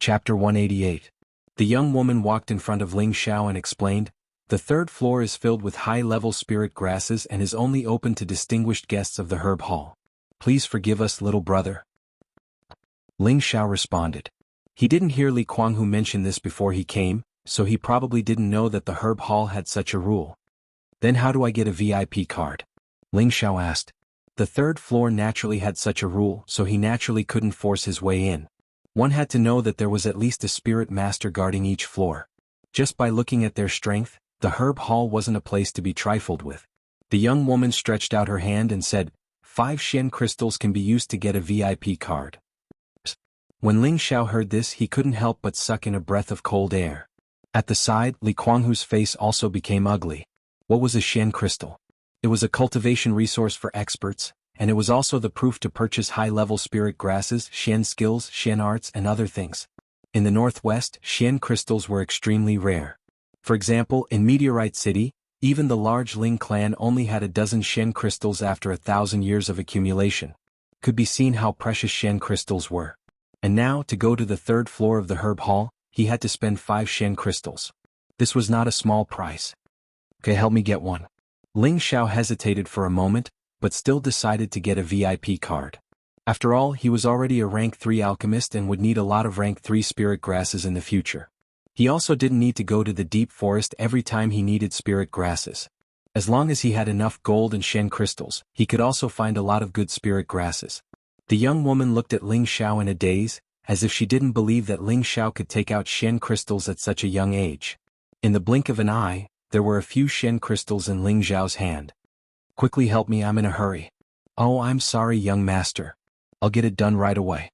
Chapter 188. The young woman walked in front of Ling Xiao and explained, "The third floor is filled with high-level spirit grasses and is only open to distinguished guests of the herb hall. Please forgive us, little brother." Ling Xiao responded. He didn't hear Li Kuanghu mention this before he came, so he probably didn't know that the herb hall had such a rule. "Then how do I get a VIP card?" Ling Xiao asked. The third floor naturally had such a rule, so he naturally couldn't force his way in. One had to know that there was at least a spirit master guarding each floor. Just by looking at their strength, the herb hall wasn't a place to be trifled with. The young woman stretched out her hand and said, 5 Shen crystals can be used to get a VIP card." When Ling Xiao heard this, he couldn't help but suck in a breath of cold air. At the side, Li Kuanghu's face also became ugly. What was a Shen crystal? It was a cultivation resource for experts, and it was also the proof to purchase high-level spirit grasses, Shen skills, Shen arts, and other things. In the northwest, Shen crystals were extremely rare. For example, in Meteorite City, even the large Ling clan only had a dozen Shen crystals after 1,000 years of accumulation. Could be seen how precious Shen crystals were. And now, to go to the third floor of the herb hall, he had to spend 5 Shen crystals. This was not a small price. "Okay, help me get one." Ling Xiao hesitated for a moment, but still decided to get a VIP card. After all, he was already a rank 3 alchemist and would need a lot of rank 3 spirit grasses in the future. He also didn't need to go to the deep forest every time he needed spirit grasses. As long as he had enough gold and Shen crystals, he could also find a lot of good spirit grasses. The young woman looked at Ling Xiao in a daze, as if she didn't believe that Ling Xiao could take out Shen crystals at such a young age. In the blink of an eye, there were a few Shen crystals in Ling Xiao's hand. "Quickly help me, I'm in a hurry." "Oh, I'm sorry, young master. I'll get it done right away."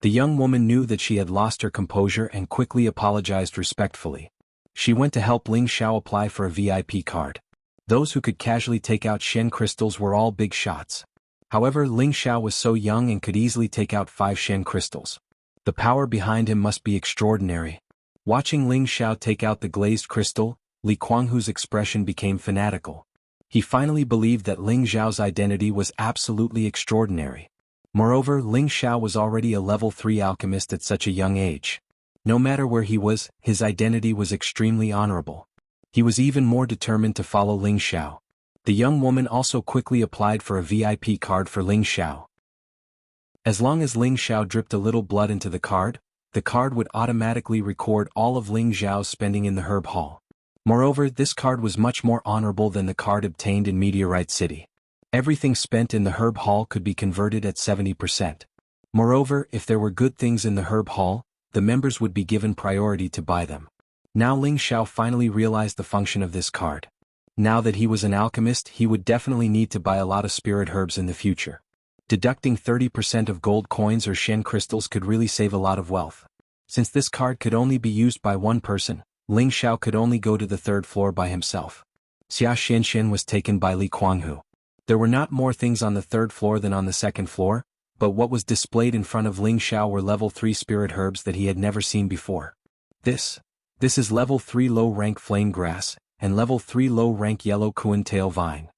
The young woman knew that she had lost her composure and quickly apologized respectfully. She went to help Ling Xiao apply for a VIP card. Those who could casually take out Shen crystals were all big shots. However, Ling Xiao was so young and could easily take out 5 Shen crystals. The power behind him must be extraordinary. Watching Ling Xiao take out the glazed crystal, Li Kuanghu's expression became fanatical. He finally believed that Ling Xiao's identity was absolutely extraordinary. Moreover, Ling Xiao was already a level 3 alchemist at such a young age. No matter where he was, his identity was extremely honorable. He was even more determined to follow Ling Xiao. The young woman also quickly applied for a VIP card for Ling Xiao. As long as Ling Xiao dripped a little blood into the card would automatically record all of Ling Xiao's spending in the herb hall. Moreover, this card was much more honorable than the card obtained in Meteorite City. Everything spent in the herb hall could be converted at 70%. Moreover, if there were good things in the herb hall, the members would be given priority to buy them. Now Ling Xiao finally realized the function of this card. Now that he was an alchemist, he would definitely need to buy a lot of spirit herbs in the future. Deducting 30% of gold coins or Shen crystals could really save a lot of wealth. Since this card could only be used by one person, Ling Xiao could only go to the third floor by himself. Xia Xinshin was taken by Li Kuanghu. There were not more things on the third floor than on the second floor, but what was displayed in front of Ling Xiao were level 3 spirit herbs that he had never seen before. This is level 3 low-rank flame grass, and level 3 low-rank yellow Kuan tail vine.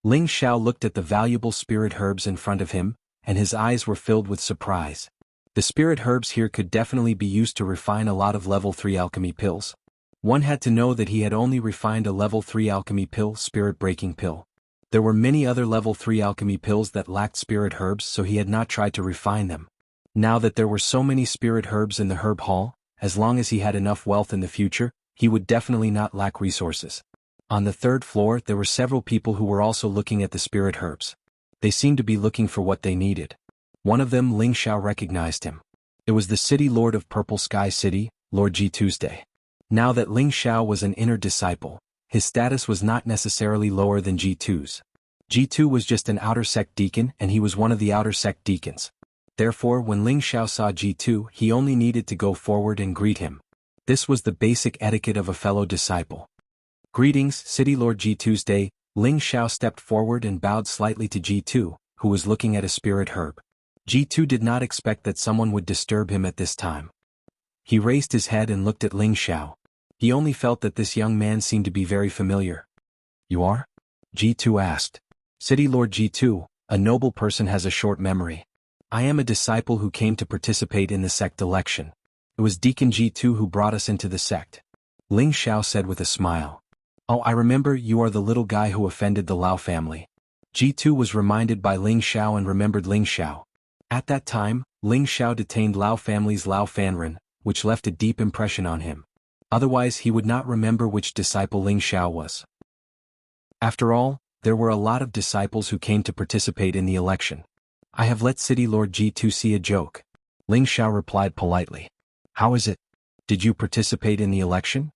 Ling Xiao looked at the valuable spirit herbs in front of him, and his eyes were filled with surprise. The spirit herbs here could definitely be used to refine a lot of level 3 alchemy pills. One had to know that he had only refined a level 3 alchemy pill, spirit breaking pill. There were many other level 3 alchemy pills that lacked spirit herbs, so he had not tried to refine them. Now that there were so many spirit herbs in the herb hall, as long as he had enough wealth in the future, he would definitely not lack resources. On the third floor, there were several people who were also looking at the spirit herbs. They seemed to be looking for what they needed. One of them, Ling Xiao, recognized him. It was the city lord of Purple Sky City, Lord Ji Tuesday. Now that Ling Xiao was an inner disciple, his status was not necessarily lower than G2's. G2 was just an outer sect deacon, and he was one of the outer sect deacons. Therefore, when Ling Xiao saw G2, he only needed to go forward and greet him. This was the basic etiquette of a fellow disciple. "Greetings, City Lord Ji Tuesday." Ling Xiao stepped forward and bowed slightly to G2, who was looking at a spirit herb. G2 did not expect that someone would disturb him at this time. He raised his head and looked at Ling Xiao. He only felt that this young man seemed to be very familiar. "You are?" G2 asked. "City Lord G2, a noble person has a short memory. I am a disciple who came to participate in the sect election. It was Deacon G2 who brought us into the sect. Ling Xiao said with a smile. Oh, I remember, you are the little guy who offended the Lao family. G2 was reminded by Ling Xiao and remembered Ling Xiao. At that time, Ling Xiao detained Lao family's Lao Fanren, which left a deep impression on him. Otherwise he would not remember which disciple Ling Xiao was. After all, there were a lot of disciples who came to participate in the election. I have let City Lord G2 see a joke. Ling Xiao replied politely. How is it? Did you participate in the election?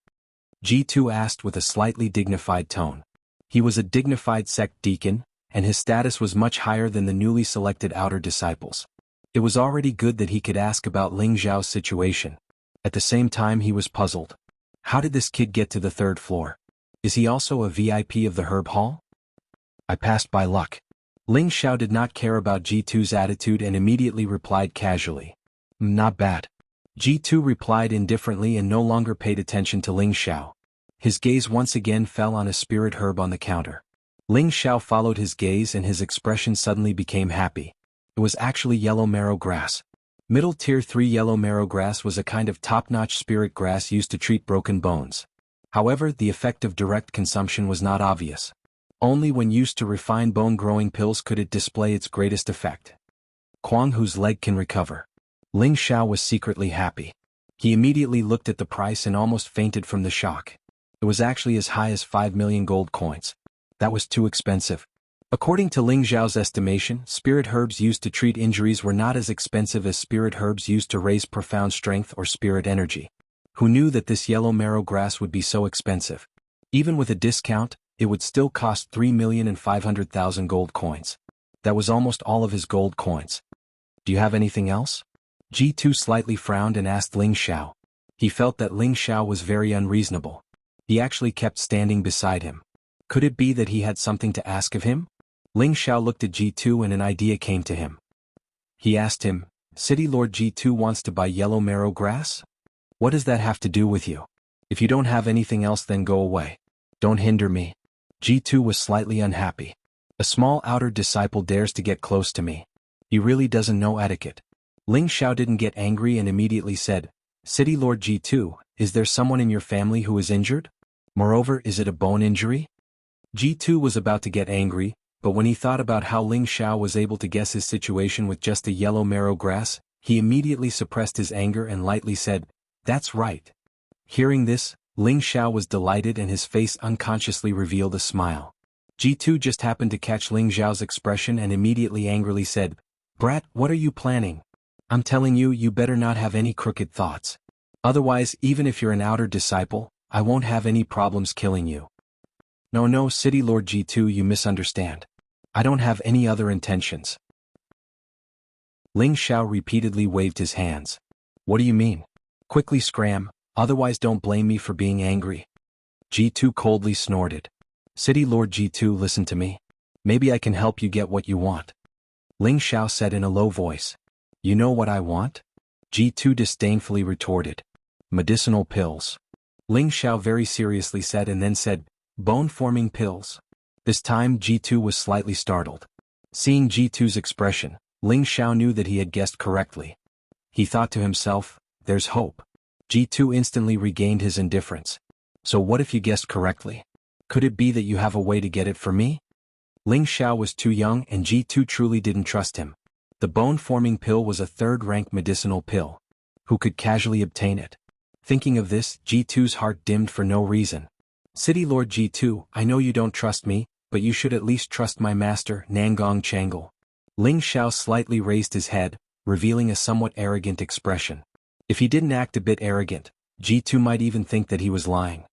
G2 asked with a slightly dignified tone. He was a dignified sect deacon, and his status was much higher than the newly selected outer disciples. It was already good that he could ask about Ling Xiao's situation. At the same time he was puzzled. How did this kid get to the third floor? Is he also a VIP of the Herb Hall? I passed by luck. Ling Xiao did not care about G2's attitude and immediately replied casually. Not bad. G2 replied indifferently and no longer paid attention to Ling Xiao. His gaze once again fell on a spirit herb on the counter. Ling Xiao followed his gaze and his expression suddenly became happy. It was actually yellow marrow grass. Middle tier 3 yellow marrow grass was a kind of top-notch spirit grass used to treat broken bones. However, the effect of direct consumption was not obvious. Only when used to refine bone-growing pills could it display its greatest effect. Kuang whose leg can recover. Ling Xiao was secretly happy. He immediately looked at the price and almost fainted from the shock. It was actually as high as 5 million gold coins. That was too expensive. According to Ling Xiao's estimation, spirit herbs used to treat injuries were not as expensive as spirit herbs used to raise profound strength or spirit energy. Who knew that this yellow marrow grass would be so expensive? Even with a discount, it would still cost 3,500,000 gold coins. That was almost all of his gold coins. Do you have anything else? G2 slightly frowned and asked Ling Xiao. He felt that Ling Xiao was very unreasonable. He actually kept standing beside him. Could it be that he had something to ask of him? Ling Xiao looked at G2 and an idea came to him. He asked him, City Lord G2 wants to buy yellow marrow grass? What does that have to do with you? If you don't have anything else then go away. Don't hinder me. G2 was slightly unhappy. A small outer disciple dares to get close to me. He really doesn't know etiquette. Ling Xiao didn't get angry and immediately said, City Lord G2, is there someone in your family who is injured? Moreover, is it a bone injury? G2 was about to get angry, but when he thought about how Ling Xiao was able to guess his situation with just a yellow marrow grass, he immediately suppressed his anger and lightly said, That's right. Hearing this, Ling Xiao was delighted and his face unconsciously revealed a smile. G2 just happened to catch Ling Xiao's expression and immediately angrily said, Brat, what are you planning? I'm telling you, you better not have any crooked thoughts. Otherwise, even if you're an outer disciple, I won't have any problems killing you. No, City Lord G2, you misunderstand. I don't have any other intentions. Ling Xiao repeatedly waved his hands. What do you mean? Quickly scram, otherwise don't blame me for being angry. G2 coldly snorted. City Lord G2, listen to me. Maybe I can help you get what you want. Ling Xiao said in a low voice. You know what I want? G2 disdainfully retorted. Medicinal pills. Ling Xiao very seriously said and then said, Bone-forming pills. This time G2 was slightly startled. Seeing G2's expression, Ling Xiao knew that he had guessed correctly. He thought to himself, there's hope. G2 instantly regained his indifference. So what if you guessed correctly? Could it be that you have a way to get it for me? Ling Xiao was too young and G2 truly didn't trust him. The bone-forming pill was a third-rank medicinal pill. Who could casually obtain it? Thinking of this, G2's heart dimmed for no reason. City Lord G2, I know you don't trust me, but you should at least trust my master, Nangong Changle. Ling Xiao slightly raised his head, revealing a somewhat arrogant expression. If he didn't act a bit arrogant, G2 might even think that he was lying.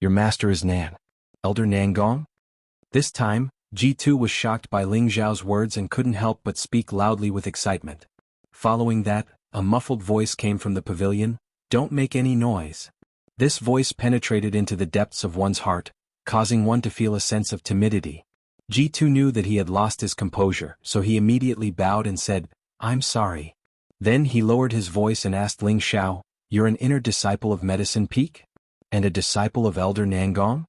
Your master is Nan. Elder Nangong? This time, G2 was shocked by Ling Xiao's words and couldn't help but speak loudly with excitement. Following that, a muffled voice came from the pavilion, Don't make any noise. This voice penetrated into the depths of one's heart, causing one to feel a sense of timidity. G2 knew that he had lost his composure, so he immediately bowed and said, I'm sorry. Then he lowered his voice and asked Ling Xiao, You're an inner disciple of Medicine Peak? And a disciple of Elder Nangong?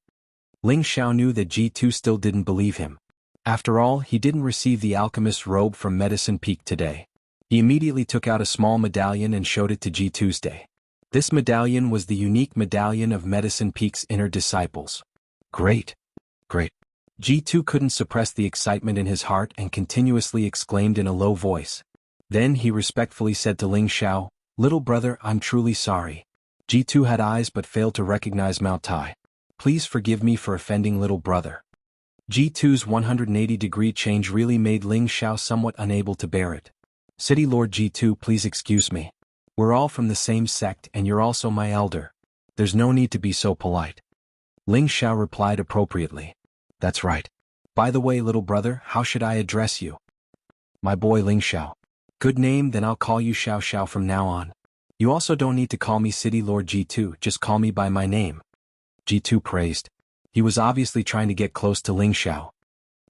Ling Xiao knew that G2 still didn't believe him. After all, he didn't receive the alchemist's robe from Medicine Peak today. He immediately took out a small medallion and showed it to G Tuesday. This medallion was the unique medallion of Medicine Peak's inner disciples. Great! Great! G2 couldn't suppress the excitement in his heart and continuously exclaimed in a low voice. Then he respectfully said to Ling Xiao, "Little brother, I'm truly sorry." G2 had eyes but failed to recognize Mao Tai. "Please forgive me for offending little brother." G2's 180-degree change really made Ling Xiao somewhat unable to bear it. "City Lord G2, please excuse me. We're all from the same sect and you're also my elder. There's no need to be so polite." Ling Xiao replied appropriately. "That's right. By the way, little brother, how should I address you?" "My boy Ling Xiao." "Good name, then I'll call you Xiao Xiao from now on. You also don't need to call me City Lord G2, just call me by my name." G2 praised. He was obviously trying to get close to Ling Xiao.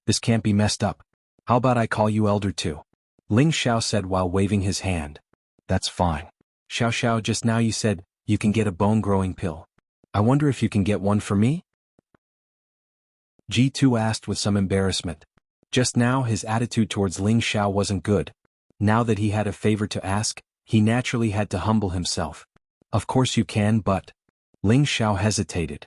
"This can't be messed up. How about I call you Elder too?" Ling Xiao said while waving his hand. "That's fine. Xiao Xiao, just now you said, you can get a bone-growing pill. I wonder if you can get one for me?" G2 asked with some embarrassment. Just now his attitude towards Ling Xiao wasn't good. Now that he had a favor to ask, he naturally had to humble himself. "Of course you can, but..." Ling Xiao hesitated.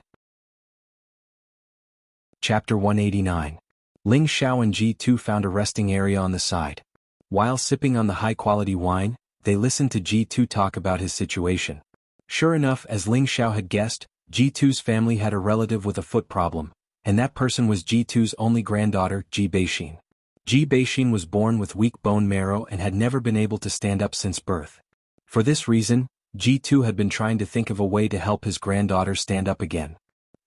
Chapter 189. Ling Xiao and G2 found a resting area on the side. While sipping on the high-quality wine, they listened to G2 talk about his situation. Sure enough, as Ling Xiao had guessed, G2's family had a relative with a foot problem, and that person was G2's only granddaughter, Ji Beixin. Ji Beixin was born with weak bone marrow and had never been able to stand up since birth. For this reason, G2 had been trying to think of a way to help his granddaughter stand up again.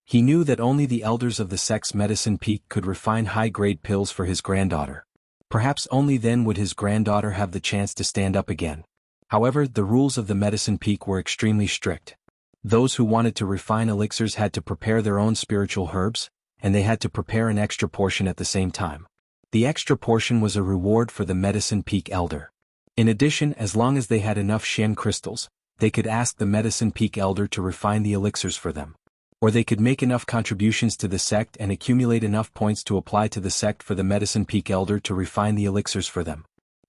He knew that only the elders of the sect's Medicine Peak could refine high-grade pills for his granddaughter. Perhaps only then would his granddaughter have the chance to stand up again. However, the rules of the Medicine Peak were extremely strict. Those who wanted to refine elixirs had to prepare their own spiritual herbs, and they had to prepare an extra portion at the same time. The extra portion was a reward for the Medicine Peak elder. In addition, as long as they had enough Shen crystals, they could ask the Medicine Peak elder to refine the elixirs for them. Or they could make enough contributions to the sect and accumulate enough points to apply to the sect for the Medicine Peak elder to refine the elixirs for them.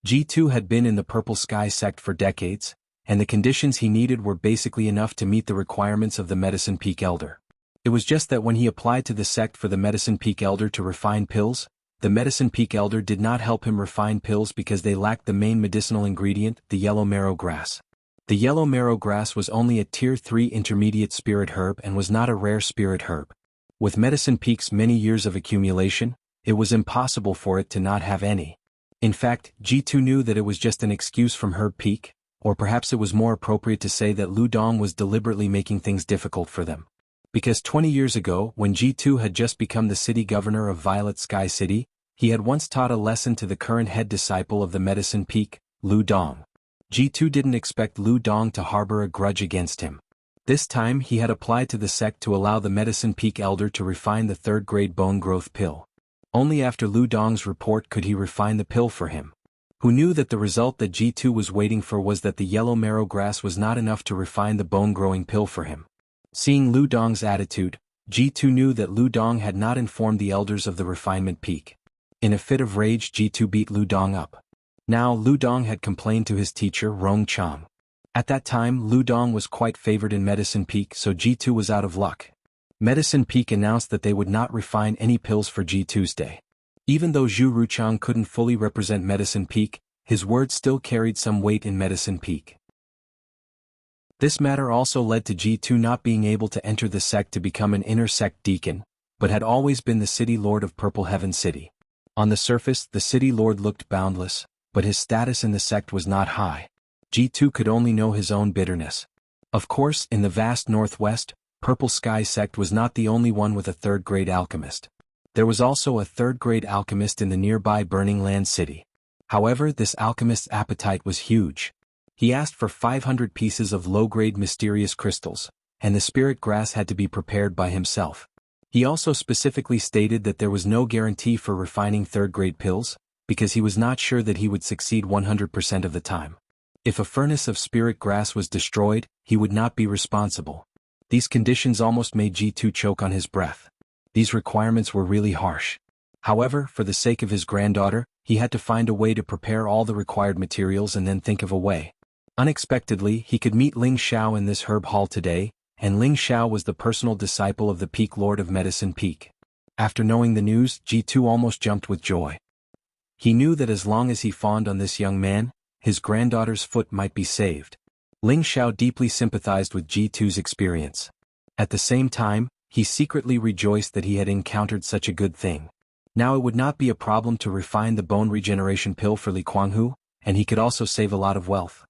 G2 had been in the Purple Sky sect for decades, and the conditions he needed were basically enough to meet the requirements of the Medicine Peak elder. It was just that when he applied to the sect for the Medicine Peak elder to refine pills, the Medicine Peak elder did not help him refine pills because they lacked the main medicinal ingredient, the yellow marrow grass. The yellow marrow grass was only a Tier 3 intermediate spirit herb and was not a rare spirit herb. With Medicine Peak's many years of accumulation, it was impossible for it to not have any. In fact, G2 knew that it was just an excuse from Herb Peak, or perhaps it was more appropriate to say that Lu Dong was deliberately making things difficult for them. Because 20 years ago, when G2 had just become the city governor of Violet Sky City, he had once taught a lesson to the current head disciple of the Medicine Peak, Lu Dong. G2 didn't expect Lu Dong to harbor a grudge against him. This time he had applied to the sect to allow the Medicine Peak elder to refine the third-grade bone growth pill. Only after Lu Dong's report could he refine the pill for him. Who knew that the result that G2 was waiting for was that the yellow marrow grass was not enough to refine the bone-growing pill for him. Seeing Lu Dong's attitude, G2 knew that Lu Dong had not informed the elders of the refinement peak. In a fit of rage, G2 beat Lu Dong up. Now Lu Dong had complained to his teacher Rong Chang. At that time Lu Dong was quite favored in Medicine Peak, so G2 was out of luck. Medicine Peak announced that they would not refine any pills for G Tuesday. Even though Zhu Ruchang couldn't fully represent Medicine Peak, his words still carried some weight in Medicine Peak. This matter also led to G2 not being able to enter the sect to become an inner sect deacon, but had always been the city lord of Purple Heaven City. On the surface, the city lord looked boundless, but his status in the sect was not high. G2 could only know his own bitterness. Of course, in the vast northwest, Purple Sky sect was not the only one with a third-grade alchemist. There was also a third-grade alchemist in the nearby Burning Land City. However, this alchemist's appetite was huge. He asked for 500 pieces of low-grade mysterious crystals, and the spirit grass had to be prepared by himself. He also specifically stated that there was no guarantee for refining third-grade pills, because he was not sure that he would succeed 100% of the time. If a furnace of spirit grass was destroyed, he would not be responsible. These conditions almost made G2 choke on his breath. These requirements were really harsh. However, for the sake of his granddaughter, he had to find a way to prepare all the required materials and then think of a way. Unexpectedly, he could meet Ling Xiao in this herb hall today, and Ling Xiao was the personal disciple of the Peak Lord of Medicine Peak. After knowing the news, G2 almost jumped with joy. He knew that as long as he fawned on this young man, his granddaughter's foot might be saved. Ling Xiao deeply sympathized with G2's experience. At the same time, he secretly rejoiced that he had encountered such a good thing. Now it would not be a problem to refine the bone regeneration pill for Li Kuanghu, and he could also save a lot of wealth.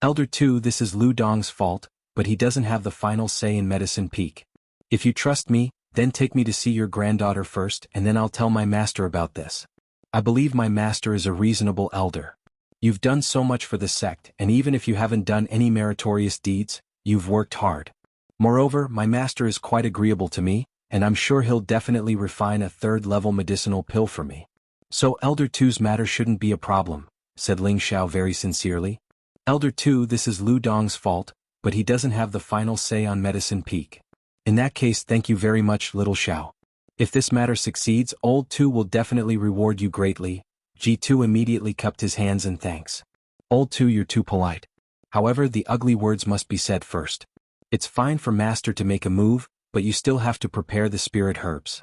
Elder 2, this is Lu Dong's fault, but he doesn't have the final say in Medicine Peak. If you trust me, then take me to see your granddaughter first and then I'll tell my master about this. I believe my master is a reasonable elder. You've done so much for the sect, and even if you haven't done any meritorious deeds, you've worked hard. Moreover, my master is quite agreeable to me, and I'm sure he'll definitely refine a third-level medicinal pill for me. So Elder 2's matter shouldn't be a problem, said Ling Xiao very sincerely. Elder 2, this is Lu Dong's fault, but he doesn't have the final say on Medicine Peak. In that case, thank you very much, little Xiao. If this matter succeeds, Old 2 will definitely reward you greatly. G2 immediately cupped his hands in thanks. Old 2, you're too polite. However, the ugly words must be said first. It's fine for master to make a move, but you still have to prepare the spirit herbs.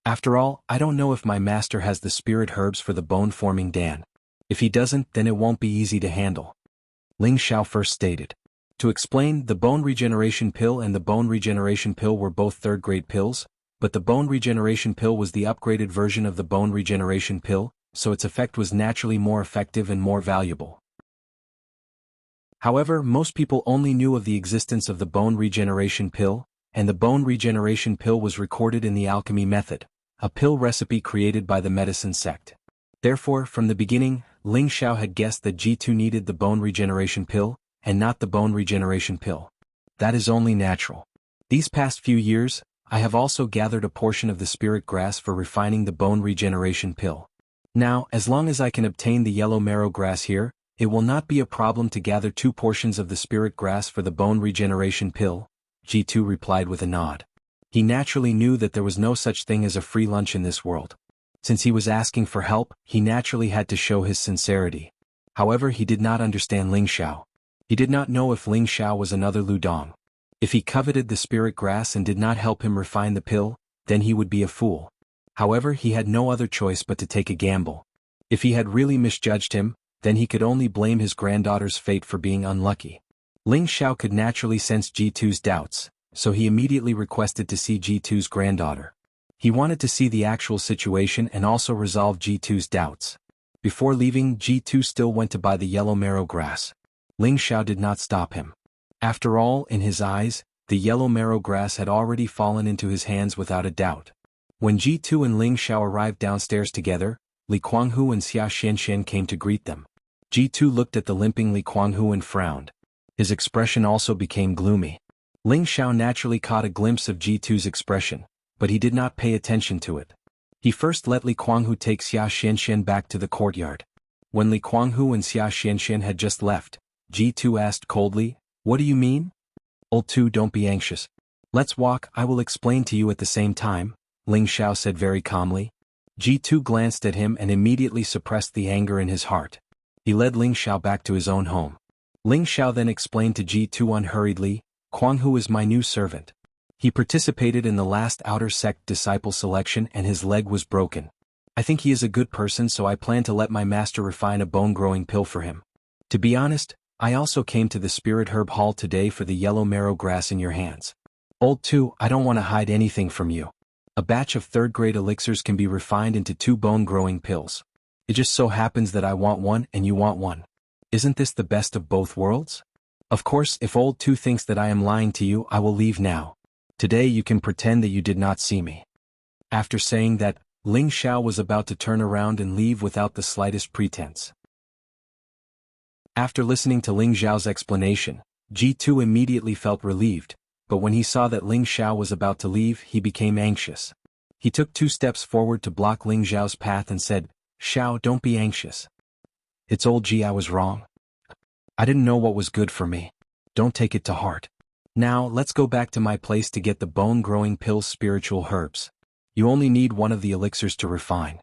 After all, I don't know if my master has the spirit herbs for the bone-forming Dan. If he doesn't, then it won't be easy to handle. Ling Xiao first stated. To explain, the bone regeneration pill and the bone regeneration pill were both third-grade pills, but the bone regeneration pill was the upgraded version of the bone regeneration pill, so its effect was naturally more effective and more valuable. However, most people only knew of the existence of the bone regeneration pill, and the bone regeneration pill was recorded in the alchemy method, a pill recipe created by the medicine sect. Therefore, from the beginning, Ling Xiao had guessed that G2 needed the bone regeneration pill, and not the bone regeneration pill. That is only natural. These past few years, I have also gathered a portion of the spirit grass for refining the bone regeneration pill. Now, as long as I can obtain the yellow marrow grass here, it will not be a problem to gather 2 portions of the spirit grass for the bone regeneration pill, G2 replied with a nod. He naturally knew that there was no such thing as a free lunch in this world. Since he was asking for help, he naturally had to show his sincerity. However, he did not understand Ling Xiao. He did not know if Ling Xiao was another Lu Dong. If he coveted the spirit grass and did not help him refine the pill, then he would be a fool. However, he had no other choice but to take a gamble. If he had really misjudged him, then he could only blame his granddaughter's fate for being unlucky. Ling Xiao could naturally sense G2's doubts, so he immediately requested to see G2's granddaughter. He wanted to see the actual situation and also resolve G2's doubts. Before leaving, G2 still went to buy the yellow marrow grass. Ling Xiao did not stop him. After all, in his eyes, the yellow marrow grass had already fallen into his hands without a doubt. When G2 and Ling Xiao arrived downstairs together, Li Kuanghu and Xia Xianxian came to greet them. G2 looked at the limping Li Kuanghu and frowned. His expression also became gloomy. Ling Xiao naturally caught a glimpse of G2's expression, but he did not pay attention to it. He first let Li Kuanghu take Xia Xianxian back to the courtyard. When Li Kuanghu and Xia Xianxian had just left, G2 asked coldly, "What do you mean?" "Old 2, don't be anxious. Let's walk, I will explain to you at the same time," Ling Xiao said very calmly. G2 glanced at him and immediately suppressed the anger in his heart. He led Ling Xiao back to his own home. Ling Xiao then explained to G2 unhurriedly, "Kuanghu is my new servant. He participated in the last outer sect disciple selection and his leg was broken. I think he is a good person, so I plan to let my master refine a bone-growing pill for him. To be honest, I also came to the Spirit Herb Hall today for the yellow marrow grass in your hands. Old 2, I don't want to hide anything from you. A batch of third-grade elixirs can be refined into 2 bone-growing pills. It just so happens that I want one and you want one. Isn't this the best of both worlds? Of course, if Old 2 thinks that I am lying to you, I will leave now. Today you can pretend that you did not see me." After saying that, Ling Xiao was about to turn around and leave without the slightest pretense. After listening to Ling Xiao's explanation, G2 immediately felt relieved, but when he saw that Ling Xiao was about to leave, he became anxious. He took 2 steps forward to block Ling Xiao's path and said, "Xiao, don't be anxious. It's Old G, I was wrong. I didn't know what was good for me. Don't take it to heart. Now, let's go back to my place to get the bone-growing pill's spiritual herbs. You only need one of the elixirs to refine.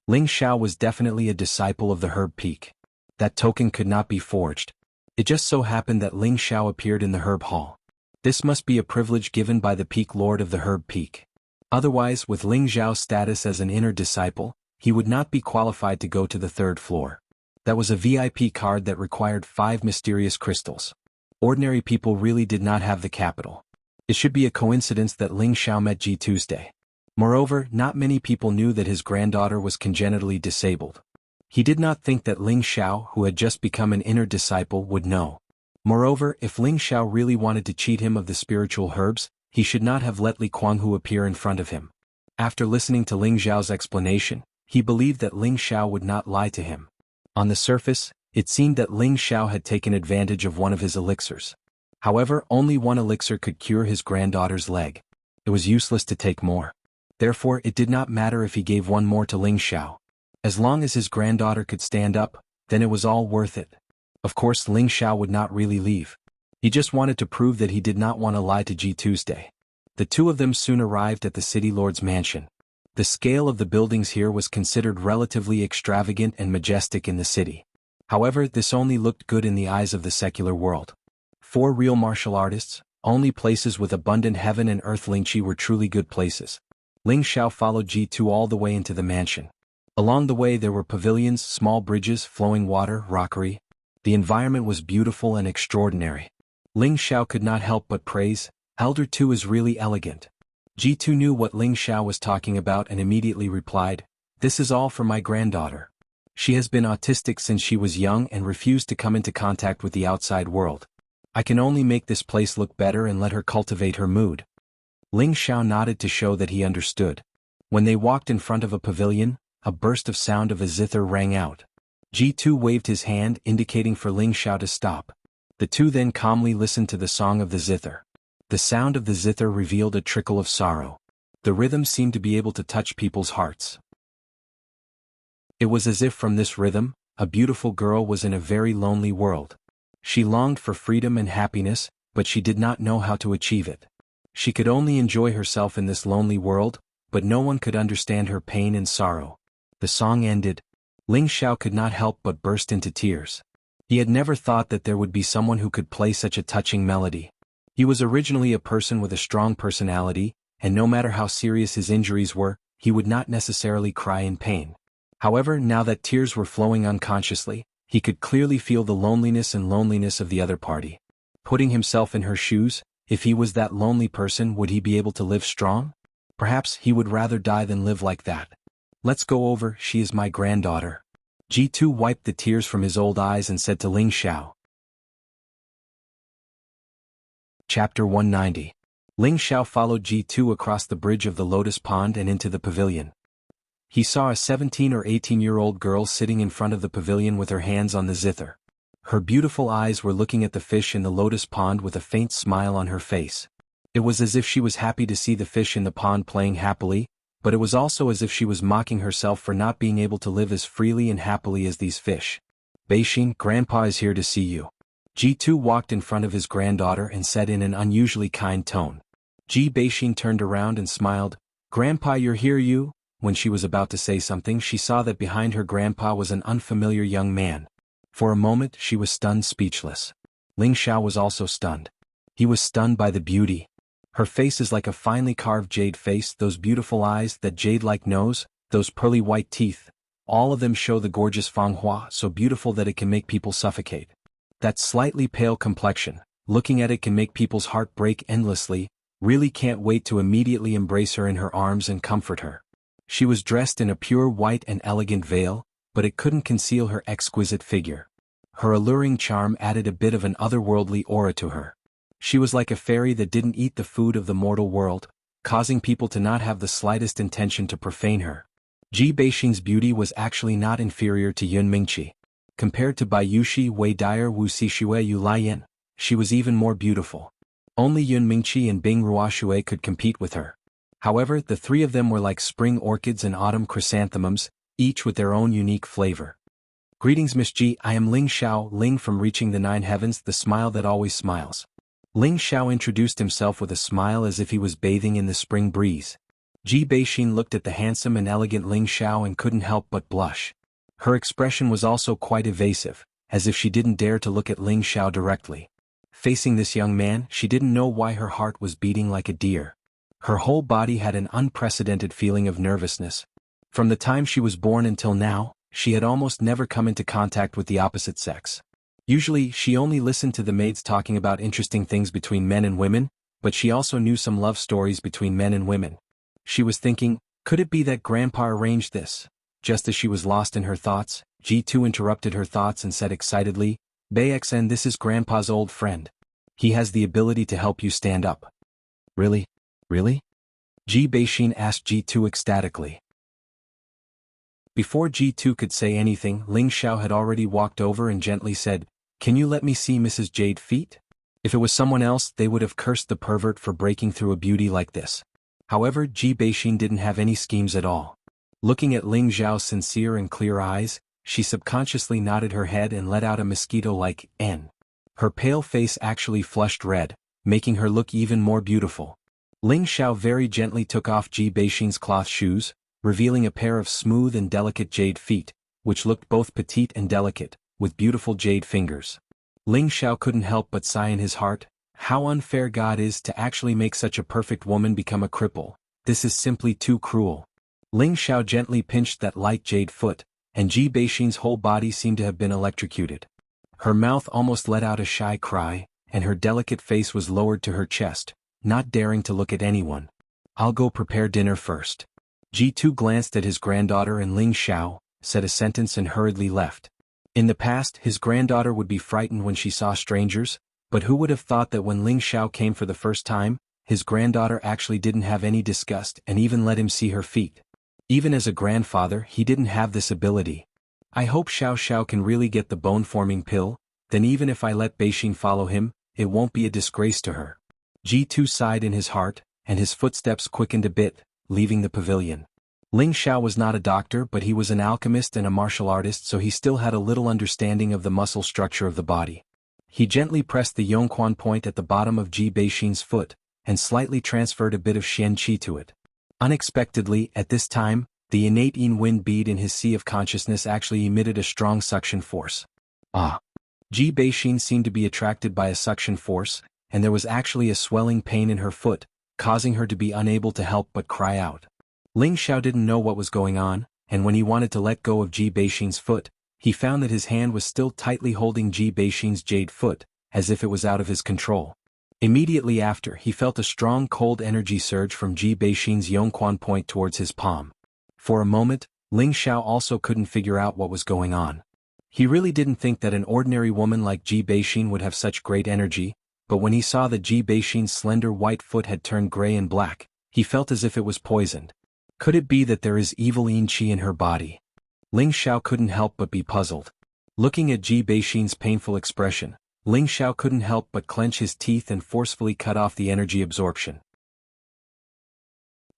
Ling Xiao was definitely a disciple of the herb peak. That token could not be forged. It just so happened that Ling Xiao appeared in the herb hall. This must be a privilege given by the peak lord of the herb peak. Otherwise, with Ling Xiao's status as an inner disciple, he would not be qualified to go to the third floor. That was a VIP card that required 5 mysterious crystals. Ordinary people really did not have the capital. It should be a coincidence that Ling Xiao met Ji Tuesday. Moreover, not many people knew that his granddaughter was congenitally disabled. He did not think that Ling Xiao, who had just become an inner disciple, would know. Moreover, if Ling Xiao really wanted to cheat him of the spiritual herbs, he should not have let Li Kuanghu appear in front of him. After listening to Ling Xiao's explanation, he believed that Ling Xiao would not lie to him. On the surface, it seemed that Ling Xiao had taken advantage of one of his elixirs. However, only one elixir could cure his granddaughter's leg. It was useless to take more. Therefore, it did not matter if he gave one more to Ling Xiao. As long as his granddaughter could stand up, then it was all worth it. Of course, Ling Xiao would not really leave. He just wanted to prove that he did not want to lie to Ji Tuesday. The two of them soon arrived at the city lord's mansion. The scale of the buildings here was considered relatively extravagant and majestic in the city. However, this only looked good in the eyes of the secular world. 4 real martial artists, only places with abundant heaven and earth. Lingqi were truly good places. Ling Xiao followed Ji2 all the way into the mansion. Along the way there were pavilions, small bridges, flowing water, rockery. The environment was beautiful and extraordinary. Ling Xiao could not help but praise, Elder 2 is really elegant. Ji2 knew what Ling Xiao was talking about and immediately replied, "This is all for my granddaughter. She has been autistic since she was young and refused to come into contact with the outside world. I can only make this place look better and let her cultivate her mood." Ling Xiao nodded to show that he understood. When they walked in front of a pavilion, a burst of sound of a zither rang out. Ji2 waved his hand indicating for Ling Xiao to stop. The two then calmly listened to the song of the zither. The sound of the zither revealed a trickle of sorrow. The rhythm seemed to be able to touch people's hearts. It was as if from this rhythm, a beautiful girl was in a very lonely world. She longed for freedom and happiness, but she did not know how to achieve it. She could only enjoy herself in this lonely world, but no one could understand her pain and sorrow. The song ended. Ling Xiao could not help but burst into tears. He had never thought that there would be someone who could play such a touching melody. He was originally a person with a strong personality, and no matter how serious his injuries were, he would not necessarily cry in pain. However, now that tears were flowing unconsciously, he could clearly feel the loneliness of the other party. Putting himself in her shoes, if he was that lonely person, would he be able to live strong? Perhaps he would rather die than live like that. "Let's go over, she is my granddaughter." Ji2 wiped the tears from his old eyes and said to Ling Xiao. Chapter 190. Ling Xiao followed Ji2 across the bridge of the lotus pond and into the pavilion. He saw a 17 or 18-year-old girl sitting in front of the pavilion with her hands on the zither. Her beautiful eyes were looking at the fish in the lotus pond with a faint smile on her face. It was as if she was happy to see the fish in the pond playing happily, but it was also as if she was mocking herself for not being able to live as freely and happily as these fish. "Beixin, Grandpa is here to see you." Ji2 walked in front of his granddaughter and said in an unusually kind tone. Ji Beixin turned around and smiled. "Grandpa, you're here, you?" When she was about to say something, she saw that behind her grandpa was an unfamiliar young man. For a moment, she was stunned, speechless. Ling Xiao was also stunned. He was stunned by the beauty. Her face is like a finely carved jade face, those beautiful eyes, that jade-like nose, those pearly white teeth. All of them show the gorgeous fanghua, so beautiful that it can make people suffocate. That slightly pale complexion, looking at it can make people's heart break endlessly. Really can't wait to immediately embrace her in her arms and comfort her. She was dressed in a pure white and elegant veil, but it couldn't conceal her exquisite figure. Her alluring charm added a bit of an otherworldly aura to her. She was like a fairy that didn't eat the food of the mortal world, causing people to not have the slightest intention to profane her. Ji Beixin's beauty was actually not inferior to Yun Mingqi. Compared to Bai Yushi, Wei Dyer, Wu Xishui, Yu Laiyan, she was even more beautiful. Only Yun Mingqi and Bing Ruoshui could compete with her. However, the three of them were like spring orchids and autumn chrysanthemums, each with their own unique flavor. "Greetings, Miss Ji, I am Ling Xiao, Ling from Reaching the Nine Heavens, the smile that always smiles." Ling Xiao introduced himself with a smile as if he was bathing in the spring breeze. Ji Beixin looked at the handsome and elegant Ling Xiao and couldn't help but blush. Her expression was also quite evasive, as if she didn't dare to look at Ling Xiao directly. Facing this young man, she didn't know why her heart was beating like a deer. Her whole body had an unprecedented feeling of nervousness. From the time she was born until now, she had almost never come into contact with the opposite sex. Usually, she only listened to the maids talking about interesting things between men and women, but she also knew some love stories between men and women. She was thinking, could it be that Grandpa arranged this? Just as she was lost in her thoughts, G2 interrupted her thoughts and said excitedly, Baixen, this is Grandpa's old friend. He has the ability to help you stand up. Really? Really? Ji Beixin asked G2 ecstatically. Before G2 could say anything, Ling Xiao had already walked over and gently said, Can you let me see Mrs. Jade feet? If it was someone else, they would have cursed the pervert for breaking through a beauty like this. However, Ji Beixin didn't have any schemes at all. Looking at Ling Xiao's sincere and clear eyes, she subconsciously nodded her head and let out a mosquito-like N. Her pale face actually flushed red, making her look even more beautiful. Ling Xiao very gently took off Ji Beixin's cloth shoes, revealing a pair of smooth and delicate jade feet, which looked both petite and delicate, with beautiful jade fingers. Ling Xiao couldn't help but sigh in his heart, how unfair God is to actually make such a perfect woman become a cripple. This is simply too cruel. Ling Xiao gently pinched that light jade foot, and Ji Beixin's whole body seemed to have been electrocuted. Her mouth almost let out a shy cry, and her delicate face was lowered to her chest, not daring to look at anyone. I'll go prepare dinner first. G2 glanced at his granddaughter and Ling Xiao, said a sentence and hurriedly left. In the past, his granddaughter would be frightened when she saw strangers, but who would have thought that when Ling Xiao came for the first time, his granddaughter actually didn't have any disgust and even let him see her feet. Even as a grandfather, he didn't have this ability. I hope Xiao Xiao can really get the bone-forming pill, then even if I let Beixin follow him, it won't be a disgrace to her. G2 sighed in his heart, and his footsteps quickened a bit, leaving the pavilion. Ling Xiao was not a doctor, but he was an alchemist and a martial artist, so he still had a little understanding of the muscle structure of the body. He gently pressed the Yongquan point at the bottom of Ji Beixin's foot, and slightly transferred a bit of Xian Qi to it. Unexpectedly, at this time, the innate yin wind bead in his sea of consciousness actually emitted a strong suction force. Ah! Ji Beixin seemed to be attracted by a suction force, and there was actually a swelling pain in her foot, causing her to be unable to help but cry out. Ling Xiao didn't know what was going on, and when he wanted to let go of Ji Beixin's foot, he found that his hand was still tightly holding Ji Beixin's jade foot, as if it was out of his control. Immediately after, he felt a strong cold energy surge from Ji Beixin's Yongquan point towards his palm. For a moment, Ling Xiao also couldn't figure out what was going on. He really didn't think that an ordinary woman like Ji Beixin would have such great energy, but when he saw that Ji Beixin's slender white foot had turned gray and black, he felt as if it was poisoned. Could it be that there is evil yin qi in her body? Ling Xiao couldn't help but be puzzled. Looking at Ji Beixin's painful expression, Ling Xiao couldn't help but clench his teeth and forcefully cut off the energy absorption.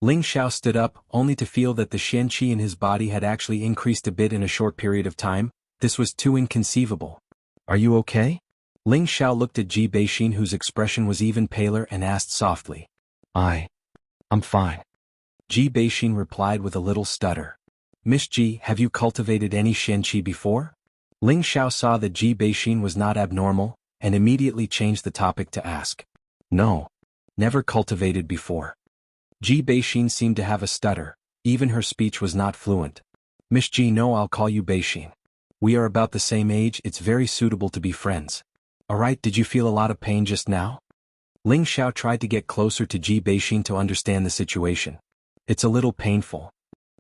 Ling Xiao stood up, only to feel that the Xian Qi in his body had actually increased a bit in a short period of time. This was too inconceivable. Are you okay? Ling Xiao looked at Ji Beixin, whose expression was even paler, and asked softly. I'm fine. Ji Beixin replied with a little stutter. Miss Ji, have you cultivated any Xian Qi before? Ling Xiao saw that Ji Beixin was not abnormal, and immediately changed the topic to ask. No. Never cultivated before. Ji Beixin seemed to have a stutter, even her speech was not fluent. Miss Ji, no, I'll call you Beixin. We are about the same age, it's very suitable to be friends. Alright, did you feel a lot of pain just now? Ling Xiao tried to get closer to Ji Beixin to understand the situation. It's a little painful.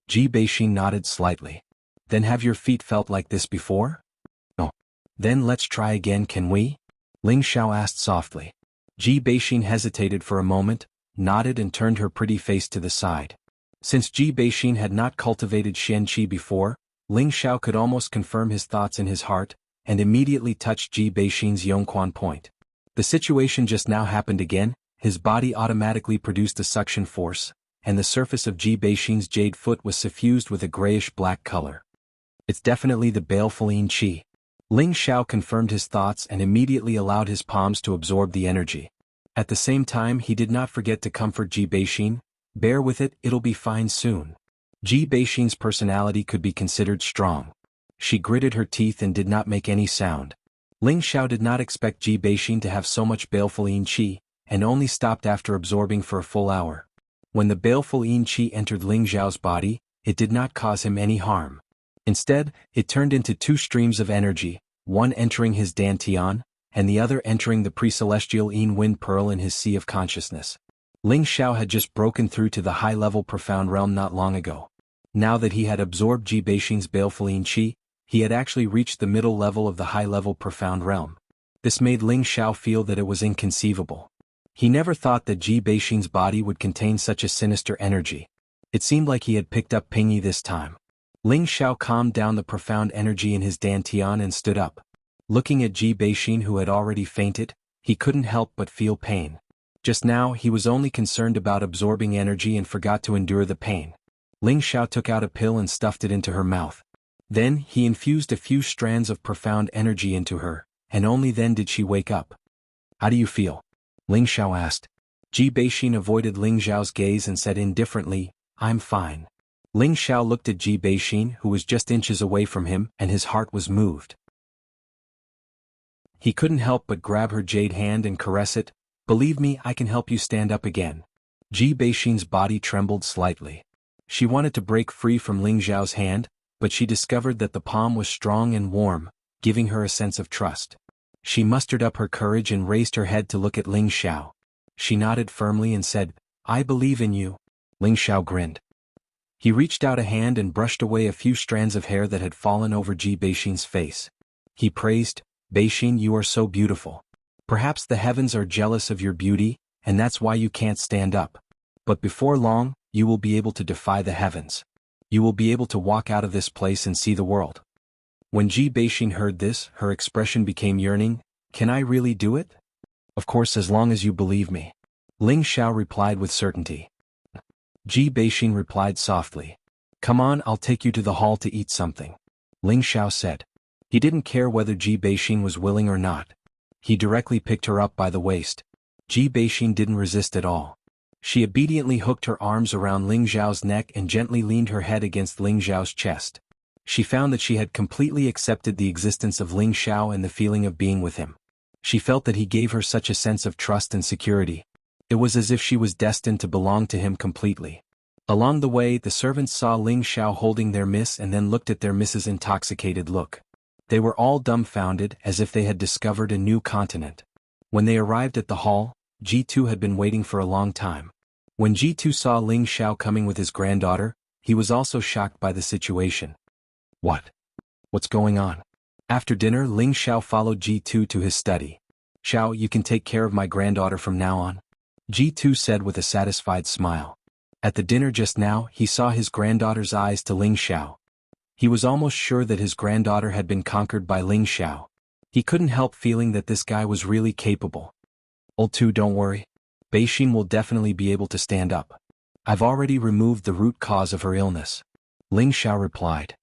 Ji Beixin nodded slightly. Then have your feet felt like this before? No. Then let's try again, can we? Ling Xiao asked softly. Ji Beixin hesitated for a moment, nodded and turned her pretty face to the side. Since Ji Beixin had not cultivated Xian Qi before, Ling Xiao could almost confirm his thoughts in his heart, and immediately touched Ji Beixin's Yongquan point. The situation just now happened again, his body automatically produced a suction force, and the surface of Ji Beixin's jade foot was suffused with a grayish-black color. It's definitely the baleful yin qi. Ling Xiao confirmed his thoughts and immediately allowed his palms to absorb the energy. At the same time, he did not forget to comfort Ji Beixin. Bear with it, it'll be fine soon. Ji Beixin's personality could be considered strong. She gritted her teeth and did not make any sound. Ling Xiao did not expect Ji Beixin to have so much baleful yin qi, and only stopped after absorbing for a full hour. When the baleful yin qi entered Ling Xiao's body, it did not cause him any harm. Instead, it turned into two streams of energy, one entering his dantian, and the other entering the pre-celestial yin wind pearl in his sea of consciousness. Ling Xiao had just broken through to the high-level profound realm not long ago. Now that he had absorbed Ji Beixin's baleful yin qi, he had actually reached the middle level of the high-level profound realm. This made Ling Xiao feel that it was inconceivable. He never thought that Ji Beixin's body would contain such a sinister energy. It seemed like he had picked up Pingyi this time. Ling Xiao calmed down the profound energy in his dantian and stood up. Looking at Ji Beixin who had already fainted, he couldn't help but feel pain. Just now he was only concerned about absorbing energy and forgot to endure the pain. Ling Xiao took out a pill and stuffed it into her mouth. Then he infused a few strands of profound energy into her, and only then did she wake up. "How do you feel?" Ling Xiao asked. Ji Beixin avoided Ling Xiao's gaze and said indifferently, "I'm fine." Ling Xiao looked at Ji Beixin who was just inches away from him and his heart was moved. He couldn't help but grab her jade hand and caress it. "Believe me, I can help you stand up again." Ji Beixin's body trembled slightly. She wanted to break free from Ling Xiao's hand, but she discovered that the palm was strong and warm, giving her a sense of trust. She mustered up her courage and raised her head to look at Ling Xiao. She nodded firmly and said, "I believe in you." Ling Xiao grinned. He reached out a hand and brushed away a few strands of hair that had fallen over Ji Beixin's face. He praised, "Beixin, you are so beautiful. Perhaps the heavens are jealous of your beauty, and that's why you can't stand up. But before long, you will be able to defy the heavens. You will be able to walk out of this place and see the world." When Ji Beixin heard this, her expression became yearning. "Can I really do it?" "Of course, as long as you believe me." Ling Xiao replied with certainty. Ji Beixin replied softly. "Come on, I'll take you to the hall to eat something," Ling Xiao said. He didn't care whether Ji Beixin was willing or not. He directly picked her up by the waist. Ji Beixin didn't resist at all. She obediently hooked her arms around Ling Xiao's neck and gently leaned her head against Ling Xiao's chest. She found that she had completely accepted the existence of Ling Xiao and the feeling of being with him. She felt that he gave her such a sense of trust and security. It was as if she was destined to belong to him completely. Along the way, the servants saw Ling Xiao holding their miss and then looked at their miss's intoxicated look. They were all dumbfounded, as if they had discovered a new continent. When they arrived at the hall, Ji2 had been waiting for a long time. When Ji2 saw Ling Xiao coming with his granddaughter, he was also shocked by the situation. What's going on?" After dinner, Ling Xiao followed Ji2 to his study. "Xiao, you can take care of my granddaughter from now on," Ji2 said with a satisfied smile. At the dinner just now, he saw his granddaughter's eyes to Ling Xiao. He was almost sure that his granddaughter had been conquered by Ling Xiao. He couldn't help feeling that this guy was really capable. "Old two, don't worry. Beixin will definitely be able to stand up. I've already removed the root cause of her illness," Ling Xiao replied.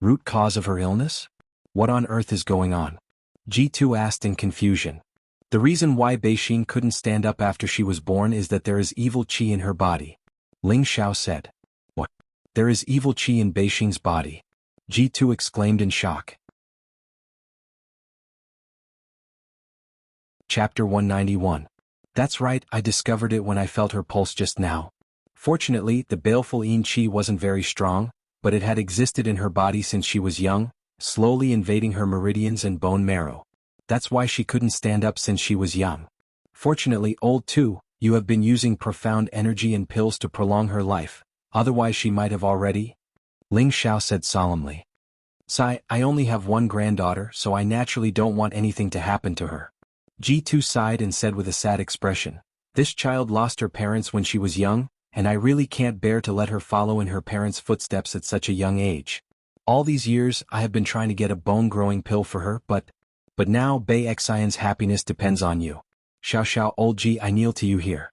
"Root cause of her illness? What on earth is going on?" Ji2 asked in confusion. "The reason why Beixin couldn't stand up after she was born is that there is evil qi in her body," Ling Xiao said. "What? There is evil qi in Beixin's body?" Ji2 exclaimed in shock. Chapter 191. "That's right, I discovered it when I felt her pulse just now. Fortunately, the baleful yin qi wasn't very strong, but it had existed in her body since she was young, slowly invading her meridians and bone marrow. That's why she couldn't stand up since she was young. Fortunately, old two, you have been using profound energy and pills to prolong her life, otherwise she might have already," Ling Xiao said solemnly. "Sai, I only have one granddaughter, so I naturally don't want anything to happen to her." Ji2 sighed and said with a sad expression, "This child lost her parents when she was young, and I really can't bear to let her follow in her parents' footsteps at such a young age. All these years I have been trying to get a bone-growing pill for her, but now Bei Xian's happiness depends on you. Xiao Xiao, old Ji, I kneel to you here."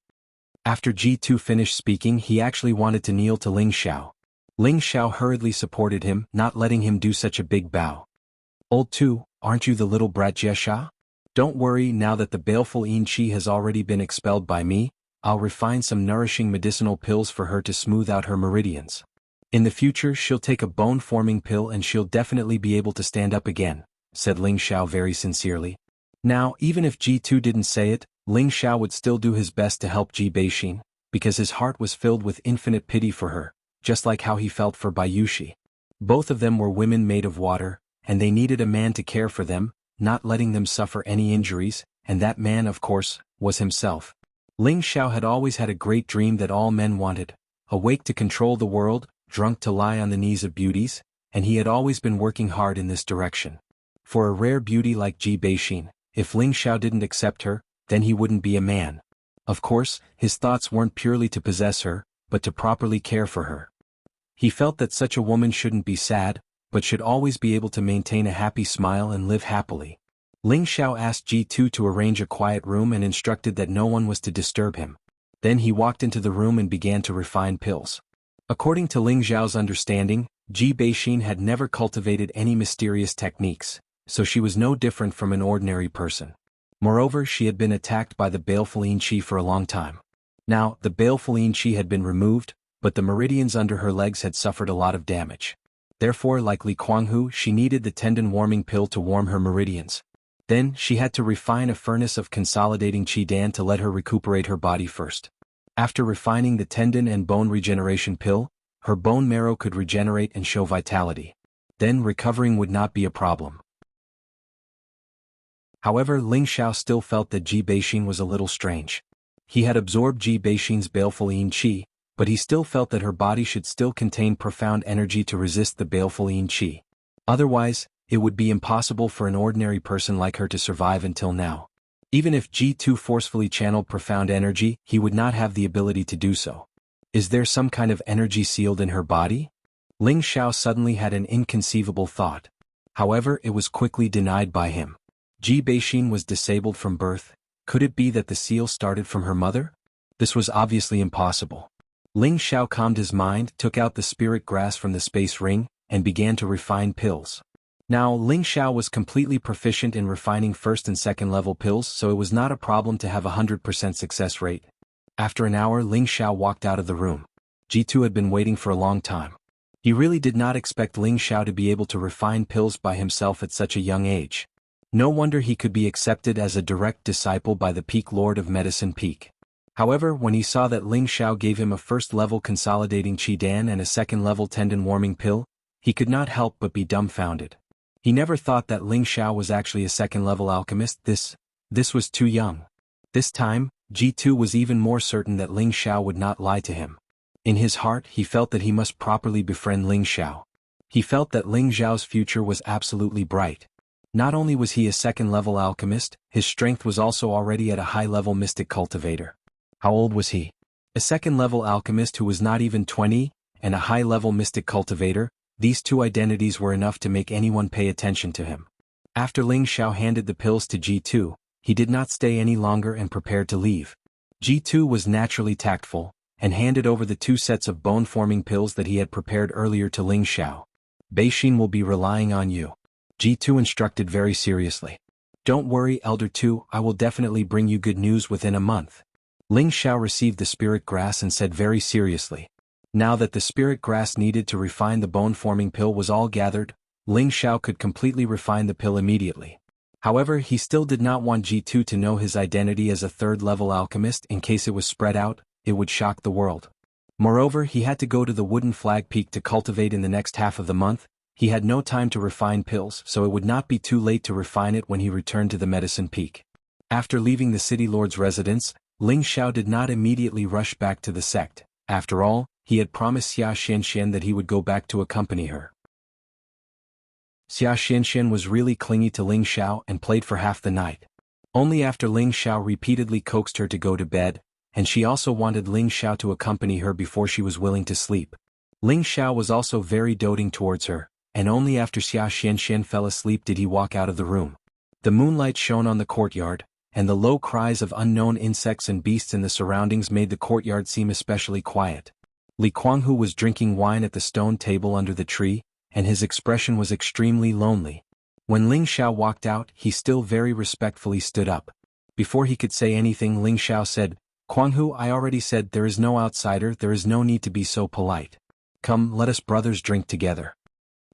After Ji2 finished speaking, he actually wanted to kneel to Ling Xiao. Ling Xiao hurriedly supported him, not letting him do such a big bow. "Old two, aren't you the little brat Jia Sha? Don't worry, now that the baleful yin qi has already been expelled by me, I'll refine some nourishing medicinal pills for her to smooth out her meridians. In the future she'll take a bone-forming pill and she'll definitely be able to stand up again," said Ling Xiao very sincerely. Now, even if Ji2 didn't say it, Ling Xiao would still do his best to help Ji Beixin, because his heart was filled with infinite pity for her, just like how he felt for Bayushi. Both of them were women made of water, and they needed a man to care for them, not letting them suffer any injuries, and that man, of course, was himself. Ling Xiao had always had a great dream that all men wanted: awake to control the world, drunk to lie on the knees of beauties, and he had always been working hard in this direction. For a rare beauty like Ji Beixin, if Ling Xiao didn't accept her, then he wouldn't be a man. Of course, his thoughts weren't purely to possess her, but to properly care for her. He felt that such a woman shouldn't be sad, but should always be able to maintain a happy smile and live happily. Ling Xiao asked Ji2 to arrange a quiet room and instructed that no one was to disturb him. Then he walked into the room and began to refine pills. According to Ling Xiao's understanding, Ji Beixin had never cultivated any mysterious techniques, so she was no different from an ordinary person. Moreover, she had been attacked by the baleful Yin Qi for a long time. Now, the baleful Yin Qi had been removed, but the meridians under her legs had suffered a lot of damage. Therefore, like Li Kuanghu, she needed the tendon-warming pill to warm her meridians. Then, she had to refine a furnace of consolidating Qi Dan to let her recuperate her body first. After refining the tendon and bone regeneration pill, her bone marrow could regenerate and show vitality. Then recovering would not be a problem. However, Ling Xiao still felt that Ji Beixin was a little strange. He had absorbed Ji Beixin's baleful Yin Qi, but he still felt that her body should still contain profound energy to resist the baleful Yin Qi. Otherwise, it would be impossible for an ordinary person like her to survive until now. Even if Ji2 forcefully channeled profound energy, he would not have the ability to do so. Is there some kind of energy sealed in her body? Ling Xiao suddenly had an inconceivable thought. However, it was quickly denied by him. Ji Beixin was disabled from birth. Could it be that the seal started from her mother? This was obviously impossible. Ling Xiao calmed his mind, took out the spirit grass from the space ring, and began to refine pills. Now, Ling Xiao was completely proficient in refining first and second level pills, so it was not a problem to have a 100% success rate. After an hour, Ling Xiao walked out of the room. Ji2 had been waiting for a long time. He really did not expect Ling Xiao to be able to refine pills by himself at such a young age. No wonder he could be accepted as a direct disciple by the Peak Lord of Medicine Peak. However, when he saw that Ling Xiao gave him a first-level consolidating Qi Dan and a second-level tendon-warming pill, he could not help but be dumbfounded. He never thought that Ling Xiao was actually a second-level alchemist. This was too young. This time, Ji2 was even more certain that Ling Xiao would not lie to him. In his heart, he felt that he must properly befriend Ling Xiao. He felt that Ling Xiao's future was absolutely bright. Not only was he a second-level alchemist, his strength was also already at a high-level mystic cultivator. How old was he? A second-level alchemist who was not even 20, and a high-level mystic cultivator. These two identities were enough to make anyone pay attention to him. After Ling Xiao handed the pills to Ji2, he did not stay any longer and prepared to leave. Ji2 was naturally tactful, and handed over the 2 sets of bone-forming pills that he had prepared earlier to Ling Xiao. Beixin will be relying on you, Ji2 instructed very seriously. Don't worry, Elder 2, I will definitely bring you good news within a month. Ling Xiao received the spirit grass and said very seriously. Now that the spirit grass needed to refine the bone-forming pill was all gathered, Ling Xiao could completely refine the pill immediately. However, he still did not want Ji2 to know his identity as a third-level alchemist. In case it was spread out, it would shock the world. Moreover, he had to go to the Wooden Flag Peak to cultivate in the next half of the month. He had no time to refine pills, so it would not be too late to refine it when he returned to the Medicine Peak. After leaving the city lord's residence, Ling Xiao did not immediately rush back to the sect. After all, he had promised Xia Xianxian that he would go back to accompany her. Xia Xianxian was really clingy to Ling Xiao and played for half the night. Only after Ling Xiao repeatedly coaxed her to go to bed, and she also wanted Ling Xiao to accompany her before she was willing to sleep. Ling Xiao was also very doting towards her, and only after Xia Xianxian fell asleep did he walk out of the room. The moonlight shone on the courtyard, and the low cries of unknown insects and beasts in the surroundings made the courtyard seem especially quiet. Li Kuanghu was drinking wine at the stone table under the tree, and his expression was extremely lonely. When Ling Xiao walked out, he still very respectfully stood up. Before he could say anything, Ling Xiao said, Kuang-hu, I already said there is no outsider, there is no need to be so polite. Come, let us brothers drink together.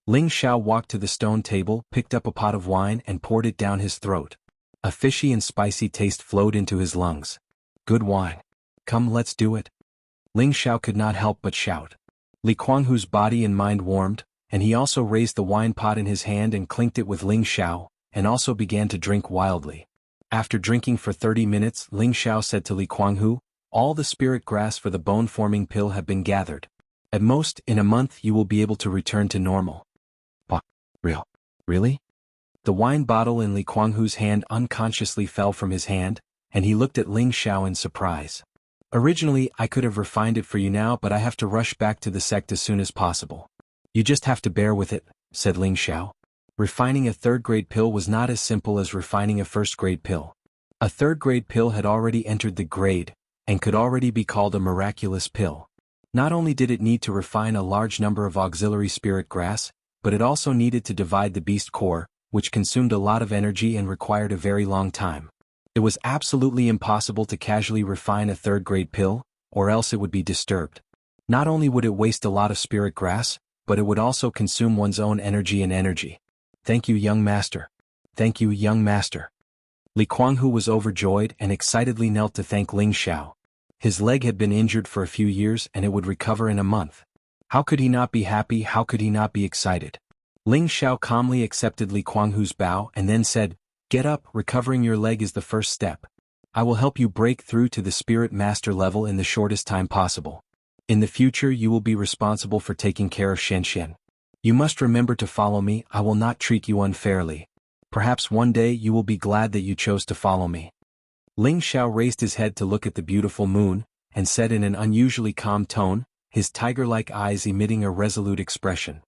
Ling Xiao walked to the stone table, picked up a pot of wine and poured it down his throat. A fishy and spicy taste flowed into his lungs. Good wine. Come, let's do it. Ling Xiao could not help but shout. Li Kuang-hu's body and mind warmed, and he also raised the wine pot in his hand and clinked it with Ling Xiao, and also began to drink wildly. After drinking for 30 minutes, Ling Xiao said to Li Kuang-hu, all the spirit grass for the bone-forming pill have been gathered. At most, in a month you will be able to return to normal. Really? The wine bottle in Li Kuang-hu's hand unconsciously fell from his hand, and he looked at Ling Xiao in surprise. Originally, I could have refined it for you now, but I have to rush back to the sect as soon as possible. You just have to bear with it, said Ling Xiao. Refining a third-grade pill was not as simple as refining a first-grade pill. A third-grade pill had already entered the grade, and could already be called a miraculous pill. Not only did it need to refine a large number of auxiliary spirit grass, but it also needed to divide the beast core, which consumed a lot of energy and required a very long time. It was absolutely impossible to casually refine a third-grade pill, or else it would be disturbed. Not only would it waste a lot of spirit grass, but it would also consume one's own energy. Thank you, young master. Thank you, young master. Li Kuang-hu was overjoyed and excitedly knelt to thank Ling Xiao. His leg had been injured for a few years and it would recover in a month. How could he not be happy? How could he not be excited? Ling Xiao calmly accepted Li Kuang-hu's bow and then said, Get up, recovering your leg is the first step. I will help you break through to the spirit master level in the shortest time possible. In the future you will be responsible for taking care of Shen. You must remember to follow me, I will not treat you unfairly. Perhaps one day you will be glad that you chose to follow me. Ling Xiao raised his head to look at the beautiful moon, and said in an unusually calm tone, his tiger-like eyes emitting a resolute expression.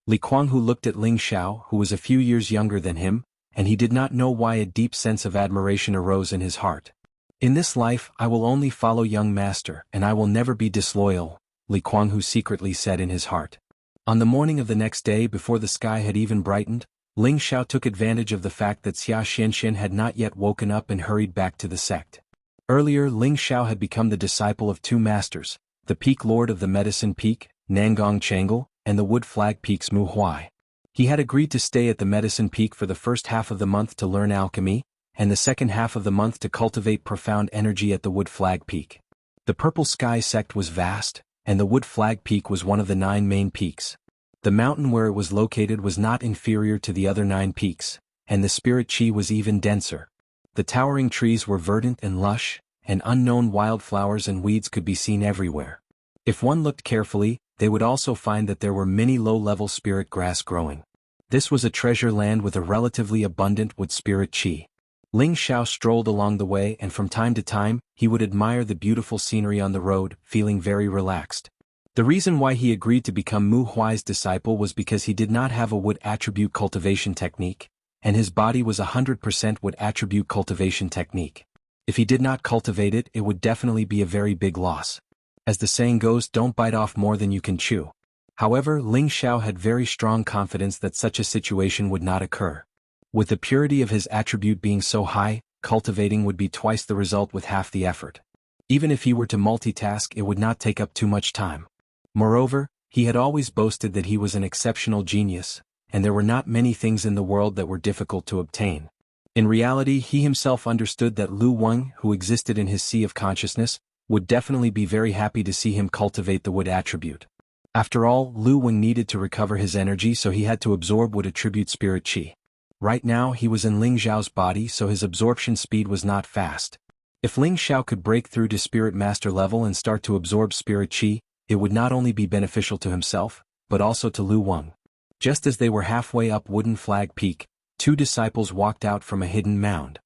Li Kuang-hu looked at Ling Xiao, who was a few years younger than him, and he did not know why a deep sense of admiration arose in his heart. In this life I will only follow young master, and I will never be disloyal, Li Kuang-hu secretly said in his heart. On the morning of the next day, before the sky had even brightened, Ling Xiao took advantage of the fact that Xia Xinshin had not yet woken up and hurried back to the sect. Earlier, Ling Xiao had become the disciple of two masters, the Peak Lord of the Medicine Peak, Nangong Changel, and the Wood Flag Peak's Mu Huai. He had agreed to stay at the Medicine Peak for the first half of the month to learn alchemy, and the second half of the month to cultivate profound energy at the Wood Flag Peak. The Purple Sky sect was vast, and the Wood Flag Peak was one of the 9 main peaks. The mountain where it was located was not inferior to the other 9 peaks, and the spirit chi was even denser. The towering trees were verdant and lush, and unknown wildflowers and weeds could be seen everywhere. If one looked carefully, they would also find that there were many low-level spirit grass growing. This was a treasure land with a relatively abundant wood spirit chi. Ling Xiao strolled along the way, and from time to time, he would admire the beautiful scenery on the road, feeling very relaxed. The reason why he agreed to become Mu Huai's disciple was because he did not have a wood attribute cultivation technique, and his body was 100% wood attribute cultivation technique. If he did not cultivate it, it would definitely be a very big loss. As the saying goes, don't bite off more than you can chew. However, Ling Xiao had very strong confidence that such a situation would not occur. With the purity of his attribute being so high, cultivating would be twice the result with half the effort. Even if he were to multitask, it would not take up too much time. Moreover, he had always boasted that he was an exceptional genius, and there were not many things in the world that were difficult to obtain. In reality, he himself understood that Lu Weng, who existed in his sea of consciousness, would definitely be very happy to see him cultivate the wood attribute. After all, Lu Weng needed to recover his energy, so he had to absorb wood attribute spirit chi. Right now he was in Ling Xiao's body, so his absorption speed was not fast. If Ling Xiao could break through to spirit master level and start to absorb spirit chi, it would not only be beneficial to himself, but also to Lu Weng. Just as they were halfway up Wooden Flag Peak, 2 disciples walked out from a hidden mound.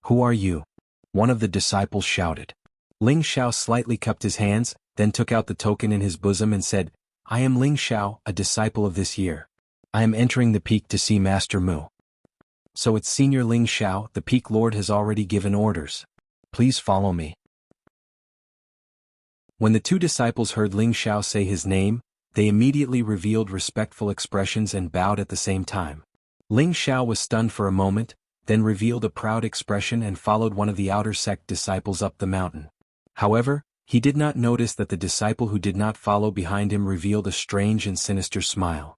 Who are you? One of the disciples shouted. Ling Xiao slightly cupped his hands, then took out the token in his bosom and said, I am Ling Xiao, a disciple of this year. I am entering the peak to see Master Mu. So it's Senior Ling Xiao, the Peak Lord has already given orders. Please follow me. When the 2 disciples heard Ling Xiao say his name, they immediately revealed respectful expressions and bowed at the same time. Ling Xiao was stunned for a moment, then revealed a proud expression and followed one of the outer sect disciples up the mountain. However, he did not notice that the disciple who did not follow behind him revealed a strange and sinister smile.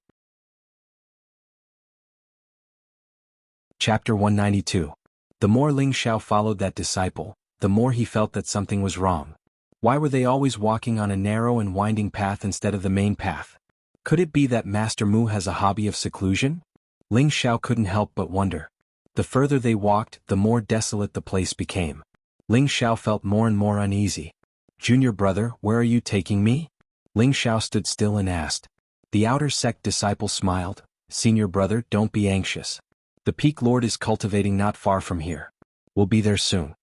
Chapter 192. The more Ling Xiao followed that disciple, the more he felt that something was wrong. Why were they always walking on a narrow and winding path instead of the main path? Could it be that Master Mu has a hobby of seclusion? Ling Xiao couldn't help but wonder. The further they walked, the more desolate the place became. Ling Xiao felt more and more uneasy. "Junior brother, where are you taking me?" Ling Xiao stood still and asked. The outer sect disciple smiled. "Senior brother, don't be anxious. The Peak Lord is cultivating not far from here. We'll be there soon."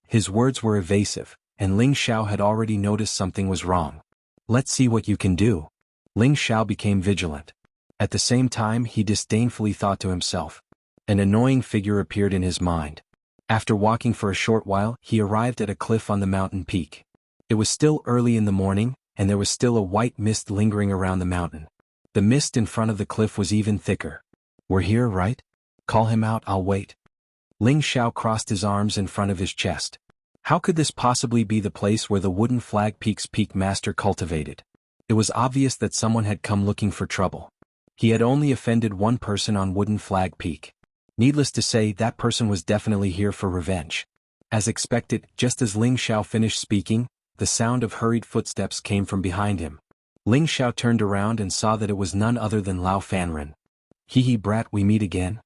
His words were evasive, and Ling Xiao had already noticed something was wrong. "Let's see what you can do." Ling Xiao became vigilant. At the same time, he disdainfully thought to himself. An annoying figure appeared in his mind. After walking for a short while, he arrived at a cliff on the mountain peak. It was still early in the morning, and there was still a white mist lingering around the mountain. The mist in front of the cliff was even thicker. "We're here, right? Call him out, I'll wait." Ling Xiao crossed his arms in front of his chest. How could this possibly be the place where the Wooden Flag Peak's peak master cultivated? It was obvious that someone had come looking for trouble. He had only offended one person on Wooden Flag Peak. Needless to say, that person was definitely here for revenge. As expected, just as Ling Xiao finished speaking, the sound of hurried footsteps came from behind him. Ling Xiao turned around and saw that it was none other than Lao Fanren. "Hee brat, we meet again?"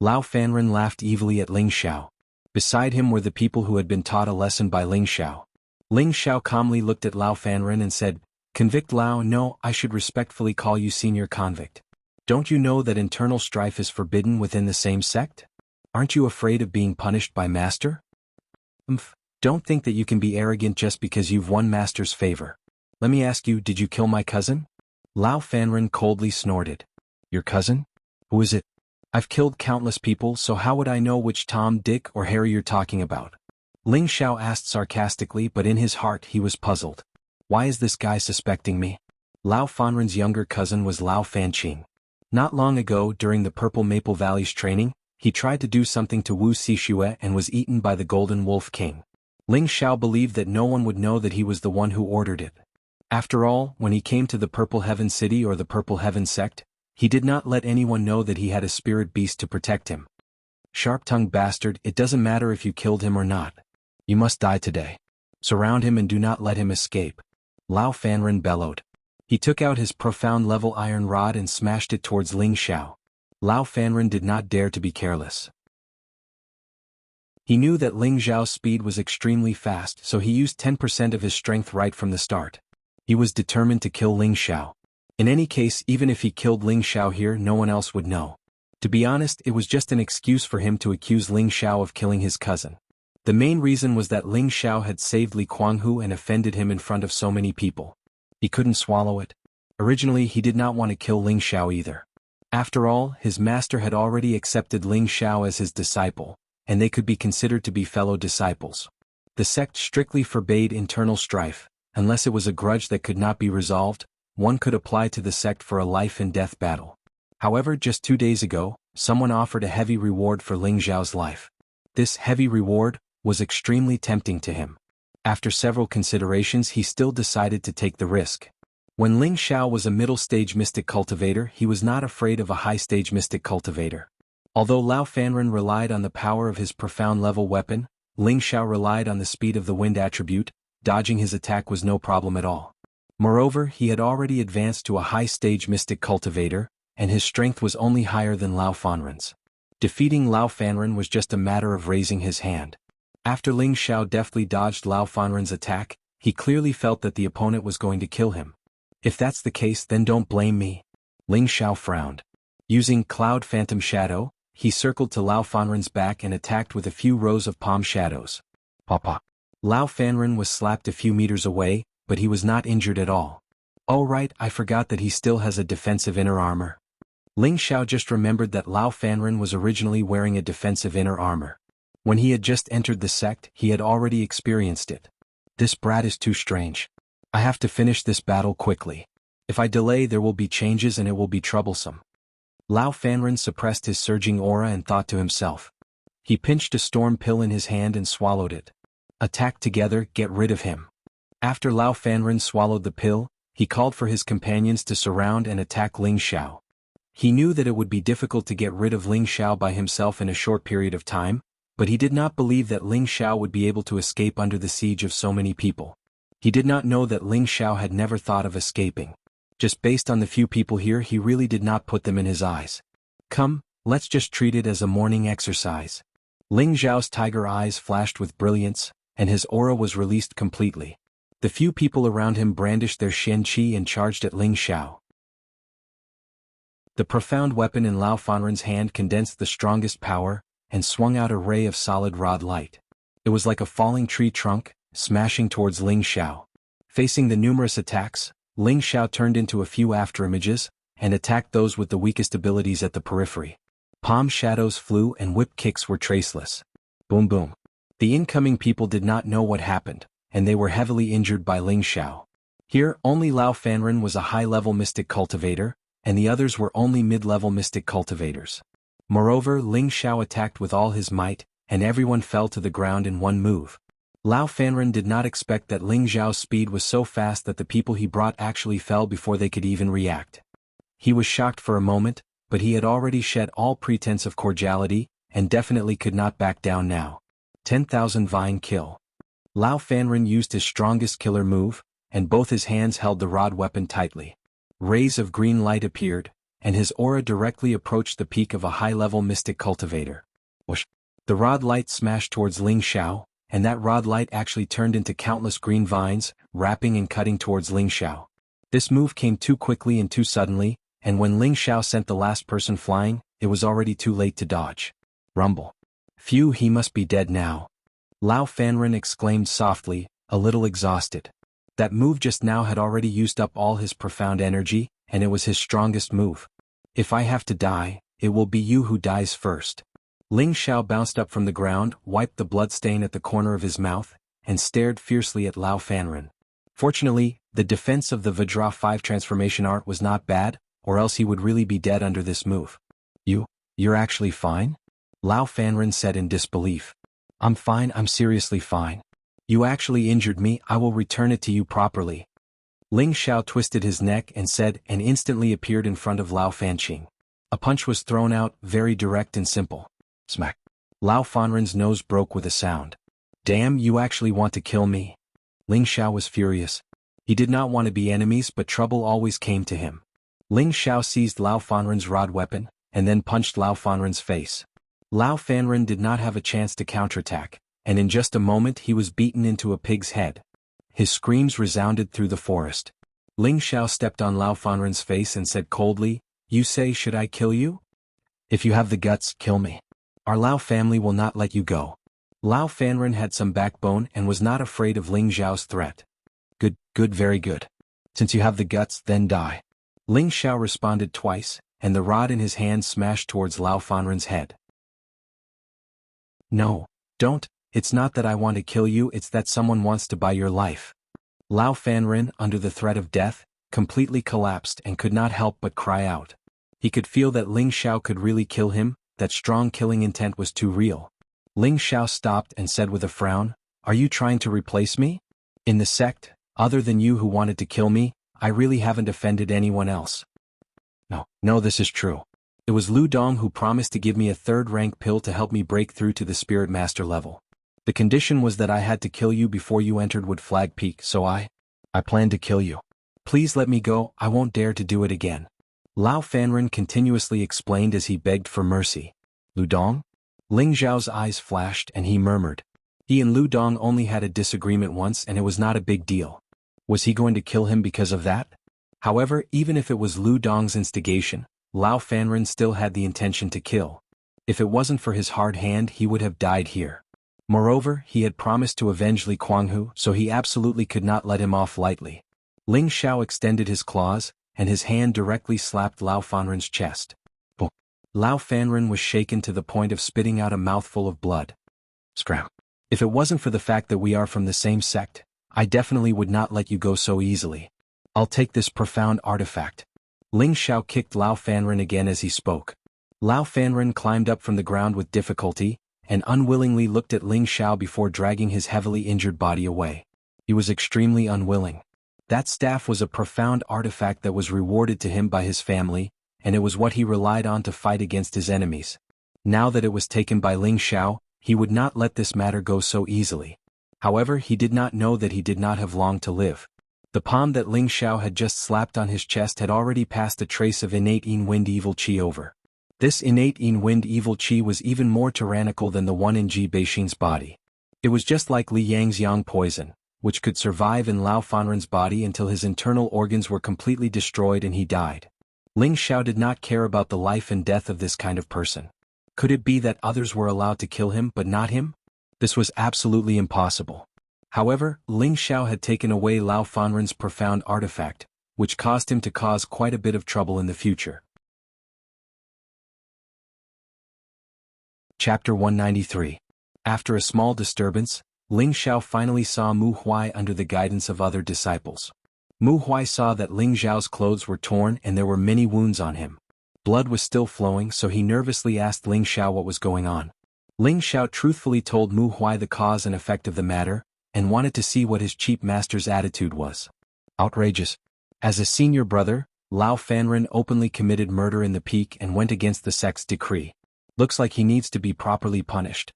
Lao Fanren laughed evilly at Ling Xiao. Beside him were the people who had been taught a lesson by Ling Xiao. Ling Xiao calmly looked at Lao Fanren and said, "Convict Lao, no, I should respectfully call you senior convict. Don't you know that internal strife is forbidden within the same sect? Aren't you afraid of being punished by Master? Don't think that you can be arrogant just because you've won Master's favor. Let me ask you, did you kill my cousin?" Lao Fanren coldly snorted. "Your cousin? Who is it?" "I've killed countless people, so how would I know which Tom, Dick, or Harry you're talking about?" Ling Xiao asked sarcastically, but in his heart he was puzzled. Why is this guy suspecting me? Lao Fanren's younger cousin was Lao Fanqing. Not long ago, during the Purple Maple Valley's training, he tried to do something to Wu Xishue and was eaten by the Golden Wolf King. Ling Xiao believed that no one would know that he was the one who ordered it. After all, when he came to the Purple Heaven City or the Purple Heaven Sect, he did not let anyone know that he had a spirit beast to protect him. "Sharp-tongued bastard, it doesn't matter if you killed him or not. You must die today. Surround him and do not let him escape," Lao Fanren bellowed. He took out his profound level iron rod and smashed it towards Ling Xiao. Lao Fanren did not dare to be careless. He knew that Ling Xiao's speed was extremely fast, so he used 10% of his strength right from the start. He was determined to kill Ling Xiao. In any case, even if he killed Ling Xiao here, no one else would know. To be honest, it was just an excuse for him to accuse Ling Xiao of killing his cousin. The main reason was that Ling Xiao had saved Li Kuanghu and offended him in front of so many people. He couldn't swallow it. Originally, he did not want to kill Ling Xiao either. After all, his master had already accepted Ling Xiao as his disciple, and they could be considered to be fellow disciples. The sect strictly forbade internal strife. Unless it was a grudge that could not be resolved, one could apply to the sect for a life-and-death battle. However, just 2 days ago, someone offered a heavy reward for Ling Xiao's life. This heavy reward was extremely tempting to him. After several considerations, he still decided to take the risk. When Ling Xiao was a middle-stage mystic cultivator, he was not afraid of a high-stage mystic cultivator. Although Lao Fanren relied on the power of his profound level weapon, Ling Xiao relied on the speed of the wind attribute. Dodging his attack was no problem at all. Moreover, he had already advanced to a high-stage mystic cultivator, and his strength was only higher than Lao Fanren's. Defeating Lao Fanren was just a matter of raising his hand. After Ling Xiao deftly dodged Lao Fanren's attack, he clearly felt that the opponent was going to kill him. "If that's the case, then don't blame me." Ling Xiao frowned. Using Cloud Phantom Shadow, he circled to Lao Fanren's back and attacked with a few rows of palm shadows. Papa. Lao Fanren was slapped a few meters away, but he was not injured at all. "Oh right, I forgot that he still has a defensive inner armor." Ling Xiao just remembered that Lao Fanren was originally wearing a defensive inner armor. When he had just entered the sect, he had already experienced it. "This brat is too strange. I have to finish this battle quickly. If I delay, there will be changes and it will be troublesome." Lao Fanren suppressed his surging aura and thought to himself. He pinched a storm pill in his hand and swallowed it. Attack together, get rid of him. After Lao Fanren swallowed the pill, he called for his companions to surround and attack Ling Xiao. He knew that it would be difficult to get rid of Ling Xiao by himself in a short period of time, but he did not believe that Ling Xiao would be able to escape under the siege of so many people. He did not know that Ling Xiao had never thought of escaping. Just based on the few people here, he really did not put them in his eyes. Come, let's just treat it as a morning exercise. Ling Xiao's tiger eyes flashed with brilliance, and his aura was released completely. The few people around him brandished their Shen Qi and charged at Ling Xiao. The profound weapon in Lao Fanren's hand condensed the strongest power, and swung out a ray of solid rod light. It was like a falling tree trunk, smashing towards Ling Xiao. Facing the numerous attacks, Ling Xiao turned into a few afterimages, and attacked those with the weakest abilities at the periphery. Palm shadows flew and whip kicks were traceless. Boom boom. The incoming people did not know what happened, and they were heavily injured by Ling Xiao. Here, only Lao Fanren was a high-level mystic cultivator, and the others were only mid-level mystic cultivators. Moreover, Ling Xiao attacked with all his might, and everyone fell to the ground in one move. Lao Fanren did not expect that Ling Xiao's speed was so fast that the people he brought actually fell before they could even react. He was shocked for a moment, but he had already shed all pretense of cordiality, and definitely could not back down now. 10,000 Vine Kill. Lao Fanren used his strongest killer move, and both his hands held the rod weapon tightly. Rays of green light appeared, and his aura directly approached the peak of a high-level mystic cultivator. Whoosh! The rod light smashed towards Ling Xiao, and that rod light actually turned into countless green vines, wrapping and cutting towards Ling Xiao. This move came too quickly and too suddenly, and when Ling Xiao sent the last person flying, it was already too late to dodge. Rumble. Phew, he must be dead now. Lao Fanren exclaimed softly, a little exhausted. That move just now had already used up all his profound energy, and it was his strongest move. If I have to die, it will be you who dies first. Ling Xiao bounced up from the ground, wiped the bloodstain at the corner of his mouth, and stared fiercely at Lao Fanren. Fortunately, the defense of the Vajra 5 transformation art was not bad, or else he would really be dead under this move. You're actually fine? Lao Fanren said in disbelief. I'm fine, I'm seriously fine. You actually injured me, I will return it to you properly. Ling Xiao twisted his neck and said, and instantly appeared in front of Lao Fanqing. A punch was thrown out, very direct and simple. Smack. Lao Fanren's nose broke with a sound. Damn, you actually want to kill me? Ling Xiao was furious. He did not want to be enemies, but trouble always came to him. Ling Xiao seized Lao Fanren's rod weapon, and then punched Lao Fanren's face. Lao Fanren did not have a chance to counterattack, and in just a moment he was beaten into a pig's head. His screams resounded through the forest. Ling Xiao stepped on Lao Fanren's face and said coldly, "You say should I kill you? If you have the guts, kill me. Our Lao family will not let you go." Lao Fanren had some backbone and was not afraid of Ling Xiao's threat. Good, very good. Since you have the guts, then die. Ling Xiao responded twice, and the rod in his hand smashed towards Lao Fanren's head. No, don't, it's not that I want to kill you, it's that someone wants to buy your life. Lao Fanren, under the threat of death, completely collapsed and could not help but cry out. He could feel that Ling Xiao could really kill him, that strong killing intent was too real. Ling Xiao stopped and said with a frown, "Are you trying to replace me? In the sect, other than you who wanted to kill me, I really haven't offended anyone else." No, this is true. It was Lu Dong who promised to give me a third-rank pill to help me break through to the Spirit Master level. The condition was that I had to kill you before you entered Wood Flag Peak, so I planned to kill you. Please let me go, I won't dare to do it again. Lao Fanren continuously explained as he begged for mercy. Lu Dong? Ling Xiao's eyes flashed and he murmured. He and Lu Dong only had a disagreement once and it was not a big deal. Was he going to kill him because of that? However, even if it was Lu Dong's instigation, Lao Fanren still had the intention to kill. If it wasn't for his hard hand, he would have died here. Moreover, he had promised to avenge Li Kuanghu, so he absolutely could not let him off lightly. Ling Xiao extended his claws, and his hand directly slapped Lao Fanren's chest. Boom. Lao Fanren was shaken to the point of spitting out a mouthful of blood. Scram. If it wasn't for the fact that we are from the same sect, I definitely would not let you go so easily. I'll take this profound artifact. Ling Xiao kicked Lao Fanren again as he spoke. Lao Fanren climbed up from the ground with difficulty, and unwillingly looked at Ling Xiao before dragging his heavily injured body away. He was extremely unwilling. That staff was a profound artifact that was rewarded to him by his family, and it was what he relied on to fight against his enemies. Now that it was taken by Ling Xiao, he would not let this matter go so easily. However, he did not know that he did not have long to live. The palm that Ling Xiao had just slapped on his chest had already passed a trace of innate Yin-Wind evil qi over. This innate Yin-Wind evil qi was even more tyrannical than the one in Ji Beixin's body. It was just like Li Yang's yang poison, which could survive in Lao Fanren's body until his internal organs were completely destroyed and he died. Ling Xiao did not care about the life and death of this kind of person. Could it be that others were allowed to kill him but not him? This was absolutely impossible. However, Ling Xiao had taken away Lao Fanren's profound artifact, which caused him to cause quite a bit of trouble in the future. Chapter 193. After a small disturbance, Ling Xiao finally saw Mu Huai under the guidance of other disciples. Mu Huai saw that Ling Xiao's clothes were torn and there were many wounds on him. Blood was still flowing, so he nervously asked Ling Xiao what was going on. Ling Xiao truthfully told Mu Huai the cause and effect of the matter, and wanted to see what his cheap master's attitude was. Outrageous. As a senior brother, Lao Fanren openly committed murder in the peak and went against the sect's decree. Looks like he needs to be properly punished.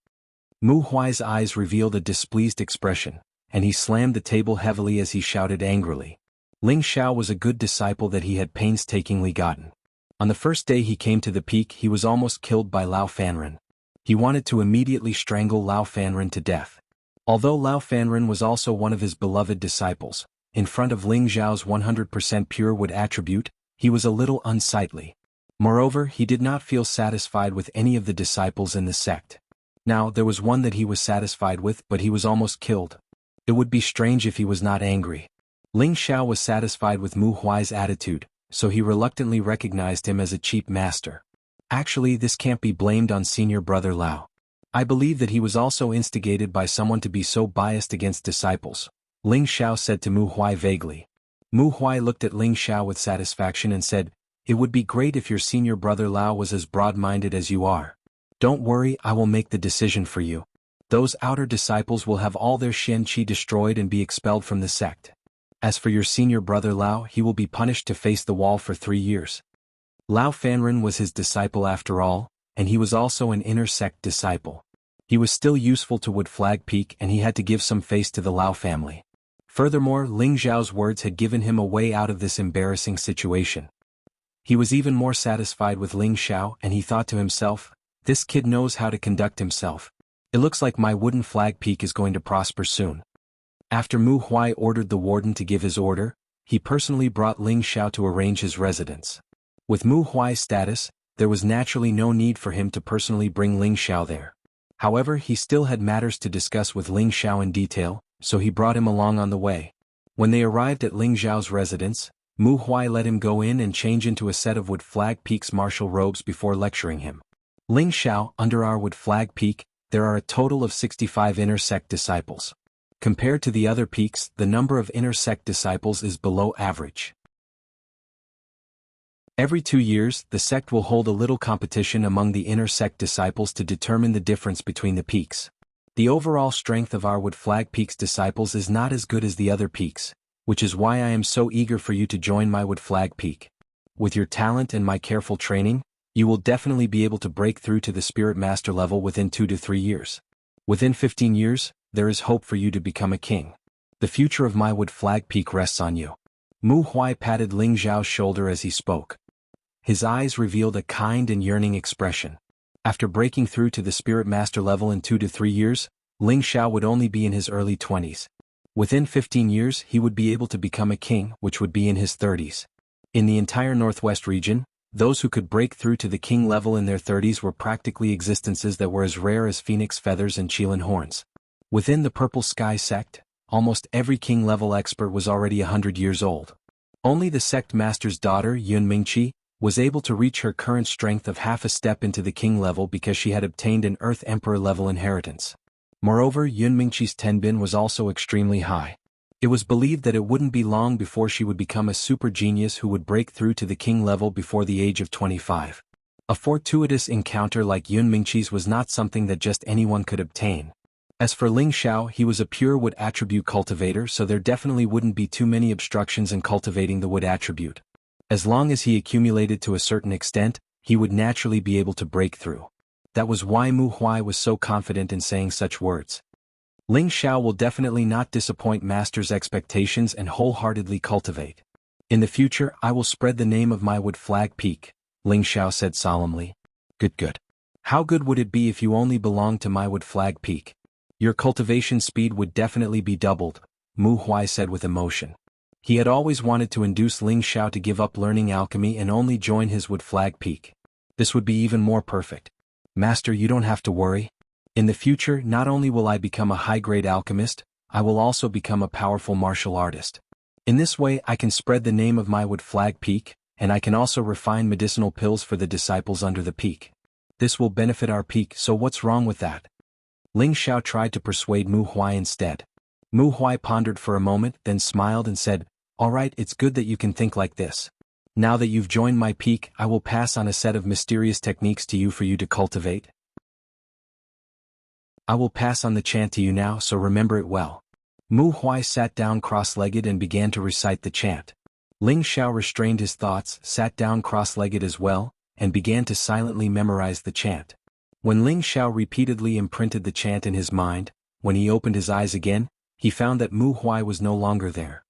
Mu Huai's eyes revealed a displeased expression, and he slammed the table heavily as he shouted angrily. Ling Xiao was a good disciple that he had painstakingly gotten. On the first day he came to the peak, he was almost killed by Lao Fanren. He wanted to immediately strangle Lao Fanren to death. Although Lao Fanren was also one of his beloved disciples, in front of Ling Xiao's 100% pure wood attribute, he was a little unsightly. Moreover, he did not feel satisfied with any of the disciples in the sect. Now, there was one that he was satisfied with, but he was almost killed. It would be strange if he was not angry. Ling Xiao was satisfied with Mu Huai's attitude, so he reluctantly recognized him as a cheap master. Actually, this can't be blamed on senior brother Lao. I believe that he was also instigated by someone to be so biased against disciples, Ling Xiao said to Mu Huai vaguely. Mu Huai looked at Ling Xiao with satisfaction and said, "It would be great if your senior brother Lao was as broad-minded as you are. Don't worry, I will make the decision for you. Those outer disciples will have all their Xian Qi destroyed and be expelled from the sect. As for your senior brother Lao, he will be punished to face the wall for 3 years." Lao Fanren was his disciple after all, and he was also an inner sect disciple. He was still useful to Wood Flag Peak and he had to give some face to the Lao family. Furthermore, Ling Xiao's words had given him a way out of this embarrassing situation. He was even more satisfied with Ling Xiao and he thought to himself, this kid knows how to conduct himself. It looks like my Wooden Flag Peak is going to prosper soon. After Mu Huai ordered the warden to give his order, he personally brought Ling Xiao to arrange his residence. With Mu Huai's status, there was naturally no need for him to personally bring Ling Xiao there. However, he still had matters to discuss with Ling Xiao in detail, so he brought him along on the way. When they arrived at Ling Xiao's residence, Mu Huai let him go in and change into a set of Wood Flag Peak's martial robes before lecturing him. Ling Xiao, under our Wood Flag Peak, there are a total of 65 inner sect disciples. Compared to the other peaks, the number of inner sect disciples is below average. Every 2 years, the sect will hold a little competition among the inner sect disciples to determine the difference between the peaks. The overall strength of our Wood Flag Peak's disciples is not as good as the other peaks, which is why I am so eager for you to join my Wood Flag Peak. With your talent and my careful training, you will definitely be able to break through to the Spirit Master level within 2 to 3 years. Within 15 years, there is hope for you to become a king. The future of my Wood Flag Peak rests on you. Mu Huai patted Ling Xiao's shoulder as he spoke. His eyes revealed a kind and yearning expression. After breaking through to the Spirit Master level in 2 to 3 years, Ling Xiao would only be in his early 20s. Within 15 years he would be able to become a king, which would be in his 30s. In the entire Northwest region, those who could break through to the king level in their 30s were practically existences that were as rare as phoenix feathers and Qilin horns. Within the Purple Sky sect, almost every king level expert was already 100 years old. Only the sect master's daughter, Yun Mingqi, was able to reach her current strength of half a step into the king level because she had obtained an Earth Emperor level inheritance. Moreover, Yun Mingqi's tenbin was also extremely high. It was believed that it wouldn't be long before she would become a super genius who would break through to the king level before the age of 25. A fortuitous encounter like Yun Mingqi's was not something that just anyone could obtain. As for Ling Xiao, he was a pure wood attribute cultivator, so there definitely wouldn't be too many obstructions in cultivating the wood attribute. As long as he accumulated to a certain extent, he would naturally be able to break through. That was why Mu Huai was so confident in saying such words. Ling Xiao will definitely not disappoint Master's expectations and wholeheartedly cultivate. In the future, I will spread the name of my wood flag peak, Ling Xiao said solemnly. Good. How good would it be if you only belonged to my wood flag peak? Your cultivation speed would definitely be doubled, Mu Huai said with emotion. He had always wanted to induce Ling Xiao to give up learning alchemy and only join his wood flag peak. This would be even more perfect. Master, you don't have to worry. In the future, not only will I become a high-grade alchemist, I will also become a powerful martial artist. In this way, I can spread the name of my wood flag peak, and I can also refine medicinal pills for the disciples under the peak. This will benefit our peak, so what's wrong with that? Ling Xiao tried to persuade Mu Huai instead. Mu Huai pondered for a moment, then smiled and said, "All right, it's good that you can think like this. Now that you've joined my peak, I will pass on a set of mysterious techniques to you for you to cultivate. I will pass on the chant to you now, so remember it well." Mu Huai sat down cross-legged and began to recite the chant. Ling Xiao restrained his thoughts, sat down cross-legged as well, and began to silently memorize the chant. When Ling Xiao repeatedly imprinted the chant in his mind, when he opened his eyes again, he found that Mu Huai was no longer there.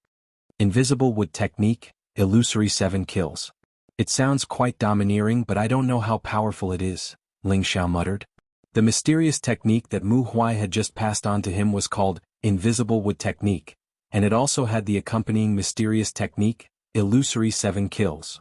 Invisible Wood Technique, Illusory 7 Kills. It sounds quite domineering, but I don't know how powerful it is, Ling Xiao muttered. The mysterious technique that Mu Huai had just passed on to him was called Invisible Wood Technique, and it also had the accompanying mysterious technique, Illusory 7 Kills.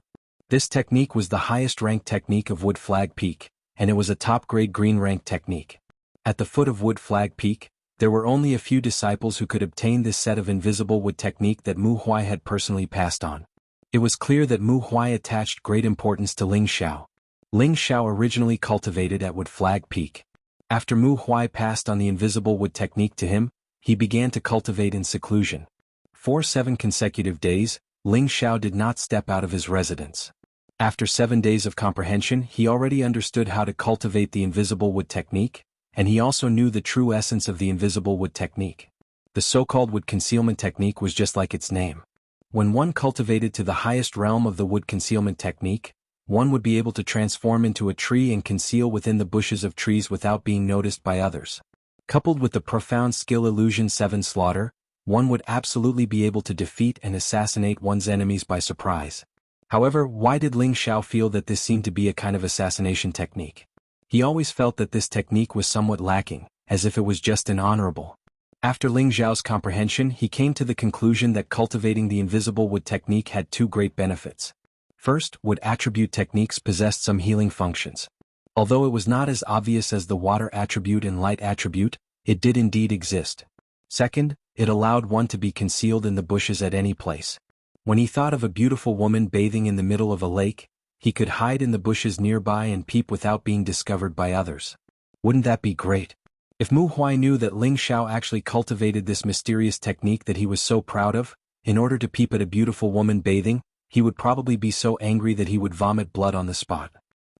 This technique was the highest ranked technique of Wood Flag Peak, and it was a top-grade green rank technique. At the foot of Wood Flag Peak, there were only a few disciples who could obtain this set of invisible wood technique that Mu Huai had personally passed on. It was clear that Mu Huai attached great importance to Ling Xiao. Ling Xiao originally cultivated at Wood Flag Peak. After Mu Huai passed on the invisible wood technique to him, he began to cultivate in seclusion. For 7 consecutive days, Ling Xiao did not step out of his residence. After 7 days of comprehension, he already understood how to cultivate the invisible wood technique, and he also knew the true essence of the invisible wood technique. The so-called wood concealment technique was just like its name. When one cultivated to the highest realm of the wood concealment technique, one would be able to transform into a tree and conceal within the bushes of trees without being noticed by others. Coupled with the profound skill Illusion 7 Slaughter, one would absolutely be able to defeat and assassinate one's enemies by surprise. However, why did Ling Xiao feel that this seemed to be a kind of assassination technique? He always felt that this technique was somewhat lacking, as if it was just inhonorable. After Ling Xiao's comprehension, he came to the conclusion that cultivating the invisible wood technique had 2 great benefits. First, wood attribute techniques possessed some healing functions. Although it was not as obvious as the water attribute and light attribute, it did indeed exist. Second, it allowed one to be concealed in the bushes at any place. When he thought of a beautiful woman bathing in the middle of a lake, he could hide in the bushes nearby and peep without being discovered by others. Wouldn't that be great? If Mu Huai knew that Ling Xiao actually cultivated this mysterious technique that he was so proud of, in order to peep at a beautiful woman bathing, he would probably be so angry that he would vomit blood on the spot.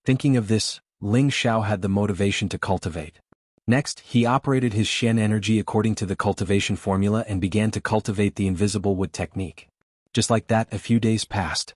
Thinking of this, Ling Xiao had the motivation to cultivate. Next, he operated his Shen energy according to the cultivation formula and began to cultivate the invisible wood technique. Just like that, a few days passed.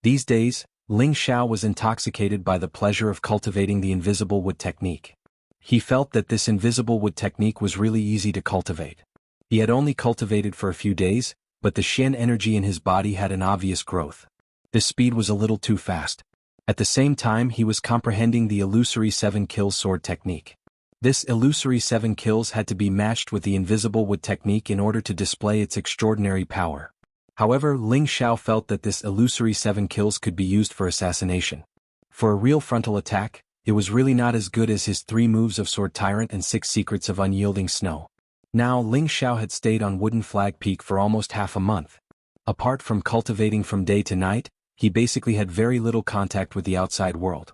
These days, Ling Xiao was intoxicated by the pleasure of cultivating the invisible wood technique. He felt that this invisible wood technique was really easy to cultivate. He had only cultivated for a few days, but the Shen energy in his body had an obvious growth. This speed was a little too fast. At the same time, he was comprehending the illusory 7 kills sword technique. This illusory 7 kills had to be matched with the invisible wood technique in order to display its extraordinary power. However, Ling Xiao felt that this illusory 7 kills could be used for assassination. For a real frontal attack, it was really not as good as his 3 moves of Sword Tyrant and 6 secrets of unyielding snow. Now Ling Xiao had stayed on Wooden Flag Peak for almost half a month. Apart from cultivating from day to night, he basically had very little contact with the outside world.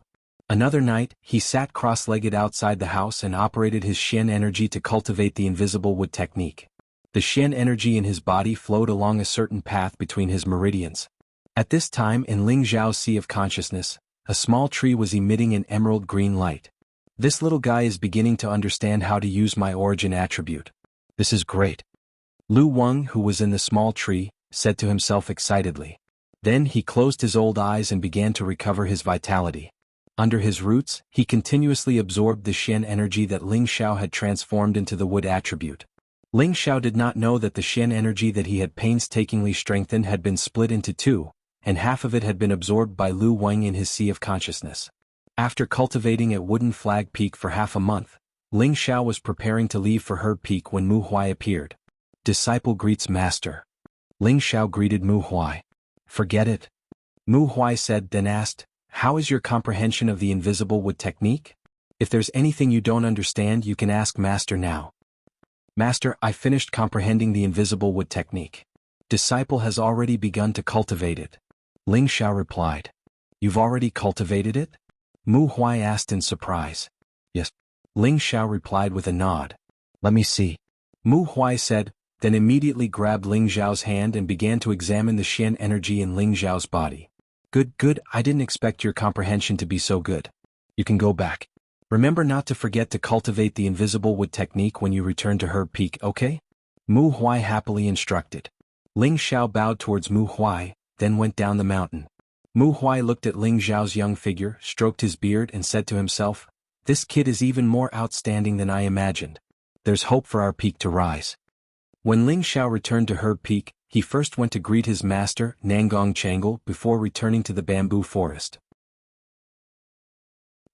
Another night, he sat cross-legged outside the house and operated his Shen energy to cultivate the invisible wood technique. The Shen energy in his body flowed along a certain path between his meridians. At this time in Ling Xiao's Sea of Consciousness, a small tree was emitting an emerald green light. This little guy is beginning to understand how to use my origin attribute. This is great. Lu Wang, who was in the small tree, said to himself excitedly. Then he closed his old eyes and began to recover his vitality. Under his roots, he continuously absorbed the Xian energy that Ling Xiao had transformed into the wood attribute. Ling Xiao did not know that the Xian energy that he had painstakingly strengthened had been split into two, and half of it had been absorbed by Lu Wang in his Sea of Consciousness. After cultivating at Wooden Flag Peak for half a month, Ling Xiao was preparing to leave for Herb Peak when Mu Huai appeared. Disciple greets master. Ling Xiao greeted Mu Huai. Forget it. Mu Huai said, then asked, how is your comprehension of the invisible wood technique? If there's anything you don't understand, you can ask master now. Master, I finished comprehending the invisible wood technique. Disciple has already begun to cultivate it. Ling Xiao replied. You've already cultivated it? Mu Huai asked in surprise. Yes. Ling Xiao replied with a nod. Let me see. Mu Huai said, then immediately grabbed Ling Xiao's hand and began to examine the Xian energy in Ling Xiao's body. Good, I didn't expect your comprehension to be so good. You can go back. Remember not to forget to cultivate the invisible wood technique when you return to Herb Peak, okay? Mu Huai happily instructed. Ling Xiao bowed towards Mu Huai, then went down the mountain. Mu Huai looked at Ling Xiao's young figure, stroked his beard and said to himself, this kid is even more outstanding than I imagined. There's hope for our peak to rise. When Ling Xiao returned to Herb Peak, he first went to greet his master, Nangong Changle, before returning to the bamboo forest.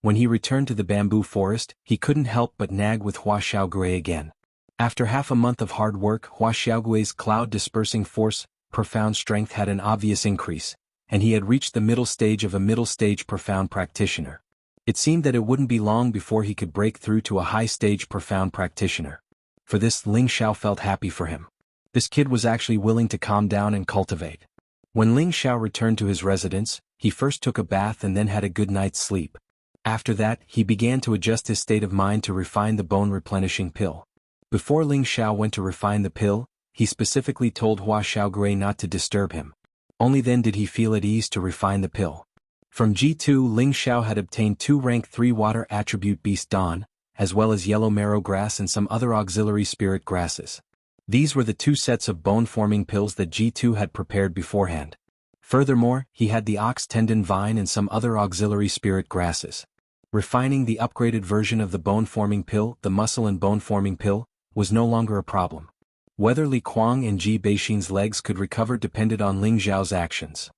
When he returned to the bamboo forest, he couldn't help but nag with Hua Xiaogui again. After half a month of hard work, Hua Xiaogui's cloud-dispersing force, profound strength had an obvious increase, and he had reached the middle stage of a middle-stage profound practitioner. It seemed that it wouldn't be long before he could break through to a high-stage profound practitioner. For this, Ling Xiao felt happy for him. This kid was actually willing to calm down and cultivate. When Ling Xiao returned to his residence, he first took a bath and then had a good night's sleep. After that, he began to adjust his state of mind to refine the bone-replenishing pill. Before Ling Xiao went to refine the pill, he specifically told Hua Xiaogui not to disturb him. Only then did he feel at ease to refine the pill. From G2, Ling Xiao had obtained 2 rank 3 water attribute beast dawn, as well as yellow marrow grass and some other auxiliary spirit grasses. These were the 2 sets of bone-forming pills that G2 had prepared beforehand. Furthermore, he had the ox tendon vine and some other auxiliary spirit grasses. Refining the upgraded version of the bone-forming pill, the muscle and bone-forming pill, was no longer a problem. Whether Li Kuang and Ji Beixin's legs could recover depended on Ling Xiao's actions.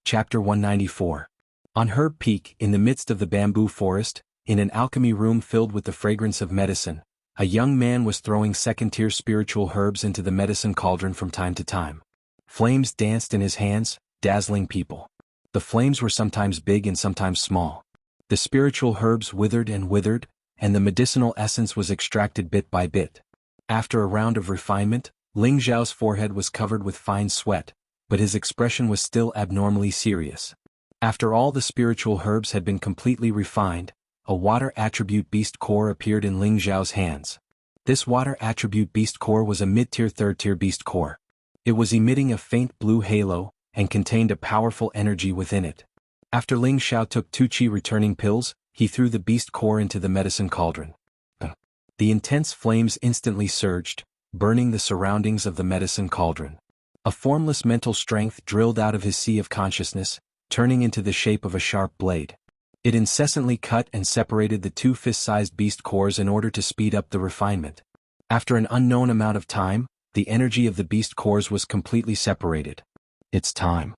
Chapter 194. On Herb Peak, in the midst of the bamboo forest, in an alchemy room filled with the fragrance of medicine, a young man was throwing second-tier spiritual herbs into the medicine cauldron from time to time. Flames danced in his hands, dazzling people. The flames were sometimes big and sometimes small. The spiritual herbs withered, and the medicinal essence was extracted bit by bit. After a round of refinement, Ling Xiao's forehead was covered with fine sweat, but his expression was still abnormally serious. After all the spiritual herbs had been completely refined, a water attribute beast core appeared in Ling Xiao's hands. This water attribute beast core was a mid-tier third-tier beast core. It was emitting a faint blue halo, and contained a powerful energy within it. After Ling Xiao took 2 qi returning pills, he threw the beast core into the medicine cauldron. The intense flames instantly surged, burning the surroundings of the medicine cauldron. A formless mental strength drilled out of his sea of consciousness, turning into the shape of a sharp blade. It incessantly cut and separated the 2 fist-sized beast cores in order to speed up the refinement. After an unknown amount of time, the energy of the beast cores was completely separated. It's time.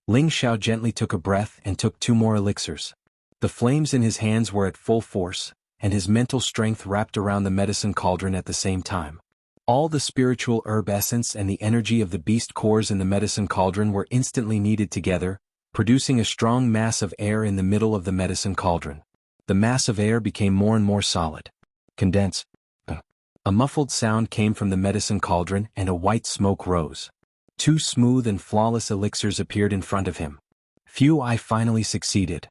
Ling Xiao gently took a breath and took 2 more elixirs. The flames in his hands were at full force, and his mental strength wrapped around the medicine cauldron at the same time. All the spiritual herb essence and the energy of the beast cores in the medicine cauldron were instantly kneaded together, producing a strong mass of air in the middle of the medicine cauldron. The mass of air became more and more solid. Condense. A muffled sound came from the medicine cauldron and a white smoke rose. 2 smooth and flawless elixirs appeared in front of him. Phew, I finally succeeded.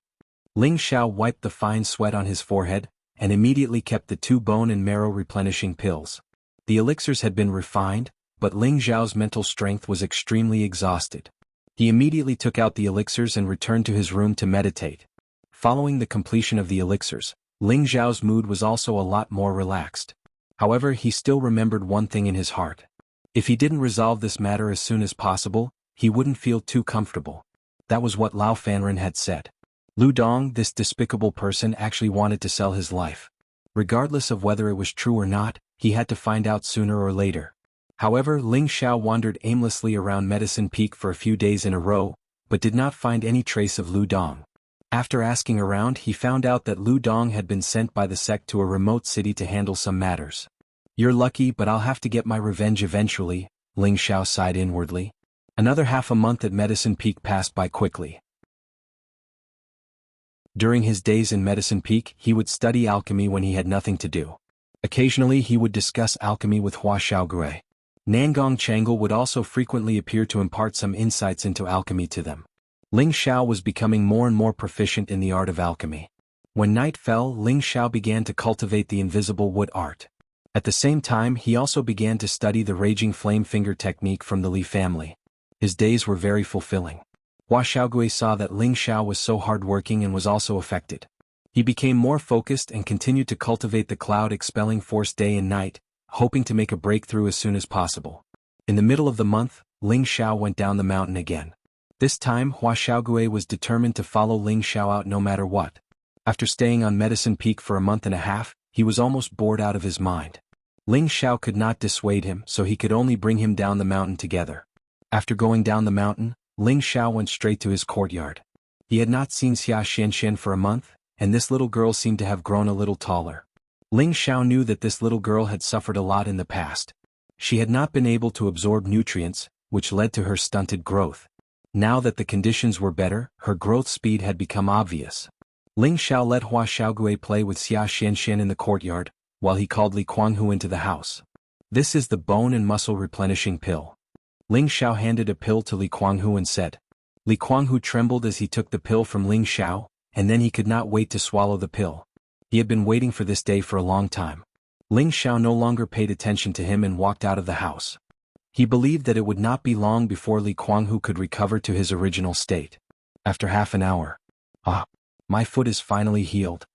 Ling Xiao wiped the fine sweat on his forehead, and immediately kept the 2 bone and marrow replenishing pills. The elixirs had been refined, but Ling Xiao's mental strength was extremely exhausted. He immediately took out the elixirs and returned to his room to meditate. Following the completion of the elixirs, Ling Xiao's mood was also a lot more relaxed. However, he still remembered one thing in his heart. If he didn't resolve this matter as soon as possible, he wouldn't feel too comfortable. That was what Lao Fanren had said. Lu Dong, this despicable person, actually wanted to sell his life. Regardless of whether it was true or not, he had to find out sooner or later. However, Ling Xiao wandered aimlessly around Medicine Peak for a few days in a row, but did not find any trace of Lu Dong. After asking around, he found out that Lu Dong had been sent by the sect to a remote city to handle some matters. "You're lucky, but I'll have to get my revenge eventually," Ling Xiao sighed inwardly. Another half a month at Medicine Peak passed by quickly. During his days in Medicine Peak, he would study alchemy when he had nothing to do. Occasionally he would discuss alchemy with Hua Xiaogui. Nangong Changle would also frequently appear to impart some insights into alchemy to them. Ling Xiao was becoming more and more proficient in the art of alchemy. When night fell, Ling Xiao began to cultivate the invisible wood art. At the same time, he also began to study the raging flame finger technique from the Li family. His days were very fulfilling. Hua Xiaogui saw that Ling Xiao was so hardworking and was also affected. He became more focused and continued to cultivate the cloud-expelling force day and night, hoping to make a breakthrough as soon as possible. In the middle of the month, Ling Xiao went down the mountain again. This time, Hua Xiaogui was determined to follow Ling Xiao out no matter what. After staying on Medicine Peak for a month and a half, he was almost bored out of his mind. Ling Xiao could not dissuade him, so he could only bring him down the mountain together. After going down the mountain, Ling Xiao went straight to his courtyard. He had not seen Xia Xianxian for a month, and this little girl seemed to have grown a little taller. Ling Xiao knew that this little girl had suffered a lot in the past. She had not been able to absorb nutrients, which led to her stunted growth. Now that the conditions were better, her growth speed had become obvious. Ling Xiao let Hua Xiaogui play with Xia Xianxian in the courtyard, while he called Li Kuanghu into the house. "This is the bone and muscle replenishing pill." Ling Xiao handed a pill to Li Kuanghu and said. Li Kuanghu trembled as he took the pill from Ling Xiao, and then he could not wait to swallow the pill. He had been waiting for this day for a long time. Ling Xiao no longer paid attention to him and walked out of the house. He believed that it would not be long before Li Kuanghu could recover to his original state. After half an hour, "Ah, my foot is finally healed."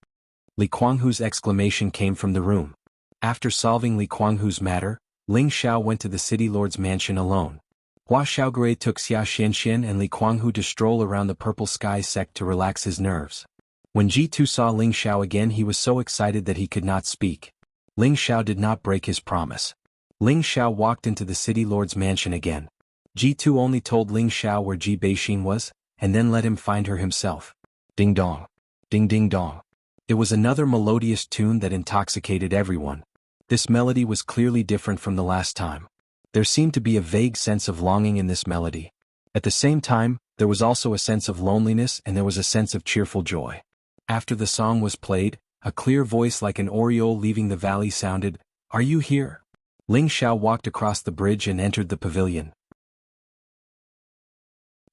Li Kuanghu's exclamation came from the room. After solving Li Kuanghu's matter, Ling Xiao went to the city lord's mansion alone. Hua Xiaogui took Xia Xianxian and Li Kuanghu to stroll around the Purple Sky sect to relax his nerves. When Ji2 saw Ling Xiao again, he was so excited that he could not speak. Ling Xiao did not break his promise. Ling Xiao walked into the city lord's mansion again. Ji2 only told Ling Xiao where Ji Beixin was, and then let him find her himself. Ding dong. Ding ding dong. It was another melodious tune that intoxicated everyone. This melody was clearly different from the last time. There seemed to be a vague sense of longing in this melody. At the same time, there was also a sense of loneliness and there was a sense of cheerful joy. After the song was played, a clear voice like an oriole leaving the valley sounded, "Are you here?" Ling Xiao walked across the bridge and entered the pavilion.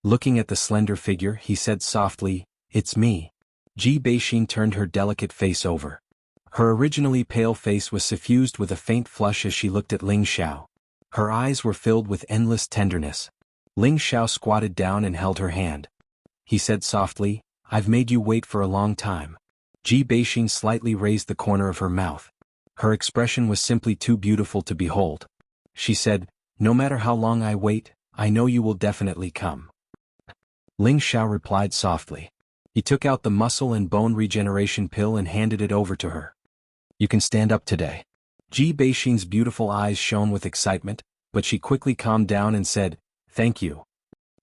Looking at the slender figure, he said softly, "It's me." Ji Beixin turned her delicate face over. Her originally pale face was suffused with a faint flush as she looked at Ling Xiao. Her eyes were filled with endless tenderness. Ling Xiao squatted down and held her hand. He said softly, "I've made you wait for a long time." Ji Beixin slightly raised the corner of her mouth. Her expression was simply too beautiful to behold. She said, "No matter how long I wait, I know you will definitely come." Ling Xiao replied softly. He took out the muscle and bone regeneration pill and handed it over to her. "You can stand up today." Ji Beixin's beautiful eyes shone with excitement, but she quickly calmed down and said, "Thank you."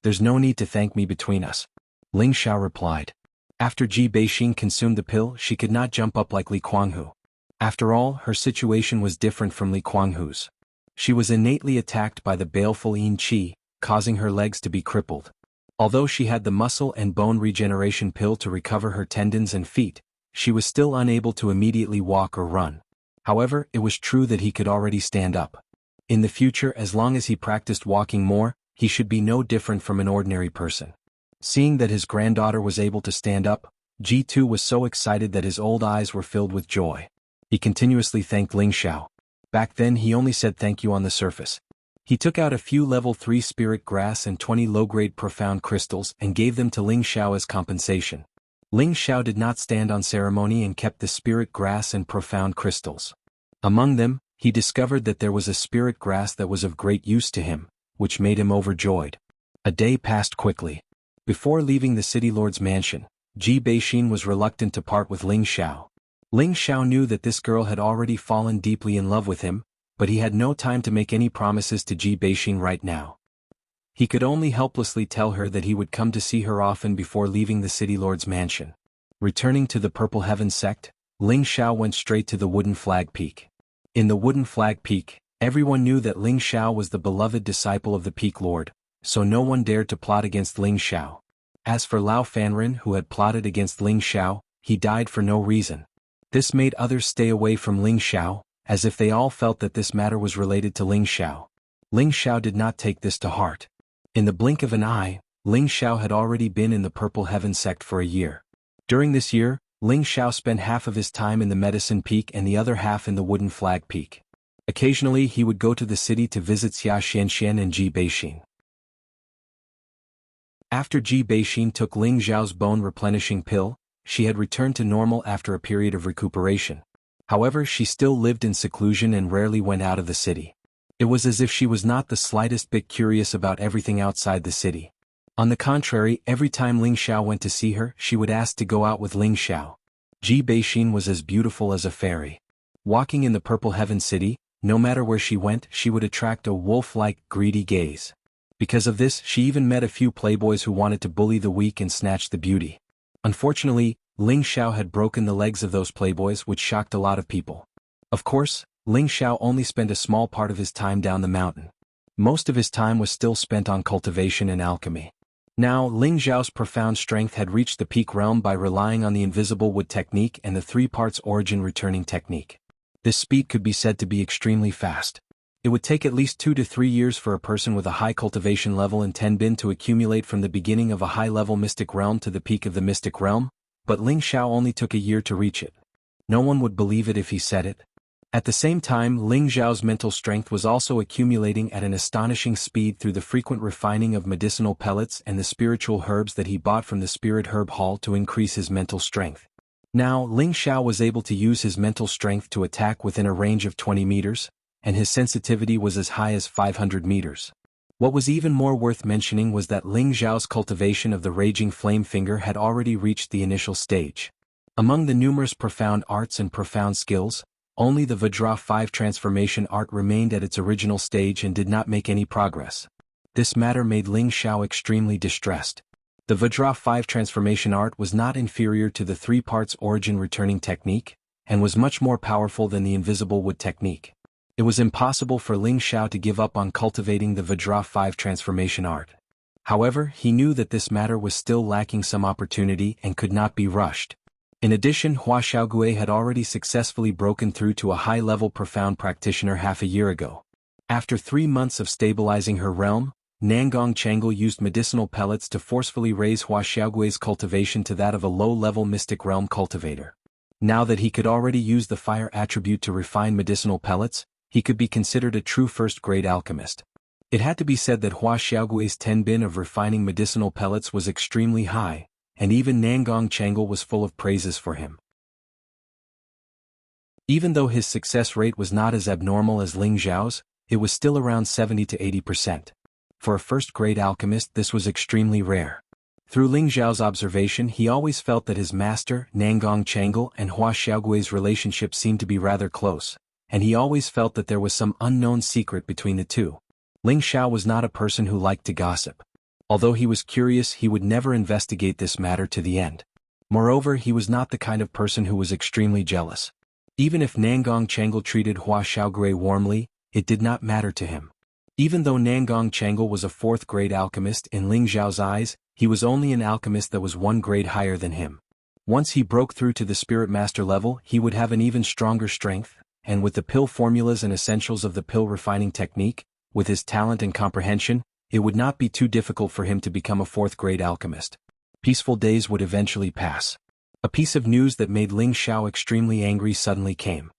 "There's no need to thank me between us," Ling Xiao replied. After Ji Beixin consumed the pill, she could not jump up like Li Kuanghu. After all, her situation was different from Li Kuanghu's. She was innately attacked by the baleful Yin Qi, causing her legs to be crippled. Although she had the muscle and bone regeneration pill to recover her tendons and feet, she was still unable to immediately walk or run. However, it was true that he could already stand up. In the future, as long as he practiced walking more, he should be no different from an ordinary person. Seeing that his granddaughter was able to stand up, Ji2 was so excited that his old eyes were filled with joy. He continuously thanked Ling Xiao. Back then he only said thank you on the surface. He took out a few level 3 spirit grass and 20 low-grade profound crystals and gave them to Ling Xiao as compensation. Ling Xiao did not stand on ceremony and kept the spirit grass and profound crystals. Among them, he discovered that there was a spirit grass that was of great use to him, which made him overjoyed. A day passed quickly. Before leaving the city lord's mansion, Ji Beixin was reluctant to part with Ling Xiao. Ling Xiao knew that this girl had already fallen deeply in love with him, but he had no time to make any promises to Ji Beixin right now. He could only helplessly tell her that he would come to see her often before leaving the city lord's mansion. Returning to the Purple Heaven sect, Ling Xiao went straight to the Wooden Flag Peak. In the Wooden Flag Peak, everyone knew that Ling Xiao was the beloved disciple of the Peak Lord, so no one dared to plot against Ling Xiao. As for Lao Fanren, who had plotted against Ling Xiao, he died for no reason. This made others stay away from Ling Xiao, as if they all felt that this matter was related to Ling Xiao. Ling Xiao did not take this to heart. In the blink of an eye, Ling Xiao had already been in the Purple Heaven sect for a year. During this year, Ling Xiao spent half of his time in the Medicine Peak and the other half in the Wooden Flag Peak. Occasionally he would go to the city to visit Xia Xianxian and Ji Beixin. After Ji Beixin took Ling Xiao's bone-replenishing pill, she had returned to normal after a period of recuperation. However, she still lived in seclusion and rarely went out of the city. It was as if she was not the slightest bit curious about everything outside the city. On the contrary, every time Ling Xiao went to see her, she would ask to go out with Ling Xiao. Ji Beixin was as beautiful as a fairy. Walking in the Purple Heaven City, no matter where she went, she would attract a wolf-like, greedy gaze. Because of this, she even met a few playboys who wanted to bully the weak and snatch the beauty. Unfortunately, Ling Xiao had broken the legs of those playboys, which shocked a lot of people. Of course, Ling Xiao only spent a small part of his time down the mountain. Most of his time was still spent on cultivation and alchemy. Now, Ling Xiao's profound strength had reached the peak realm by relying on the invisible wood technique and the 3 parts origin returning technique. This speed could be said to be extremely fast. It would take at least 2 to 3 years for a person with a high cultivation level in Tenbin to accumulate from the beginning of a high-level mystic realm to the peak of the mystic realm, but Ling Xiao only took a year to reach it. No one would believe it if he said it. At the same time, Ling Xiao's mental strength was also accumulating at an astonishing speed through the frequent refining of medicinal pellets and the spiritual herbs that he bought from the Spirit Herb Hall to increase his mental strength. Now, Ling Xiao was able to use his mental strength to attack within a range of 20 meters, and his sensitivity was as high as 500 meters. What was even more worth mentioning was that Ling Xiao's cultivation of the Raging Flame Finger had already reached the initial stage. Among the numerous profound arts and profound skills, only the Vajra 5 transformation art remained at its original stage and did not make any progress. This matter made Ling Xiao extremely distressed. The Vajra 5 transformation art was not inferior to the 3 parts origin returning technique, and was much more powerful than the invisible wood technique. It was impossible for Ling Xiao to give up on cultivating the Vajra 5 transformation art. However, he knew that this matter was still lacking some opportunity and could not be rushed. In addition, Hua Xiaogui had already successfully broken through to a high-level profound practitioner half a year ago. After 3 months of stabilizing her realm, Nangong Changle used medicinal pellets to forcefully raise Hua Xiaogui's cultivation to that of a low-level mystic realm cultivator. Now that he could already use the fire attribute to refine medicinal pellets, he could be considered a true first-grade alchemist. It had to be said that Hua Xiaogui's tenbin of refining medicinal pellets was extremely high, and even Nangong Changle was full of praises for him. Even though his success rate was not as abnormal as Ling Xiao's, it was still around 70 to 80%. For a first-grade alchemist, this was extremely rare. Through Ling Xiao's observation, he always felt that his master, Nangong Changle, and Hua Xiaogui's relationship seemed to be rather close, and he always felt that there was some unknown secret between the two. Ling Xiao was not a person who liked to gossip. Although he was curious, he would never investigate this matter to the end. Moreover, he was not the kind of person who was extremely jealous. Even if Nangong Changle treated Hua Xiaogui warmly, it did not matter to him. Even though Nangong Changle was a 4th-grade alchemist in Ling Xiao's eyes, he was only an alchemist that was 1 grade higher than him. Once he broke through to the Spirit Master level, he would have an even stronger strength, and with the pill formulas and essentials of the pill refining technique, with his talent and comprehension, it would not be too difficult for him to become a 4th-grade alchemist. Peaceful days would eventually pass. A piece of news that made Ling Xiao extremely angry suddenly came.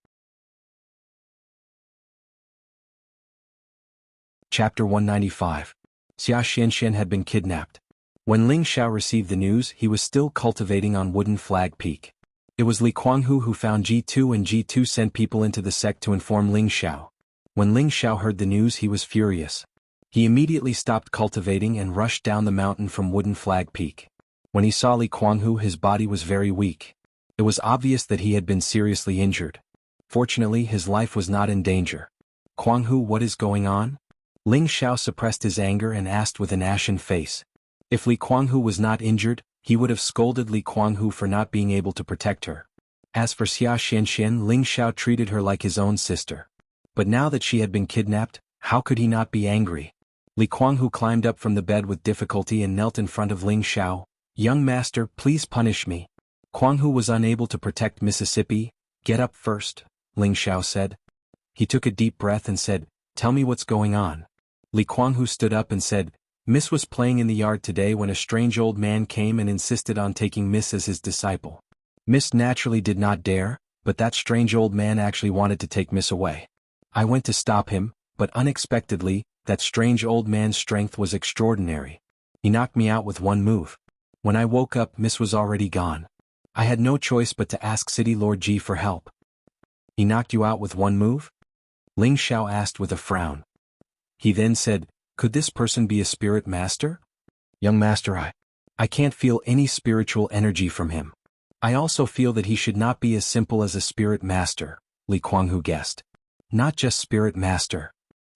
Chapter 195. Xia Xianxian had been kidnapped. When Ling Xiao received the news, he was still cultivating on Wooden Flag Peak. It was Li Kuanghu who found G2, and G2 sent people into the sect to inform Ling Xiao. When Ling Xiao heard the news, he was furious. He immediately stopped cultivating and rushed down the mountain from Wooden Flag Peak. When he saw Li Kuanghu, his body was very weak. It was obvious that he had been seriously injured. Fortunately, his life was not in danger. "Kuanghu, what is going on?" Ling Xiao suppressed his anger and asked with an ashen face. If Li Kuanghu was not injured, he would have scolded Li Kuanghu for not being able to protect her. As for Xia Xianxian, Ling Xiao treated her like his own sister. But now that she had been kidnapped, how could he not be angry? Li Kuanghu climbed up from the bed with difficulty and knelt in front of Ling Xiao. "Young master, please punish me." Kuanghu was unable to protect Mississippi. "Get up first," Ling Xiao said. He took a deep breath and said, "Tell me what's going on." Li Kuanghu stood up and said, "Miss was playing in the yard today when a strange old man came and insisted on taking Miss as his disciple. Miss naturally did not dare, but that strange old man actually wanted to take Miss away. I went to stop him, but unexpectedly, that strange old man's strength was extraordinary. He knocked me out with one move. When I woke up, Miss was already gone. I had no choice but to ask City Lord Ji for help." "He knocked you out with one move?" Ling Xiao asked with a frown. He then said, "Could this person be a spirit master?" "Young master, I can't feel any spiritual energy from him. I also feel that he should not be as simple as a spirit master," Li Kuanghu guessed. "Not just spirit master,"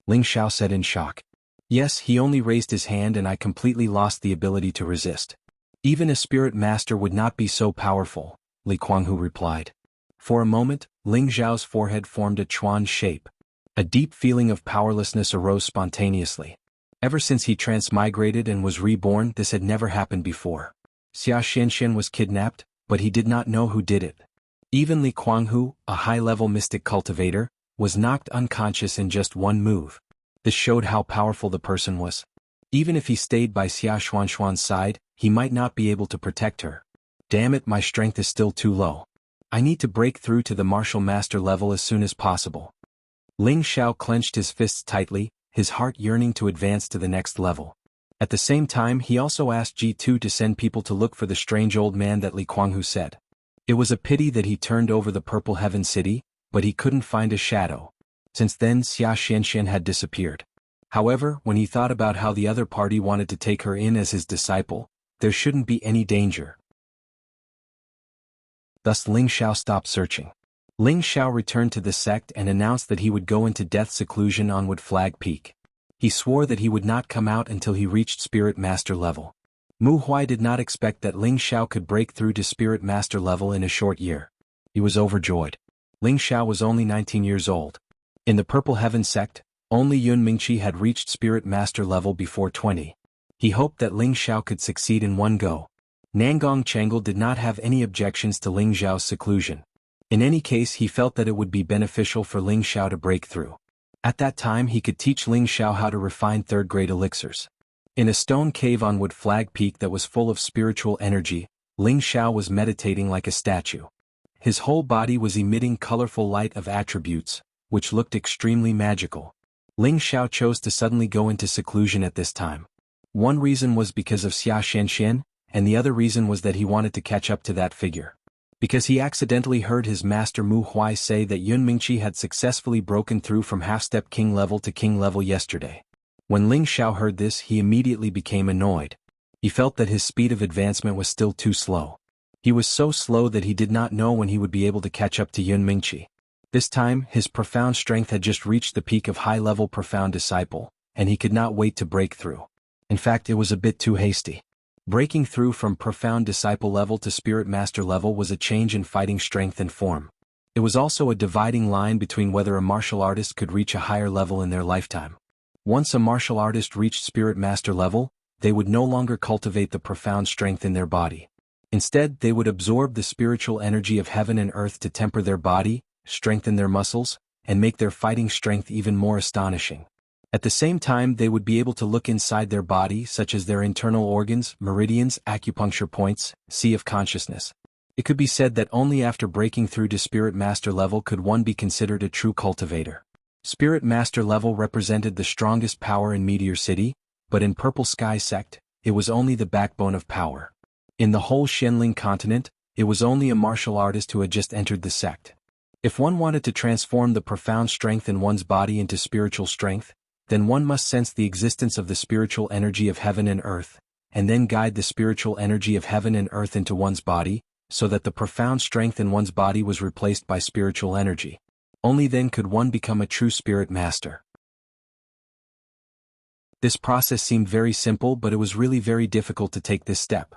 Ling Xiao said in shock. "Yes, he only raised his hand and I completely lost the ability to resist. Even a spirit master would not be so powerful," Li Kuanghu replied. For a moment, Ling Xiao's forehead formed a chuan shape. A deep feeling of powerlessness arose spontaneously. Ever since he transmigrated and was reborn, this had never happened before. Xia Xianxian was kidnapped, but he did not know who did it. Even Li Kuanghu, a high-level mystic cultivator, was knocked unconscious in just one move. This showed how powerful the person was. Even if he stayed by Xia Xuanshuan's side, he might not be able to protect her. "Damn it, my strength is still too low. I need to break through to the martial master level as soon as possible." Ling Xiao clenched his fists tightly, his heart yearning to advance to the next level. At the same time, he also asked G2 to send people to look for the strange old man that Li Kuanghu said. It was a pity that he turned over the Purple Heaven City, but he couldn't find a shadow. Since then, Xia Xianxian had disappeared. However, when he thought about how the other party wanted to take her in as his disciple, there shouldn't be any danger. Thus Ling Xiao stopped searching. Ling Xiao returned to the sect and announced that he would go into death seclusion on Wood Flag Peak. He swore that he would not come out until he reached Spirit Master level. Mu Huai did not expect that Ling Xiao could break through to Spirit Master level in a short year. He was overjoyed. Ling Xiao was only 19 years old. In the Purple Heaven sect, only Yun Mingqi had reached Spirit Master level before 20. He hoped that Ling Xiao could succeed in one go. Nangong Changle did not have any objections to Ling Xiao's seclusion. In any case, he felt that it would be beneficial for Ling Xiao to break through. At that time, he could teach Ling Xiao how to refine third-grade elixirs. In a stone cave on Wood Flag Peak that was full of spiritual energy, Ling Xiao was meditating like a statue. His whole body was emitting colorful light of attributes, which looked extremely magical. Ling Xiao chose to suddenly go into seclusion at this time. One reason was because of Xia Xianxian, and the other reason was that he wanted to catch up to that figure. Because he accidentally heard his master Mu Huai say that Yun Mingqi had successfully broken through from half-step king level to king level yesterday. When Ling Xiao heard this, he immediately became annoyed. He felt that his speed of advancement was still too slow. He was so slow that he did not know when he would be able to catch up to Yun Mingqi. This time, his profound strength had just reached the peak of high-level profound disciple, and he could not wait to break through. In fact, it was a bit too hasty. Breaking through from profound disciple level to spirit master level was a change in fighting strength and form. It was also a dividing line between whether a martial artist could reach a higher level in their lifetime. Once a martial artist reached spirit master level, they would no longer cultivate the profound strength in their body. Instead, they would absorb the spiritual energy of heaven and earth to temper their body, strengthen their muscles, and make their fighting strength even more astonishing. At the same time, they would be able to look inside their body, such as their internal organs, meridians, acupuncture points, sea of consciousness. It could be said that only after breaking through to spirit master level could one be considered a true cultivator. Spirit Master level represented the strongest power in Meteor City, but in Purple Sky Sect, it was only the backbone of power. In the whole Shenling continent, it was only a martial artist who had just entered the sect. If one wanted to transform the profound strength in one's body into spiritual strength, then one must sense the existence of the spiritual energy of heaven and earth, and then guide the spiritual energy of heaven and earth into one's body, so that the profound strength in one's body was replaced by spiritual energy. Only then could one become a true spirit master. This process seemed very simple, but it was really very difficult to take this step.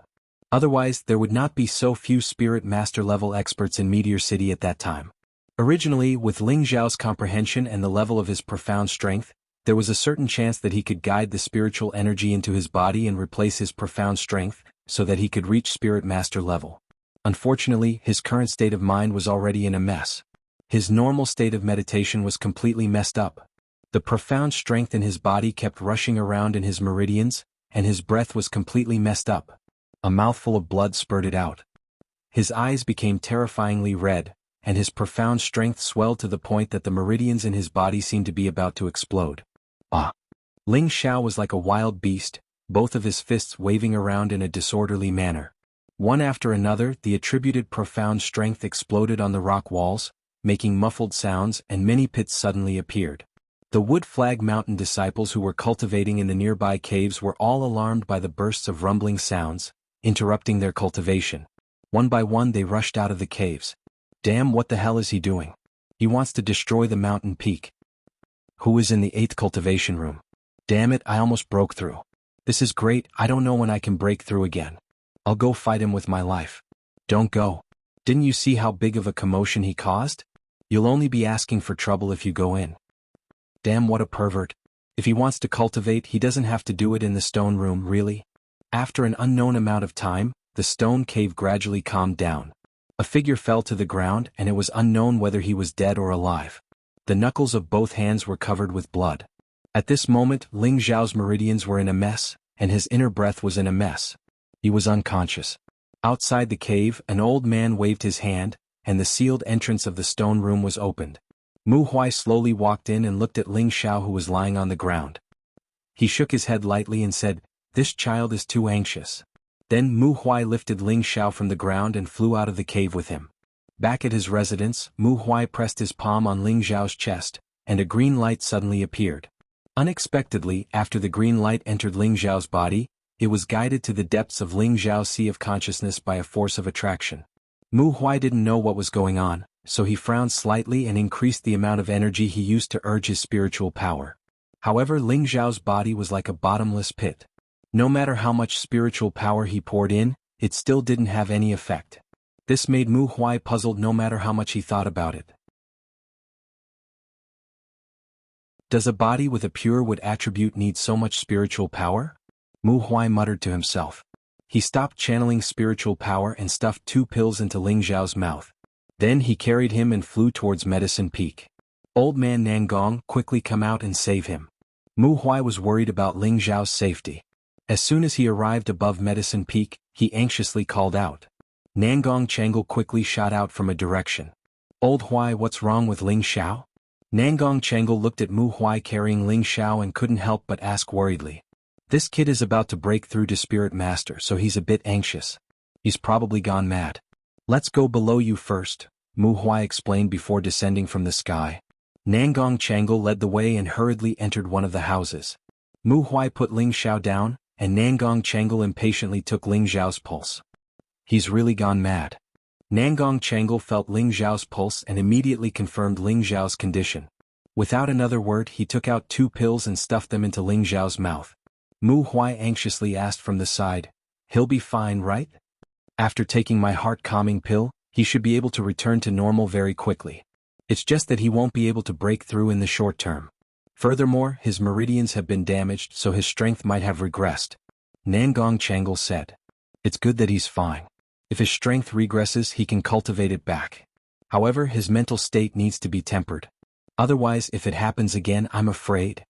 Otherwise, there would not be so few spirit master level experts in Meteor City at that time. Originally, with Ling Xiao's comprehension and the level of his profound strength, there was a certain chance that he could guide the spiritual energy into his body and replace his profound strength, so that he could reach spirit master level. Unfortunately, his current state of mind was already in a mess. His normal state of meditation was completely messed up. The profound strength in his body kept rushing around in his meridians, and his breath was completely messed up. A mouthful of blood spurted out. His eyes became terrifyingly red, and his profound strength swelled to the point that the meridians in his body seemed to be about to explode. Ling Xiao was like a wild beast, both of his fists waving around in a disorderly manner. One after another, the attributed profound strength exploded on the rock walls, making muffled sounds, and many pits suddenly appeared. The Wood Flag Mountain disciples who were cultivating in the nearby caves were all alarmed by the bursts of rumbling sounds, interrupting their cultivation. One by one they rushed out of the caves. Damn, what the hell is he doing? He wants to destroy the mountain peak. Who is in the 8th cultivation room? Damn it, I almost broke through. This is great, I don't know when I can break through again. I'll go fight him with my life. Don't go. Didn't you see how big of a commotion he caused? You'll only be asking for trouble if you go in. Damn, what a pervert. If he wants to cultivate, he doesn't have to do it in the stone room, really. After an unknown amount of time, the stone cave gradually calmed down. A figure fell to the ground, and it was unknown whether he was dead or alive. The knuckles of both hands were covered with blood. At this moment, Ling Xiao's meridians were in a mess, and his inner breath was in a mess. He was unconscious. Outside the cave, an old man waved his hand, and the sealed entrance of the stone room was opened. Mu Huai slowly walked in and looked at Ling Xiao, who was lying on the ground. He shook his head lightly and said, "This child is too anxious." Then Mu Huai lifted Ling Xiao from the ground and flew out of the cave with him. Back at his residence, Mu Huai pressed his palm on Ling Xiao's chest, and a green light suddenly appeared. Unexpectedly, after the green light entered Ling Xiao's body, it was guided to the depths of Ling Xiao's sea of consciousness by a force of attraction. Mu Huai didn't know what was going on, so he frowned slightly and increased the amount of energy he used to urge his spiritual power. However, Ling Xiao's body was like a bottomless pit. No matter how much spiritual power he poured in, it still didn't have any effect. This made Mu Huai puzzled no matter how much he thought about it. Does a body with a pure wood attribute need so much spiritual power? Mu Huai muttered to himself. He stopped channeling spiritual power and stuffed 2 pills into Ling Xiao's mouth. Then he carried him and flew towards Medicine Peak. Old man Nangong, quickly come out and save him. Mu Huai was worried about Ling Xiao's safety. As soon as he arrived above Medicine Peak, he anxiously called out. Nangong Changle quickly shot out from a direction. Old Huai, what's wrong with Ling Xiao? Nangong Changle looked at Mu Huai carrying Ling Xiao and couldn't help but ask worriedly. This kid is about to break through to Spirit Master, so he's a bit anxious. He's probably gone mad. Let's go below you first, Mu Huai explained before descending from the sky. Nangong Changle led the way and hurriedly entered one of the houses. Mu Huai put Ling Xiao down, and Nangong Changle impatiently took Ling Xiao's pulse. He's really gone mad. Nangong Changle felt Ling Xiao's pulse and immediately confirmed Ling Xiao's condition. Without another word, he took out 2 pills and stuffed them into Ling Xiao's mouth. Mu Huai anxiously asked from the side, "He'll be fine, right? After taking my heart-calming pill, he should be able to return to normal very quickly. It's just that he won't be able to break through in the short term. Furthermore, his meridians have been damaged, so his strength might have regressed." Nangong Changle said. "It's good that he's fine. If his strength regresses, he can cultivate it back. However, his mental state needs to be tempered. Otherwise, if it happens again, I'm afraid,"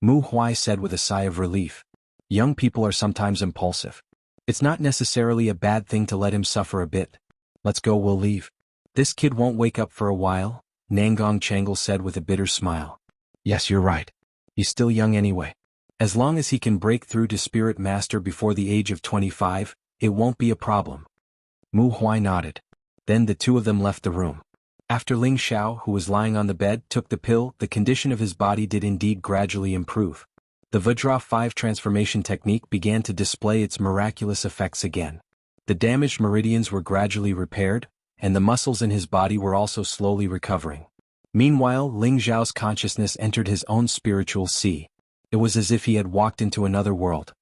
Mu Huai said with a sigh of relief. Young people are sometimes impulsive. It's not necessarily a bad thing to let him suffer a bit. Let's go, we'll leave. This kid won't wake up for a while, Nangong Changle said with a bitter smile. Yes, you're right. He's still young anyway. As long as he can break through to Spirit Master before the age of 25, it won't be a problem. Mu Huai nodded. Then the two of them left the room. After Ling Xiao, who was lying on the bed, took the pill, the condition of his body did indeed gradually improve. The Vajra 5 transformation technique began to display its miraculous effects again. The damaged meridians were gradually repaired, and the muscles in his body were also slowly recovering. Meanwhile, Ling Xiao's consciousness entered his own spiritual sea. It was as if he had walked into another world.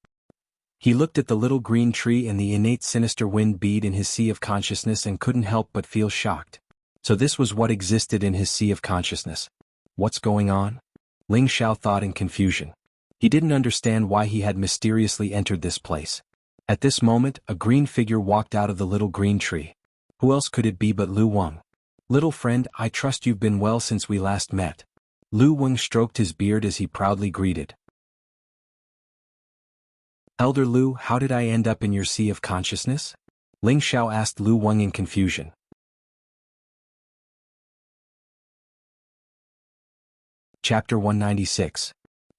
He looked at the little green tree and the innate sinister wind bead in his sea of consciousness and couldn't help but feel shocked. So this was what existed in his sea of consciousness. What's going on? Ling Xiao thought in confusion. He didn't understand why he had mysteriously entered this place. At this moment, a green figure walked out of the little green tree. Who else could it be but Lu Wang? Little friend, I trust you've been well since we last met. Lu Wang stroked his beard as he proudly greeted. Elder Lu, how did I end up in your sea of consciousness? Ling Xiao asked Lu Wang in confusion. Chapter 196.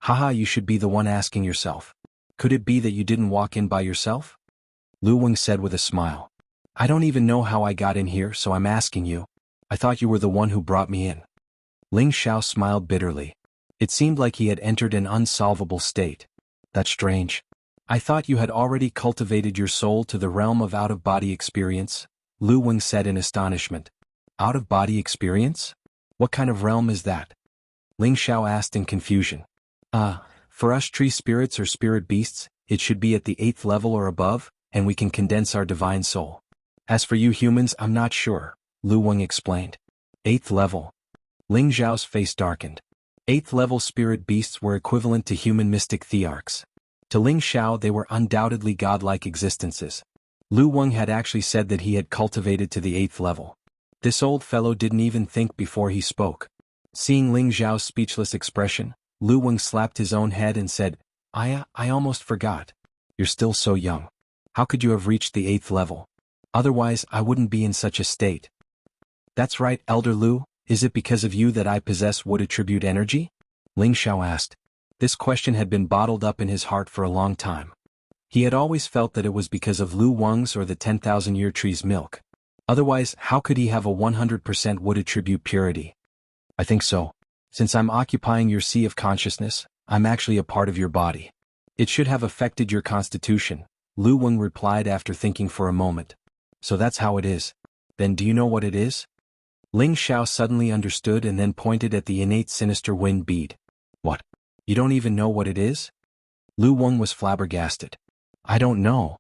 Haha, you should be the one asking yourself. Could it be that you didn't walk in by yourself? Lu Wang said with a smile. I don't even know how I got in here, so I'm asking you. I thought you were the one who brought me in. Ling Xiao smiled bitterly. It seemed like he had entered an unsolvable state. That's strange. I thought you had already cultivated your soul to the realm of out-of-body experience, Lu Wang said in astonishment. Out-of-body experience? What kind of realm is that? Ling Xiao asked in confusion. For us tree spirits or spirit beasts, it should be at the 8th level or above, and we can condense our divine soul. As for you humans, I'm not sure, Lu Wang explained. 8th level. Ling Xiao's face darkened. 8th level spirit beasts were equivalent to human mystic thearchs. To Ling Xiao they were undoubtedly godlike existences. Lu Wang had actually said that he had cultivated to the 8th level. This old fellow didn't even think before he spoke. Seeing Ling Xiao's speechless expression, Lu Wang slapped his own head and said, I almost forgot. You're still so young. How could you have reached the 8th level? Otherwise, I wouldn't be in such a state. That's right, Elder Lu, is it because of you that I possess wood attribute energy? Ling Xiao asked. This question had been bottled up in his heart for a long time. He had always felt that it was because of Lu Wang's or the 10,000-year tree's milk. Otherwise, how could he have a 100% wood attribute purity? I think so. Since I'm occupying your sea of consciousness, I'm actually a part of your body. It should have affected your constitution, Lu Wang replied after thinking for a moment. So that's how it is. Then do you know what it is? Ling Xiao suddenly understood and then pointed at the innate sinister wind bead. What? You don't even know what it is? Lu Wang was flabbergasted. I don't know.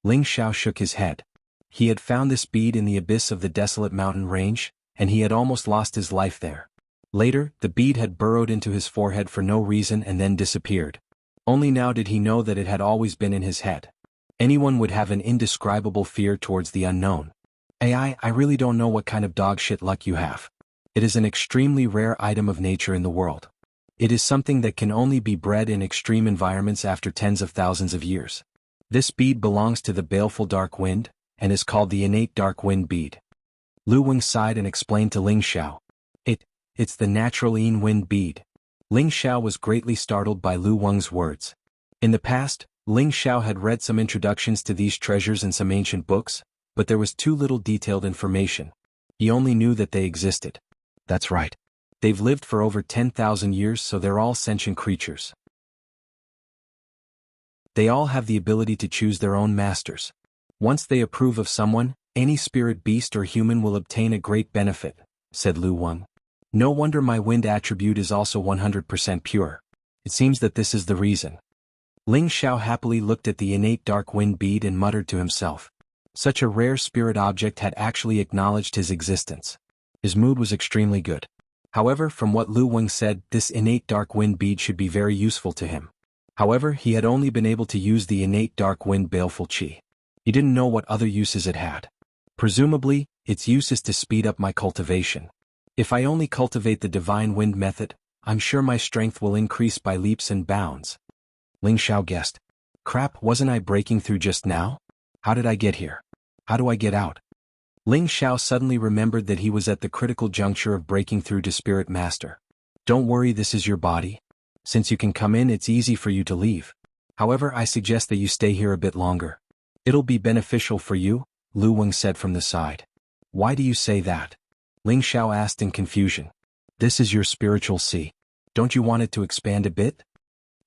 Ling Xiao shook his head. He had found this bead in the abyss of the desolate mountain range, and he had almost lost his life there. Later, the bead had burrowed into his forehead for no reason and then disappeared. Only now did he know that it had always been in his head. Anyone would have an indescribable fear towards the unknown. I really don't know what kind of dog shit luck you have. It is an extremely rare item of nature in the world. It is something that can only be bred in extreme environments after tens of thousands of years. This bead belongs to the baleful dark wind, and is called the innate dark wind bead. Lu Wang sighed and explained to Ling Xiao. It's the natural Yin wind bead. Ling Xiao was greatly startled by Lu Wang's words. In the past, Ling Xiao had read some introductions to these treasures in some ancient books, but there was too little detailed information. He only knew that they existed. That's right. They've lived for over 10,000 years, so they're all sentient creatures. They all have the ability to choose their own masters. Once they approve of someone, any spirit beast or human will obtain a great benefit, said Lu Wang. No wonder my wind attribute is also 100% pure. It seems that this is the reason. Ling Xiao happily looked at the innate dark wind bead and muttered to himself. Such a rare spirit object had actually acknowledged his existence. His mood was extremely good. However, from what Lu Wang said, this innate dark wind bead should be very useful to him. However, he had only been able to use the innate dark wind baleful qi. He didn't know what other uses it had. Presumably, its use is to speed up my cultivation. If I only cultivate the divine wind method, I'm sure my strength will increase by leaps and bounds. Ling Xiao guessed. Crap, wasn't I breaking through just now? How did I get here? How do I get out? Ling Xiao suddenly remembered that he was at the critical juncture of breaking through to Spirit Master. Don't worry, this is your body. Since you can come in, it's easy for you to leave. However, I suggest that you stay here a bit longer. It'll be beneficial for you, Lu Weng said from the side. Why do you say that? Ling Xiao asked in confusion. This is your spiritual sea. Don't you want it to expand a bit?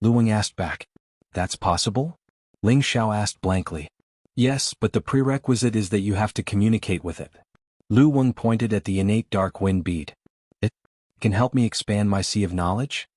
Lu Weng asked back. That's possible? Ling Xiao asked blankly. Yes, but the prerequisite is that you have to communicate with it. Lu Weng pointed at the innate dark wind bead. It can help me expand my sea of knowledge?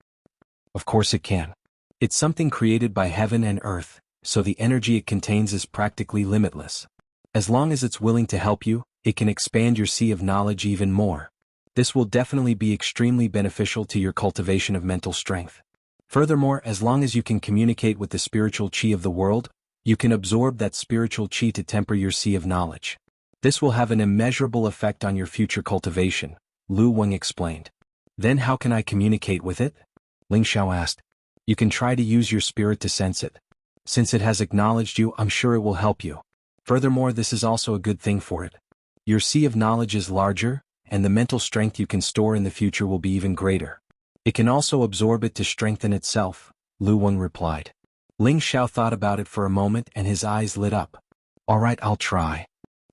Of course it can. It's something created by heaven and earth, so the energy it contains is practically limitless. As long as it's willing to help you, it can expand your sea of knowledge even more. This will definitely be extremely beneficial to your cultivation of mental strength. Furthermore, as long as you can communicate with the spiritual chi of the world, you can absorb that spiritual chi to temper your sea of knowledge. This will have an immeasurable effect on your future cultivation, Lu Weng explained. Then how can I communicate with it? Ling Xiao asked. You can try to use your spirit to sense it. Since it has acknowledged you, I'm sure it will help you. Furthermore, this is also a good thing for it. Your sea of knowledge is larger, and the mental strength you can store in the future will be even greater. It can also absorb it to strengthen itself, Lu Weng replied. Ling Xiao thought about it for a moment and his eyes lit up. All right, I'll try.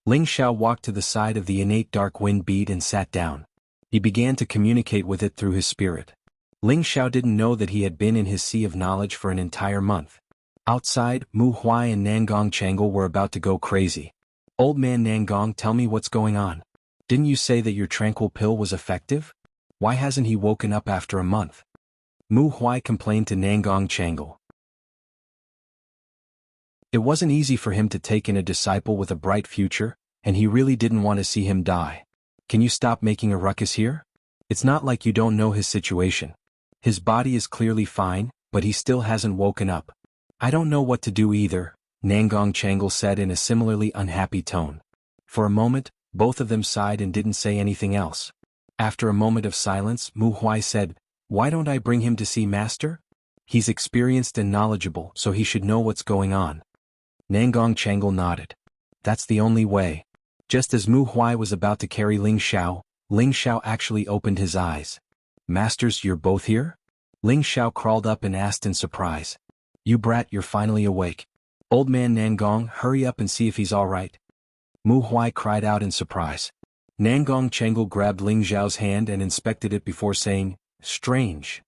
Ling Xiao walked to the side of the innate dark wind bead and sat down. He began to communicate with it through his spirit. Ling Xiao didn't know that he had been in his sea of knowledge for an entire month. Outside, Mu Huai and Nangong Changle were about to go crazy. Old man Nangong, tell me what's going on. Didn't you say that your tranquil pill was effective? Why hasn't he woken up after a month? Mu Huai complained to Nangong Changle. It wasn't easy for him to take in a disciple with a bright future, and he really didn't want to see him die. Can you stop making a ruckus here? It's not like you don't know his situation. His body is clearly fine, but he still hasn't woken up. I don't know what to do either, Nangong Changle said in a similarly unhappy tone. For a moment, both of them sighed and didn't say anything else. After a moment of silence, Mu Huai said, Why don't I bring him to see Master? He's experienced and knowledgeable, so he should know what's going on. Nangong Changle nodded. That's the only way. Just as Mu Huai was about to carry Ling Xiao actually opened his eyes. Masters, you're both here? Ling Xiao crawled up and asked in surprise. You brat, you're finally awake. Old man Nangong, hurry up and see if he's all right. Mu Huai cried out in surprise. Nangong Changle grabbed Ling Xiao's hand and inspected it before saying, Strange.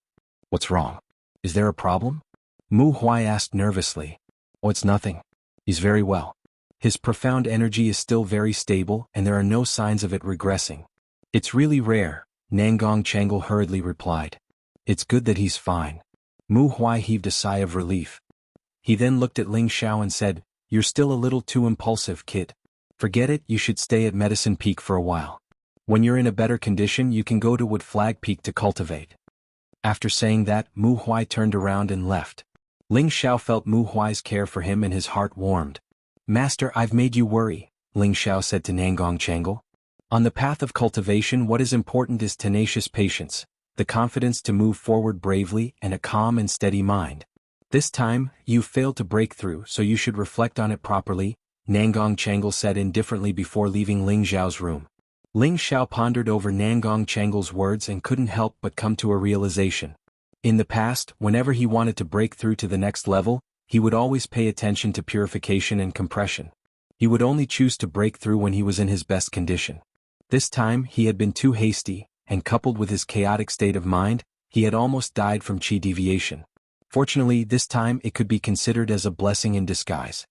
What's wrong? Is there a problem? Mu Huai asked nervously. Oh, it's nothing. He's very well. His profound energy is still very stable and there are no signs of it regressing. It's really rare, Nangong Changle hurriedly replied. It's good that he's fine. Mu Huai heaved a sigh of relief. He then looked at Ling Xiao and said, You're still a little too impulsive, kid. Forget it, you should stay at Medicine Peak for a while. When you're in a better condition, you can go to Wood Flag Peak to cultivate. After saying that, Mu Huai turned around and left. Ling Xiao felt Mu Huai's care for him and his heart warmed. Master, I've made you worry, Ling Xiao said to Nangong Changle. On the path of cultivation, what is important is tenacious patience, the confidence to move forward bravely, and a calm and steady mind. This time, you failed to break through, so you should reflect on it properly, Nangong Changle said indifferently before leaving Ling Xiao's room. Ling Xiao pondered over Nangong Changle's words and couldn't help but come to a realization. In the past, whenever he wanted to break through to the next level, he would always pay attention to purification and compression. He would only choose to break through when he was in his best condition. This time, he had been too hasty, and coupled with his chaotic state of mind, he had almost died from chi deviation. Fortunately, this time it could be considered as a blessing in disguise.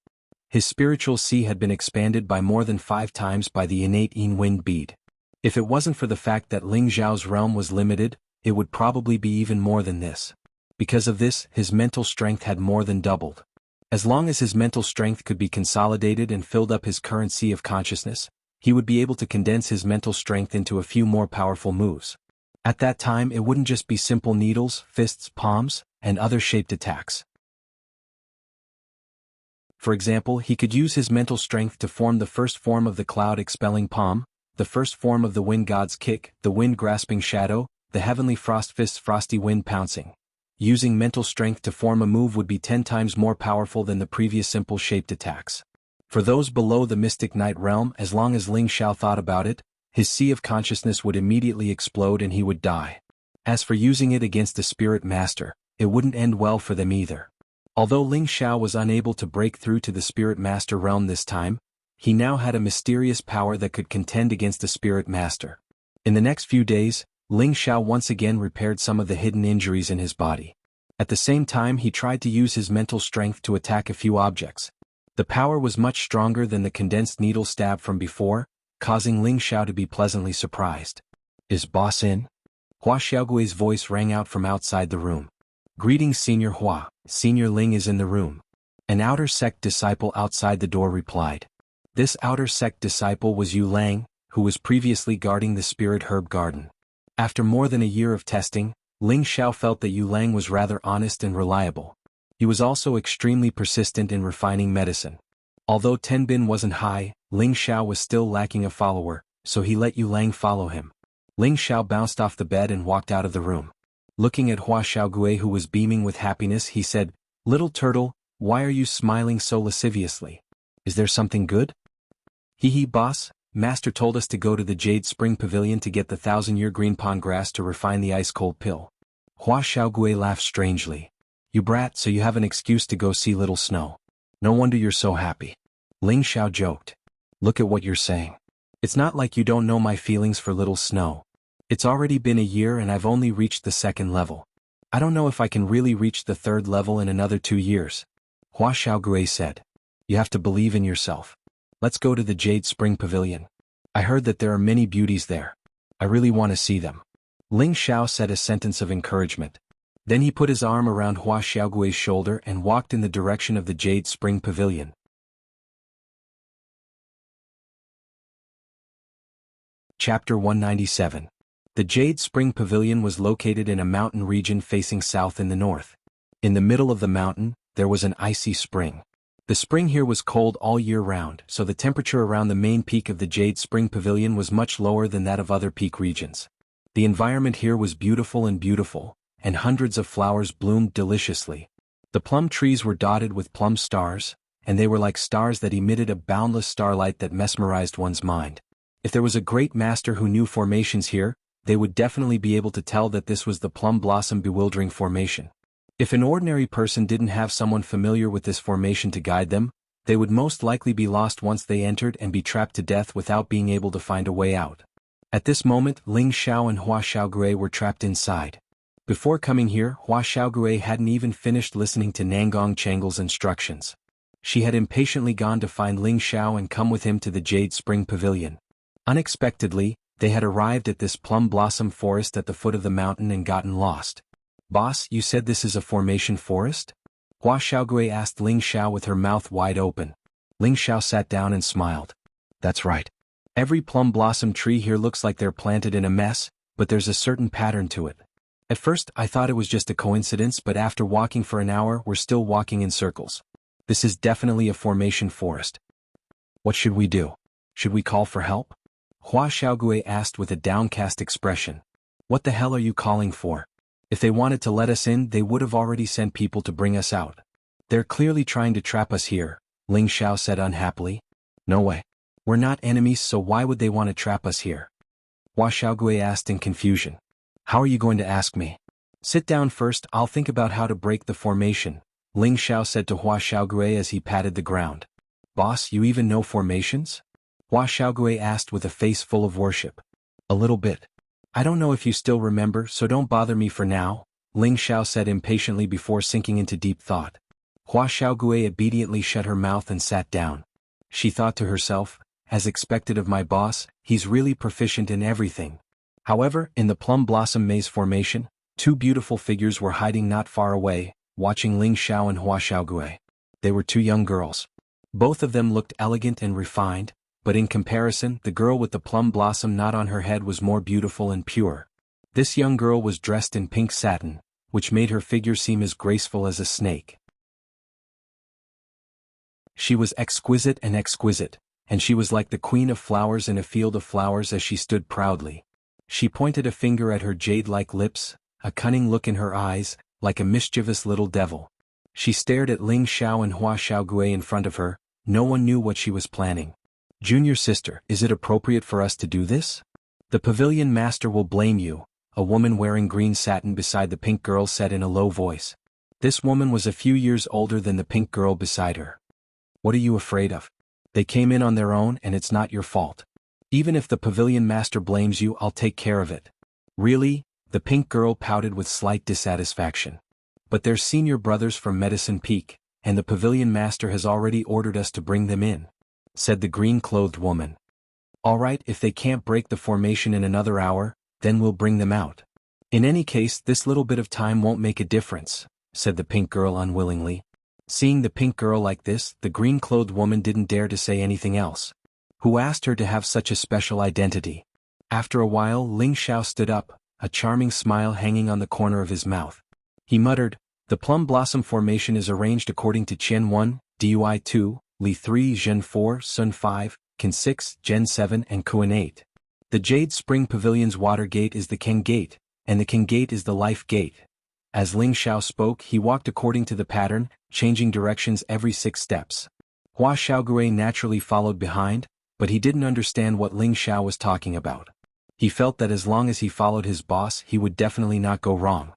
His spiritual sea had been expanded by more than 5 times by the innate yin wind bead. If it wasn't for the fact that Ling Xiao's realm was limited, it would probably be even more than this. Because of this, his mental strength had more than doubled. As long as his mental strength could be consolidated and filled up his current sea of consciousness, he would be able to condense his mental strength into a few more powerful moves. At that time, it wouldn't just be simple needles, fists, palms, and other shaped attacks. For example, he could use his mental strength to form the first form of the cloud-expelling palm, the first form of the wind god's kick, the wind-grasping shadow, the heavenly frost fist's frosty wind pouncing. Using mental strength to form a move would be 10 times more powerful than the previous simple shaped attacks. For those below the mystic night realm, as long as Ling Xiao thought about it, his sea of consciousness would immediately explode and he would die. As for using it against the spirit master, it wouldn't end well for them either. Although Ling Xiao was unable to break through to the spirit master realm this time, he now had a mysterious power that could contend against the spirit master. In the next few days, Ling Xiao once again repaired some of the hidden injuries in his body. At the same time, he tried to use his mental strength to attack a few objects. The power was much stronger than the condensed needle stab from before, causing Ling Xiao to be pleasantly surprised. "Is boss in?" Hua Xiaogui's voice rang out from outside the room. "Greetings, Senior Hua, Senior Ling is in the room." An outer sect disciple outside the door replied. This outer sect disciple was Yu Lang, who was previously guarding the spirit herb garden. After more than a year of testing, Ling Xiao felt that Yu Lang was rather honest and reliable. He was also extremely persistent in refining medicine. Although Tenbin wasn't high, Ling Xiao was still lacking a follower, so he let Yu Lang follow him. Ling Xiao bounced off the bed and walked out of the room. Looking at Hua Xiaogui, who was beaming with happiness, he said, "Little turtle, why are you smiling so lasciviously? Is there something good?" "Hee boss, Master told us to go to the Jade Spring Pavilion to get the 1,000-year green pond grass to refine the ice-cold pill." Hua Xiaogui laughed strangely. "You brat, so you have an excuse to go see Little Snow. No wonder you're so happy." Ling Xiao joked. "Look at what you're saying. It's not like you don't know my feelings for Little Snow. It's already been a year and I've only reached the 2nd level. I don't know if I can really reach the 3rd level in another 2 years." Hua Xiaogui said. "You have to believe in yourself. Let's go to the Jade Spring Pavilion. I heard that there are many beauties there. I really want to see them." Ling Xiao said a sentence of encouragement. Then he put his arm around Hua Xiaogui's shoulder and walked in the direction of the Jade Spring Pavilion. Chapter 197. The Jade Spring Pavilion was located in a mountain region facing south in the north. In the middle of the mountain, there was an icy spring. The spring here was cold all year round, so the temperature around the main peak of the Jade Spring Pavilion was much lower than that of other peak regions. The environment here was beautiful, and hundreds of flowers bloomed deliciously. The plum trees were dotted with plum stars, and they were like stars that emitted a boundless starlight that mesmerized one's mind. If there was a great master who knew formations here, they would definitely be able to tell that this was the plum blossom bewildering formation. If an ordinary person didn't have someone familiar with this formation to guide them, they would most likely be lost once they entered and be trapped to death without being able to find a way out. At this moment, Ling Xiao and Hua Xiaogui were trapped inside. Before coming here, Hua Xiaogui hadn't even finished listening to Nangong Changle's instructions. She had impatiently gone to find Ling Xiao and come with him to the Jade Spring Pavilion. Unexpectedly, they had arrived at this plum blossom forest at the foot of the mountain and gotten lost. "Boss, you said this is a formation forest?" Hua Xiaogui asked Ling Xiao with her mouth wide open. Ling Xiao sat down and smiled. "That's right. Every plum blossom tree here looks like they're planted in a mess, but there's a certain pattern to it. At first, I thought it was just a coincidence, but after walking for an hour, we're still walking in circles. This is definitely a formation forest. What should we do? Should we call for help?" Hua Xiaogui asked with a downcast expression. "What the hell are you calling for? If they wanted to let us in, they would have already sent people to bring us out. They're clearly trying to trap us here," Ling Xiao said unhappily. "No way. We're not enemies, so why would they want to trap us here?" Hua Xiaogui asked in confusion. "How are you going to ask me? Sit down first, I'll think about how to break the formation," Ling Xiao said to Hua Xiaogui as he patted the ground. "Boss, you even know formations?" Hua Xiaogui asked with a face full of worship. "A little bit. I don't know if you still remember, so don't bother me for now," Ling Xiao said impatiently before sinking into deep thought. Hua Xiaogui obediently shut her mouth and sat down. She thought to herself, as expected of my boss, he's really proficient in everything. However, in the plum blossom maze formation, 2 beautiful figures were hiding not far away, watching Ling Xiao and Hua Xiaogui. They were 2 young girls. Both of them looked elegant and refined, but in comparison, the girl with the plum blossom knot on her head was more beautiful and pure. This young girl was dressed in pink satin, which made her figure seem as graceful as a snake. She was exquisite, and she was like the queen of flowers in a field of flowers as she stood proudly. She pointed a finger at her jade-like lips, a cunning look in her eyes, like a mischievous little devil. She stared at Ling Xiao and Hua Xiaogui in front of her. No one knew what she was planning. "Junior sister, is it appropriate for us to do this? The pavilion master will blame you," a woman wearing green satin beside the pink girl said in a low voice. This woman was a few years older than the pink girl beside her. What are you afraid of? They came in on their own and it's not your fault. Even if the pavilion master blames you, I'll take care of it. Really? The pink girl pouted with slight dissatisfaction. But they're senior brothers from Medicine Peak, and the pavilion master has already ordered us to bring them in, said the green-clothed woman. All right, if they can't break the formation in another hour, then we'll bring them out. In any case, this little bit of time won't make a difference, said the pink girl unwillingly. Seeing the pink girl like this, the green-clothed woman didn't dare to say anything else. Who asked her to have such a special identity? After a while, Ling Xiao stood up, a charming smile hanging on the corner of his mouth. He muttered, the plum blossom formation is arranged according to Qian 1, Dui 2, Li 3, Zhen 4, Sun 5, Qin 6, Gen 7 and Kuan 8. The Jade Spring Pavilion's water gate is the King Gate, and the King Gate is the Life Gate. As Ling Xiao spoke, he walked according to the pattern, changing directions every 6 steps. Hua Xiaogui naturally followed behind, but he didn't understand what Ling Xiao was talking about. He felt that as long as he followed his boss, he would definitely not go wrong.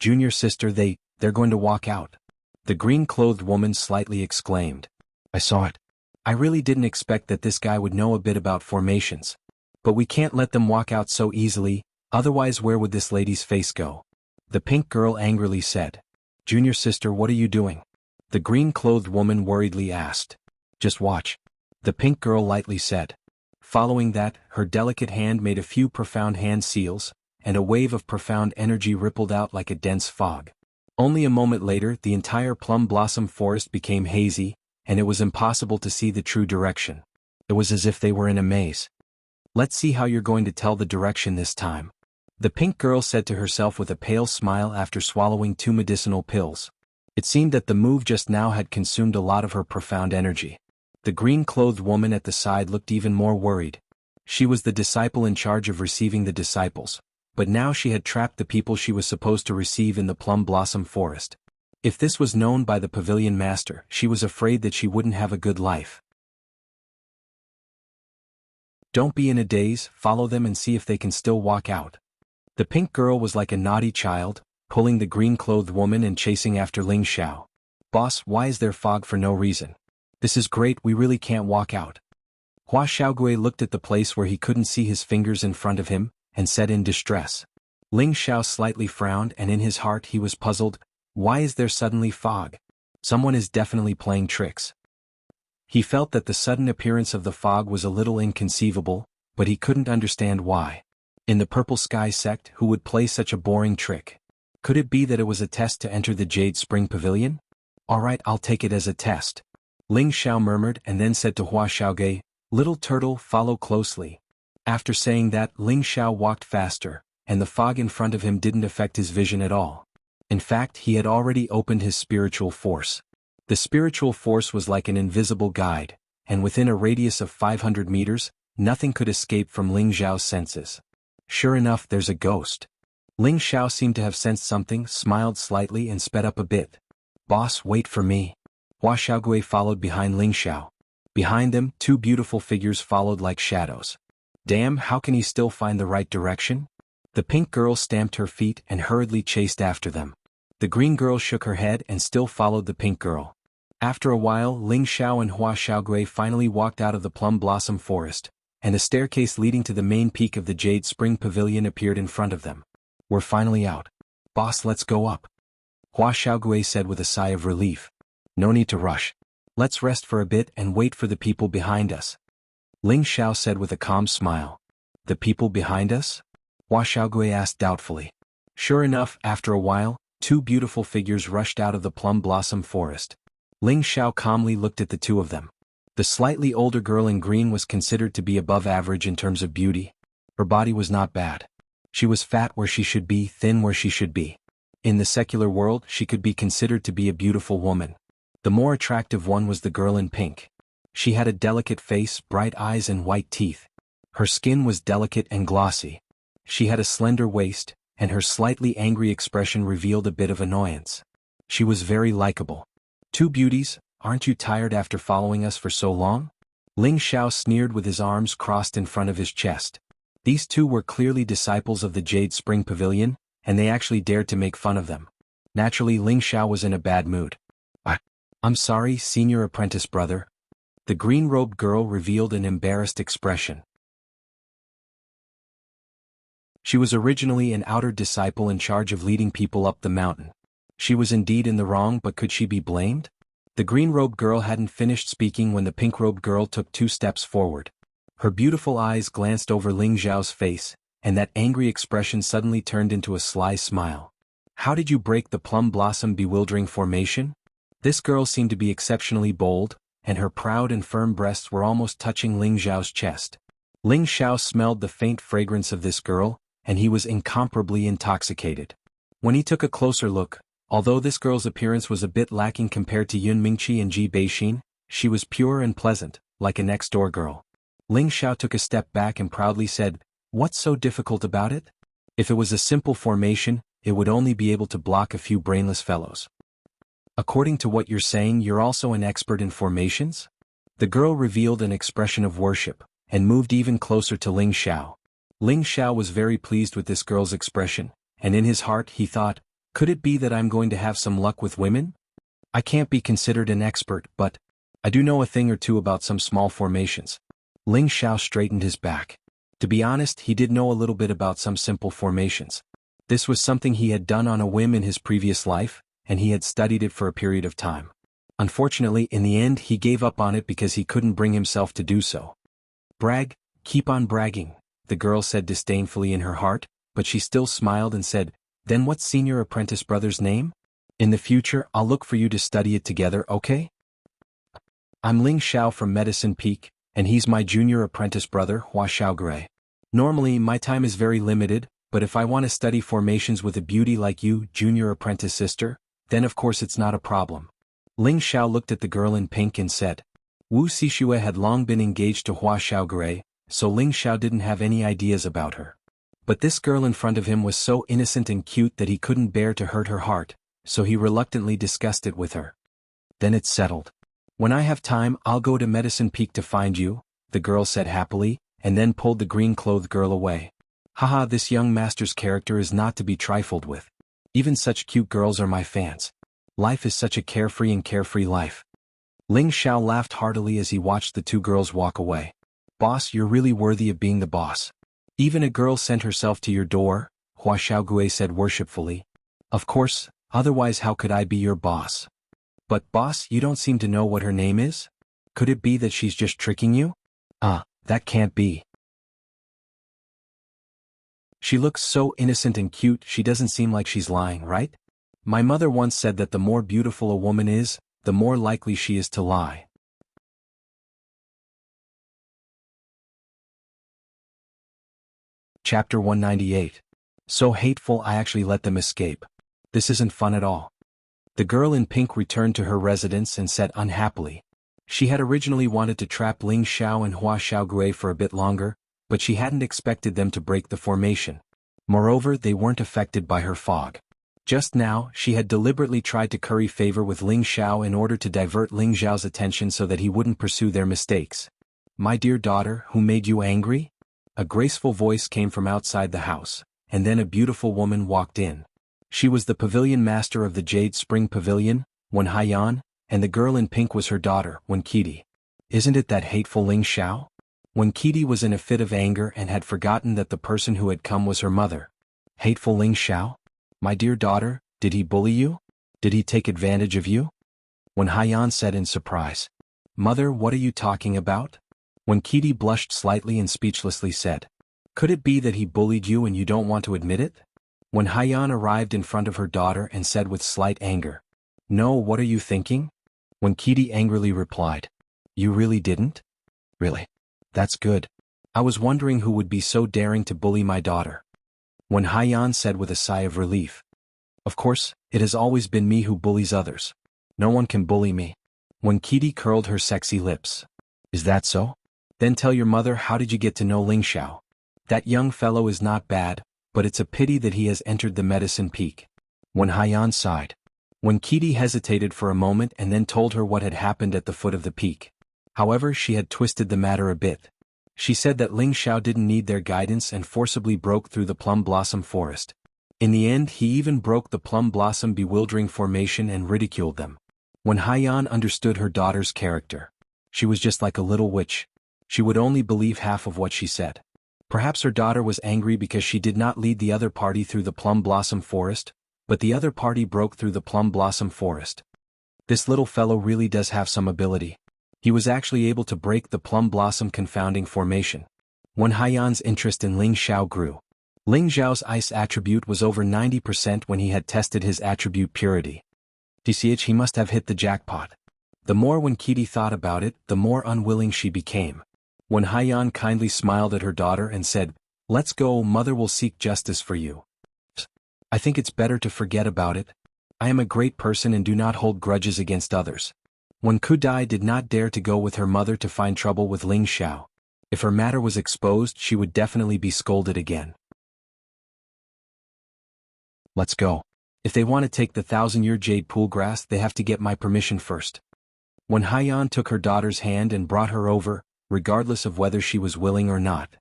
Junior sister, they're going to walk out. The green-clothed woman slightly exclaimed. I saw it. I really didn't expect that this guy would know a bit about formations. But we can't let them walk out so easily, otherwise where would this lady's face go? The pink girl angrily said. Junior sister, what are you doing? The green-clothed woman worriedly asked. Just watch. The pink girl lightly said. Following that, her delicate hand made a few profound hand seals, and a wave of profound energy rippled out like a dense fog. Only a moment later, the entire plum blossom forest became hazy, and it was impossible to see the true direction. It was as if they were in a maze. Let's see how you're going to tell the direction this time. The pink girl said to herself with a pale smile after swallowing 2 medicinal pills. It seemed that the move just now had consumed a lot of her profound energy. The green-clothed woman at the side looked even more worried. She was the disciple in charge of receiving the disciples, but now she had trapped the people she was supposed to receive in the plum blossom forest. If this was known by the pavilion master, she was afraid that she wouldn't have a good life. Don't be in a daze, follow them and see if they can still walk out. The pink girl was like a naughty child, pulling the green-clothed woman and chasing after Ling Xiao. Boss, why is there fog for no reason? This is great, we really can't walk out. Hua Xiaogui looked at the place where he couldn't see his fingers in front of him, and said in distress. Ling Xiao slightly frowned and in his heart he was puzzled. Why is there suddenly fog? Someone is definitely playing tricks. He felt that the sudden appearance of the fog was a little inconceivable, but he couldn't understand why. In the Purple Sky sect, who would play such a boring trick? Could it be that it was a test to enter the Jade Spring Pavilion? Alright, I'll take it as a test. Ling Xiao murmured and then said to Hua Xiaogui, Little turtle, follow closely. After saying that, Ling Xiao walked faster, and the fog in front of him didn't affect his vision at all. In fact, he had already opened his spiritual force. The spiritual force was like an invisible guide, and within a radius of 500 meters, nothing could escape from Ling Xiao's senses. Sure enough, there's a ghost. Ling Xiao seemed to have sensed something, smiled slightly and sped up a bit. Boss, wait for me. Hua Xiaogui followed behind Ling Xiao. Behind them, 2 beautiful figures followed like shadows. Damn, how can he still find the right direction? The pink girl stamped her feet and hurriedly chased after them. The green girl shook her head and still followed the pink girl. After a while, Ling Xiao and Hua Xiaogui finally walked out of the plum blossom forest, and a staircase leading to the main peak of the Jade Spring Pavilion appeared in front of them. We're finally out. Boss, let's go up. Hua Xiaogui said with a sigh of relief. No need to rush. Let's rest for a bit and wait for the people behind us. Ling Xiao said with a calm smile. The people behind us? Hua Xiaogui asked doubtfully. Sure enough, after a while, 2 beautiful figures rushed out of the plum blossom forest. Ling Xiao calmly looked at the 2 of them. The slightly older girl in green was considered to be above average in terms of beauty. Her body was not bad. She was fat where she should be, thin where she should be. In the secular world, she could be considered to be a beautiful woman. The more attractive one was the girl in pink. She had a delicate face, bright eyes and white teeth. Her skin was delicate and glossy. She had a slender waist, and her slightly angry expression revealed a bit of annoyance. She was very likable. 2 beauties, aren't you tired after following us for so long? Ling Xiao sneered with his arms crossed in front of his chest. These two were clearly disciples of the Jade Spring Pavilion, and they actually dared to make fun of them. Naturally, Ling Xiao was in a bad mood. I'm sorry, senior apprentice brother. The green-robed girl revealed an embarrassed expression. She was originally an outer disciple in charge of leading people up the mountain. She was indeed in the wrong, but could she be blamed? The green-robed girl hadn't finished speaking when the pink-robed girl took 2 steps forward. Her beautiful eyes glanced over Ling Xiao's face, and that angry expression suddenly turned into a sly smile. How did you break the plum blossom bewildering formation? This girl seemed to be exceptionally bold, and her proud and firm breasts were almost touching Ling Xiao's chest. Ling Xiao smelled the faint fragrance of this girl, and he was incomparably intoxicated. When he took a closer look, although this girl's appearance was a bit lacking compared to Yun Mingqi and Ji Beixin, she was pure and pleasant, like a next-door girl. Ling Xiao took a step back and proudly said, "What's so difficult about it? If it was a simple formation, it would only be able to block a few brainless fellows. According to what you're saying, you're also an expert in formations?" The girl revealed an expression of worship, and moved even closer to Ling Xiao. Ling Xiao was very pleased with this girl's expression, and in his heart he thought, could it be that I'm going to have some luck with women? I can't be considered an expert, but I do know a thing or two about some small formations. Ling Xiao straightened his back. To be honest, he did know a little bit about some simple formations. This was something he had done on a whim in his previous life, and he had studied it for a period of time. Unfortunately, in the end he gave up on it because he couldn't bring himself to do so. Brag, keep on bragging, the girl said disdainfully in her heart, but she still smiled and said, then what's senior apprentice brother's name? In the future, I'll look for you to study it together, okay? I'm Ling Xiao from Medicine Peak, and he's my junior apprentice brother, Hua Xiaogui. Normally, my time is very limited, but if I want to study formations with a beauty like you, junior apprentice sister, then of course it's not a problem. Ling Xiao looked at the girl in pink and said. Wu Xishue had long been engaged to Hua Xiaogui, so Ling Xiao didn't have any ideas about her. But this girl in front of him was so innocent and cute that he couldn't bear to hurt her heart, so he reluctantly discussed it with her. Then it's settled. When I have time, I'll go to Medicine Peak to find you, the girl said happily, and then pulled the green-clothed girl away. Haha, this young master's character is not to be trifled with. Even such cute girls are my fans. Life is such a carefree life. Ling Xiao laughed heartily as he watched the 2 girls walk away. Boss, you're really worthy of being the boss. Even a girl sent herself to your door, Hua Xiaogui said worshipfully. Of course, otherwise how could I be your boss? But boss, you don't seem to know what her name is? Could it be that she's just tricking you? That can't be. She looks so innocent and cute, she doesn't seem like she's lying, right? My mother once said that the more beautiful a woman is, the more likely she is to lie. Chapter 198. So hateful I actually let them escape. This isn't fun at all. The girl in pink returned to her residence and said unhappily. She had originally wanted to trap Ling Xiao and Hua Xiaogui for a bit longer, but she hadn't expected them to break the formation. Moreover, they weren't affected by her fog. Just now, she had deliberately tried to curry favor with Ling Xiao in order to divert Ling Xiao's attention so that he wouldn't pursue their mistakes. My dear daughter, who made you angry? A graceful voice came from outside the house, and then a beautiful woman walked in. She was the pavilion master of the Jade Spring Pavilion, Wen Haiyan, and the girl in pink was her daughter, Wen Qidi. Isn't it that hateful Ling Xiao? Wen Qidi was in a fit of anger and had forgotten that the person who had come was her mother. Hateful Ling Xiao? My dear daughter, did he bully you? Did he take advantage of you? Wen Haiyan said in surprise. Mother, what are you talking about? Wen Qidi blushed slightly and speechlessly said. Could it be that he bullied you and you don't want to admit it? Wen Haiyan arrived in front of her daughter and said with slight anger. No, what are you thinking? Wen Qidi angrily replied. You really didn't? Really? That's good. I was wondering who would be so daring to bully my daughter. Wen Haiyan said with a sigh of relief. Of course, it has always been me who bullies others. No one can bully me. Wen Qidi curled her sexy lips. Is that so? Then tell your mother, how did you get to know Ling Xiao? That young fellow is not bad, but it's a pity that he has entered the Medicine Peak. Wen Haiyan sighed. Wen Qidi hesitated for a moment and then told her what had happened at the foot of the peak. However, she had twisted the matter a bit. She said that Ling Xiao didn't need their guidance and forcibly broke through the plum blossom forest. In the end, he even broke the plum blossom bewildering formation and ridiculed them. When Haiyan understood her daughter's character, she was just like a little witch. She would only believe half of what she said. Perhaps her daughter was angry because she did not lead the other party through the plum blossom forest, but the other party broke through the plum blossom forest. This little fellow really does have some ability. He was actually able to break the plum blossom confounding formation. When Haiyan's interest in Ling Xiao grew, Ling Xiao's ice attribute was over 90% when he had tested his attribute purity. DCH, he must have hit the jackpot. The more when Kitty thought about it, the more unwilling she became. When Haiyan kindly smiled at her daughter and said, "Let's go, mother will seek justice for you. I think it's better to forget about it. I am a great person and do not hold grudges against others." When Kudai did not dare to go with her mother to find trouble with Ling Xiao. If her matter was exposed, she would definitely be scolded again. Let's go. If they want to take the 1,000-year jade pool grass, they have to get my permission first. When Haiyan took her daughter's hand and brought her over, regardless of whether she was willing or not,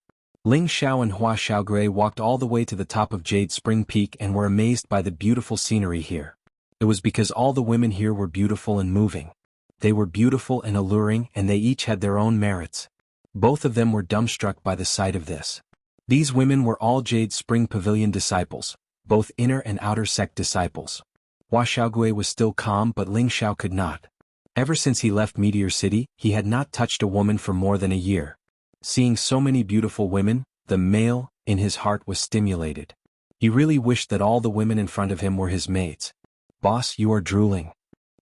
Ling Xiao and Hua Xiaogui walked all the way to the top of Jade Spring Peak and were amazed by the beautiful scenery here. It was because all the women here were beautiful and moving. They were beautiful and alluring, and they each had their own merits. Both of them were dumbstruck by the sight of this. These women were all Jade Spring Pavilion disciples, both inner and outer sect disciples. Hua Xiaogui was still calm, but Ling Xiao could not. Ever since he left Meteor City, he had not touched a woman for more than a year. Seeing so many beautiful women, the male, in his heart was stimulated. He really wished that all the women in front of him were his mates. "Boss, you are drooling,"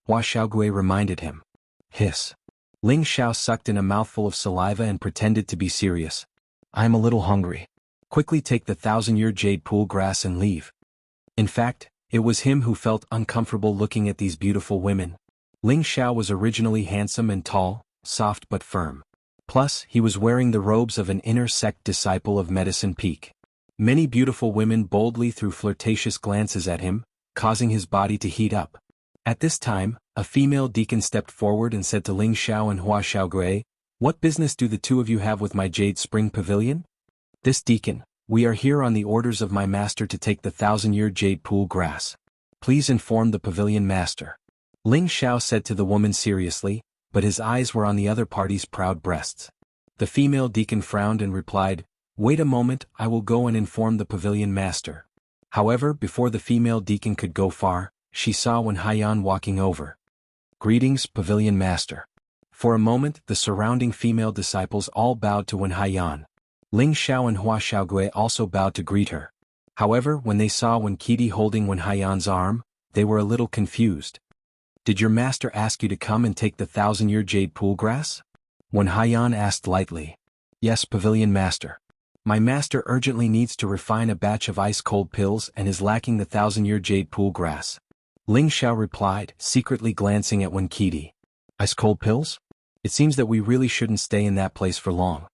Hua Xiaogui reminded him. Hiss. Ling Xiao sucked in a mouthful of saliva and pretended to be serious. "I am a little hungry. Quickly take the 1,000-year jade pool grass and leave." In fact, it was him who felt uncomfortable looking at these beautiful women. Ling Xiao was originally handsome and tall, soft but firm. Plus, he was wearing the robes of an inner sect disciple of Medicine Peak. Many beautiful women boldly threw flirtatious glances at him, causing his body to heat up. At this time, a female deacon stepped forward and said to Ling Xiao and Hua Xiaogui, "What business do the two of you have with my Jade Spring Pavilion?" "This deacon, we are here on the orders of my master to take the 1,000-year jade pool grass. Please inform the pavilion master," Ling Xiao said to the woman seriously, but his eyes were on the other party's proud breasts. The female deacon frowned and replied, "Wait a moment, I will go and inform the pavilion master." However, before the female deacon could go far, she saw Wen Haiyan walking over. "Greetings, pavilion master." For a moment, the surrounding female disciples all bowed to Wen Haiyan. Ling Xiao and Hua Xiaogui also bowed to greet her. However, when they saw Wen Qidi holding Wen Haiyan's arm, they were a little confused. "Did your master ask you to come and take the 1,000-year jade pool grass?" Wen Haiyan asked lightly. "Yes, pavilion master. My master urgently needs to refine a batch of ice-cold pills and is lacking the 1,000-year jade pool grass," Ling Xiao replied, secretly glancing at Wen Qidi. "Ice-cold pills? It seems that we really shouldn't stay in that place for long."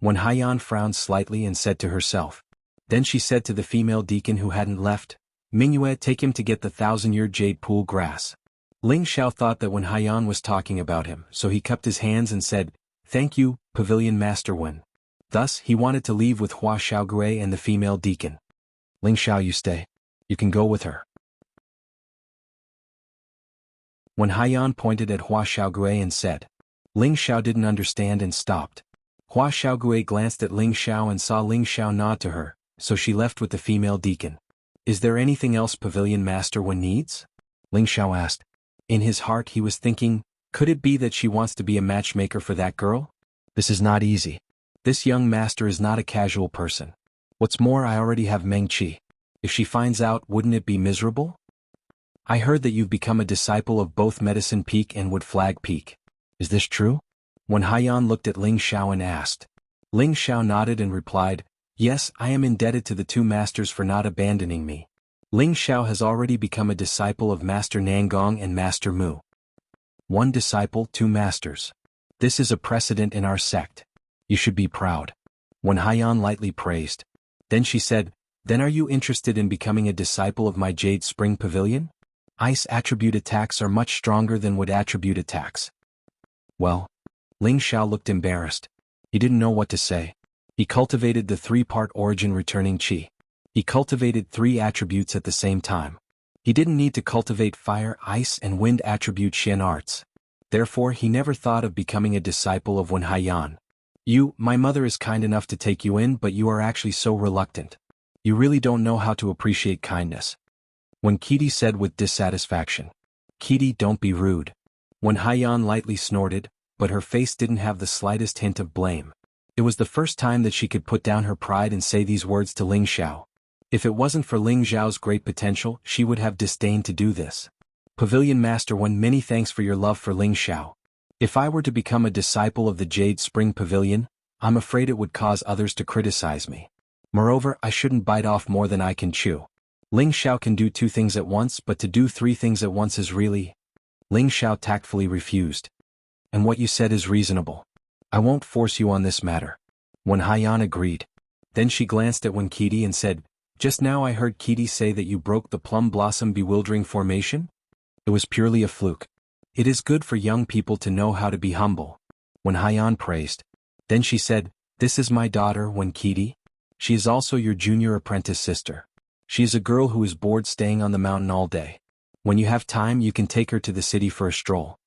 Wen Haiyan frowned slightly and said to herself. Then she said to the female deacon who hadn't left, "Mingyue, take him to get the 1,000-year jade pool grass." Ling Xiao thought that Wen Haiyan was talking about him, so he cupped his hands and said, "Thank you, pavilion master Wen." Thus, he wanted to leave with Hua Xiaogui and the female deacon. "Ling Xiao, you stay. You can go with her." Wen Haiyan pointed at Hua Xiaogui and said. Ling Xiao didn't understand and stopped. Hua Xiaogui glanced at Ling Xiao and saw Ling Xiao nod to her, so she left with the female deacon. "Is there anything else pavilion master Wen needs?" Ling Xiao asked. In his heart he was thinking, could it be that she wants to be a matchmaker for that girl? This is not easy. This young master is not a casual person. What's more, I already have Meng Qi. If she finds out, wouldn't it be miserable? I heard that you've become a disciple of both Medicine Peak and Wood Flag Peak. Is this true? Wen Haiyan looked at Ling Xiao and asked. Ling Xiao nodded and replied, "Yes, I am indebted to the two masters for not abandoning me." Ling Xiao has already become a disciple of Master Nangong and Master Mu. One disciple, two masters. This is a precedent in our sect. You should be proud. Wen Haiyan lightly praised. Then she said, "Then are you interested in becoming a disciple of my Jade Spring Pavilion? Ice attribute attacks are much stronger than wood attribute attacks." Well, Ling Xiao looked embarrassed. He didn't know what to say. He cultivated the three-part origin returning chi. He cultivated three attributes at the same time. He didn't need to cultivate fire, ice, and wind attribute Shen arts. Therefore he never thought of becoming a disciple of Wen Haiyan. My mother is kind enough to take you in, but you are actually so reluctant. You really don't know how to appreciate kindness. Wen Qidi said with dissatisfaction. Qidi, don't be rude. Wen Haiyan lightly snorted, but her face didn't have the slightest hint of blame. It was the first time that she could put down her pride and say these words to Ling Xiao. If it wasn't for Ling Xiao's great potential, she would have disdained to do this. Pavilion Master Wen, many thanks for your love for Ling Xiao. If I were to become a disciple of the Jade Spring Pavilion, I'm afraid it would cause others to criticize me. Moreover, I shouldn't bite off more than I can chew. Ling Xiao can do 2 things at once, but to do 3 things at once is really... Ling Xiao tactfully refused. And what you said is reasonable. I won't force you on this matter. Wen Haiyan agreed. Then she glanced at Wen Qidi and said, just now I heard Qidi say that you broke the plum blossom bewildering formation? It was purely a fluke. It is good for young people to know how to be humble. Wen Haiyan praised. Then she said, this is my daughter, Wen Qidi. She is also your junior apprentice sister. She is a girl who is bored staying on the mountain all day. When you have time you can take her to the city for a stroll.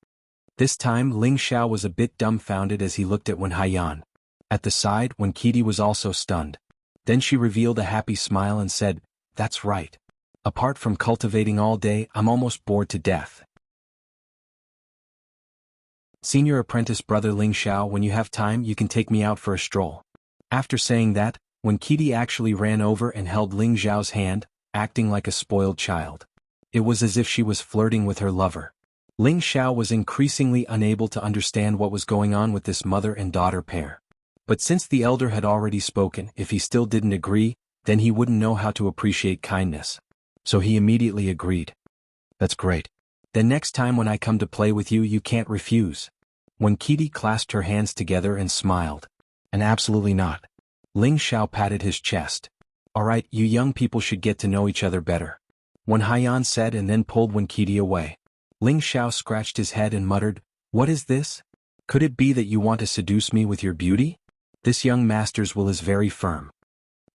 This time Ling Xiao was a bit dumbfounded as he looked at Wen Haiyan. At the side, Wen Qidi was also stunned. Then she revealed a happy smile and said, that's right. Apart from cultivating all day, I'm almost bored to death. Senior apprentice brother Ling Xiao, when you have time you can take me out for a stroll. After saying that, Wen Qidi actually ran over and held Ling Xiao's hand, acting like a spoiled child. It was as if she was flirting with her lover. Ling Xiao was increasingly unable to understand what was going on with this mother and daughter pair. But since the elder had already spoken, if he still didn't agree, then he wouldn't know how to appreciate kindness. So he immediately agreed. That's great. Then next time when I come to play with you, you can't refuse. Wen Qidi clasped her hands together and smiled. And absolutely not. Ling Xiao patted his chest. Alright, you young people should get to know each other better. Wen Haiyan said and then pulled Wen Qidi away. Ling Xiao scratched his head and muttered, what is this? Could it be that you want to seduce me with your beauty? This young master's will is very firm.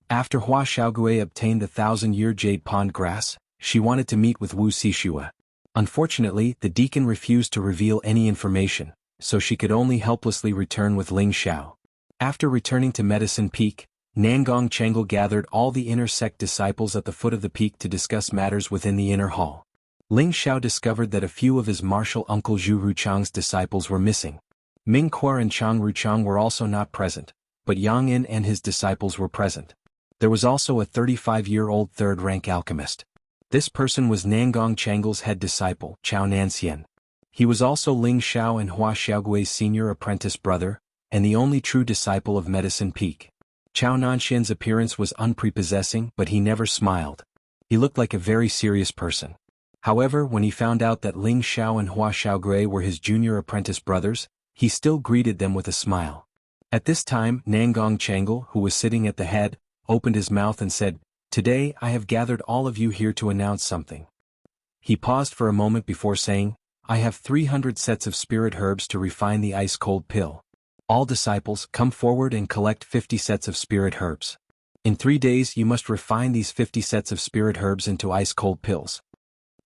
After Hua Xiaogui obtained the 1,000-year jade pond grass, she wanted to meet with Wu Xixue. Unfortunately, the deacon refused to reveal any information, so she could only helplessly return with Ling Xiao. After returning to Medicine Peak, Nangong Chengle gathered all the inner sect disciples at the foot of the peak to discuss matters within the inner hall. Ling Xiao discovered that a few of his martial uncle Zhu Ruchang's disciples were missing. Ming Kuo and Chang Ruchang were also not present, but Yang Yin and his disciples were present. There was also a 35-year-old third-rank alchemist. This person was Nangong Chengle's head disciple, Chao Nanxian. He was also Ling Xiao and Hua Xiaogui's senior apprentice brother, and the only true disciple of Medicine Peak. Chao Nanxian's appearance was unprepossessing, but he never smiled. He looked like a very serious person. However, when he found out that Ling Xiao and Hua Xiaogui were his junior apprentice brothers, he still greeted them with a smile. At this time, Nangong Chengle, who was sitting at the head, opened his mouth and said, today I have gathered all of you here to announce something. He paused for a moment before saying, I have 300 sets of spirit herbs to refine the ice-cold pill. All disciples, come forward and collect 50 sets of spirit herbs. In 3 days you must refine these 50 sets of spirit herbs into ice-cold pills.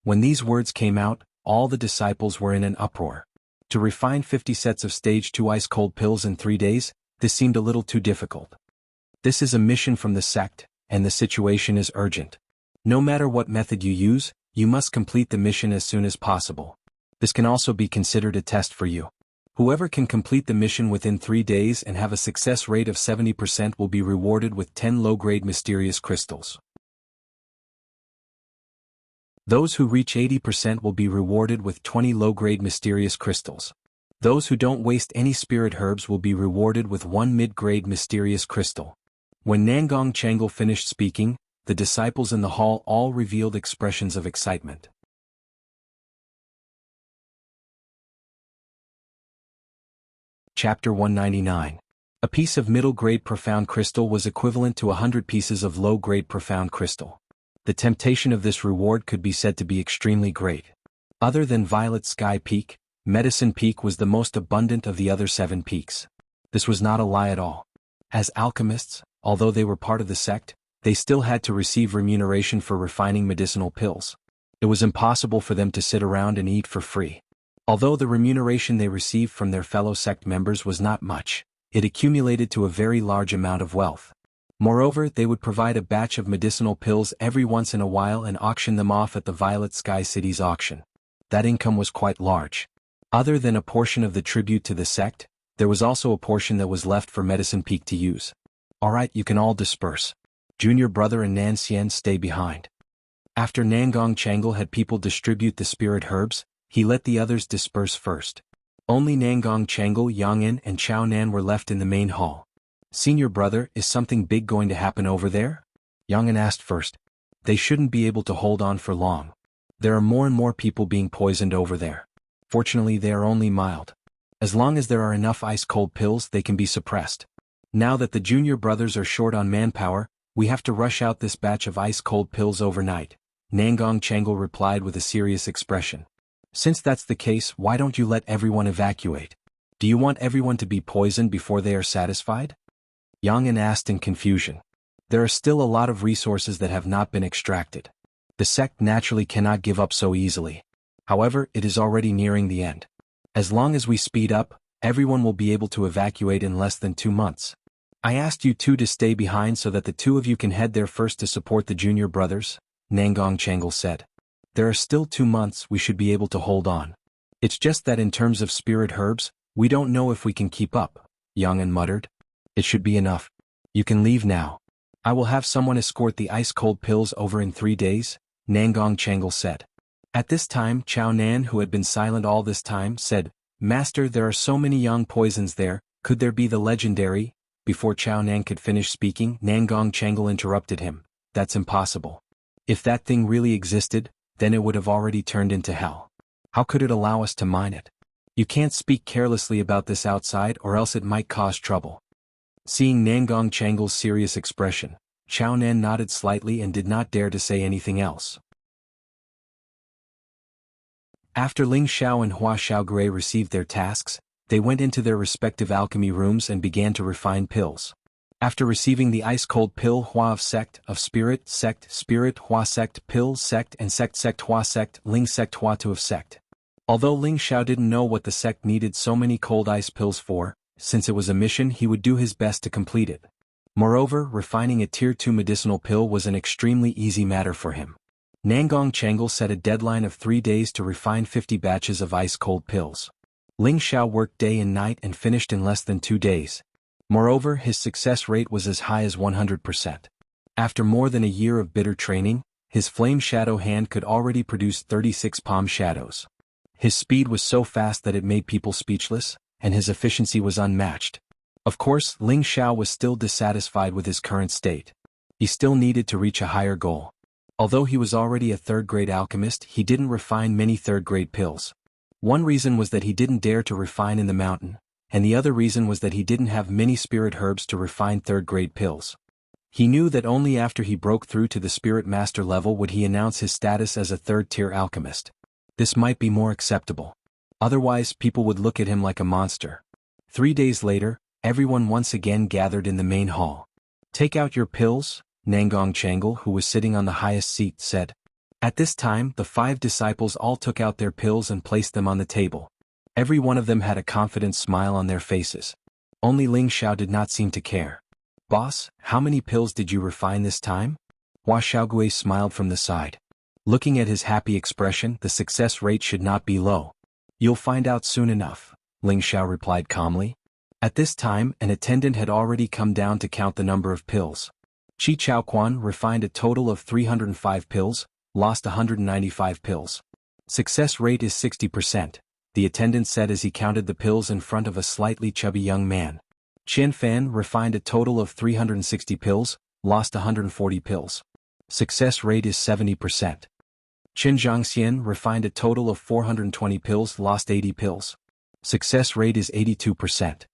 When these words came out, all the disciples were in an uproar. To refine 50 sets of stage 2 ice-cold pills in 3 days, this seemed a little too difficult. This is a mission from the sect, and the situation is urgent. No matter what method you use, you must complete the mission as soon as possible. This can also be considered a test for you. Whoever can complete the mission within 3 days and have a success rate of 70% will be rewarded with 10 low-grade mysterious crystals. Those who reach 80% will be rewarded with 20 low-grade mysterious crystals. Those who don't waste any spirit herbs will be rewarded with 1 mid-grade mysterious crystal. When Nangong Chengle finished speaking, the disciples in the hall all revealed expressions of excitement. Chapter 199. A piece of middle-grade profound crystal was equivalent to 100 pieces of low-grade profound crystal. The temptation of this reward could be said to be extremely great. Other than Violet Sky Peak, Medicine Peak was the most abundant of the other 7 peaks. This was not a lie at all. As alchemists, although they were part of the sect, they still had to receive remuneration for refining medicinal pills. It was impossible for them to sit around and eat for free. Although the remuneration they received from their fellow sect members was not much, it accumulated to a very large amount of wealth. Moreover, they would provide a batch of medicinal pills every once in a while and auction them off at the Violet Sky City's auction. That income was quite large. Other than a portion of the tribute to the sect, there was also a portion that was left for Medicine Peak to use. Alright, you can all disperse. Junior brother and Nan Xian stay behind. After Nangong Changle had people distribute the spirit herbs, he let the others disperse first. Only Nangong Changle, Yang'an and Chao Nan were left in the main hall. Senior brother, is something big going to happen over there? Yang'an asked first. They shouldn't be able to hold on for long. There are more and more people being poisoned over there. Fortunately, they are only mild. As long as there are enough ice-cold pills, they can be suppressed. Now that the junior brothers are short on manpower, we have to rush out this batch of ice-cold pills overnight, Nangong Changle replied with a serious expression. Since that's the case, why don't you let everyone evacuate? Do you want everyone to be poisoned before they are satisfied? Yang'an asked in confusion. There are still a lot of resources that have not been extracted. The sect naturally cannot give up so easily. However, it is already nearing the end. As long as we speed up, everyone will be able to evacuate in less than 2 months. I asked you two to stay behind so that the two of you can head there first to support the junior brothers, Nangong Changle said. There are still 2 months, we should be able to hold on. It's just that in terms of spirit herbs, we don't know if we can keep up, Yang'an muttered. It should be enough. You can leave now. I will have someone escort the ice-cold pills over in 3 days, Nangong Changle said. At this time, Chao Nan, who had been silent all this time, said, Master, there are so many young poisons there, could there be the legendary? Before Chao Nan could finish speaking, Nangong Changle interrupted him. That's impossible. If that thing really existed, then it would have already turned into hell. How could it allow us to mine it? You can't speak carelessly about this outside or else it might cause trouble. Seeing Nangong Changle's serious expression, Chao Nan nodded slightly and did not dare to say anything else. After Ling Xiao and Hua Xiaogui received their tasks, they went into their respective alchemy rooms and began to refine pills. After receiving the ice-cold pill Hua of Spirit, Hua sect, pill sect and sect Hua sect, Ling sect Hua to of sect. Although Ling Xiao didn't know what the sect needed so many cold ice pills for, since it was a mission he would do his best to complete it. Moreover, refining a Tier 2 medicinal pill was an extremely easy matter for him. Nangong Changle set a deadline of 3 days to refine 50 batches of ice-cold pills. Ling Xiao worked day and night and finished in less than 2 days. Moreover, his success rate was as high as 100%. After more than a year of bitter training, his flame shadow hand could already produce 36 palm shadows. His speed was so fast that it made people speechless, and his efficiency was unmatched. Of course, Ling Xiao was still dissatisfied with his current state. He still needed to reach a higher goal. Although he was already a third-grade alchemist, he didn't refine many third-grade pills. One reason was that he didn't dare to refine in the mountain, and the other reason was that he didn't have many spirit herbs to refine third-grade pills. He knew that only after he broke through to the spirit master level would he announce his status as a third-tier alchemist. This might be more acceptable. Otherwise, people would look at him like a monster. 3 days later, everyone once again gathered in the main hall. Take out your pills, Nangong Changle, who was sitting on the highest seat, said. At this time, the 5 disciples all took out their pills and placed them on the table. Every one of them had a confident smile on their faces. Only Ling Xiao did not seem to care. Boss, how many pills did you refine this time? Hua Xiaogui smiled from the side. Looking at his happy expression, the success rate should not be low. You'll find out soon enough, Ling Xiao replied calmly. At this time, an attendant had already come down to count the number of pills. Qi Chaoquan refined a total of 305 pills, lost 195 pills. Success rate is 60%, the attendant said as he counted the pills in front of a slightly chubby young man. Qian Fan refined a total of 360 pills, lost 140 pills. Success rate is 70%. Qin Zhangxian refined a total of 420 pills, lost 80 pills. Success rate is 82%.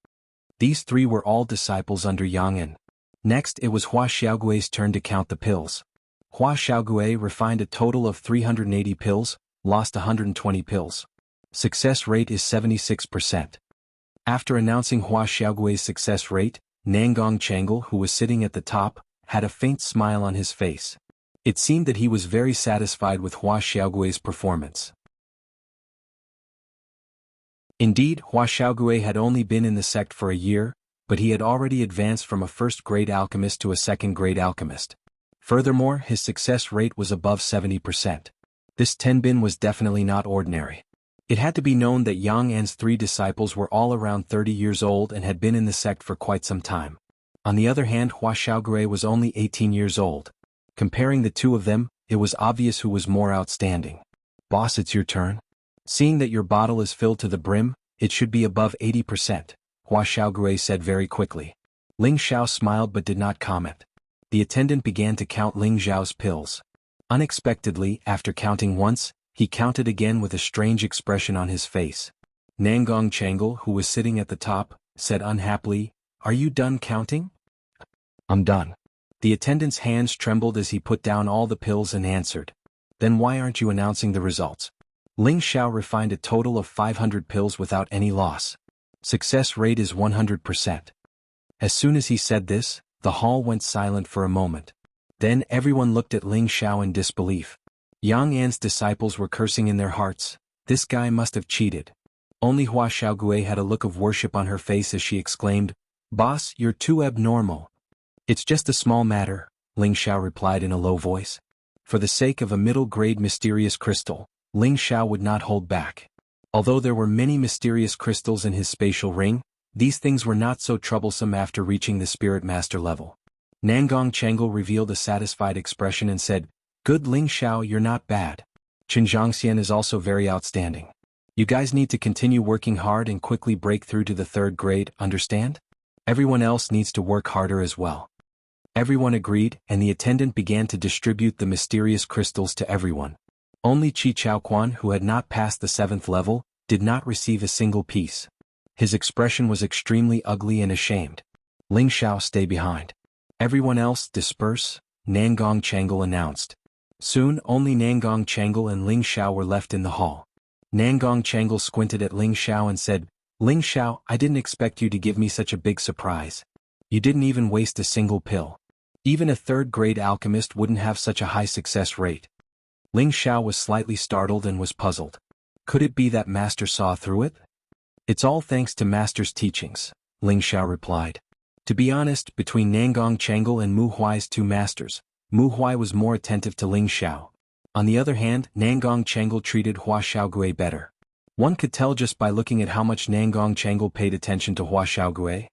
These 3 were all disciples under Yang'an. Next, it was Hua Xiaogui's turn to count the pills. Hua Xiaogui refined a total of 380 pills, lost 120 pills. Success rate is 76%. After announcing Hua Xiaogui's success rate, Nangong Chengal, who was sitting at the top, had a faint smile on his face. It seemed that he was very satisfied with Hua Xiaogui's performance. Indeed, Hua Xiaogui had only been in the sect for a year, but he had already advanced from a first-grade alchemist to a second-grade alchemist. Furthermore, his success rate was above 70%. This Tenbin was definitely not ordinary. It had to be known that Yang An's 3 disciples were all around 30 years old and had been in the sect for quite some time. On the other hand, Hua Xiaogui was only 18 years old. Comparing the two of them, it was obvious who was more outstanding. "Boss, it's your turn. Seeing that your bottle is filled to the brim, it should be above 80%, Hua Xiaogui said very quickly. Ling Xiao smiled but did not comment. The attendant began to count Ling Xiao's pills. Unexpectedly, after counting once, he counted again with a strange expression on his face. Nangong Chengal, who was sitting at the top, said unhappily, "Are you done counting?" "I'm done." The attendant's hands trembled as he put down all the pills and answered. "Then why aren't you announcing the results?" Ling Xiao refined a total of 500 pills without any loss. Success rate is 100%. As soon as he said this, the hall went silent for a moment. Then everyone looked at Ling Xiao in disbelief. Yang An's disciples were cursing in their hearts. This guy must have cheated. Only Hua Xiaogui had a look of worship on her face as she exclaimed, "Boss, you're too abnormal." "It's just a small matter," Ling Xiao replied in a low voice. For the sake of a middle-grade mysterious crystal, Ling Xiao would not hold back. Although there were many mysterious crystals in his spatial ring, these things were not so troublesome after reaching the Spirit Master level. Nangong Chengal revealed a satisfied expression and said, "Good Ling Xiao, you're not bad. Qinjiangxian is also very outstanding. You guys need to continue working hard and quickly break through to the 3rd grade, understand? Everyone else needs to work harder as well." Everyone agreed, and the attendant began to distribute the mysterious crystals to everyone. Only Qi Chaoquan, who had not passed the 7th level, did not receive a single piece. His expression was extremely ugly and ashamed. "Ling Xiao, stay behind. Everyone else, disperse," Nangong Chengal announced. Soon only Nangong Chengal and Ling Xiao were left in the hall. Nangong Chengal squinted at Ling Xiao and said, "Ling Xiao, I didn't expect you to give me such a big surprise. You didn't even waste a single pill. Even a 3rd-grade alchemist wouldn't have such a high success rate." Ling Xiao was slightly startled and was puzzled. Could it be that Master saw through it? "It's all thanks to Master's teachings," Ling Xiao replied. To be honest, between Nangong Chengal and Mu Huai's 2 masters, Mu Huai was more attentive to Ling Xiao. On the other hand, Nangong Chengal treated Hua Xiaogui better. One could tell just by looking at how much Nangong Chengal paid attention to Hua Xiaogui.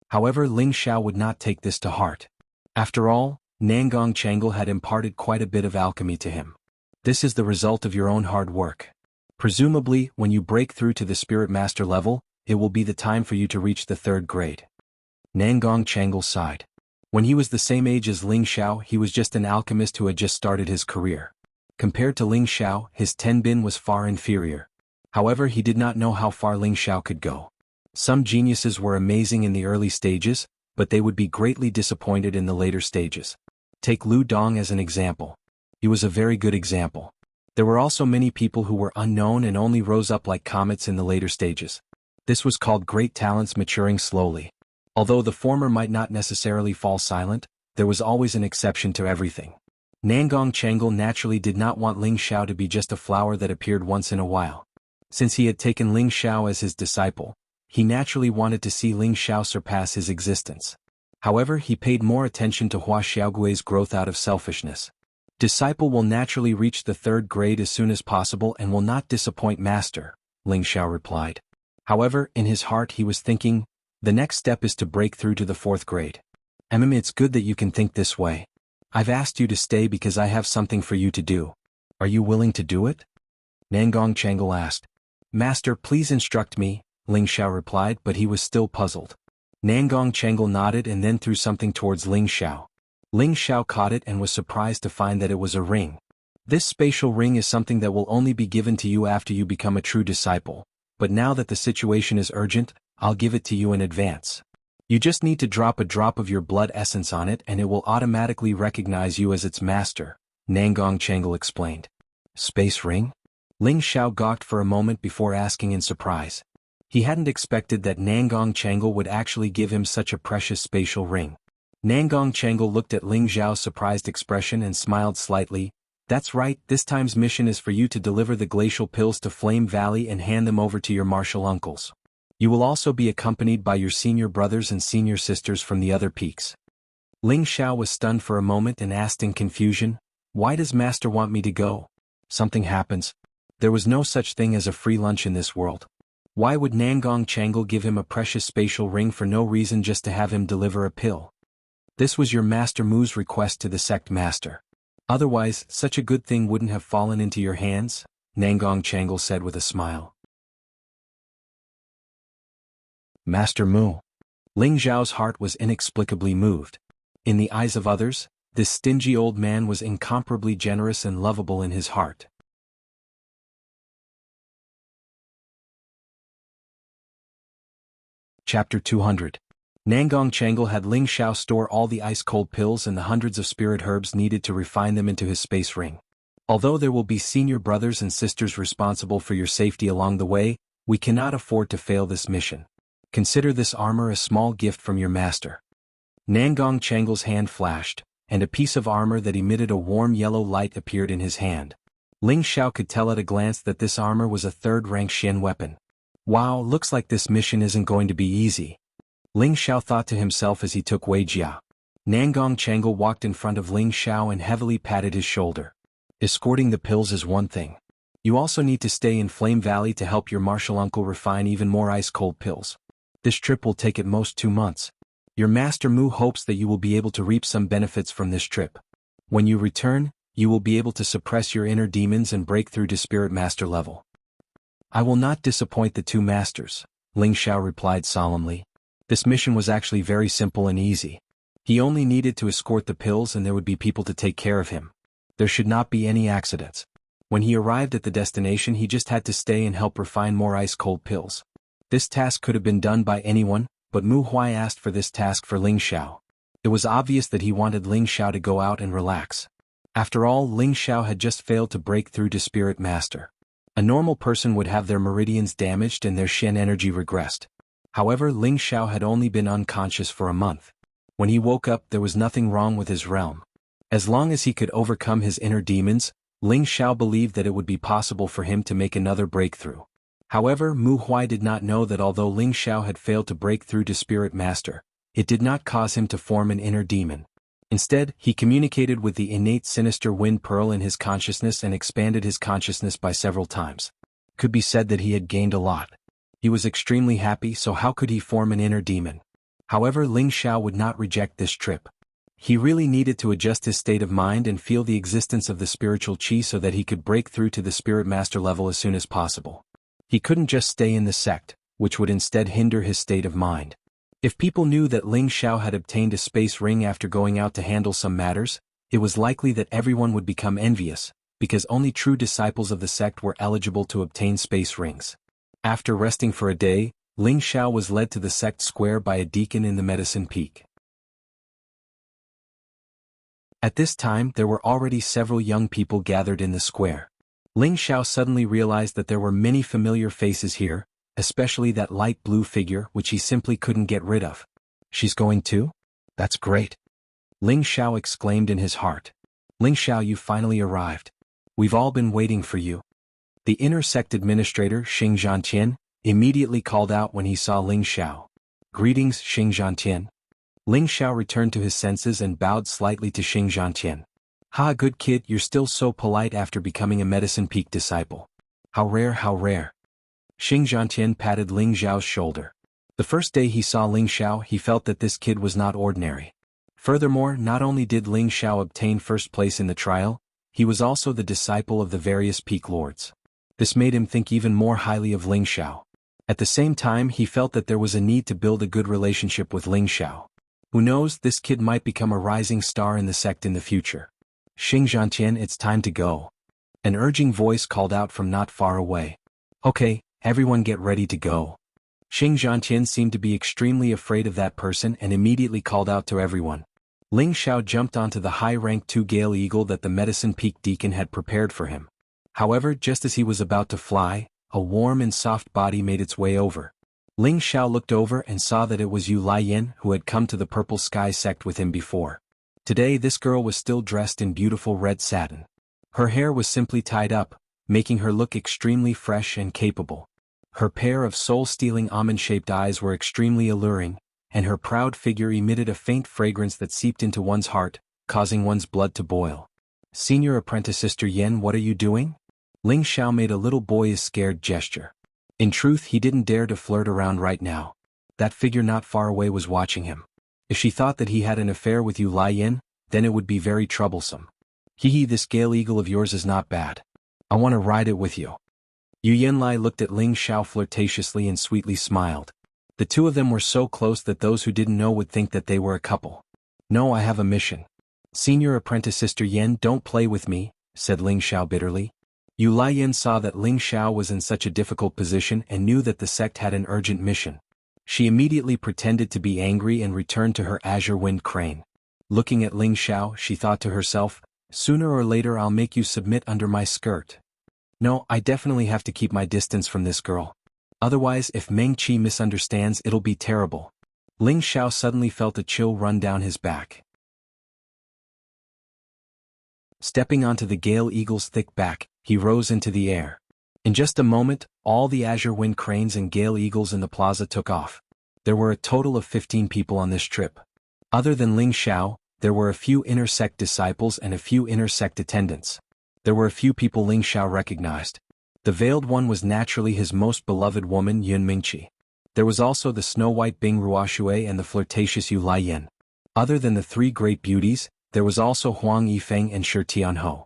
However, Ling Xiao would not take this to heart. After all, Nangong Chengal had imparted quite a bit of alchemy to him. This is the result of your own hard work. Presumably, when you break through to the Spirit Master level, it will be the time for you to reach the 3rd grade. Nangong Chengal sighed. When he was the same age as Ling Xiao, he was just an alchemist who had just started his career. Compared to Ling Xiao, his Tenbin was far inferior. However, he did not know how far Ling Xiao could go. Some geniuses were amazing in the early stages, but they would be greatly disappointed in the later stages. Take Lu Dong as an example. He was a very good example. There were also many people who were unknown and only rose up like comets in the later stages. This was called great talents maturing slowly. Although the former might not necessarily fall silent, there was always an exception to everything. Nangong Chengal naturally did not want Ling Xiao to be just a flower that appeared once in a while. Since he had taken Ling Xiao as his disciple, he naturally wanted to see Ling Xiao surpass his existence. However, he paid more attention to Hua Xiaogui's growth out of selfishness. Disciple will naturally reach the 3rd grade as soon as possible and will not disappoint Master, Ling Xiao replied. However, in his heart he was thinking, the next step is to break through to the 4th grade. It's good that you can think this way. I've asked you to stay because I have something for you to do. Are you willing to do it? Nangong Chengal asked. Master, please instruct me, Ling Xiao replied, but he was still puzzled. Nangong Chengal nodded and then threw something towards Ling Xiao. Ling Xiao caught it and was surprised to find that it was a ring. This spatial ring is something that will only be given to you after you become a true disciple, but now that the situation is urgent, I'll give it to you in advance. You just need to drop a drop of your blood essence on it and it will automatically recognize you as its master, Nangong Chengal explained. Space ring? Ling Xiao gawked for a moment before asking in surprise. He hadn't expected that Nangong Changle would actually give him such a precious spatial ring. Nangong Changle looked at Ling Xiao's surprised expression and smiled slightly. That's right, this time's mission is for you to deliver the glacial pills to Flame Valley and hand them over to your martial uncles. You will also be accompanied by your senior brothers and senior sisters from the other peaks. Ling Xiao was stunned for a moment and asked in confusion, "Why does Master want me to go? Something happens. There was no such thing as a free lunch in this world. Why would Nangong Changle give him a precious spatial ring for no reason just to have him deliver a pill? This was your Master Mu's request to the sect master. Otherwise, such a good thing wouldn't have fallen into your hands," Nangong Changle said with a smile. Master Mu. Ling Xiao's heart was inexplicably moved. In the eyes of others, this stingy old man was incomparably generous and lovable in his heart. Chapter 200. Nangong Changle had Ling Xiao store all the ice-cold pills and the hundreds of spirit herbs needed to refine them into his space ring. Although there will be senior brothers and sisters responsible for your safety along the way, we cannot afford to fail this mission. Consider this armor a small gift from your master. Nangong Changle's hand flashed, and a piece of armor that emitted a warm yellow light appeared in his hand. Ling Xiao could tell at a glance that this armor was a third-rank Xian weapon. Wow, looks like this mission isn't going to be easy. Ling Xiao thought to himself as he took Wei Jia. Nangong Changle walked in front of Ling Xiao and heavily patted his shoulder. Escorting the pills is one thing. You also need to stay in Flame Valley to help your martial uncle refine even more ice-cold pills. This trip will take at most 2 months. Your Master Mu hopes that you will be able to reap some benefits from this trip. When you return, you will be able to suppress your inner demons and break through to Spirit Master level. I will not disappoint the 2 masters, Ling Xiao replied solemnly. This mission was actually very simple and easy. He only needed to escort the pills and there would be people to take care of him. There should not be any accidents. When he arrived at the destination, he just had to stay and help refine more ice-cold pills. This task could have been done by anyone, but Mu Huai asked for this task for Ling Xiao. It was obvious that he wanted Ling Xiao to go out and relax. After all, Ling Xiao had just failed to break through to Spirit Master. A normal person would have their meridians damaged and their Shen energy regressed. However, Ling Xiao had only been unconscious for a month. When he woke up, there was nothing wrong with his realm. As long as he could overcome his inner demons, Ling Xiao believed that it would be possible for him to make another breakthrough. However, Mu Huai did not know that although Ling Xiao had failed to break through to Spirit Master, it did not cause him to form an inner demon. Instead, he communicated with the innate sinister wind pearl in his consciousness and expanded his consciousness by several times. Could be said that he had gained a lot. He was extremely happy, so how could he form an inner demon? However, Ling Xiao would not reject this trip. He really needed to adjust his state of mind and feel the existence of the spiritual qi so that he could break through to the Spirit Master level as soon as possible. He couldn't just stay in the sect, which would instead hinder his state of mind. If people knew that Ling Xiao had obtained a space ring after going out to handle some matters, it was likely that everyone would become envious, because only true disciples of the sect were eligible to obtain space rings. After resting for a day, Ling Xiao was led to the sect square by a deacon in the Medicine Peak. At this time, there were already several young people gathered in the square. Ling Xiao suddenly realized that there were many familiar faces here, especially that light blue figure which he simply couldn't get rid of. She's going too? That's great. Ling Xiao exclaimed in his heart. Ling Xiao, you finally arrived. We've all been waiting for you. The inner sect administrator, Xing Zhantian, immediately called out when he saw Ling Xiao. Greetings, Xing Zhantian. Ling Xiao returned to his senses and bowed slightly to Xing Zhantian. Ha, good kid, you're still so polite after becoming a Medicine Peak disciple. How rare, how rare. Xing Zhantian patted Ling Xiao's shoulder. The first day he saw Ling Xiao, he felt that this kid was not ordinary. Furthermore, not only did Ling Xiao obtain first place in the trial, he was also the disciple of the various peak lords. This made him think even more highly of Ling Xiao. At the same time, he felt that there was a need to build a good relationship with Ling Xiao. Who knows, this kid might become a rising star in the sect in the future. Xing Zhantian, it's time to go. An urging voice called out from not far away. Okay, everyone get ready to go. Xing Zhantian seemed to be extremely afraid of that person and immediately called out to everyone. Ling Xiao jumped onto the high-rank 2 Gale Eagle that the Medicine Peak Deacon had prepared for him. However, just as he was about to fly, a warm and soft body made its way over. Ling Xiao looked over and saw that it was Yu Laiyan who had come to the Purple Sky sect with him before. Today this girl was still dressed in beautiful red satin. Her hair was simply tied up, making her look extremely fresh and capable. Her pair of soul-stealing almond-shaped eyes were extremely alluring, and her proud figure emitted a faint fragrance that seeped into one's heart, causing one's blood to boil. "Senior Apprentice Sister Yen, what are you doing?" Ling Xiao made a little boyish scared gesture. In truth, he didn't dare to flirt around right now. That figure not far away was watching him. If she thought that he had an affair with Yu Laiyan, then it would be very troublesome. "Hee, this gale eagle of yours is not bad. I want to ride it with you." Yu Yanlai looked at Ling Xiao flirtatiously and sweetly smiled. The two of them were so close that those who didn't know would think that they were a couple. "No, I have a mission." "Senior Apprentice Sister Yen, don't play with me," said Ling Xiao bitterly. Yu Laiyan saw that Ling Xiao was in such a difficult position and knew that the sect had an urgent mission. She immediately pretended to be angry and returned to her azure wind crane. Looking at Ling Xiao, she thought to herself, "Sooner or later I'll make you submit under my skirt. No, I definitely have to keep my distance from this girl. Otherwise, if Meng Qi misunderstands, it'll be terrible." Ling Xiao suddenly felt a chill run down his back. Stepping onto the Gale Eagle's thick back, he rose into the air. In just a moment, all the Azure Wind Cranes and Gale Eagles in the plaza took off. There were a total of 15 people on this trip. Other than Ling Xiao, there were a few inner sect disciples and a few inner sect attendants. There were a few people Ling Xiao recognized. The veiled one was naturally his most beloved woman Yun Mingqi. There was also the snow-white Bing Ruoshui and the flirtatious Yu Laiyan. Other than the three great beauties, there was also Huang Yifeng and Shi Tianhou.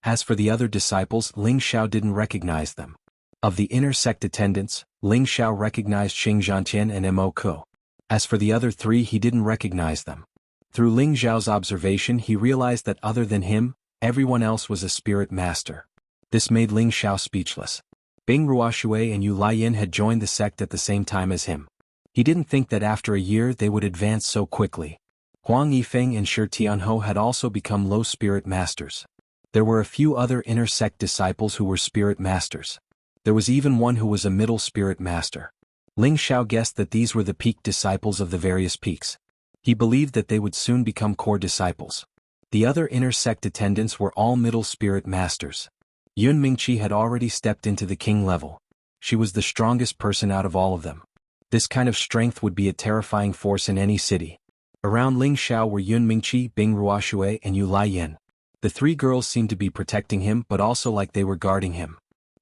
As for the other disciples, Ling Xiao didn't recognize them. Of the inner sect attendants, Ling Xiao recognized Xing Zhantian and Mo Ku. As for the other three, he didn't recognize them. Through Ling Xiao's observation, he realized that other than him, everyone else was a spirit master. This made Ling Xiao speechless. Bing Ruoshui and Yu Laiyan had joined the sect at the same time as him. He didn't think that after a year they would advance so quickly. Huang Yifeng and Shi Tianhou had also become low spirit masters. There were a few other inner sect disciples who were spirit masters. There was even one who was a middle spirit master. Ling Xiao guessed that these were the peak disciples of the various peaks. He believed that they would soon become core disciples. The other inner sect attendants were all middle spirit masters. Yun Mingqi had already stepped into the king level. She was the strongest person out of all of them. This kind of strength would be a terrifying force in any city. Around Ling Xiao were Yun Mingqi, Bing Ruoshui and Yu Laiyan. The three girls seemed to be protecting him but also like they were guarding him.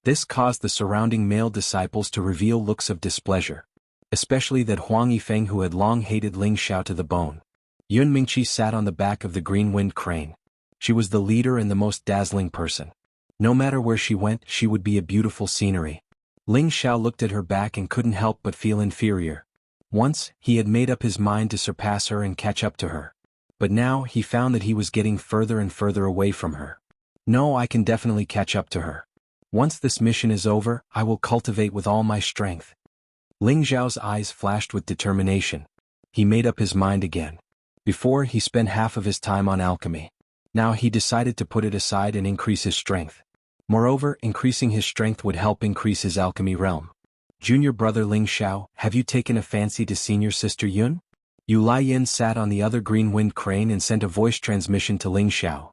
This caused the surrounding male disciples to reveal looks of displeasure. Especially that Huang Yifeng who had long hated Ling Xiao to the bone. Yun Mingqi sat on the back of the green wind crane. She was the leader and the most dazzling person. No matter where she went, she would be a beautiful scenery. Ling Xiao looked at her back and couldn't help but feel inferior. Once, he had made up his mind to surpass her and catch up to her. But now, he found that he was getting further and further away from her. No, I can definitely catch up to her. Once this mission is over, I will cultivate with all my strength. Ling Xiao's eyes flashed with determination. He made up his mind again. Before, he spent half of his time on alchemy. Now he decided to put it aside and increase his strength. Moreover, increasing his strength would help increase his alchemy realm. Junior brother Ling Xiao, have you taken a fancy to senior sister Yun? Yu Laiyan sat on the other green wind crane and sent a voice transmission to Ling Xiao.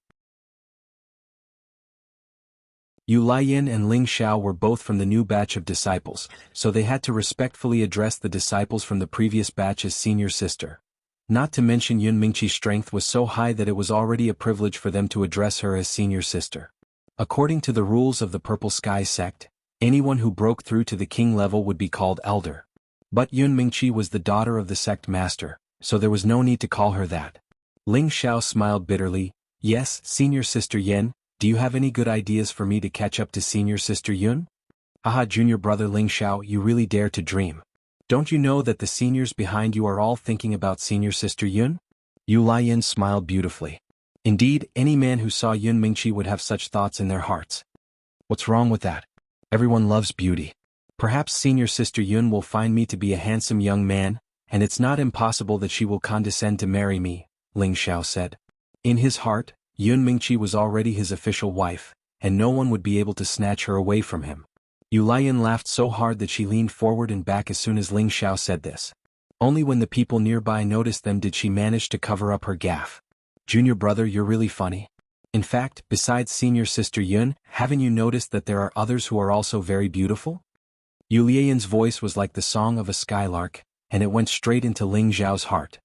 Yu Laiyan and Ling Xiao were both from the new batch of disciples, so they had to respectfully address the disciples from the previous batch as senior sister. Not to mention Yun Mingqi's strength was so high that it was already a privilege for them to address her as senior sister. According to the rules of the Purple Sky sect, anyone who broke through to the king level would be called elder. But Yun Mingqi was the daughter of the sect master, so there was no need to call her that. Ling Xiao smiled bitterly. Yes, senior sister Yen, do you have any good ideas for me to catch up to senior sister Yun? Haha, junior brother Ling Xiao, you really dare to dream. Don't you know that the seniors behind you are all thinking about senior sister Yun? Yu Laiyan smiled beautifully. Indeed, any man who saw Yun Mingqi would have such thoughts in their hearts. What's wrong with that? Everyone loves beauty. Perhaps senior sister Yun will find me to be a handsome young man, and it's not impossible that she will condescend to marry me, Ling Xiao said. In his heart, Yun Mingqi was already his official wife, and no one would be able to snatch her away from him. Yu Lian laughed so hard that she leaned forward and back as soon as Ling Xiao said this. Only when the people nearby noticed them did she manage to cover up her gaffe. Junior brother, you're really funny. In fact, besides senior sister Yun, haven't you noticed that there are others who are also very beautiful? Yu Lian's voice was like the song of a skylark, and it went straight into Ling Xiao's heart.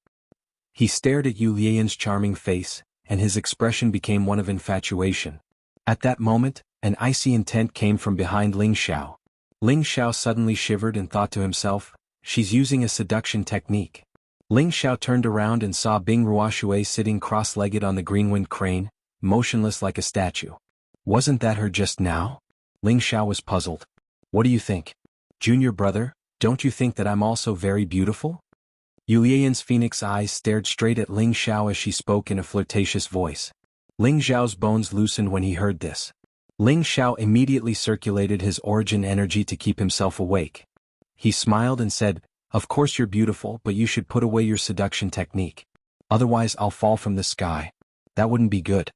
He stared at Yu Lian's charming face, and his expression became one of infatuation. At that moment, an icy intent came from behind Ling Xiao. Ling Xiao suddenly shivered and thought to himself, she's using a seduction technique. Ling Xiao turned around and saw Bing Ruoshui sitting cross-legged on the green-winged crane, motionless like a statue. Wasn't that her just now? Ling Xiao was puzzled. What do you think? Junior brother, don't you think that I'm also very beautiful? Yu Lian's phoenix eyes stared straight at Ling Xiao as she spoke in a flirtatious voice. Ling Xiao's bones loosened when he heard this. Ling Xiao immediately circulated his origin energy to keep himself awake. He smiled and said, of course you're beautiful, but you should put away your seduction technique. Otherwise I'll fall from the sky. That wouldn't be good.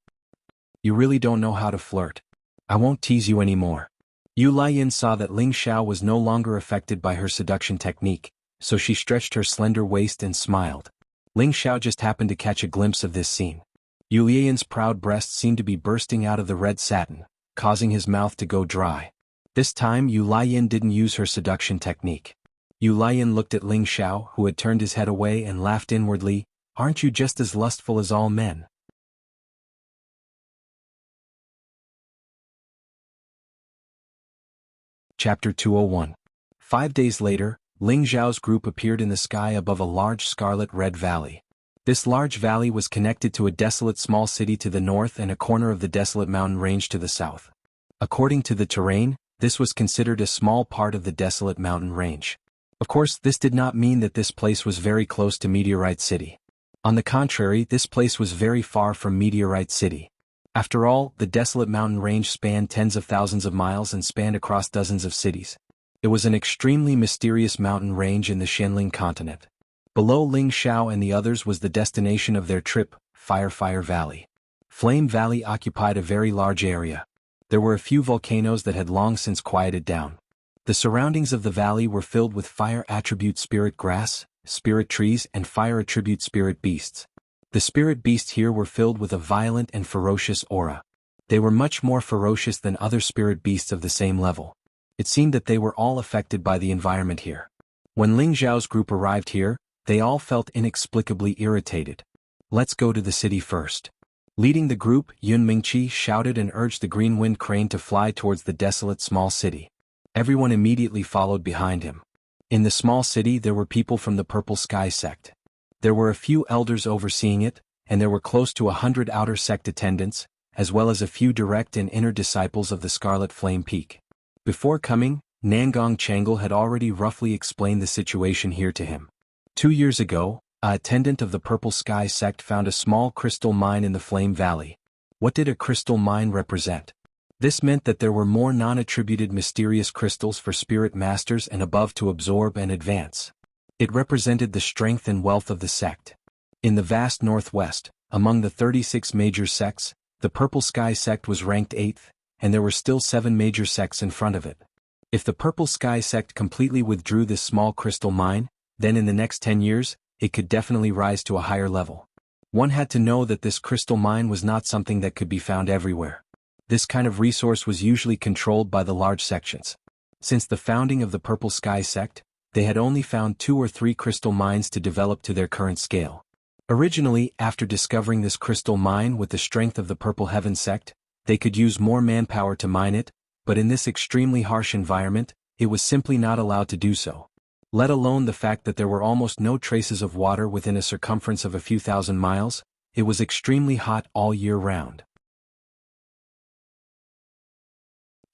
You really don't know how to flirt. I won't tease you anymore. Yu Lian saw that Ling Xiao was no longer affected by her seduction technique, so she stretched her slender waist and smiled. Ling Xiao just happened to catch a glimpse of this scene. Yu Lian's proud breast seemed to be bursting out of the red satin, causing his mouth to go dry. This time Yu Lian didn't use her seduction technique. Yu Lian looked at Ling Xiao, who had turned his head away, and laughed inwardly, aren't you just as lustful as all men? Chapter 201. 5 days later, Ling Xiao's group appeared in the sky above a large scarlet-red valley. This large valley was connected to a desolate small city to the north and a corner of the desolate mountain range to the south. According to the terrain, this was considered a small part of the desolate mountain range. Of course, this did not mean that this place was very close to Meteorite City. On the contrary, this place was very far from Meteorite City. After all, the desolate mountain range spanned tens of thousands of miles and spanned across dozens of cities. It was an extremely mysterious mountain range in the Xianling continent. Below Ling Xiao and the others was the destination of their trip, Fire Valley. Flame Valley occupied a very large area. There were a few volcanoes that had long since quieted down. The surroundings of the valley were filled with fire attribute spirit grass, spirit trees, and fire attribute spirit beasts. The spirit beasts here were filled with a violent and ferocious aura. They were much more ferocious than other spirit beasts of the same level. It seemed that they were all affected by the environment here. When Ling Xiao's group arrived here, they all felt inexplicably irritated. Let's go to the city first. Leading the group, Yun Mingqi shouted and urged the green wind crane to fly towards the desolate small city. Everyone immediately followed behind him. In the small city there were people from the Purple Sky sect. There were a few elders overseeing it, and there were close to 100 outer sect attendants, as well as a few direct and inner disciples of the Scarlet Flame Peak. Before coming, Nangong Changle had already roughly explained the situation here to him. 2 years ago, an attendant of the Purple Sky sect found a small crystal mine in the Flame Valley. What did a crystal mine represent? This meant that there were more non-attributed mysterious crystals for spirit masters and above to absorb and advance. It represented the strength and wealth of the sect. In the vast northwest, among the 36 major sects, the Purple Sky sect was ranked 8th, and there were still 7 major sects in front of it. If the Purple Sky sect completely withdrew this small crystal mine, then in the next 10 years, it could definitely rise to a higher level. One had to know that this crystal mine was not something that could be found everywhere. This kind of resource was usually controlled by the large sections. Since the founding of the Purple Sky sect, they had only found 2 or 3 crystal mines to develop to their current scale. Originally, after discovering this crystal mine with the strength of the Purple Heaven sect, they could use more manpower to mine it, but in this extremely harsh environment, it was simply not allowed to do so. Let alone the fact that there were almost no traces of water within a circumference of a few thousand miles, it was extremely hot all year round.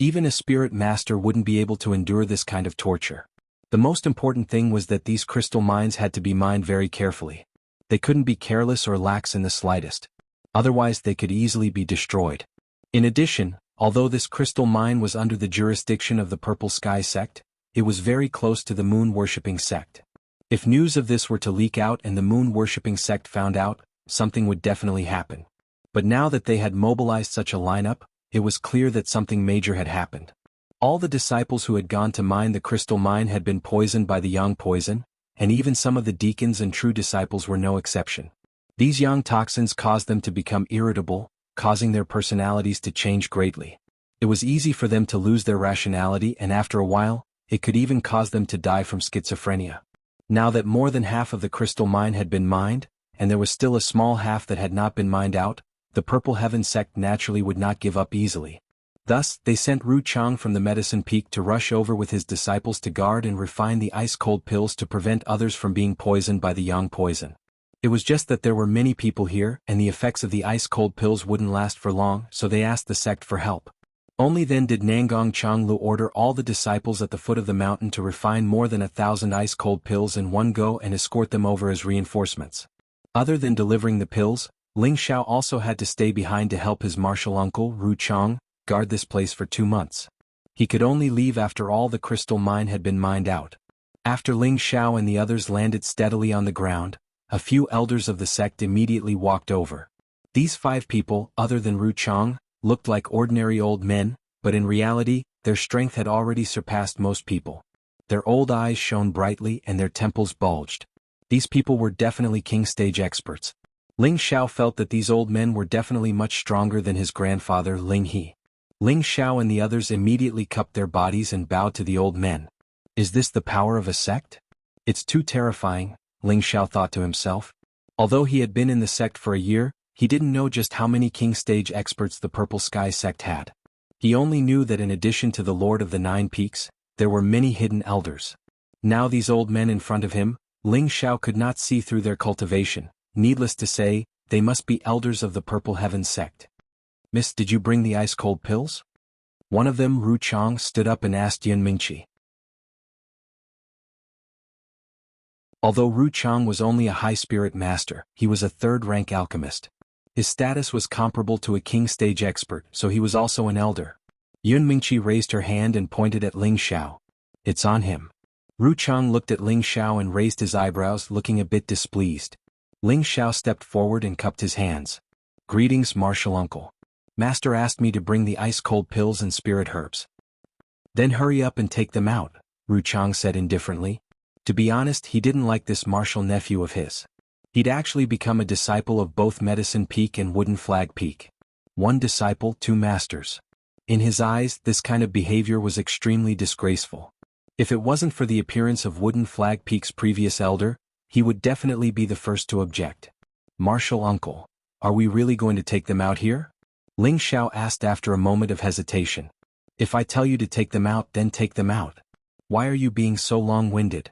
Even a spirit master wouldn't be able to endure this kind of torture. The most important thing was that these crystal mines had to be mined very carefully. They couldn't be careless or lax in the slightest. Otherwise they could easily be destroyed. In addition, although this crystal mine was under the jurisdiction of the Purple Sky sect, it was very close to the moon-worshipping sect. If news of this were to leak out and the moon-worshipping sect found out, something would definitely happen. But now that they had mobilized such a lineup, it was clear that something major had happened. All the disciples who had gone to mine the crystal mine had been poisoned by the yang poison, and even some of the deacons and true disciples were no exception. These yang toxins caused them to become irritable, causing their personalities to change greatly. It was easy for them to lose their rationality, and after a while, it could even cause them to die from schizophrenia. Now that more than half of the crystal mine had been mined, and there was still a small half that had not been mined out, the Purple Heaven sect naturally would not give up easily. Thus, they sent Ru Chang from the Medicine Peak to rush over with his disciples to guard and refine the ice-cold pills to prevent others from being poisoned by the yang poison. It was just that there were many people here, and the effects of the ice-cold pills wouldn't last for long, so they asked the sect for help. Only then did Nangong Changlu order all the disciples at the foot of the mountain to refine more than 1,000 ice-cold pills in one go and escort them over as reinforcements. Other than delivering the pills, Ling Xiao also had to stay behind to help his martial uncle, Ru Chang, guard this place for 2 months. He could only leave after all the crystal mine had been mined out. After Ling Xiao and the others landed steadily on the ground, a few elders of the sect immediately walked over. These 5 people, other than Ru Chang, looked like ordinary old men, but in reality, their strength had already surpassed most people. Their old eyes shone brightly and their temples bulged. These people were definitely king stage experts. Ling Xiao felt that these old men were definitely much stronger than his grandfather Ling He. Ling Xiao and the others immediately cupped their bodies and bowed to the old men. Is this the power of a sect? It's too terrifying, Ling Xiao thought to himself. Although he had been in the sect for a year, he didn't know just how many king stage experts the Purple Sky sect had. He only knew that in addition to the Lord of the Nine Peaks, there were many hidden elders. Now these old men in front of him, Ling Xiao could not see through their cultivation. Needless to say, they must be elders of the Purple Heaven sect. Miss, did you bring the ice-cold pills? One of them, Ru Chang, stood up and asked Yun Mingqi. Although Ru Chang was only a high-spirit master, he was a third-rank alchemist. His status was comparable to a king stage expert, so he was also an elder. Yun Mingqi raised her hand and pointed at Ling Xiao. It's on him. Ru Chang looked at Ling Xiao and raised his eyebrows, looking a bit displeased. Ling Xiao stepped forward and cupped his hands. Greetings, martial uncle. Master asked me to bring the ice-cold pills and spirit herbs. Then hurry up and take them out, Ru Chang said indifferently. To be honest, he didn't like this martial nephew of his. He'd actually become a disciple of both Medicine Peak and Wooden Flag Peak. 1 disciple, 2 masters. In his eyes, this kind of behavior was extremely disgraceful. If it wasn't for the appearance of Wooden Flag Peak's previous elder, he would definitely be the first to object. Martial uncle, are we really going to take them out here? Ling Xiao asked after a moment of hesitation. If I tell you to take them out, then take them out. Why are you being so long-winded?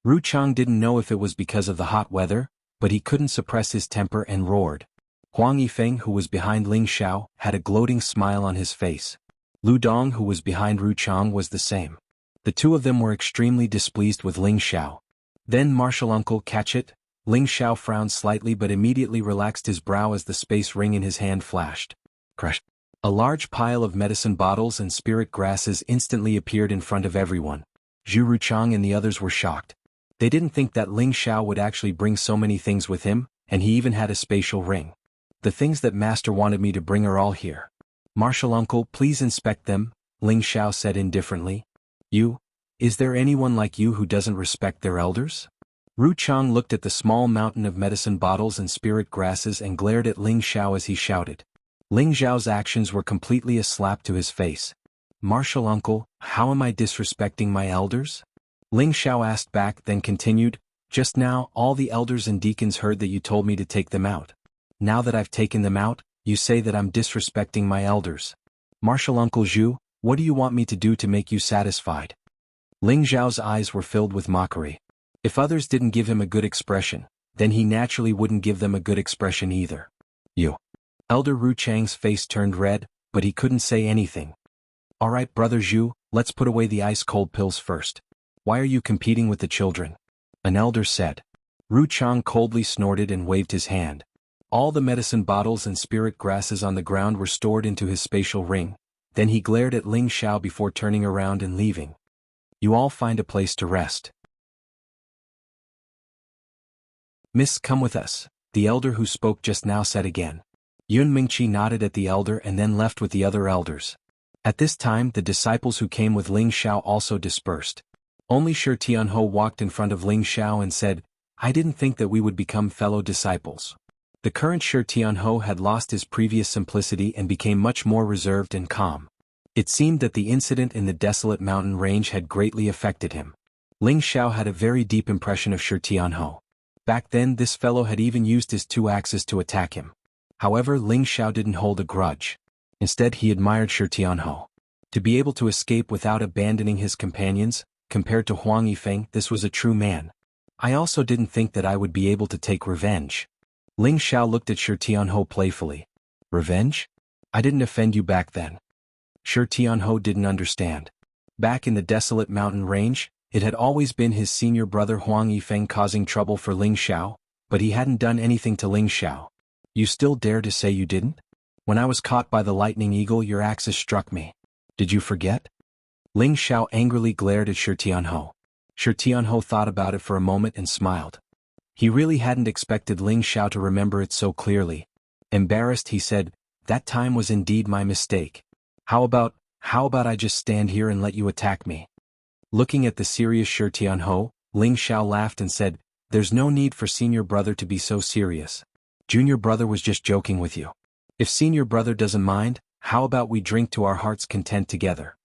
Ru Chang didn't know if it was because of the hot weather, but he couldn't suppress his temper and roared. Huang Yifeng, who was behind Ling Xiao, had a gloating smile on his face. Lu Dong, who was behind Ru Chang, was the same. The 2 of them were extremely displeased with Ling Xiao. Then martial uncle, catch it? Ling Xiao frowned slightly but immediately relaxed his brow as the space ring in his hand flashed. Crush. A large pile of medicine bottles and spirit grasses instantly appeared in front of everyone. Zhu Ruchang and the others were shocked. They didn't think that Ling Xiao would actually bring so many things with him, and he even had a spatial ring. The things that Master wanted me to bring are all here. Martial uncle, please inspect them, Ling Xiao said indifferently. You? Is there anyone like you who doesn't respect their elders? Ru Chang looked at the small mountain of medicine bottles and spirit grasses and glared at Ling Xiao as he shouted. Ling Xiao's actions were completely a slap to his face. Martial uncle, how am I disrespecting my elders? Ling Xiao asked back, then continued, just now all the elders and deacons heard that you told me to take them out. Now that I've taken them out, you say that I'm disrespecting my elders. Martial uncle Zhu, what do you want me to do to make you satisfied? Ling Xiao's eyes were filled with mockery. If others didn't give him a good expression, then he naturally wouldn't give them a good expression either. You. Elder Ru Chang's face turned red, but he couldn't say anything. Alright brother Zhu, let's put away the ice-cold pills first. Why are you competing with the children? An elder said. Ru Chang coldly snorted and waved his hand. All the medicine bottles and spirit grasses on the ground were stored into his spatial ring. Then he glared at Ling Xiao before turning around and leaving. You all find a place to rest. Miss, come with us, the elder who spoke just now said again. Yun Mingqi nodded at the elder and then left with the other elders. At this time the disciples who came with Ling Xiao also dispersed. Only Shi Tianhou walked in front of Ling Xiao and said, "I didn't think that we would become fellow disciples." The current Shi Tianhou had lost his previous simplicity and became much more reserved and calm. It seemed that the incident in the desolate mountain range had greatly affected him. Ling Xiao had a very deep impression of Shi Tianhou. Back then this fellow had even used his 2 axes to attack him. However, Ling Xiao didn't hold a grudge. Instead he admired Shi Tianhou. To be able to escape without abandoning his companions, compared to Huang Yifeng, this was a true man. I also didn't think that I would be able to take revenge. Ling Xiao looked at Shi Tianhou playfully. Revenge? I didn't offend you back then. Shi Tianhou didn't understand. Back in the desolate mountain range, it had always been his senior brother Huang Yifeng causing trouble for Ling Xiao, but he hadn't done anything to Ling Xiao. You still dare to say you didn't? When I was caught by the lightning eagle your axes struck me. Did you forget? Ling Xiao angrily glared at Shi Tianhou. Shi Tianhou thought about it for a moment and smiled. He really hadn't expected Ling Xiao to remember it so clearly. Embarrassed he said, "That time was indeed my mistake. How about I just stand here and let you attack me?" Looking at the serious Shi Tianhou, Ling Xiao laughed and said, "There's no need for senior brother to be so serious. Junior brother was just joking with you. If senior brother doesn't mind, how about we drink to our heart's content together?"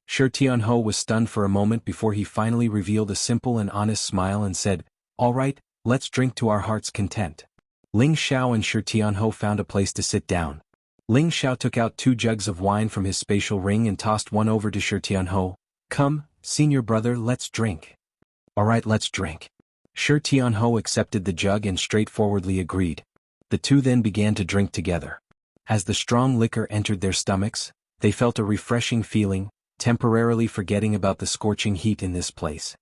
Shi Tianhou was stunned for a moment before he finally revealed a simple and honest smile and said, "All right, let's drink to our heart's content." Ling Xiao and Shi Tianhou found a place to sit down. Ling Xiao took out 2 jugs of wine from his spatial ring and tossed one over to Shi Tianhou. "Come, senior brother, let's drink." "All right, let's drink." Shi Tianhou accepted the jug and straightforwardly agreed. The two then began to drink together. As the strong liquor entered their stomachs, they felt a refreshing feeling, temporarily forgetting about the scorching heat in this place.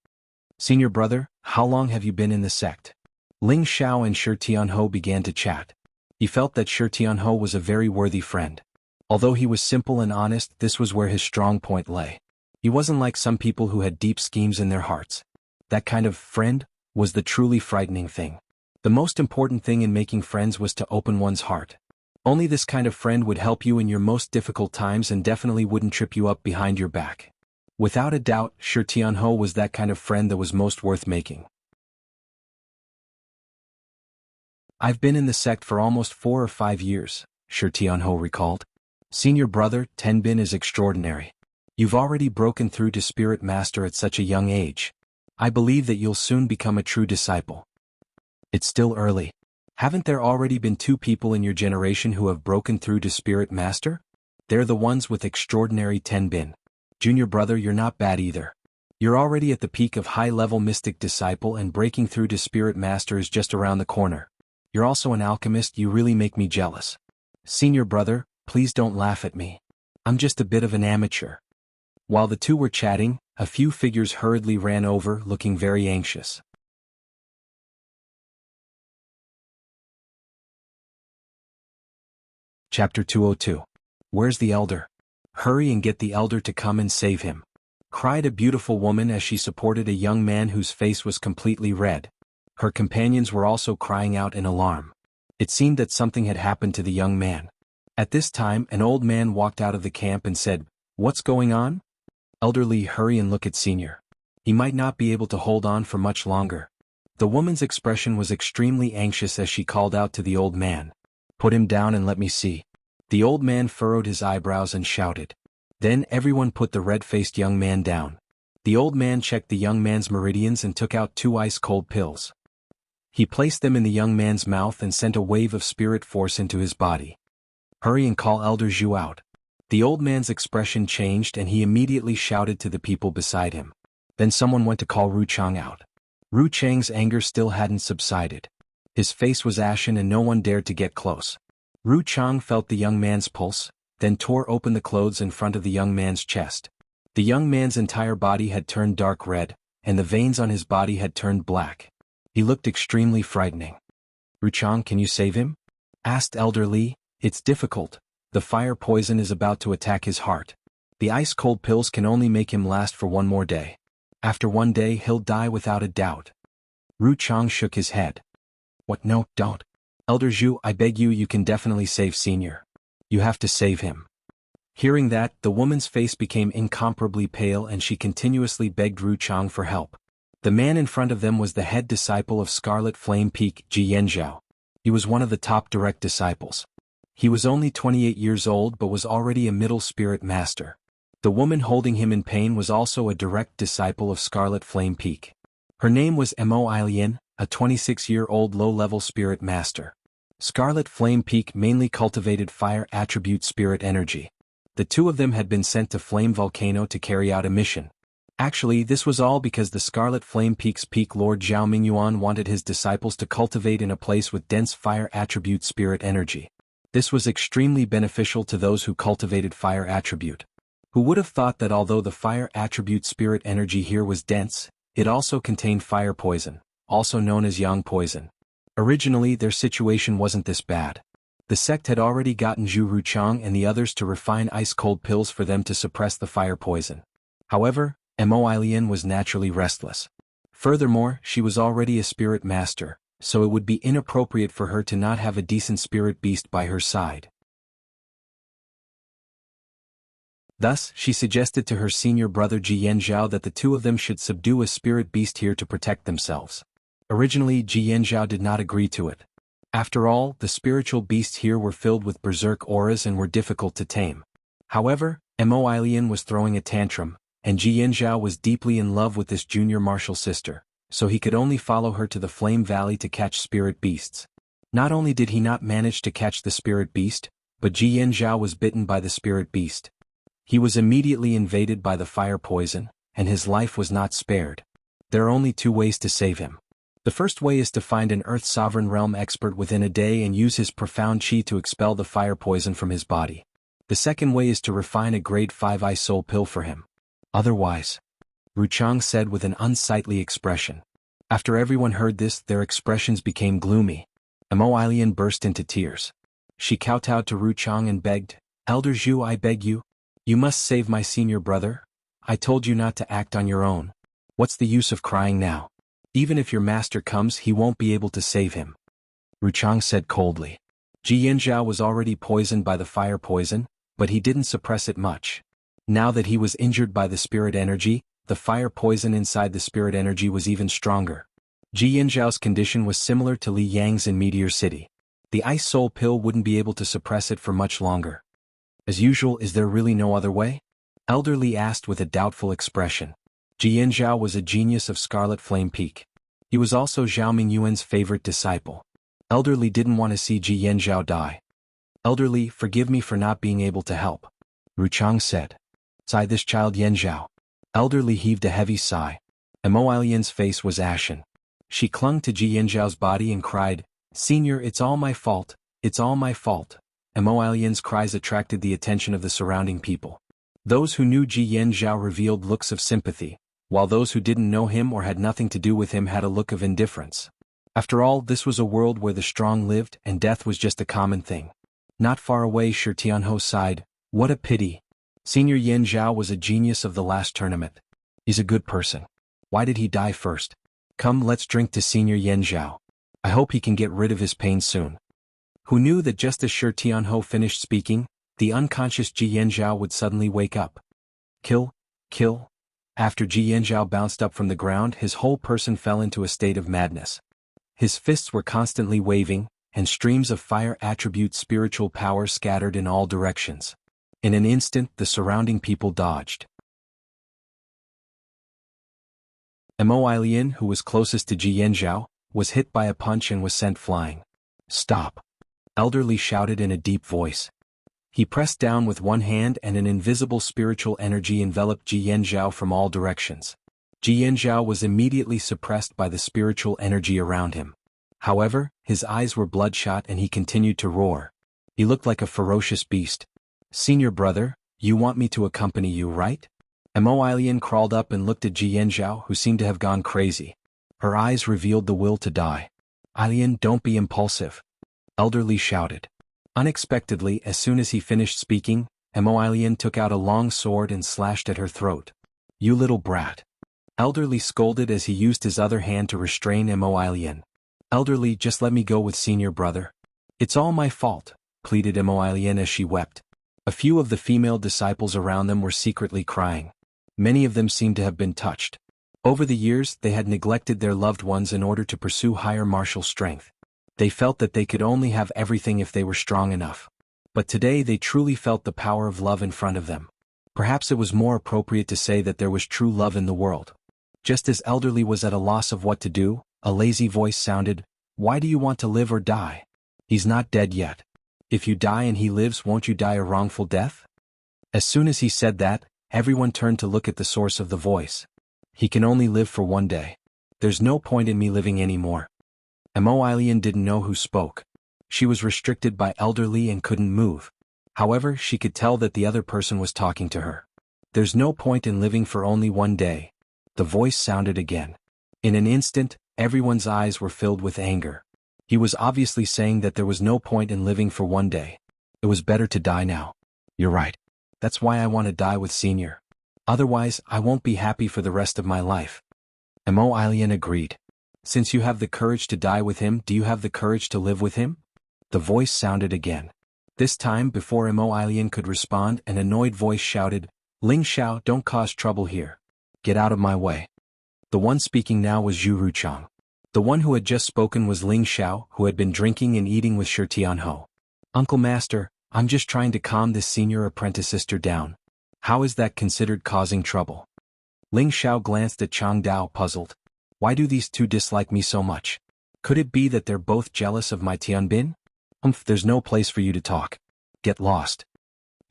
"Senior brother, how long have you been in the sect?" Ling Xiao and Shi Tianhou began to chat. He felt that Shi Tianhou was a very worthy friend. Although he was simple and honest, this was where his strong point lay. He wasn't like some people who had deep schemes in their hearts. That kind of friend was the truly frightening thing. The most important thing in making friends was to open one's heart. Only this kind of friend would help you in your most difficult times and definitely wouldn't trip you up behind your back. Without a doubt, Shi Tianhou was that kind of friend that was most worth making. "I've been in the sect for almost 4 or 5 years, Shi Tianhou recalled. "Senior brother, Tenbin is extraordinary. You've already broken through to Spirit Master at such a young age. I believe that you'll soon become a true disciple." "It's still early. Haven't there already been 2 people in your generation who have broken through to Spirit Master? They're the ones with extraordinary Tenbin. Junior brother, you're not bad either. You're already at the peak of high-level mystic disciple and breaking through to Spirit Master is just around the corner. You're also an alchemist, you really make me jealous. Senior brother, please don't laugh at me. I'm just a bit of an amateur." While the two were chatting, a few figures hurriedly ran over, looking very anxious. Chapter 202. "Where's the elder? Hurry and get the elder to come and save him," cried a beautiful woman as she supported a young man whose face was completely red. Her companions were also crying out in alarm. It seemed that something had happened to the young man. At this time, an old man walked out of the camp and said, "What's going on?" "Elderly, hurry and look at Senior. He might not be able to hold on for much longer." The woman's expression was extremely anxious as she called out to the old man. "Put him down and let me see." The old man furrowed his eyebrows and shouted. Then everyone put the red-faced young man down. The old man checked the young man's meridians and took out 2 ice-cold pills. He placed them in the young man's mouth and sent a wave of spirit force into his body. "Hurry and call Elder Zhu out." The old man's expression changed and he immediately shouted to the people beside him. Then someone went to call Ru Chang out. Ru Chang's anger still hadn't subsided. His face was ashen and no one dared to get close. Ru Chang felt the young man's pulse, then tore open the clothes in front of the young man's chest. The young man's entire body had turned dark red, and the veins on his body had turned black. He looked extremely frightening. "Ru Chang, can you save him?" asked Elder Li. "It's difficult. The fire poison is about to attack his heart. The ice-cold pills can only make him last for 1 more day. After 1 day he'll die without a doubt." Ru Chang shook his head. "What? No, don't." Elder Zhu, I beg you, you can definitely save Senior. You have to save him. Hearing that, the woman's face became incomparably pale and she continuously begged Wuchang for help. The man in front of them was the head disciple of Scarlet Flame Peak, Ji Yanzhao. He was one of the top direct disciples. He was only 28 years old but was already a middle spirit master. The woman holding him in pain was also a direct disciple of Scarlet Flame Peak. Her name was Mo Ilian, a 26-year-old low-level spirit master. Scarlet Flame Peak mainly cultivated fire attribute spirit energy. The two of them had been sent to Flame Volcano to carry out a mission. Actually, this was all because the Scarlet Flame Peak's Peak Lord Zhao Mingyuan wanted his disciples to cultivate in a place with dense fire attribute spirit energy. This was extremely beneficial to those who cultivated fire attribute. Who would have thought that although the fire attribute spirit energy here was dense, it also contained fire poison, also known as yang poison. Originally, their situation wasn't this bad. The sect had already gotten Zhu Ruchang and the others to refine ice-cold pills for them to suppress the fire poison. However, Mo Ilian was naturally restless. Furthermore, she was already a spirit master, so it would be inappropriate for her to not have a decent spirit beast by her side. Thus, she suggested to her senior brother Ji Yanzhao that the two of them should subdue a spirit beast here to protect themselves. Originally, Ji Yanzhao did not agree to it. After all, the spiritual beasts here were filled with berserk auras and were difficult to tame. However, Mo Ilian was throwing a tantrum, and Ji Yanzhao was deeply in love with this junior martial sister, so he could only follow her to the Flame Valley to catch spirit beasts. Not only did he not manage to catch the spirit beast, but Ji Yanzhao was bitten by the spirit beast. He was immediately invaded by the fire poison, and his life was not spared. There are only two ways to save him. The first way is to find an Earth Sovereign Realm expert within a day and use his profound chi to expel the fire poison from his body. The second way is to refine a grade 5 Ice Soul pill for him. Otherwise, Ruchang said with an unsightly expression. After everyone heard this, their expressions became gloomy. Mo Ilian burst into tears. She kowtowed to Ruchang and begged, Elder Zhu, I beg you. You must save my senior brother. I told you not to act on your own. What's the use of crying now? Even if your master comes, he won't be able to save him. Ruchang said coldly. Ji Yanzhao was already poisoned by the fire poison, but he didn't suppress it much. Now that he was injured by the spirit energy, the fire poison inside the spirit energy was even stronger. Ji Yanzhao's condition was similar to Li Yang's in Meteor City. The Ice Soul pill wouldn't be able to suppress it for much longer. As usual, is there really no other way? Elder Li asked with a doubtful expression. Ji Yanzhao was a genius of Scarlet Flame Peak. He was also Zhao Mingyuan's favorite disciple. Elder Li didn't want to see Ji Yanzhao die. Elder Li, forgive me for not being able to help. Ruchang said. Sigh this child Yanzhao. Elder Li heaved a heavy sigh. Mo Ilian's face was ashen. She clung to Ji Yanzhao's body and cried, Senior, it's all my fault, it's all my fault. Mo Ilian's cries attracted the attention of the surrounding people. Those who knew Ji Yanzhao revealed looks of sympathy, while those who didn't know him or had nothing to do with him had a look of indifference. After all, this was a world where the strong lived and death was just a common thing. Not far away, Shi Tianho sighed, what a pity. Senior Yanzhao was a genius of the last tournament. He's a good person. Why did he die first? Come, let's drink to Senior Yanzhao. I hope he can get rid of his pain soon. Who knew that just as Shi Tianho finished speaking, the unconscious Ji Yanzhao would suddenly wake up. Kill. After Ji Yanzhao bounced up from the ground, his whole person fell into a state of madness. His fists were constantly waving, and streams of fire attribute spiritual power scattered in all directions. In an instant, the surrounding people dodged. Mo Ilian, who was closest to Ji Yanzhao, was hit by a punch and was sent flying. Stop! Elder Li shouted in a deep voice. He pressed down with one hand and an invisible spiritual energy enveloped Ji Yanzhao from all directions. Ji Yanzhao was immediately suppressed by the spiritual energy around him. However, his eyes were bloodshot and he continued to roar. He looked like a ferocious beast. Senior brother, you want me to accompany you, right? Mo Ilian crawled up and looked at Ji Yanzhao, who seemed to have gone crazy. Her eyes revealed the will to die. Ilian, don't be impulsive. Elder Li shouted. Unexpectedly, as soon as he finished speaking, Mo Ilian took out a long sword and slashed at her throat. You little brat. Elder Li scolded as he used his other hand to restrain Mo Ilian. Elder Li, just let me go with senior brother. It's all my fault, pleaded Emoilian as she wept. A few of the female disciples around them were secretly crying. Many of them seemed to have been touched. Over the years, they had neglected their loved ones in order to pursue higher martial strength. They felt that they could only have everything if they were strong enough. But today they truly felt the power of love in front of them. Perhaps it was more appropriate to say that there was true love in the world. Just as Elderly was at a loss of what to do, a lazy voice sounded, "Why do you want to live or die? He's not dead yet. If you die and he lives, won't you die a wrongful death?" As soon as he said that, everyone turned to look at the source of the voice. "He can only live for one day. There's no point in me living anymore." Emoilian didn't know who spoke. She was restricted by Elderly and couldn't move. However, she could tell that the other person was talking to her. "There's no point in living for only one day." The voice sounded again. In an instant, everyone's eyes were filled with anger. He was obviously saying that there was no point in living for one day. It was better to die now. "You're right. That's why I want to die with Senior. Otherwise, I won't be happy for the rest of my life." Emoilian agreed. "Since you have the courage to die with him, do you have the courage to live with him?" The voice sounded again. This time, before Emoilian could respond, an annoyed voice shouted, "Ling Xiao, don't cause trouble here. Get out of my way." The one speaking now was Zhu Ruchang. The one who had just spoken was Ling Xiao, who had been drinking and eating with Shi Tianho. "Uncle Master, I'm just trying to calm this senior apprentice sister down. How is that considered causing trouble?" Ling Xiao glanced at Chang Dao, puzzled. "Why do these two dislike me so much? Could it be that they're both jealous of my Tianbin? There's no place for you to talk. Get lost."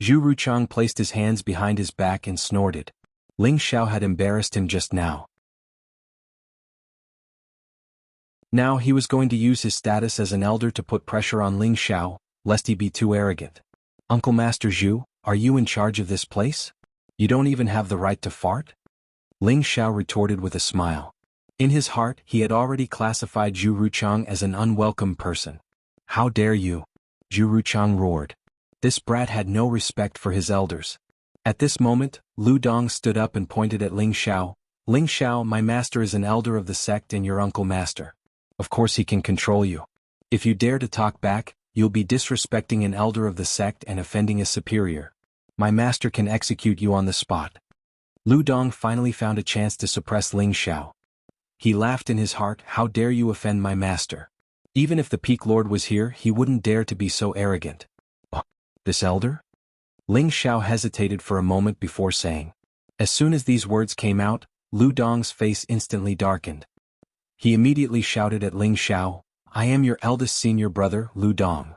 Zhu Ruchang placed his hands behind his back and snorted. Ling Xiao had embarrassed him just now. Now he was going to use his status as an elder to put pressure on Ling Xiao, lest he be too arrogant. "Uncle Master Zhu, are you in charge of this place? You don't even have the right to fart?" Ling Xiao retorted with a smile. In his heart, he had already classified Zhu Ruchang as an unwelcome person. "How dare you?" Zhu Ruchang roared. This brat had no respect for his elders. At this moment, Lu Dong stood up and pointed at Ling Xiao. "Ling Xiao, my master is an elder of the sect and your uncle master. Of course he can control you. If you dare to talk back, you'll be disrespecting an elder of the sect and offending a superior. My master can execute you on the spot." Lu Dong finally found a chance to suppress Ling Xiao. He laughed in his heart, "How dare you offend my master? Even if the Peak Lord was here, he wouldn't dare to be so arrogant." "This elder?" Ling Xiao hesitated for a moment before saying. As soon as these words came out, Lu Dong's face instantly darkened. He immediately shouted at Ling Xiao, "I am your eldest senior brother, Lu Dong."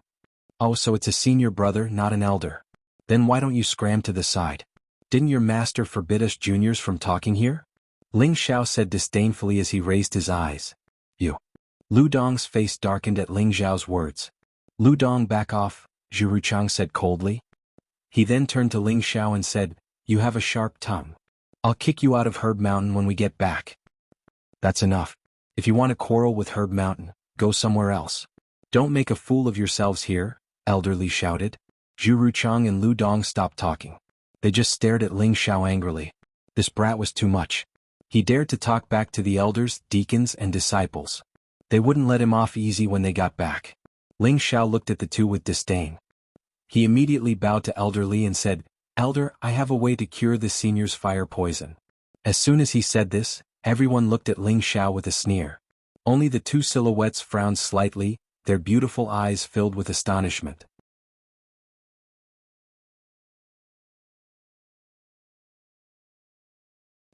"Oh, so it's a senior brother, not an elder. Then why don't you scram to the side? Didn't your master forbid us juniors from talking here?" Ling Xiao said disdainfully as he raised his eyes. "You." Lu Dong's face darkened at Ling Xiao's words. "Lu Dong, back off," Zhu Ruchang said coldly. He then turned to Ling Xiao and said, "You have a sharp tongue. I'll kick you out of Herb Mountain when we get back." "That's enough. If you want to quarrel with Herb Mountain, go somewhere else. Don't make a fool of yourselves here," Elderly shouted. Zhu Ruchang and Lu Dong stopped talking. They just stared at Ling Xiao angrily. This brat was too much. He dared to talk back to the elders, deacons, and disciples. They wouldn't let him off easy when they got back. Ling Xiao looked at the two with disdain. He immediately bowed to Elderly and said, "Elder, I have a way to cure the senior's fire poison." As soon as he said this, everyone looked at Ling Xiao with a sneer. Only the two silhouettes frowned slightly, their beautiful eyes filled with astonishment.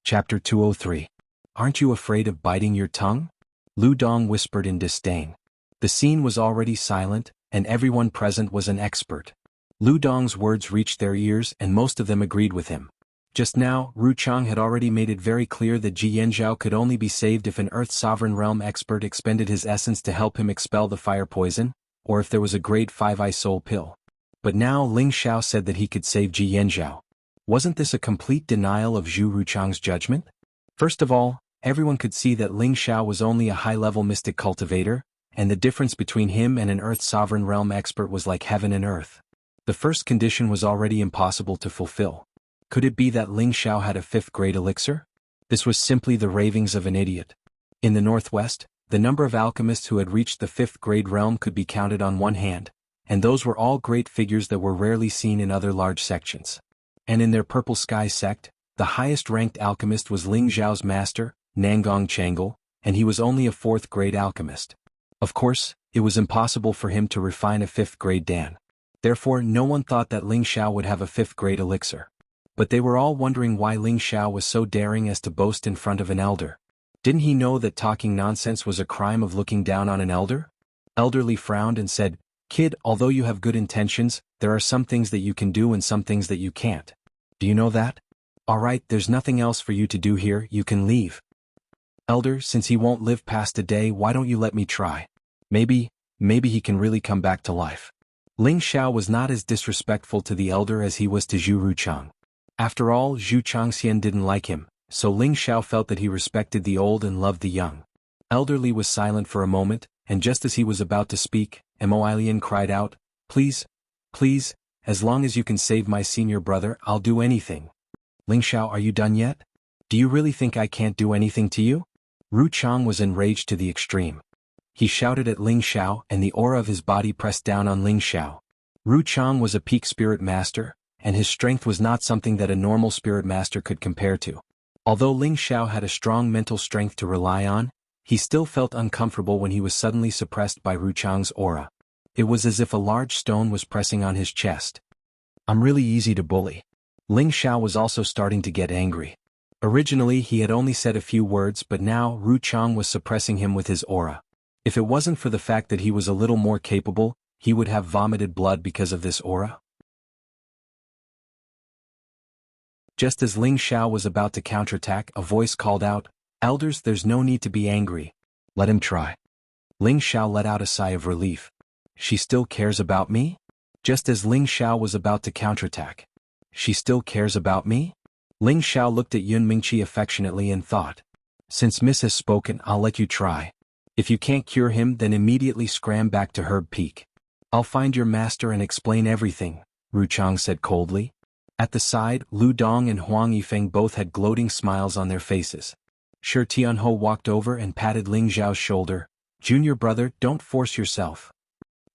Chapter 203. "Aren't you afraid of biting your tongue?" Lu Dong whispered in disdain. The scene was already silent, and everyone present was an expert. Lu Dong's words reached their ears and most of them agreed with him. Just now, Ruchang had already made it very clear that Ji Yanzhao could only be saved if an Earth Sovereign Realm expert expended his essence to help him expel the fire poison, or if there was a grade 5 soul pill. But now Ling Xiao said that he could save Ji Yanzhao. Wasn't this a complete denial of Zhu Ruchang's judgment? First of all, everyone could see that Ling Xiao was only a high-level mystic cultivator, and the difference between him and an Earth Sovereign Realm expert was like heaven and earth. The first condition was already impossible to fulfill. Could it be that Ling Xiao had a 5th grade elixir? This was simply the ravings of an idiot. In the northwest, The number of alchemists who had reached the 5th grade realm could be counted on one hand, and those were all great figures that were rarely seen in other large sections. And in their Purple Sky sect, the highest-ranked alchemist was Ling Zhao's master, Nangong Changle, and he was only a 4th grade alchemist. Of course, it was impossible for him to refine a 5th grade Dan. Therefore no one thought that Ling Xiao would have a 5th grade elixir. But they were all wondering why Ling Xiao was so daring as to boast in front of an elder. Didn't he know that talking nonsense was a crime of looking down on an elder? Elderly frowned and said, "Kid, although you have good intentions, there are some things that you can do and some things that you can't. Do you know that? Alright, there's nothing else for you to do here, you can leave. Elder, since he won't live past a day, why don't you let me try? Maybe he can really come back to life." Ling Xiao was not as disrespectful to the elder as he was to Zhu Ruchang. After all, Zhu Changxian didn't like him, so Ling Xiao felt that he respected the old and loved the young. Elderly was silent for a moment, and just as he was about to speak, Moilian cried out, Please, as long as you can save my senior brother, I'll do anything." "Ling Xiao, are you done yet? Do you really think I can't do anything to you?" Ruchang was enraged to the extreme. He shouted at Ling Xiao, and the aura of his body pressed down on Ling Xiao. Ruchang was a peak spirit master, and his strength was not something that a normal spirit master could compare to. Although Ling Xiao had a strong mental strength to rely on, he still felt uncomfortable when he was suddenly suppressed by Ruchang's aura. It was as if a large stone was pressing on his chest. "I'm really easy to bully." Ling Xiao was also starting to get angry. Originally he had only said a few words, but now Ruchang was suppressing him with his aura. If it wasn't for the fact that he was a little more capable, he would have vomited blood because of this aura. Just as Ling Xiao was about to counterattack, a voice called out, "Elders, there's no need to be angry. Let him try." Ling Xiao let out a sigh of relief. She still cares about me? Just as Ling Xiao was about to counterattack. She still cares about me? Ling Xiao looked at Yun Mingqi affectionately and thought, "Since Miss has spoken, I'll let you try. If you can't cure him, then immediately scram back to Herb Peak. I'll find your master and explain everything," Ruchang said coldly. At the side, Lu Dong and Huang Yifeng both had gloating smiles on their faces. Shi Tianho walked over and patted Ling Zhao's shoulder. "Junior brother, don't force yourself.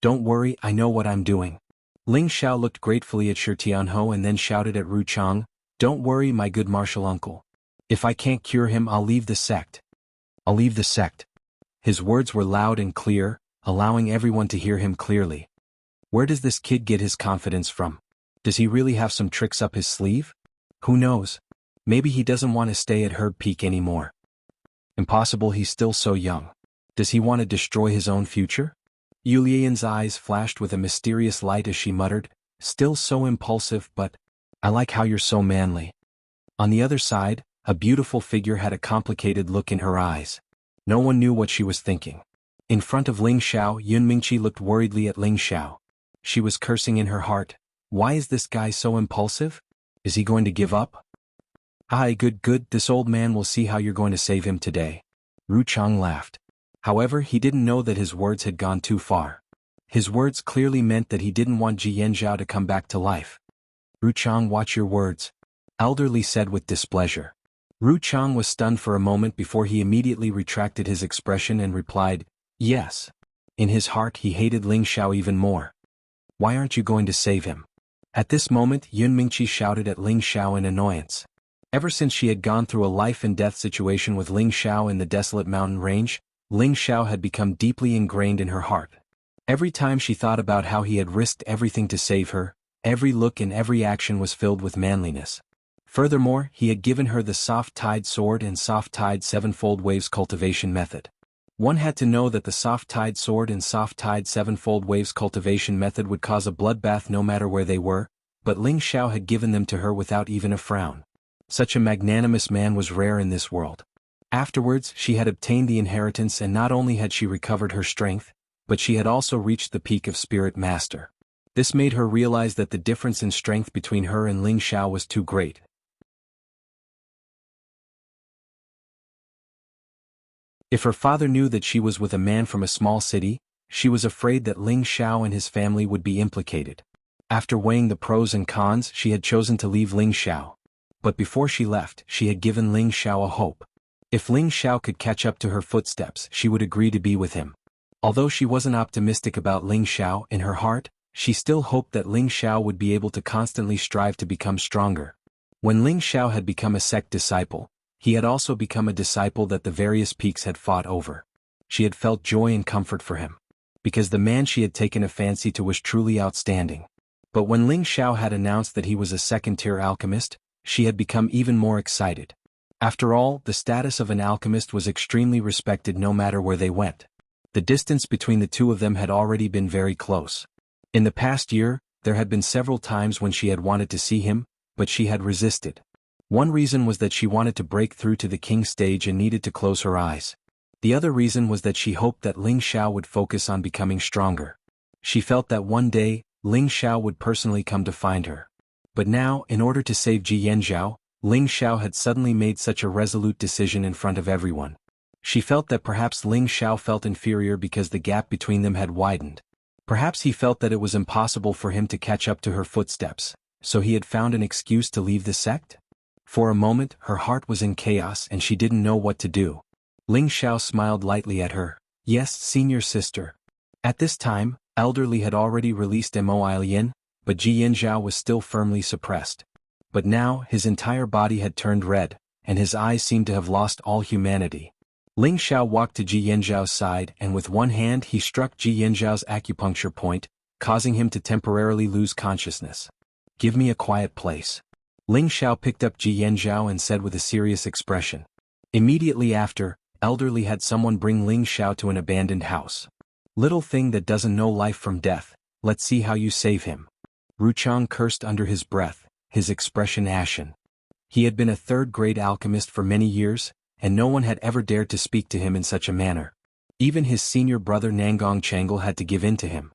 Don't worry, I know what I'm doing." Ling Xiao looked gratefully at Shi Tianho and then shouted at Ruchang, "Don't worry, my good martial uncle. If I can't cure him, I'll leave the sect. I'll leave the sect." His words were loud and clear, allowing everyone to hear him clearly. Where does this kid get his confidence from? Does he really have some tricks up his sleeve? Who knows? Maybe he doesn't want to stay at Herb Peak anymore. Impossible, he's still so young. Does he want to destroy his own future? Yulian's eyes flashed with a mysterious light as she muttered, "Still so impulsive, but I like how you're so manly." On the other side, a beautiful figure had a complicated look in her eyes. No one knew what she was thinking. In front of Ling Xiao, Yun Mingqi looked worriedly at Ling Xiao. She was cursing in her heart. Why is this guy so impulsive? Is he going to give up? "Aye, good, this old man will see how you're going to save him today." Ruchang laughed. However, he didn't know that his words had gone too far. His words clearly meant that he didn't want Ji Yanzhao to come back to life. "Ruchang, watch your words," Elderly said with displeasure. Ruchang was stunned for a moment before he immediately retracted his expression and replied, "Yes." In his heart he hated Ling Xiao even more. "Why aren't you going to save him?" At this moment Yun Mingqi shouted at Ling Xiao in annoyance. Ever since she had gone through a life-and-death situation with Ling Xiao in the desolate mountain range, Ling Xiao had become deeply ingrained in her heart. Every time she thought about how he had risked everything to save her, every look and every action was filled with manliness. Furthermore, he had given her the soft-tide sword and soft-tide sevenfold waves cultivation method. One had to know that the soft-tide sword and soft-tide sevenfold waves cultivation method would cause a bloodbath no matter where they were, but Ling Xiao had given them to her without even a frown. Such a magnanimous man was rare in this world. Afterwards, she had obtained the inheritance, and not only had she recovered her strength, but she had also reached the peak of Spirit Master. This made her realize that the difference in strength between her and Ling Xiao was too great. If her father knew that she was with a man from a small city, she was afraid that Ling Xiao and his family would be implicated. After weighing the pros and cons, she had chosen to leave Ling Xiao. But before she left, she had given Ling Xiao a hope. If Ling Xiao could catch up to her footsteps, she would agree to be with him. Although she wasn't optimistic about Ling Xiao in her heart, she still hoped that Ling Xiao would be able to constantly strive to become stronger. When Ling Xiao had become a sect disciple, he had also become a disciple that the various peaks had fought over. She had felt joy and comfort for him, because the man she had taken a fancy to was truly outstanding. But when Ling Xiao had announced that he was a second-tier alchemist, she had become even more excited. After all, the status of an alchemist was extremely respected no matter where they went. The distance between the two of them had already been very close. In the past year, there had been several times when she had wanted to see him, but she had resisted. One reason was that she wanted to break through to the king stage and needed to close her eyes. The other reason was that she hoped that Ling Xiao would focus on becoming stronger. She felt that one day, Ling Xiao would personally come to find her. But now, in order to save Ji Yanzhao, Ling Xiao had suddenly made such a resolute decision in front of everyone. She felt that perhaps Ling Xiao felt inferior because the gap between them had widened. Perhaps he felt that it was impossible for him to catch up to her footsteps, so he had found an excuse to leave the sect? For a moment, her heart was in chaos and she didn't know what to do. Ling Xiao smiled lightly at her. Yes, senior sister. At this time, Elderly had already released Mo Ilian, but Ji Yanzhao was still firmly suppressed. But now, his entire body had turned red, and his eyes seemed to have lost all humanity. Ling Xiao walked to Ji Yanzhao's side and with one hand he struck Ji Yanzhao's acupuncture point, causing him to temporarily lose consciousness. Give me a quiet place. Ling Xiao picked up Ji Yanzhao and said with a serious expression. Immediately after, Elderly had someone bring Ling Xiao to an abandoned house. Little thing that doesn't know life from death, let's see how you save him. Ruchang cursed under his breath, his expression ashen. He had been a third-grade alchemist for many years, and no one had ever dared to speak to him in such a manner. Even his senior brother Nangong Changle had to give in to him.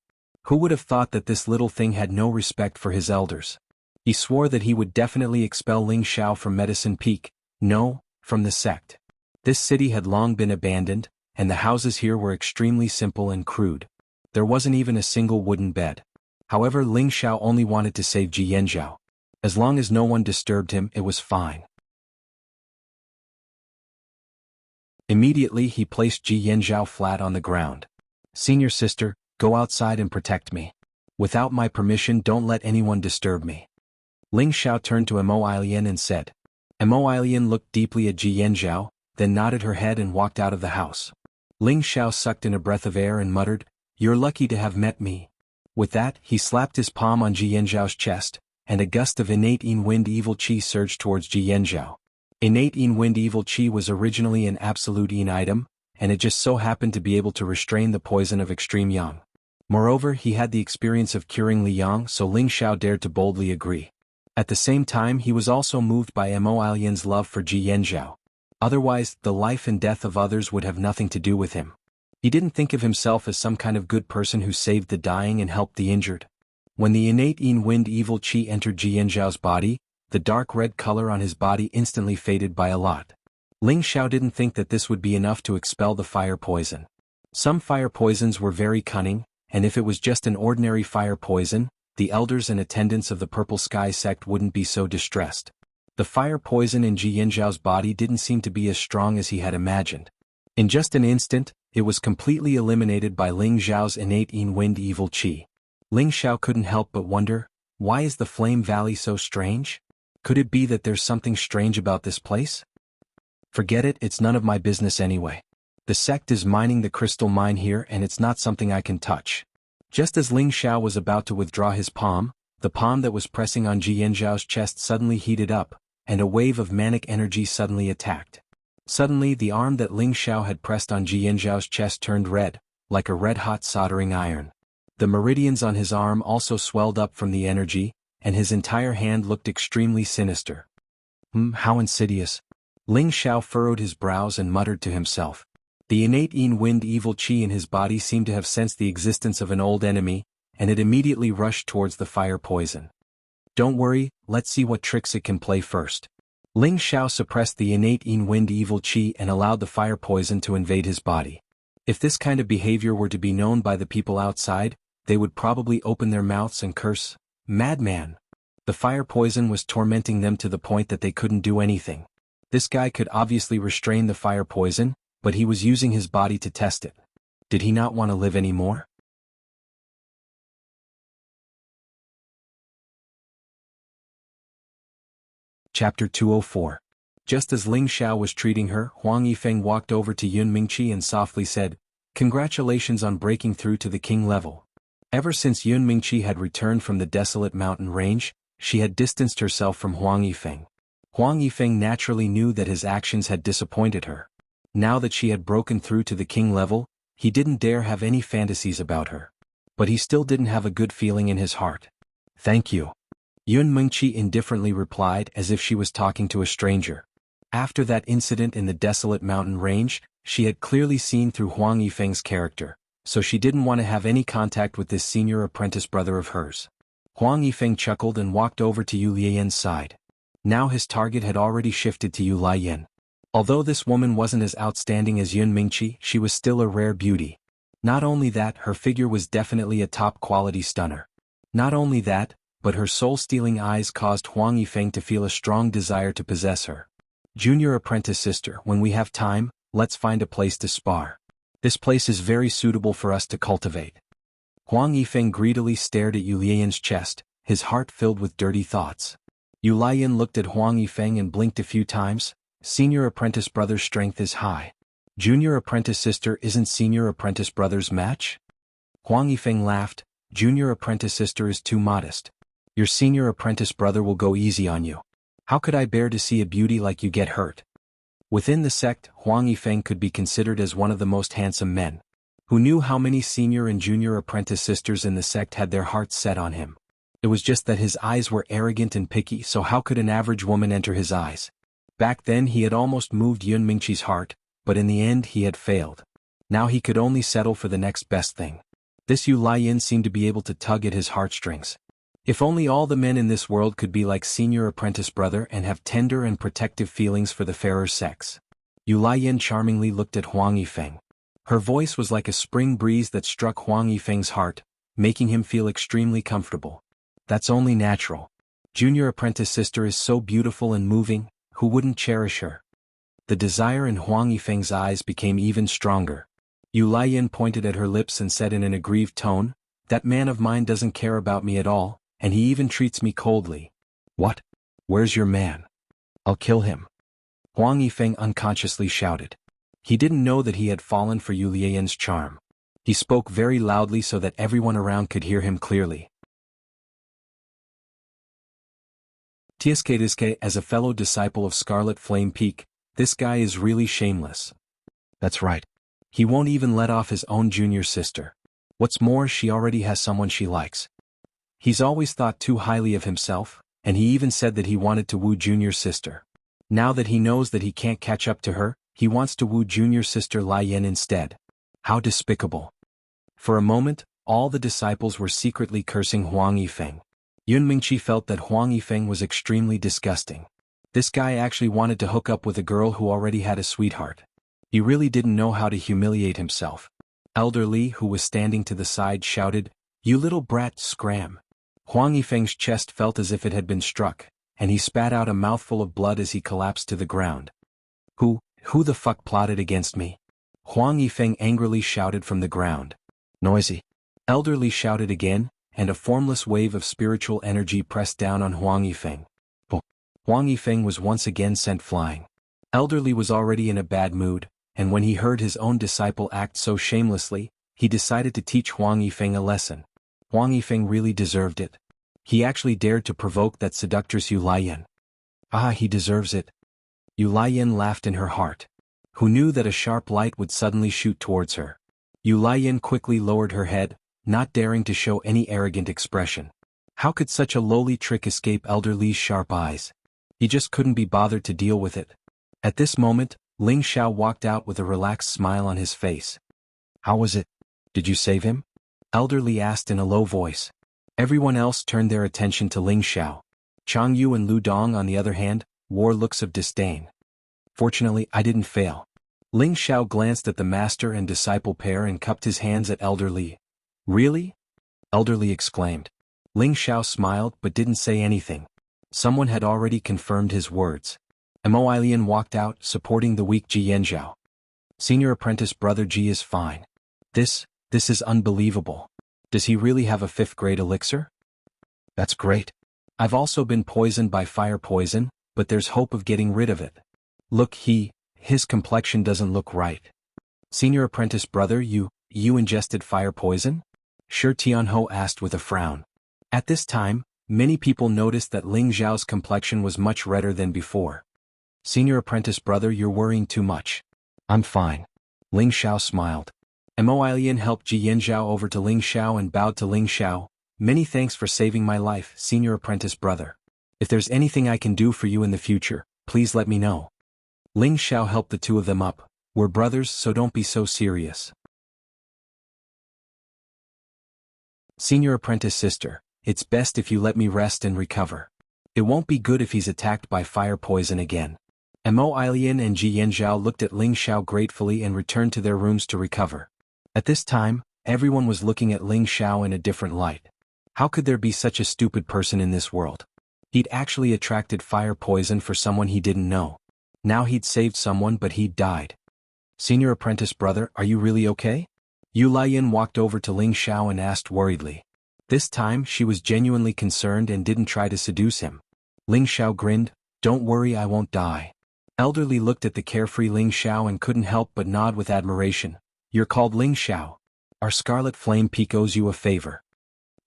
Who would have thought that this little thing had no respect for his elders? He swore that he would definitely expel Ling Xiao from Medicine Peak, no, from the sect. This city had long been abandoned, and the houses here were extremely simple and crude. There wasn't even a single wooden bed. However, Ling Xiao only wanted to save Ji Yanzhao. As long as no one disturbed him, it was fine. Immediately he placed Ji Yanzhao flat on the ground. Senior sister, go outside and protect me. Without my permission, don't let anyone disturb me. Ling Xiao turned to Mo Ilian and said. Mo Ilian looked deeply at Ji Yanzhao, then nodded her head and walked out of the house. Ling Xiao sucked in a breath of air and muttered, You're lucky to have met me. With that, he slapped his palm on Ji Yanzhao's chest, and a gust of innate wind evil chi surged towards Ji Yanzhao. Innate wind evil chi was originally an absolute item, and it just so happened to be able to restrain the poison of extreme yang. Moreover, he had the experience of curing Li Yang, so Ling Xiao dared to boldly agree. At the same time, he was also moved by Mo Ilian's love for Ji Yanzhao. Otherwise, the life and death of others would have nothing to do with him. He didn't think of himself as some kind of good person who saved the dying and helped the injured. When the innate wind evil chi entered Ji Yanzhao's body, the dark red color on his body instantly faded by a lot. Ling Xiao didn't think that this would be enough to expel the fire poison. Some fire poisons were very cunning, and if it was just an ordinary fire poison, the elders and attendants of the Purple Sky sect wouldn't be so distressed. The fire poison in Ji Yanzhao's body didn't seem to be as strong as he had imagined. In just an instant, it was completely eliminated by Ling Xiao's innate wind evil chi. Ling Xiao couldn't help but wonder, why is the Flame Valley so strange? Could it be that there's something strange about this place? Forget it, it's none of my business anyway. The sect is mining the crystal mine here and it's not something I can touch. Just as Ling Xiao was about to withdraw his palm, the palm that was pressing on Ji Yanzhao's chest suddenly heated up, and a wave of manic energy suddenly attacked. Suddenly the arm that Ling Xiao had pressed on Ji Yanzhao's chest turned red, like a red-hot soldering iron. The meridians on his arm also swelled up from the energy, and his entire hand looked extremely sinister. How insidious. Ling Xiao furrowed his brows and muttered to himself. The innate wind evil chi in his body seemed to have sensed the existence of an old enemy, and it immediately rushed towards the fire poison. Don't worry, let's see what tricks it can play first. Ling Xiao suppressed the innate wind evil chi and allowed the fire poison to invade his body. If this kind of behavior were to be known by the people outside, they would probably open their mouths and curse, "Madman!" The fire poison was tormenting them to the point that they couldn't do anything. This guy could obviously restrain the fire poison, but he was using his body to test it. Did he not want to live anymore? Chapter 204. Just as Ling Xiao was treating her, Huang Yifeng walked over to Yun Mingqi and softly said, "Congratulations on breaking through to the king level." Ever since Yun Mingqi had returned from the desolate mountain range, she had distanced herself from Huang Yifeng. Huang Yifeng naturally knew that his actions had disappointed her. Now that she had broken through to the king level, he didn't dare have any fantasies about her. But he still didn't have a good feeling in his heart. "Thank you," Yun Mingqi indifferently replied as if she was talking to a stranger. After that incident in the desolate mountain range, she had clearly seen through Huang Yifeng's character, so she didn't want to have any contact with this senior apprentice brother of hers. Huang Yifeng chuckled and walked over to Yu Lian's side. Now his target had already shifted to Yu Lian. Although this woman wasn't as outstanding as Yun Mingqi, she was still a rare beauty. Not only that, her figure was definitely a top-quality stunner. Not only that, but her soul-stealing eyes caused Huang Yifeng to feel a strong desire to possess her. "Junior apprentice sister, when we have time, let's find a place to spar. This place is very suitable for us to cultivate." Huang Yifeng greedily stared at Yu Lian's chest, his heart filled with dirty thoughts. Yu Lian looked at Huang Yifeng and blinked a few times. Senior apprentice brother's strength is high. Junior apprentice sister isn't senior apprentice brother's match? Huang Yifeng laughed. Junior apprentice sister is too modest. Your senior apprentice brother will go easy on you. How could I bear to see a beauty like you get hurt? Within the sect, Huang Yifeng could be considered as one of the most handsome men. Who knew how many senior and junior apprentice sisters in the sect had their hearts set on him? It was just that his eyes were arrogant and picky, so how could an average woman enter his eyes? Back then he had almost moved Yun Mingqi's heart, but in the end he had failed. Now he could only settle for the next best thing. This Yu Lian seemed to be able to tug at his heartstrings. If only all the men in this world could be like senior apprentice brother and have tender and protective feelings for the fairer sex. Yu Lian charmingly looked at Huang Yifeng. Her voice was like a spring breeze that struck Huang Yifeng's heart, making him feel extremely comfortable. That's only natural. Junior apprentice sister is so beautiful and moving, who wouldn't cherish her? The desire in Huang Yifeng's eyes became even stronger. Yu Lian pointed at her lips and said in an aggrieved tone, "That man of mine doesn't care about me at all, and he even treats me coldly." "What? Where's your man? I'll kill him," Huang Yifeng unconsciously shouted. He didn't know that he had fallen for Yu Lian's charm. He spoke very loudly so that everyone around could hear him clearly. "Tiske, as a fellow disciple of Scarlet Flame Peak, this guy is really shameless." "That's right. He won't even let off his own junior sister. What's more, she already has someone she likes. He's always thought too highly of himself, and he even said that he wanted to woo junior sister. Now that he knows that he can't catch up to her, he wants to woo junior sister Lian instead. How despicable." For a moment, all the disciples were secretly cursing Huang Yifeng. Yun Mingqi felt that Huang Yifeng was extremely disgusting. This guy actually wanted to hook up with a girl who already had a sweetheart. He really didn't know how to humiliate himself. Elder Li, who was standing to the side, shouted, "You little brat, scram." Huang Yifeng's chest felt as if it had been struck, and he spat out a mouthful of blood as he collapsed to the ground. Who the fuck plotted against me?" Huang Yifeng angrily shouted from the ground. "Noisy." Elder Li shouted again, and a formless wave of spiritual energy pressed down on Huang Yifeng. Huang Yifeng was once again sent flying. Elder Li was already in a bad mood, and when he heard his own disciple act so shamelessly, he decided to teach Huang Yifeng a lesson. Huang Yifeng really deserved it. He actually dared to provoke that seductress Yu Lian. Ah, he deserves it. Yu Lian laughed in her heart. Who knew that a sharp light would suddenly shoot towards her? Yu Lian quickly lowered her head, not daring to show any arrogant expression. How could such a lowly trick escape Elder Li's sharp eyes? He just couldn't be bothered to deal with it. At this moment, Ling Xiao walked out with a relaxed smile on his face. "How was it? Did you save him?" Elder Li asked in a low voice. Everyone else turned their attention to Ling Xiao. Chang Yu and Lu Dong, on the other hand, wore looks of disdain. "Fortunately, I didn't fail." Ling Xiao glanced at the master and disciple pair and cupped his hands at Elder Li. "Really?" Elder Li exclaimed. Ling Xiao smiled but didn't say anything. Someone had already confirmed his words. Mo Ilian walked out, supporting the weak Ji Yanzhao. Senior apprentice brother Ji is fine. This is unbelievable. Does he really have a 5th grade elixir? That's great. I've also been poisoned by fire poison, but there's hope of getting rid of it. Look, his complexion doesn't look right. Senior apprentice brother, you ingested fire poison? Shi Tianho asked with a frown. At this time, many people noticed that Ling Zhao's complexion was much redder than before. Senior apprentice brother, you're worrying too much. I'm fine. Ling Xiao smiled. Mo Ilian helped Ji Yanzhao over to Ling Xiao and bowed to Ling Xiao. Many thanks for saving my life, senior apprentice brother. If there's anything I can do for you in the future, please let me know. Ling Xiao helped the two of them up. We're brothers, so don't be so serious. Senior apprentice sister, it's best if you let me rest and recover. It won't be good if he's attacked by fire poison again. Mo Ilian and Ji Yanzhao looked at Ling Xiao gratefully and returned to their rooms to recover. At this time, everyone was looking at Ling Xiao in a different light. How could there be such a stupid person in this world? He'd actually attracted fire poison for someone he didn't know. Now he'd saved someone, but he'd died. Senior apprentice brother, are you really okay? Yu Lian walked over to Ling Xiao and asked worriedly. This time she was genuinely concerned and didn't try to seduce him. Ling Xiao grinned, don't worry, I won't die. Elderly looked at the carefree Ling Xiao and couldn't help but nod with admiration. You're called Ling Xiao. Our Scarlet Flame Peak owes you a favor.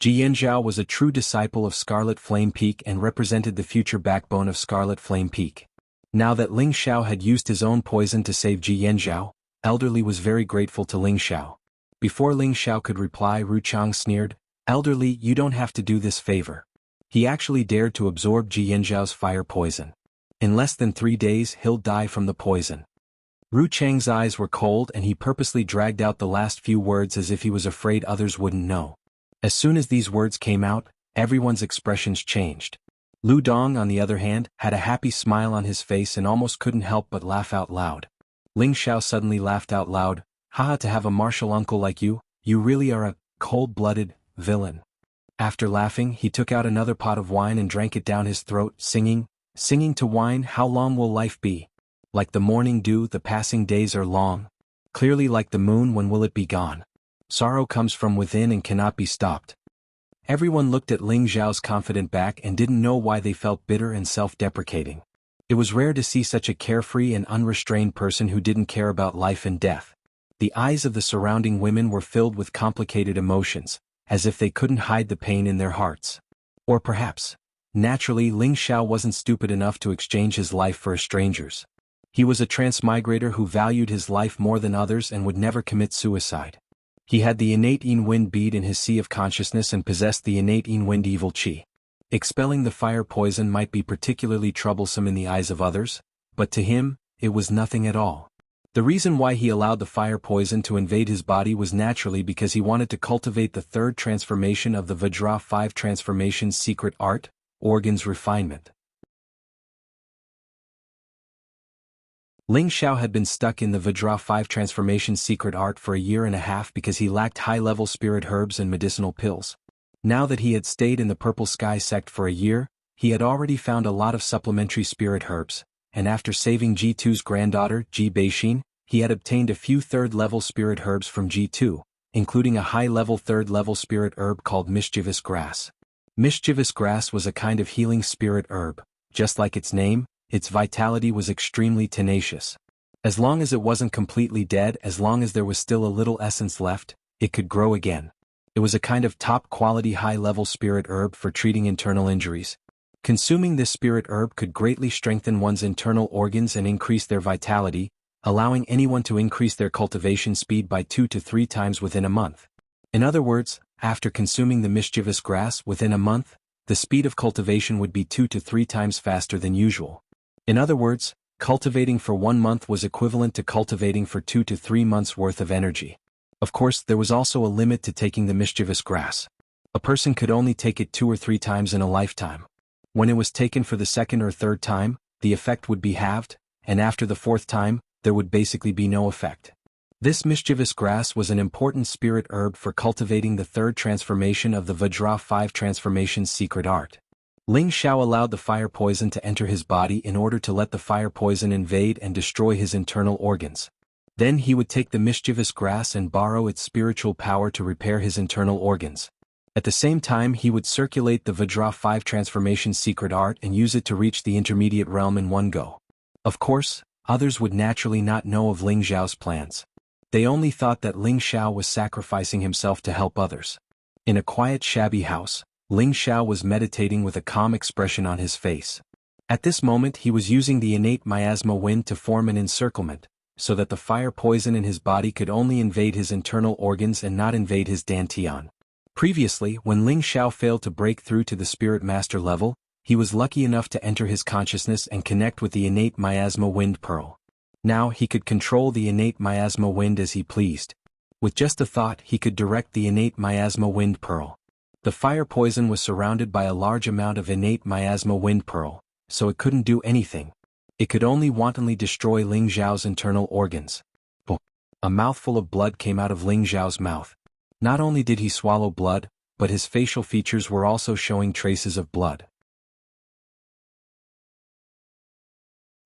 Ji Yanzhao was a true disciple of Scarlet Flame Peak and represented the future backbone of Scarlet Flame Peak. Now that Ling Xiao had used his own poison to save Ji Yanzhao, Elderly was very grateful to Ling Xiao. Before Ling Xiao could reply, Ru Chang sneered, Elderly, you don't have to do this favor. He actually dared to absorb Ji Yanzhao's fire poison. In less than 3 days he'll die from the poison. Ru Chang's eyes were cold and he purposely dragged out the last few words as if he was afraid others wouldn't know. As soon as these words came out, everyone's expressions changed. Lu Dong, on the other hand, had a happy smile on his face and almost couldn't help but laugh out loud. Ling Xiao suddenly laughed out loud, haha, to have a martial uncle like you really are a cold-blooded villain. After laughing, he took out another pot of wine and drank it down his throat, singing to wine, how long will life be? Like the morning dew, the passing days are long. Clearly like the moon, when will it be gone? Sorrow comes from within and cannot be stopped. Everyone looked at Ling Zhao's confident back and didn't know why they felt bitter and self-deprecating. It was rare to see such a carefree and unrestrained person who didn't care about life and death. The eyes of the surrounding women were filled with complicated emotions, as if they couldn't hide the pain in their hearts. Or perhaps, naturally, Ling Xiao wasn't stupid enough to exchange his life for a stranger's. He was a transmigrator who valued his life more than others and would never commit suicide. He had the innate Yin Wind bead in his sea of consciousness and possessed the innate Yin Wind evil qi. Expelling the fire poison might be particularly troublesome in the eyes of others, but to him, it was nothing at all. The reason why he allowed the fire poison to invade his body was naturally because he wanted to cultivate the 3rd transformation of the Vajra 5 transformation's secret art, organs refinement. Ling Xiao had been stuck in the Vajra 5 transformation's secret art for a year and a half because he lacked high-level spirit herbs and medicinal pills. Now that he had stayed in the Purple Sky sect for a year, he had already found a lot of supplementary spirit herbs, and after saving G2's granddaughter, Ji Beixin, he had obtained a few 3rd-level spirit herbs from G2, including a high-level 3rd-level spirit herb called Mischievous Grass. Mischievous Grass was a kind of healing spirit herb. Just like its name, its vitality was extremely tenacious. As long as it wasn't completely dead, as long as there was still a little essence left, it could grow again. It was a kind of top-quality high-level spirit herb for treating internal injuries. Consuming this spirit herb could greatly strengthen one's internal organs and increase their vitality, allowing anyone to increase their cultivation speed by 2 to 3 times within a month. In other words, after consuming the mischievous grass within a month, the speed of cultivation would be 2 to 3 times faster than usual. In other words, cultivating for 1 month was equivalent to cultivating for 2 to 3 months' worth of energy. Of course, there was also a limit to taking the mischievous grass. A person could only take it 2 or 3 times in a lifetime. When it was taken for the 2nd or 3rd time, the effect would be halved, and after the 4th time, there would basically be no effect. This mischievous grass was an important spirit herb for cultivating the 3rd transformation of the Vajra 5 transformation's secret art. Ling Xiao allowed the fire poison to enter his body in order to let the fire poison invade and destroy his internal organs. Then he would take the mischievous grass and borrow its spiritual power to repair his internal organs. At the same time, he would circulate the Vajra 5 transformation secret art and use it to reach the intermediate realm in one go. Of course, others would naturally not know of Ling Xiao's plans. They only thought that Ling Xiao was sacrificing himself to help others. In a quiet, shabby house, Ling Xiao was meditating with a calm expression on his face. At this moment, he was using the innate miasma wind to form an encirclement, so that the fire poison in his body could only invade his internal organs and not invade his dantian. Previously, when Ling Xiao failed to break through to the spirit master level, he was lucky enough to enter his consciousness and connect with the innate miasma wind pearl. Now he could control the innate miasma wind as he pleased. With just a thought, he could direct the innate miasma wind pearl. The fire poison was surrounded by a large amount of innate miasma wind pearl, so it couldn't do anything. It could only wantonly destroy Ling Xiao's internal organs. A mouthful of blood came out of Ling Xiao's mouth. Not only did he swallow blood, but his facial features were also showing traces of blood.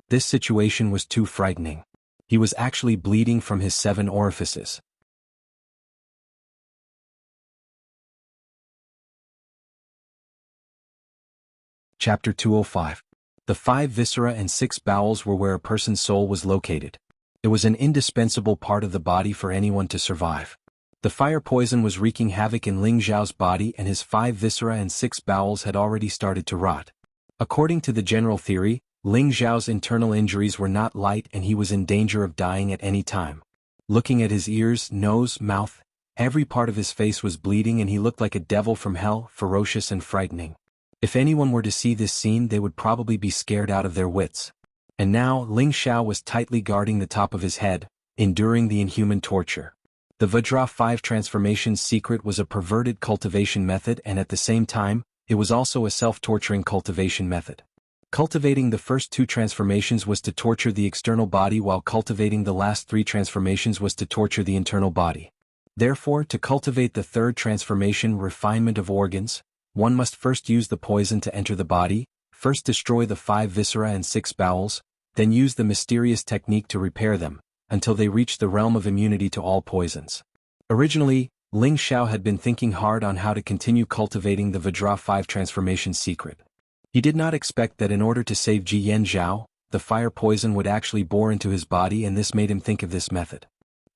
This situation was too frightening. He was actually bleeding from his 7 orifices. Chapter 205. The 5 viscera and 6 bowels were where a person's soul was located. It was an indispensable part of the body for anyone to survive. The fire poison was wreaking havoc in Ling Xiao's body, and his 5 viscera and 6 bowels had already started to rot. According to the general theory, Ling Xiao's internal injuries were not light and he was in danger of dying at any time. Looking at his ears, nose, mouth, every part of his face was bleeding and he looked like a devil from hell, ferocious and frightening. If anyone were to see this scene, they would probably be scared out of their wits. And now, Ling Xiao was tightly guarding the top of his head, enduring the inhuman torture. The Vajra 5 transformation's secret was a perverted cultivation method, and at the same time, it was also a self-torturing cultivation method. Cultivating the first 2 transformations was to torture the external body, while cultivating the last 3 transformations was to torture the internal body. Therefore, to cultivate the 3rd transformation, refinement of organs, one must first use the poison to enter the body, first destroy the 5 viscera and 6 bowels, then use the mysterious technique to repair them, until they reach the realm of immunity to all poisons. Originally, Ling Xiao had been thinking hard on how to continue cultivating the Vajra 5 transformation secret. He did not expect that in order to save Ji Yan Zhao, the fire poison would actually bore into his body, and this made him think of this method.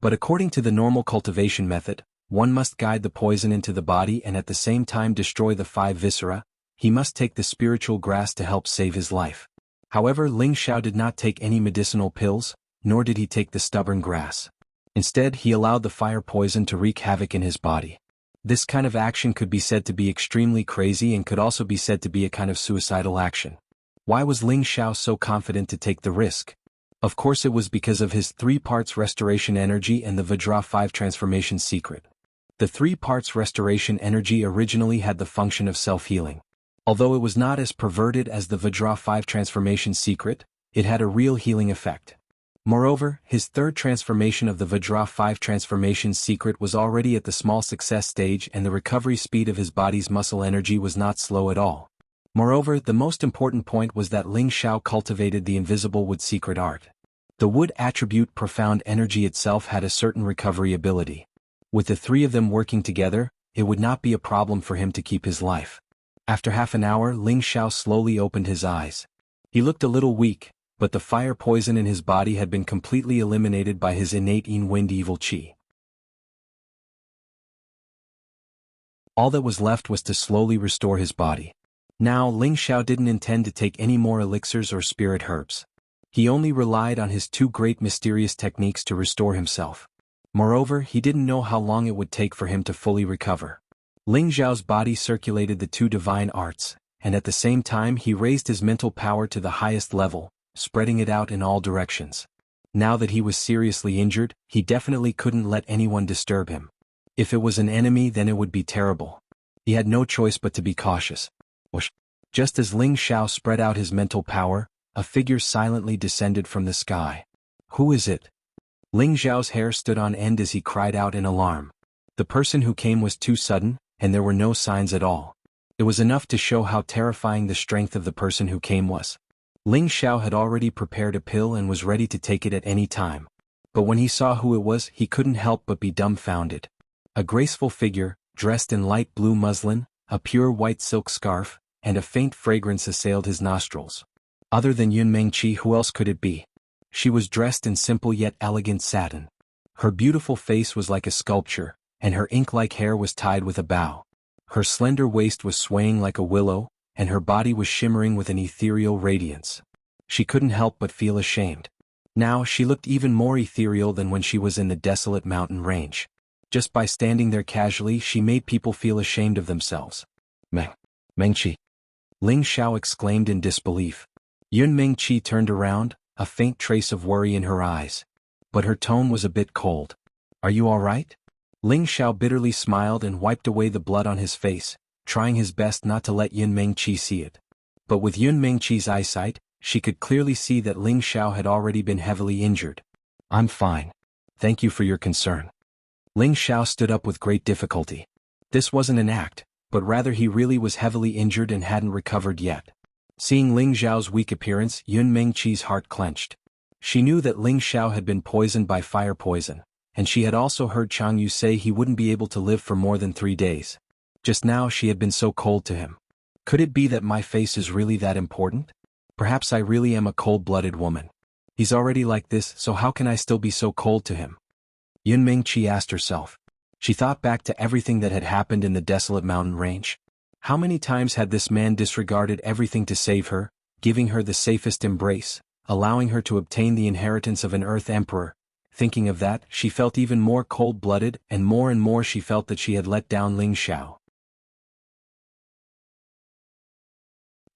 But according to the normal cultivation method, one must guide the poison into the body and at the same time destroy the 5 viscera. He must take the spiritual grass to help save his life. However, Ling Xiao did not take any medicinal pills, nor did he take the stubborn grass. Instead, he allowed the fire poison to wreak havoc in his body. This kind of action could be said to be extremely crazy and could also be said to be a kind of suicidal action. Why was Ling Xiao so confident to take the risk? Of course, it was because of his 3 parts restoration energy and the Vajra 5 transformation secret. The 3 parts restoration energy originally had the function of self-healing. Although it was not as perverted as the Vajra 5 transformation secret, it had a real healing effect. Moreover, his 3rd transformation of the Vajra 5 transformation secret was already at the small success stage, and the recovery speed of his body's muscle energy was not slow at all. Moreover, the most important point was that Ling Xiao cultivated the invisible wood secret art. The wood attribute profound energy itself had a certain recovery ability. With the 3 of them working together, it would not be a problem for him to keep his life. After half an hour, Ling Xiao slowly opened his eyes. He looked a little weak, but the fire poison in his body had been completely eliminated by his innate wind evil qi. All that was left was to slowly restore his body. Now, Ling Xiao didn't intend to take any more elixirs or spirit herbs. He only relied on his 2 great mysterious techniques to restore himself. Moreover, he didn't know how long it would take for him to fully recover. Ling Xiao's body circulated the 2 divine arts, and at the same time he raised his mental power to the highest level, spreading it out in all directions. Now that he was seriously injured, he definitely couldn't let anyone disturb him. If it was an enemy, then it would be terrible. He had no choice but to be cautious. Just as Ling Xiao spread out his mental power, a figure silently descended from the sky. Who is it? Ling Xiao's hair stood on end as he cried out in alarm. The person who came was too sudden, and there were no signs at all. It was enough to show how terrifying the strength of the person who came was. Ling Xiao had already prepared a pill and was ready to take it at any time. But when he saw who it was, he couldn't help but be dumbfounded. A graceful figure, dressed in light blue muslin, a pure white silk scarf, and a faint fragrance assailed his nostrils. Other than Yun Mengqi, who else could it be? She was dressed in simple yet elegant satin. Her beautiful face was like a sculpture, and her ink-like hair was tied with a bow. Her slender waist was swaying like a willow, and her body was shimmering with an ethereal radiance. She couldn't help but feel ashamed. Now she looked even more ethereal than when she was in the desolate mountain range. Just by standing there casually, she made people feel ashamed of themselves. Mengqi. Ling Xiao exclaimed in disbelief. Yun Mengqi turned around, a faint trace of worry in her eyes. But her tone was a bit cold. Are you all right? Ling Xiao bitterly smiled and wiped away the blood on his face, trying his best not to let Yun Mengqi see it. But with Yun Mengqi's eyesight, she could clearly see that Ling Xiao had already been heavily injured. I'm fine. Thank you for your concern. Ling Xiao stood up with great difficulty. This wasn't an act, but rather he really was heavily injured and hadn't recovered yet. Seeing Ling Xiao's weak appearance, Yun Mengqi's heart clenched. She knew that Ling Xiao had been poisoned by fire poison, and she had also heard Chang Yu say he wouldn't be able to live for more than 3 days. Just now she had been so cold to him. Could it be that my face is really that important? Perhaps I really am a cold-blooded woman. He's already like this, so how can I still be so cold to him? Yun Mengqi asked herself. She thought back to everything that had happened in the desolate mountain range. How many times had this man disregarded everything to save her, giving her the safest embrace, allowing her to obtain the inheritance of an Earth Emperor? Thinking of that, she felt even more cold-blooded, and more she felt that she had let down Ling Xiao.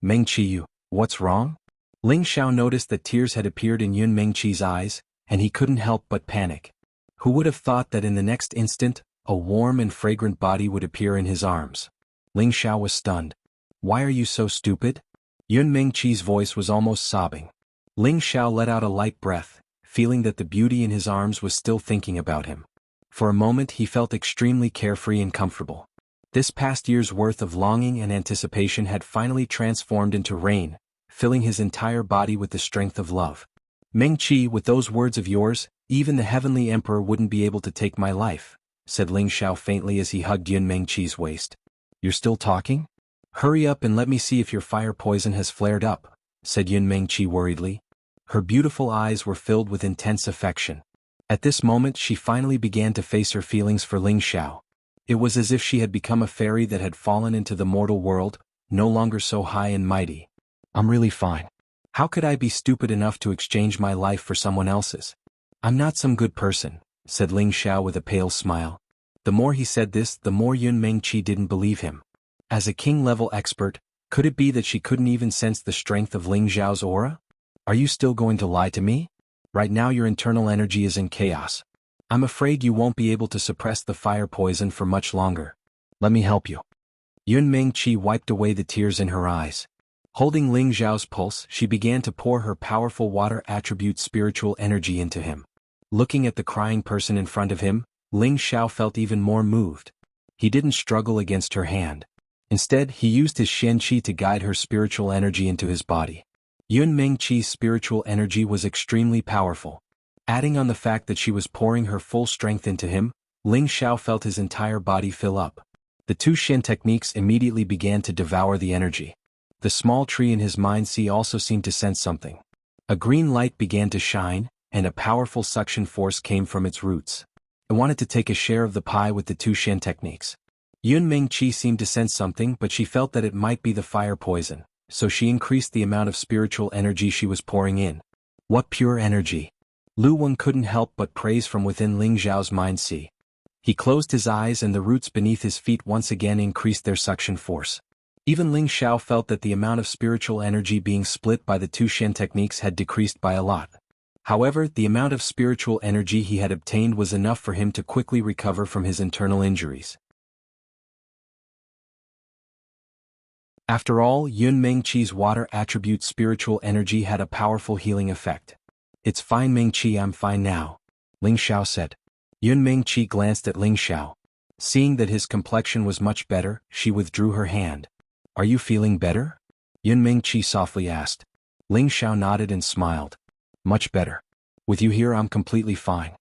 Mengqi, what's wrong? Ling Xiao noticed that tears had appeared in Yun Mengqi's eyes, and he couldn't help but panic. Who would have thought that in the next instant, a warm and fragrant body would appear in his arms? Ling Xiao was stunned. Why are you so stupid? Yun Mengqi's voice was almost sobbing. Ling Xiao let out a light breath, feeling that the beauty in his arms was still thinking about him. For a moment he felt extremely carefree and comfortable. This past year's worth of longing and anticipation had finally transformed into rain, filling his entire body with the strength of love. Mengqi, with those words of yours, even the heavenly emperor wouldn't be able to take my life, said Ling Xiao faintly as he hugged Yun Mengqi's waist. You're still talking? Hurry up and let me see if your fire poison has flared up, said Yun Mengqi worriedly. Her beautiful eyes were filled with intense affection. At this moment she finally began to face her feelings for Ling Xiao. It was as if she had become a fairy that had fallen into the mortal world, no longer so high and mighty. I'm really fine. How could I be stupid enough to exchange my life for someone else's? I'm not some good person, said Ling Xiao with a pale smile. The more he said this, the more Yun Mengqi didn't believe him. As a king-level expert, could it be that she couldn't even sense the strength of Ling Xiao's aura? Are you still going to lie to me? Right now your internal energy is in chaos. I'm afraid you won't be able to suppress the fire poison for much longer. Let me help you. Yun Mengqi wiped away the tears in her eyes. Holding Ling Xiao's pulse, she began to pour her powerful water attribute spiritual energy into him. Looking at the crying person in front of him, Ling Xiao felt even more moved. He didn't struggle against her hand. Instead, he used his Shen Qi to guide her spiritual energy into his body. Yun Mengqi's spiritual energy was extremely powerful. Adding on the fact that she was pouring her full strength into him, Ling Xiao felt his entire body fill up. The 2 Shen techniques immediately began to devour the energy. The small tree in his mind sea also seemed to sense something. A green light began to shine, and a powerful suction force came from its roots. It wanted to take a share of the pie with the 2 Shen techniques. Yun Mengqi seemed to sense something, but she felt that it might be the fire poison, so she increased the amount of spiritual energy she was pouring in. What pure energy! Lu Wen couldn't help but praise from within Ling Xiao's mind sea. He closed his eyes and the roots beneath his feet once again increased their suction force. Even Ling Xiao felt that the amount of spiritual energy being split by the 2 Shen techniques had decreased by a lot. However, the amount of spiritual energy he had obtained was enough for him to quickly recover from his internal injuries. After all, Yun Mengqi's water attribute spiritual energy had a powerful healing effect. It's fine Mengqi, I'm fine now, Ling Xiao said. Yun Mengqi glanced at Ling Xiao. Seeing that his complexion was much better, she withdrew her hand. Are you feeling better? Yun Mingqi softly asked. Ling Xiao nodded and smiled. Much better. With you here I'm completely fine.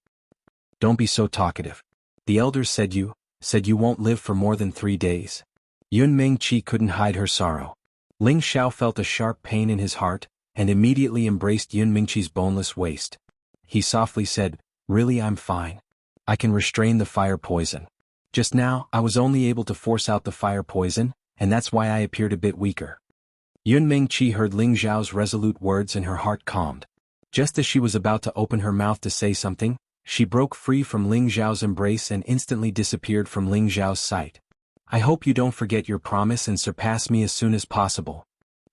Don't be so talkative. The elders said you won't live for more than 3 days. Yun Mingqi couldn't hide her sorrow. Ling Xiao felt a sharp pain in his heart, and immediately embraced Yun Mingqi's boneless waist. He softly said, Really I'm fine. I can restrain the fire poison. Just now, I was only able to force out the fire poison, and that's why I appeared a bit weaker. Yun Mingqi heard Ling Xiao's resolute words and her heart calmed. Just as she was about to open her mouth to say something, she broke free from Ling Xiao's embrace and instantly disappeared from Ling Xiao's sight. I hope you don't forget your promise and surpass me as soon as possible.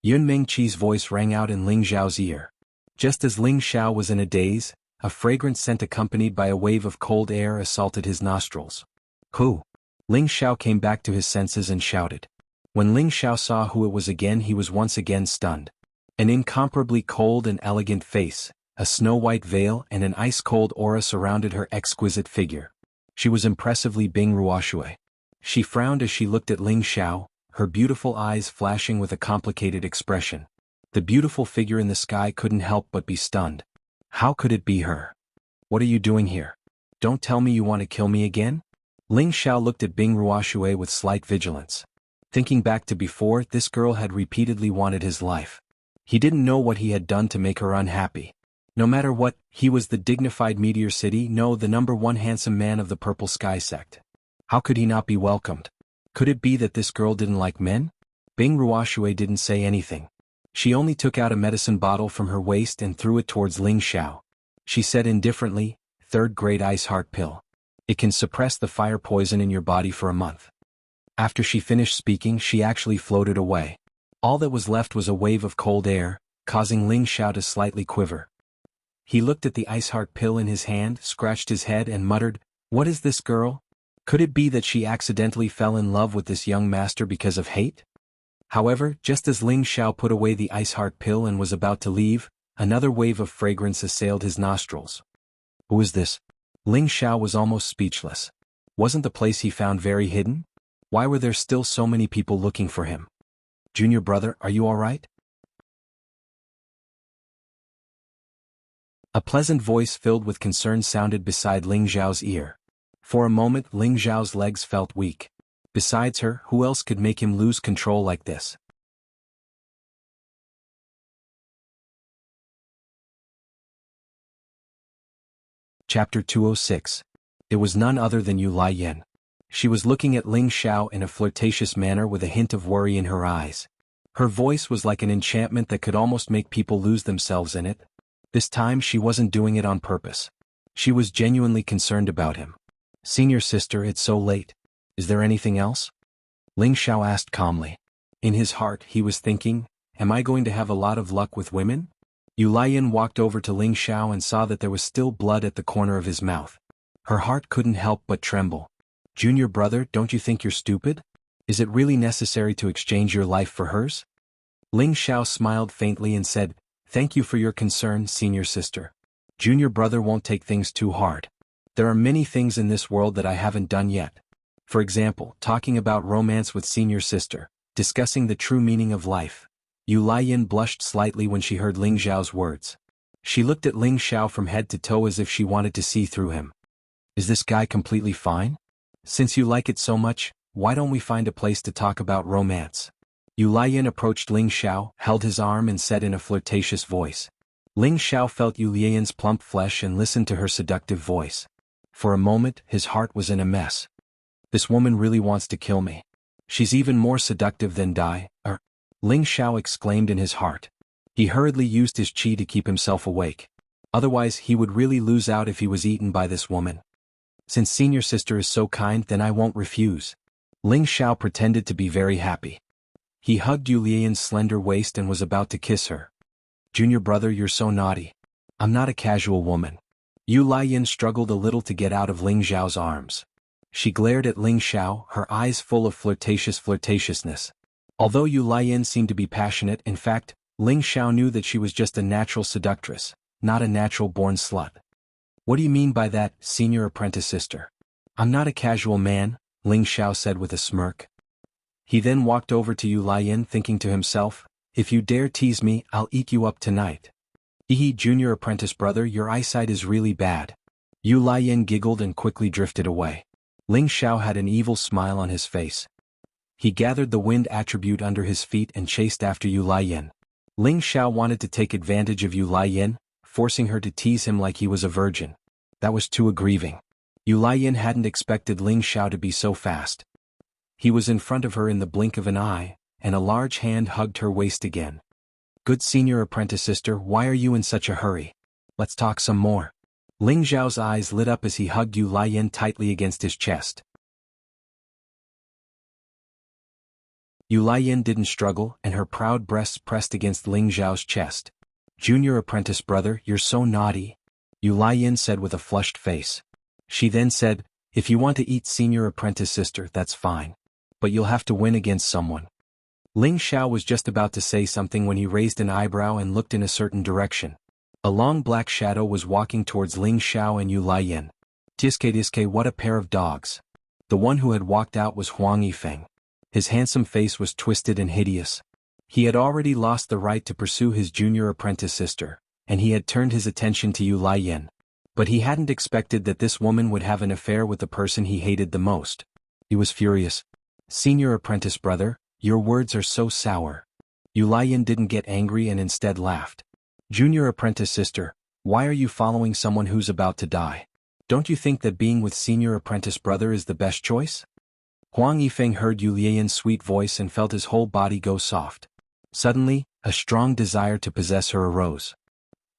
Yun Mingqi's voice rang out in Ling Xiao's ear. Just as Ling Xiao was in a daze, a fragrant scent accompanied by a wave of cold air assaulted his nostrils. Who? Ling Xiao came back to his senses and shouted. When Ling Xiao saw who it was again, he was once again stunned. An incomparably cold and elegant face, a snow-white veil and an ice-cold aura surrounded her exquisite figure. She was impressively Bing Ruoshui. She frowned as she looked at Ling Xiao, her beautiful eyes flashing with a complicated expression. The beautiful figure in the sky couldn't help but be stunned. How could it be her? What are you doing here? Don't tell me you want to kill me again? Ling Xiao looked at Bing Ruoshui with slight vigilance. Thinking back to before, this girl had repeatedly wanted his life. He didn't know what he had done to make her unhappy. No matter what, he was the dignified Meteor City, the #1 handsome man of the Purple Sky sect. How could he not be welcomed? Could it be that this girl didn't like men? Bing Ruoshui didn't say anything. She only took out a medicine bottle from her waist and threw it towards Ling Xiao. She said indifferently, "Third-grade ice heart pill. It can suppress the fire poison in your body for a month." After she finished speaking, she actually floated away. All that was left was a wave of cold air, causing Ling Xiao to slightly quiver. He looked at the ice heart pill in his hand, scratched his head and muttered, "What is this girl? Could it be that she accidentally fell in love with this young master because of hate?" However, just as Ling Xiao put away the ice heart pill and was about to leave, another wave of fragrance assailed his nostrils. Who is this? Ling Xiao was almost speechless. Wasn't the place he found very hidden? Why were there still so many people looking for him? Junior brother, are you all right? A pleasant voice filled with concern sounded beside Ling Xiao's ear. For a moment Ling Xiao's legs felt weak. Besides her, who else could make him lose control like this? Chapter 206. It was none other than Yu Laiyan. She was looking at Ling Xiao in a flirtatious manner with a hint of worry in her eyes. Her voice was like an enchantment that could almost make people lose themselves in it. This time she wasn't doing it on purpose. She was genuinely concerned about him. "Senior sister, it's so late. Is there anything else?" Ling Xiao asked calmly. In his heart he was thinking, am I going to have a lot of luck with women? Yu Laiyan walked over to Ling Xiao and saw that there was still blood at the corner of his mouth. Her heart couldn't help but tremble. "Junior brother, don't you think you're stupid? Is it really necessary to exchange your life for hers?" Ling Xiao smiled faintly and said, "Thank you for your concern, senior sister. Junior brother won't take things too hard. There are many things in this world that I haven't done yet. For example, talking about romance with senior sister, discussing the true meaning of life." Yu Laiyan blushed slightly when she heard Ling Xiao's words. She looked at Ling Xiao from head to toe as if she wanted to see through him. Is this guy completely fine? Since you like it so much, why don't we find a place to talk about romance? Yu Laiyan approached Ling Xiao, held his arm and said in a flirtatious voice. Ling Xiao felt Yu Laiyan's plump flesh and listened to her seductive voice. For a moment, his heart was in a mess. This woman really wants to kill me. She's even more seductive than Ling Xiao exclaimed in his heart. He hurriedly used his qi to keep himself awake. Otherwise he would really lose out if he was eaten by this woman. Since senior sister is so kind, then I won't refuse. Ling Xiao pretended to be very happy. He hugged Yu Laiyan's slender waist and was about to kiss her. Junior brother, you're so naughty. I'm not a casual woman. Yu Laiyan struggled a little to get out of Ling Xiao's arms. She glared at Ling Xiao, her eyes full of flirtatiousness. Although Yu Laiyan seemed to be passionate, in fact, Ling Xiao knew that she was just a natural seductress, not a natural-born slut. What do you mean by that, senior apprentice sister? I'm not a casual man, Ling Xiao said with a smirk. He then walked over to Yu Lian thinking to himself, if you dare tease me, I'll eat you up tonight. Ehe, junior apprentice brother, your eyesight is really bad. Yu Lian giggled and quickly drifted away. Ling Xiao had an evil smile on his face. He gathered the wind attribute under his feet and chased after Yu Lian. Ling Xiao wanted to take advantage of Yu Lian, forcing her to tease him like he was a virgin. That was too aggrieving. Yu Lian hadn't expected Ling Xiao to be so fast. He was in front of her in the blink of an eye, and a large hand hugged her waist again. Good senior apprentice sister, why are you in such a hurry? Let's talk some more. Ling Xiao's eyes lit up as he hugged Yu Lian tightly against his chest. Yu Lian didn't struggle, and her proud breasts pressed against Ling Xiao's chest. Junior apprentice brother, you're so naughty, Yu Lian said with a flushed face. She then said, if you want to eat senior apprentice sister, that's fine. But you'll have to win against someone. Ling Xiao was just about to say something when he raised an eyebrow and looked in a certain direction. A long black shadow was walking towards Ling Xiao and Yu Lian. Tiske, what a pair of dogs. The one who had walked out was Huang Yifeng. His handsome face was twisted and hideous. He had already lost the right to pursue his junior apprentice sister, and he had turned his attention to Yu Lian. But he hadn't expected that this woman would have an affair with the person he hated the most. He was furious. Senior apprentice brother, your words are so sour. Yu Lian didn't get angry and instead laughed. Junior apprentice sister, why are you following someone who's about to die? Don't you think that being with senior apprentice brother is the best choice? Huang Yifeng heard Yu Lian's sweet voice and felt his whole body go soft. Suddenly, a strong desire to possess her arose.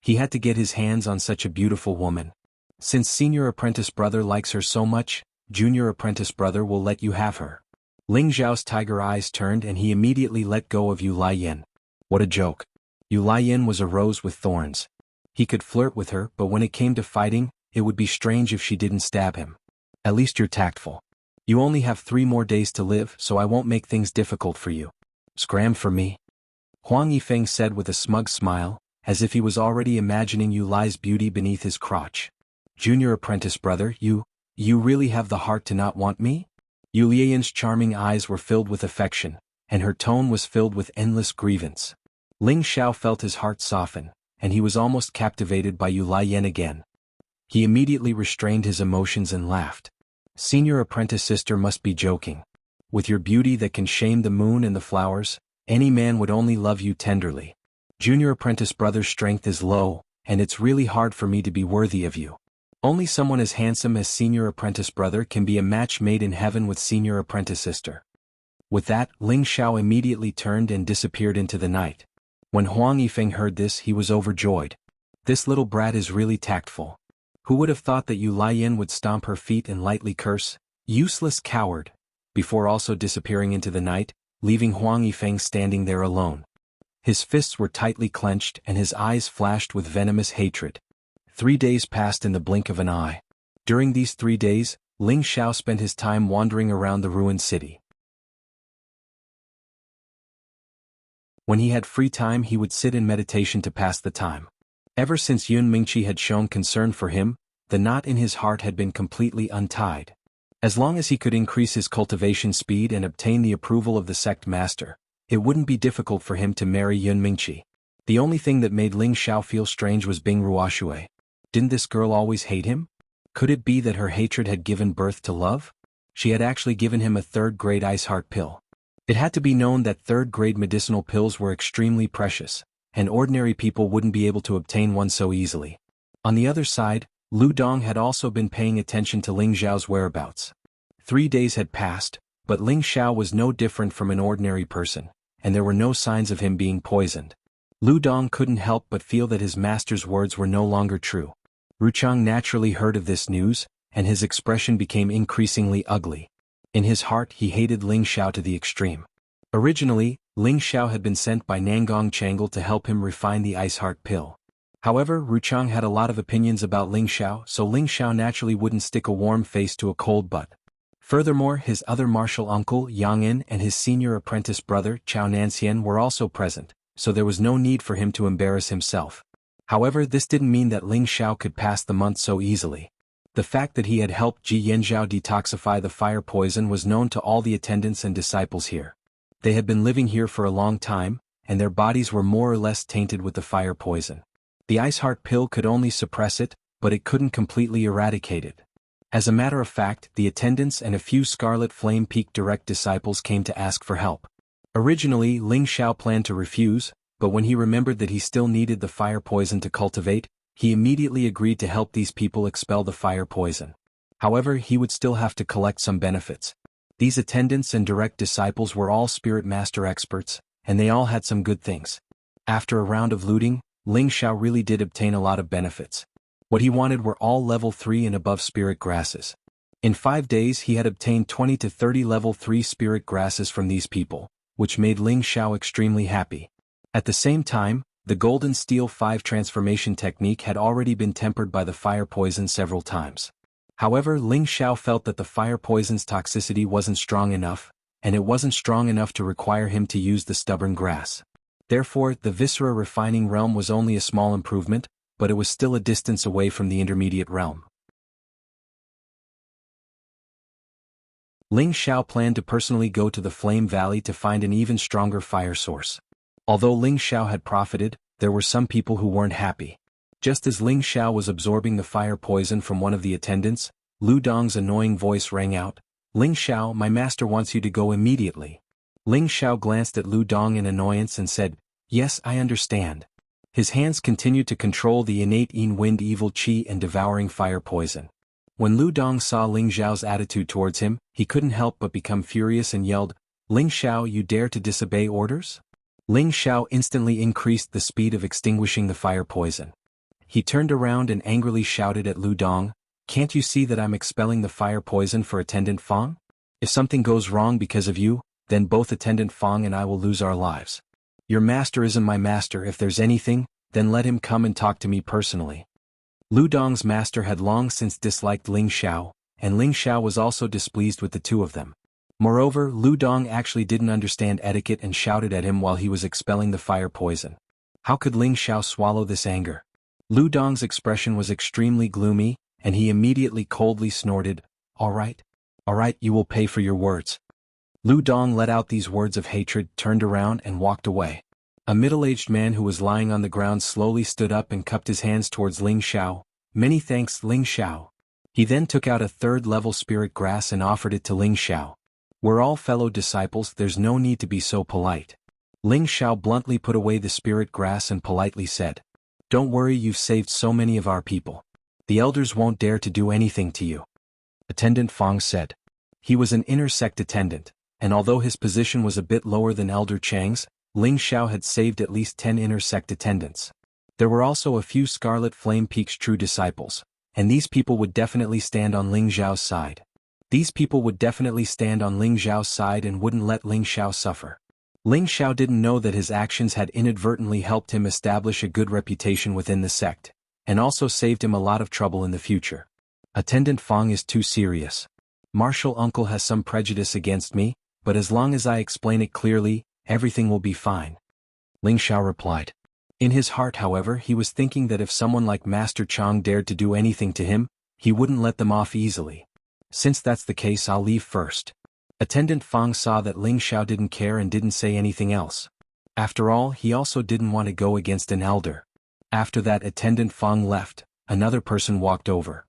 He had to get his hands on such a beautiful woman. Since senior apprentice brother likes her so much, junior apprentice brother will let you have her. Ling Xiao's tiger eyes turned and he immediately let go of Yu Lian. What a joke. Yu Lian was a rose with thorns. He could flirt with her, but when it came to fighting, it would be strange if she didn't stab him. At least you're tactful. You only have 3 more days to live, so I won't make things difficult for you. Scram for me. Huang Yifeng said with a smug smile, as if he was already imagining Yu Li's beauty beneath his crotch. Junior apprentice brother, you really have the heart to not want me? Yu Lian's charming eyes were filled with affection, and her tone was filled with endless grievance. Ling Xiao felt his heart soften, and he was almost captivated by Yu Lian again. He immediately restrained his emotions and laughed. Senior apprentice sister must be joking. With your beauty that can shame the moon and the flowers, any man would only love you tenderly. Junior apprentice brother's strength is low, and it's really hard for me to be worthy of you. Only someone as handsome as senior apprentice brother can be a match made in heaven with senior apprentice sister. With that, Ling Xiao immediately turned and disappeared into the night. When Huang Yifeng heard this, he was overjoyed. This little brat is really tactful. Who would have thought that Yu Lian would stomp her feet and lightly curse, useless coward, before also disappearing into the night, leaving Huang Yifeng standing there alone. His fists were tightly clenched and his eyes flashed with venomous hatred. 3 days passed in the blink of an eye. During these 3 days, Ling Xiao spent his time wandering around the ruined city. When he had free time, he would sit in meditation to pass the time. Ever since Yun Mingqi had shown concern for him, the knot in his heart had been completely untied. As long as he could increase his cultivation speed and obtain the approval of the sect master, it wouldn't be difficult for him to marry Yun Mingqi. The only thing that made Ling Xiao feel strange was Bing Ruoshui. Didn't this girl always hate him? Could it be that her hatred had given birth to love? She had actually given him a 3rd-grade ice heart pill. It had to be known that 3rd-grade medicinal pills were extremely precious, and ordinary people wouldn't be able to obtain one so easily. On the other side, Lu Dong had also been paying attention to Ling Xiao's whereabouts. 3 days had passed, but Ling Xiao was no different from an ordinary person, and there were no signs of him being poisoned. Lu Dong couldn't help but feel that his master's words were no longer true. Ruchang naturally heard of this news, and his expression became increasingly ugly. In his heart he hated Ling Xiao to the extreme. Originally, Ling Xiao had been sent by Nangong Changle to help him refine the ice heart pill. However, Ruchang had a lot of opinions about Ling Xiao, so Ling Xiao naturally wouldn't stick a warm face to a cold butt. Furthermore, his other martial uncle, Yang In, and his senior apprentice brother, Chao Nanxian, were also present, so there was no need for him to embarrass himself. However, this didn't mean that Ling Xiao could pass the month so easily. The fact that he had helped Ji Yanzhao detoxify the fire poison was known to all the attendants and disciples here. They had been living here for a long time, and their bodies were more or less tainted with the fire poison. The Ice Heart pill could only suppress it, but it couldn't completely eradicate it. As a matter of fact, the attendants and a few Scarlet Flame Peak direct disciples came to ask for help. Originally, Ling Xiao planned to refuse, but when he remembered that he still needed the fire poison to cultivate, he immediately agreed to help these people expel the fire poison. However, he would still have to collect some benefits. These attendants and direct disciples were all Spirit Master experts, and they all had some good things. After a round of looting, Ling Xiao really did obtain a lot of benefits. What he wanted were all level 3 and above spirit grasses. In 5 days he had obtained 20 to 30 level 3 spirit grasses from these people, which made Ling Xiao extremely happy. At the same time, the Golden Steel 5 transformation technique had already been tempered by the fire poison several times. However, Ling Xiao felt that the fire poison's toxicity wasn't strong enough, and it wasn't strong enough to require him to use the stubborn grass. Therefore, the Viscera refining realm was only a small improvement, but it was still a distance away from the intermediate realm. Ling Xiao planned to personally go to the Flame Valley to find an even stronger fire source. Although Ling Xiao had profited, there were some people who weren't happy. Just as Ling Xiao was absorbing the fire poison from one of the attendants, Lu Dong's annoying voice rang out, "Ling Xiao, my master wants you to go immediately." Ling Xiao glanced at Lu Dong in annoyance and said, "Yes, I understand." His hands continued to control the innate Yin Wind evil qi and devouring fire poison. When Lu Dong saw Ling Xiao's attitude towards him, he couldn't help but become furious and yelled, "Ling Xiao, you dare to disobey orders?" Ling Xiao instantly increased the speed of extinguishing the fire poison. He turned around and angrily shouted at Lu Dong, "Can't you see that I'm expelling the fire poison for Attendant Fang? If something goes wrong because of you, then both Attendant Fang and I will lose our lives. Your master isn't my master. If there's anything, then let him come and talk to me personally." Lu Dong's master had long since disliked Ling Xiao, and Ling Xiao was also displeased with the two of them. Moreover, Lu Dong actually didn't understand etiquette and shouted at him while he was expelling the fire poison. How could Ling Xiao swallow this anger? Lu Dong's expression was extremely gloomy, and he immediately coldly snorted, All right, you will pay for your words." Lu Dong let out these words of hatred, turned around and walked away. A middle-aged man who was lying on the ground slowly stood up and cupped his hands towards Ling Xiao. "Many thanks, Ling Xiao." He then took out a 3rd-level spirit grass and offered it to Ling Xiao. "We're all fellow disciples, there's no need to be so polite." Ling Xiao bluntly put away the spirit grass and politely said, "Don't worry, you've saved so many of our people. The elders won't dare to do anything to you." Attendant Fang said. He was an inner sect attendant, and although his position was a bit lower than Elder Chang's, Ling Xiao had saved at least 10 inner sect attendants. There were also a few Scarlet Flame Peak's true disciples, and these people would definitely stand on Ling Xiao's side. These people would definitely stand on Ling Xiao's side and wouldn't let Ling Xiao suffer. Ling Xiao didn't know that his actions had inadvertently helped him establish a good reputation within the sect, and also saved him a lot of trouble in the future. Attendant Fang is too serious. Martial uncle has some prejudice against me, but as long as I explain it clearly, everything will be fine. Ling Xiao replied. In his heart, however, he was thinking that if someone like Master Chang dared to do anything to him, he wouldn't let them off easily. Since that's the case, I'll leave first. Attendant Fang saw that Ling Xiao didn't care and didn't say anything else. After all, he also didn't want to go against an elder. After that Attendant Fang left, another person walked over.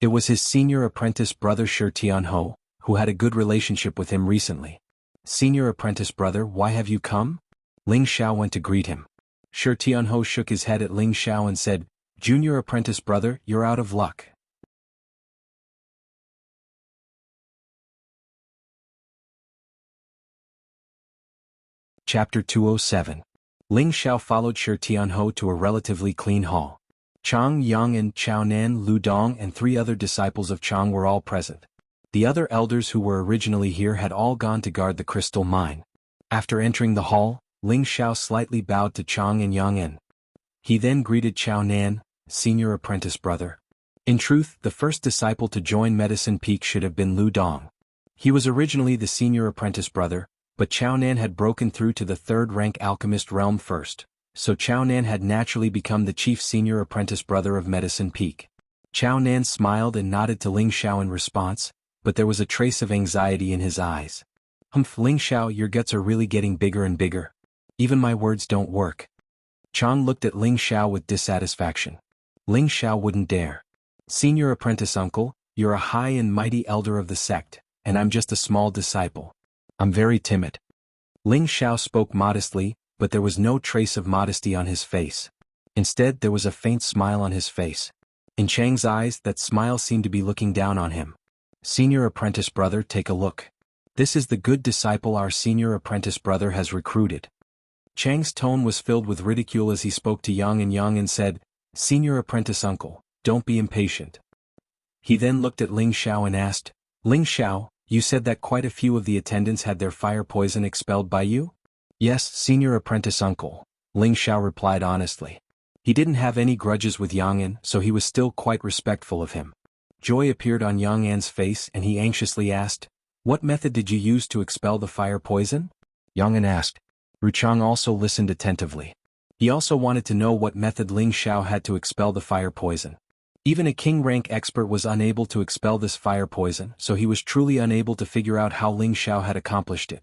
It was his senior apprentice brother Shi Tianho, who had a good relationship with him recently. "Senior apprentice brother, why have you come?" Ling Xiao went to greet him. Shi Tianho shook his head at Ling Xiao and said, "Junior apprentice brother, you're out of luck." Chapter 207. Ling Xiao followed Shi Tianho to a relatively clean hall. Chang Yang and Chao Nan, Lu Dong and 3 other disciples of Chang were all present. The other elders who were originally here had all gone to guard the crystal mine. After entering the hall, Ling Xiao slightly bowed to Chang and Yang En. He then greeted Chao Nan, senior apprentice brother. In truth, the first disciple to join Medicine Peak should have been Lu Dong. He was originally the senior apprentice brother, but Chao Nan had broken through to the 3rd-rank alchemist realm first, so Chao Nan had naturally become the chief senior apprentice brother of Medicine Peak. Chao Nan smiled and nodded to Ling Xiao in response, but there was a trace of anxiety in his eyes. Humph, Ling Xiao, your guts are really getting bigger and bigger. Even my words don't work. Chang looked at Ling Xiao with dissatisfaction. Ling Xiao wouldn't dare. Senior apprentice uncle, you're a high and mighty elder of the sect, and I'm just a small disciple. I'm very timid. Ling Xiao spoke modestly, but there was no trace of modesty on his face. Instead, there was a faint smile on his face. In Chang's eyes, that smile seemed to be looking down on him. Senior apprentice brother, take a look. This is the good disciple our senior apprentice brother has recruited. Chang's tone was filled with ridicule as he spoke to Yang and said, Senior apprentice uncle, don't be impatient. He then looked at Ling Xiao and asked, Ling Xiao, you said that quite a few of the attendants had their fire poison expelled by you? Yes, senior apprentice uncle, Ling Xiao replied honestly. He didn't have any grudges with Yang An, so he was still quite respectful of him. Joy appeared on Yang An's face and he anxiously asked, What method did you use to expel the fire poison? Yang An asked. Ruchang also listened attentively. He also wanted to know what method Ling Xiao had to expel the fire poison. Even a king-rank expert was unable to expel this fire poison, so he was truly unable to figure out how Ling Xiao had accomplished it.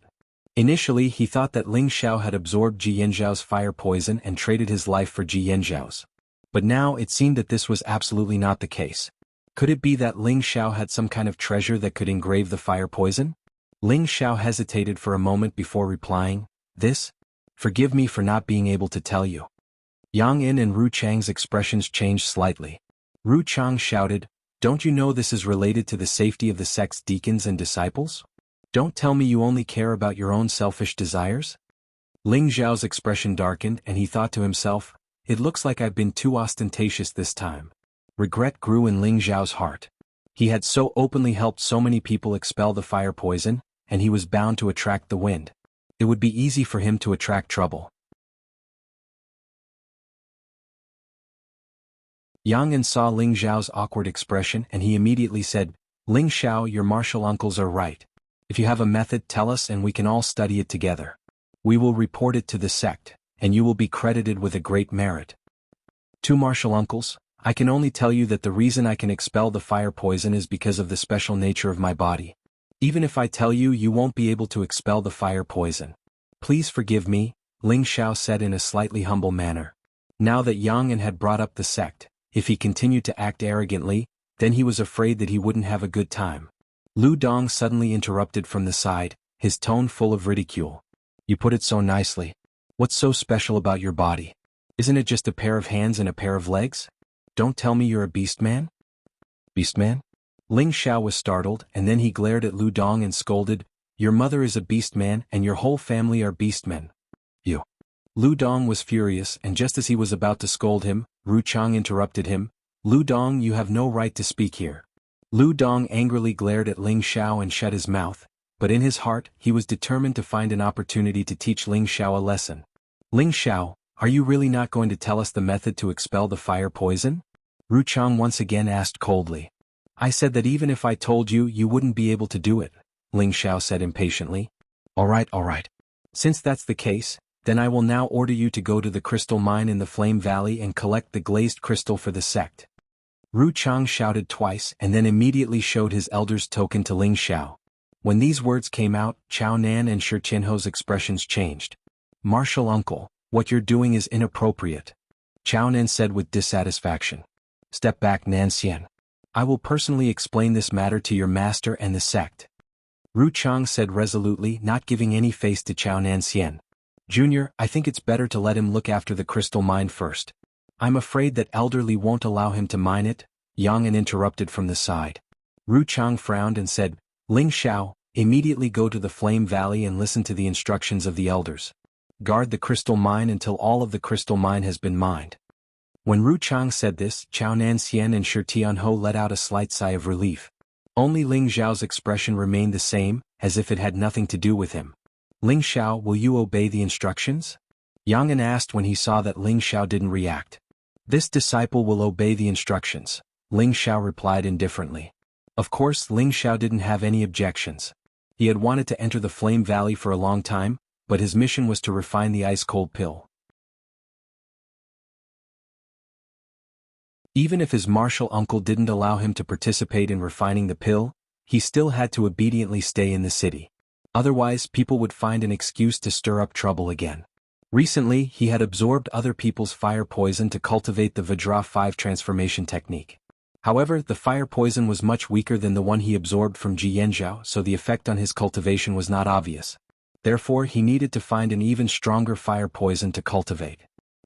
Initially, he thought that Ling Xiao had absorbed Ji Yanzhao's fire poison and traded his life for Ji Yanzhao's. But now it seemed that this was absolutely not the case. Could it be that Ling Xiao had some kind of treasure that could engrave the fire poison? Ling Xiao hesitated for a moment before replying, This? Forgive me for not being able to tell you. Yang In and Ru Chang's expressions changed slightly. Ru Chang shouted, Don't you know this is related to the safety of the sect's deacons and disciples? Don't tell me you only care about your own selfish desires? Ling Xiao's expression darkened and he thought to himself, It looks like I've been too ostentatious this time. Regret grew in Ling Xiao's heart. He had so openly helped so many people expel the fire poison, and he was bound to attract the wind. It would be easy for him to attract trouble. Yang An saw Ling Xiao's awkward expression and he immediately said, Ling Xiao, your martial uncles are right. If you have a method, tell us and we can all study it together. We will report it to the sect, and you will be credited with a great merit. Two martial uncles, I can only tell you that the reason I can expel the fire poison is because of the special nature of my body. Even if I tell you, you won't be able to expel the fire poison. Please forgive me, Ling Xiao said in a slightly humble manner. Now that Yang An had brought up the sect, if he continued to act arrogantly, then he was afraid that he wouldn't have a good time. Lu Dong suddenly interrupted from the side, his tone full of ridicule. You put it so nicely. What's so special about your body? Isn't it just a pair of hands and a pair of legs? Don't tell me you're a beast man? Beast man? Ling Xiao was startled and then he glared at Lu Dong and scolded, Your mother is a beast man and your whole family are beastmen. You. Lu Dong was furious and just as he was about to scold him, Ru Chang interrupted him, Lu Dong, you have no right to speak here. Lu Dong angrily glared at Ling Xiao and shut his mouth, but in his heart, he was determined to find an opportunity to teach Ling Xiao a lesson. Ling Xiao, are you really not going to tell us the method to expel the fire poison? Ru Chang once again asked coldly. I said that even if I told you, you wouldn't be able to do it, Ling Xiao said impatiently. All right. Since that's the case, then I will now order you to go to the crystal mine in the Flame Valley and collect the glazed crystal for the sect. Ru Chang shouted twice and then immediately showed his elder's token to Ling Xiao. When these words came out, Chao Nan and Shi Tianho's expressions changed. Martial uncle, what you're doing is inappropriate, Chao Nan said with dissatisfaction. Step back, Nan Xian. I will personally explain this matter to your master and the sect. Ru Chang said resolutely, not giving any face to Chao Nan Xian. Junior, I think it's better to let him look after the crystal mine first. I'm afraid that elderly won't allow him to mine it, Yang An interrupted from the side. Ru Chang frowned and said, Ling Xiao, immediately go to the Flame Valley and listen to the instructions of the elders. Guard the crystal mine until all of the crystal mine has been mined. When Ru Chang said this, Chao Nan Xian and Shi Tianho let out a slight sigh of relief. Only Ling Xiao's expression remained the same, as if it had nothing to do with him. Ling Xiao, will you obey the instructions? Yang An asked when he saw that Ling Xiao didn't react. This disciple will obey the instructions, Ling Xiao replied indifferently. Of course, Ling Xiao didn't have any objections. He had wanted to enter the Flame Valley for a long time, but his mission was to refine the ice-cold pill. Even if his martial uncle didn't allow him to participate in refining the pill, he still had to obediently stay in the city. Otherwise, people would find an excuse to stir up trouble again. Recently, he had absorbed other people's fire poison to cultivate the Vajra 5 transformation technique. However, the fire poison was much weaker than the one he absorbed from Ji Yanzhao, so the effect on his cultivation was not obvious. Therefore, he needed to find an even stronger fire poison to cultivate.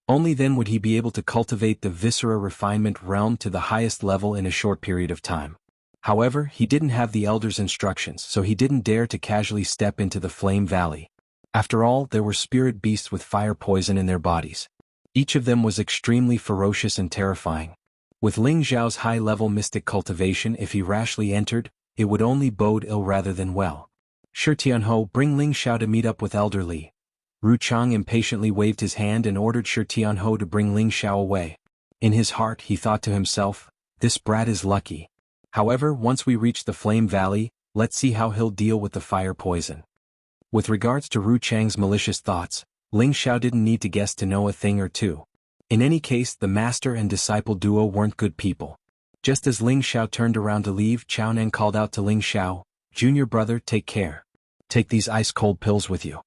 Only then would he be able to cultivate the Viscera refinement realm to the highest level in a short period of time. However, he didn't have the Elder's instructions, so he didn't dare to casually step into the Flame Valley. After all, there were spirit beasts with fire poison in their bodies. Each of them was extremely ferocious and terrifying. With Ling Zhao's high-level mystic cultivation, if he rashly entered, it would only bode ill rather than well. Shi Tianhou, bring Ling Xiao to meet up with Elder Li. Ru Chang impatiently waved his hand and ordered Shi Tianhou to bring Ling Xiao away. In his heart, he thought to himself, this brat is lucky. However, once we reach the Flame Valley, let's see how he'll deal with the fire poison. With regards to Ru Chang's malicious thoughts, Ling Xiao didn't need to guess to know a thing or two. In any case, the master and disciple duo weren't good people. Just as Ling Xiao turned around to leave, Chao Nan called out to Ling Xiao, "Junior brother, take care. Take these ice-cold pills with you."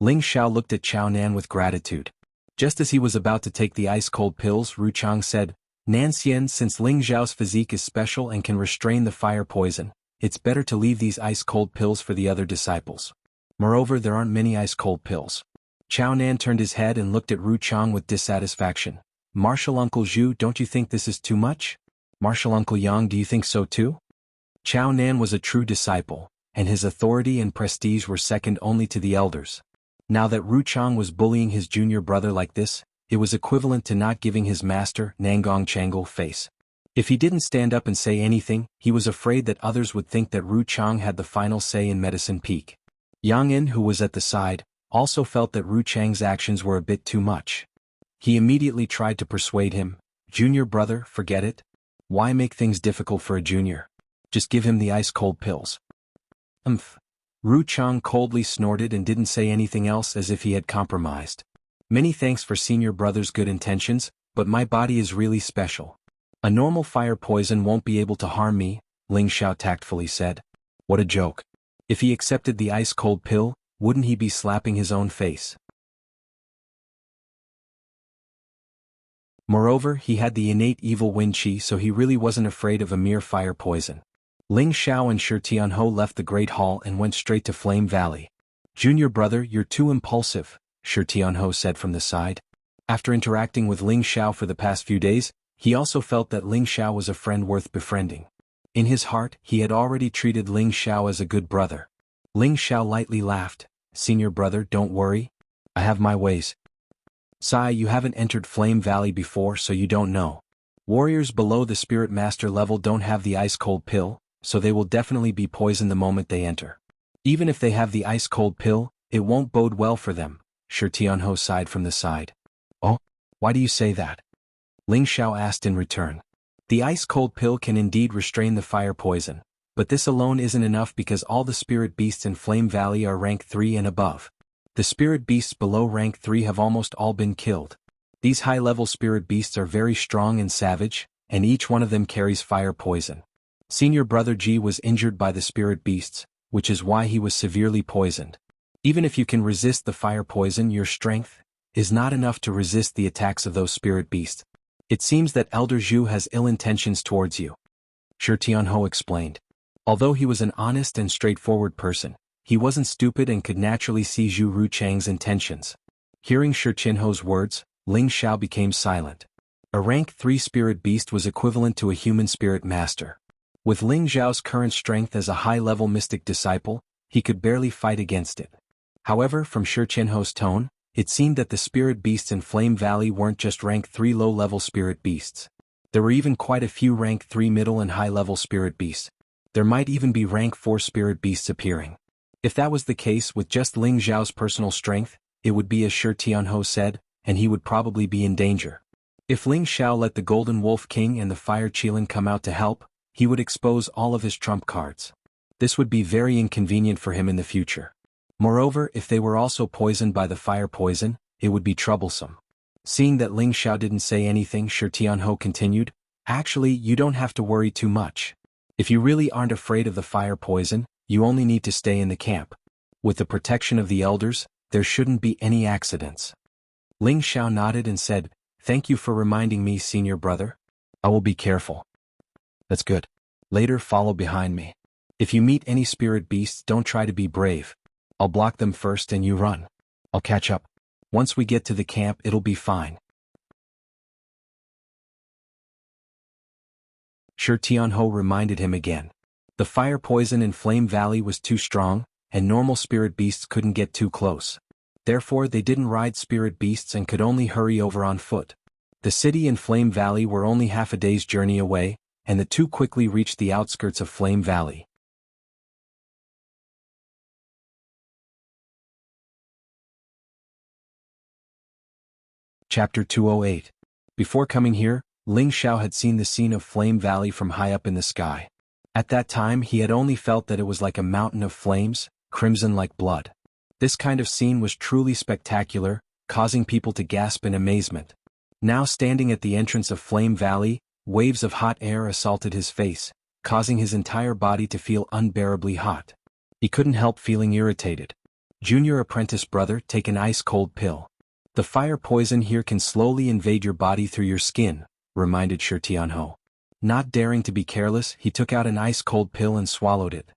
Ling Xiao looked at Chao Nan with gratitude. Just as he was about to take the ice-cold pills, Ru Chang said, "Nan Xian, since Ling Zhao's physique is special and can restrain the fire poison, it's better to leave these ice-cold pills for the other disciples. Moreover, there aren't many ice-cold pills." Chao Nan turned his head and looked at Ru Chang with dissatisfaction. "Martial Uncle Zhu, don't you think this is too much? Martial Uncle Yang, do you think so too?" Chao Nan was a true disciple, and his authority and prestige were second only to the elders. Now that Ru Chang was bullying his junior brother like this, it was equivalent to not giving his master, Nangong Changle, face. If he didn't stand up and say anything, he was afraid that others would think that Ru Chang had the final say in Medicine Peak. Yang In, who was at the side, also felt that Ru Chang's actions were a bit too much. He immediately tried to persuade him, "Junior brother, forget it. Why make things difficult for a junior? Just give him the ice-cold pills." Ru Chang coldly snorted and didn't say anything else, as if he had compromised. "Many thanks for senior brother's good intentions, but my body is really special. A normal fire poison won't be able to harm me," Ling Xiao tactfully said. What a joke. If he accepted the ice-cold pill, wouldn't he be slapping his own face? Moreover, he had the innate evil wind qi, so he really wasn't afraid of a mere fire poison. Ling Xiao and Shi Tianhou left the Great Hall and went straight to Flame Valley. "Junior brother, you're too impulsive," Shi Tianhou said from the side. After interacting with Ling Xiao for the past few days, he also felt that Ling Xiao was a friend worth befriending. In his heart, he had already treated Ling Xiao as a good brother. Ling Xiao lightly laughed. "Senior brother, don't worry. I have my ways. Sai, you haven't entered Flame Valley before, so you don't know. Warriors below the Spirit Master level don't have the ice-cold pill, so they will definitely be poisoned the moment they enter. Even if they have the ice-cold pill, it won't bode well for them," Shi Tianhou sighed from the side. "Oh? Why do you say that?" Ling Xiao asked in return. "The ice-cold pill can indeed restrain the fire poison, but this alone isn't enough because all the spirit beasts in Flame Valley are rank 3 and above. The spirit beasts below rank 3 have almost all been killed. These high-level spirit beasts are very strong and savage, and each one of them carries fire poison. Senior brother Ji was injured by the spirit beasts, which is why he was severely poisoned. Even if you can resist the fire poison, your strength is not enough to resist the attacks of those spirit beasts. It seems that Elder Zhu has ill intentions towards you," Shi Tianhou explained. Although he was an honest and straightforward person, he wasn't stupid and could naturally see Zhu Ru Chang's intentions. Hearing Shi Tianhou's words, Ling Xiao became silent. A rank 3 spirit beast was equivalent to a human spirit master. With Ling Zhao's current strength as a high-level mystic disciple, he could barely fight against it. However, from Shi Tianhou's tone, it seemed that the spirit beasts in Flame Valley weren't just rank 3 low-level spirit beasts. There were even quite a few rank 3 middle and high-level spirit beasts. There might even be rank 4 spirit beasts appearing. If that was the case with just Ling Zhao's personal strength, it would be as Shi Tianhou said, and he would probably be in danger. If Ling Xiao let the Golden Wolf King and the Fire Qilin come out to help, he would expose all of his trump cards. This would be very inconvenient for him in the future. Moreover, if they were also poisoned by the fire poison, it would be troublesome. Seeing that Ling Xiao didn't say anything, Shi Tianhou continued, "Actually, you don't have to worry too much. If you really aren't afraid of the fire poison, you only need to stay in the camp. With the protection of the elders, there shouldn't be any accidents. Ling Xiao nodded and said, "Thank you for reminding me, senior brother. I will be careful." "That's good. Later follow behind me. If you meet any spirit beasts, don't try to be brave. I'll block them first and you run. I'll catch up. Once we get to the camp, it'll be fine." Shi Tianhou reminded him again. The fire poison in Flame Valley was too strong, and normal spirit beasts couldn't get too close. Therefore they didn't ride spirit beasts and could only hurry over on foot. The city and Flame Valley were only half a day's journey away, and the two quickly reached the outskirts of Flame Valley. Chapter 208. Before coming here, Ling Xiao had seen the scene of Flame Valley from high up in the sky. At that time he had only felt that it was like a mountain of flames, crimson like blood. This kind of scene was truly spectacular, causing people to gasp in amazement. Now standing at the entrance of Flame Valley, waves of hot air assaulted his face, causing his entire body to feel unbearably hot. He couldn't help feeling irritated. "Junior apprentice brother, take an ice-cold pill. The fire poison here can slowly invade your body through your skin," reminded Shi Tianhou. Not daring to be careless, he took out an ice-cold pill and swallowed it.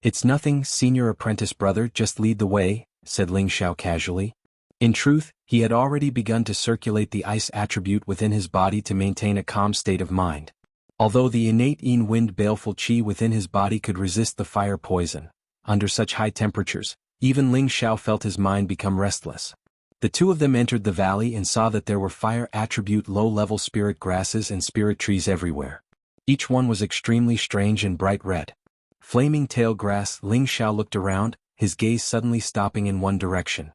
"It's nothing, senior apprentice brother, just lead the way," said Ling Xiao casually. In truth, he had already begun to circulate the ice attribute within his body to maintain a calm state of mind. Although the innate Yin wind baleful qi within his body could resist the fire poison, under such high temperatures, even Ling Xiao felt his mind become restless. The two of them entered the valley and saw that there were fire attribute low-level spirit grasses and spirit trees everywhere. Each one was extremely strange and bright red. Flaming tail grass. Ling Xiao looked around, his gaze suddenly stopping in one direction.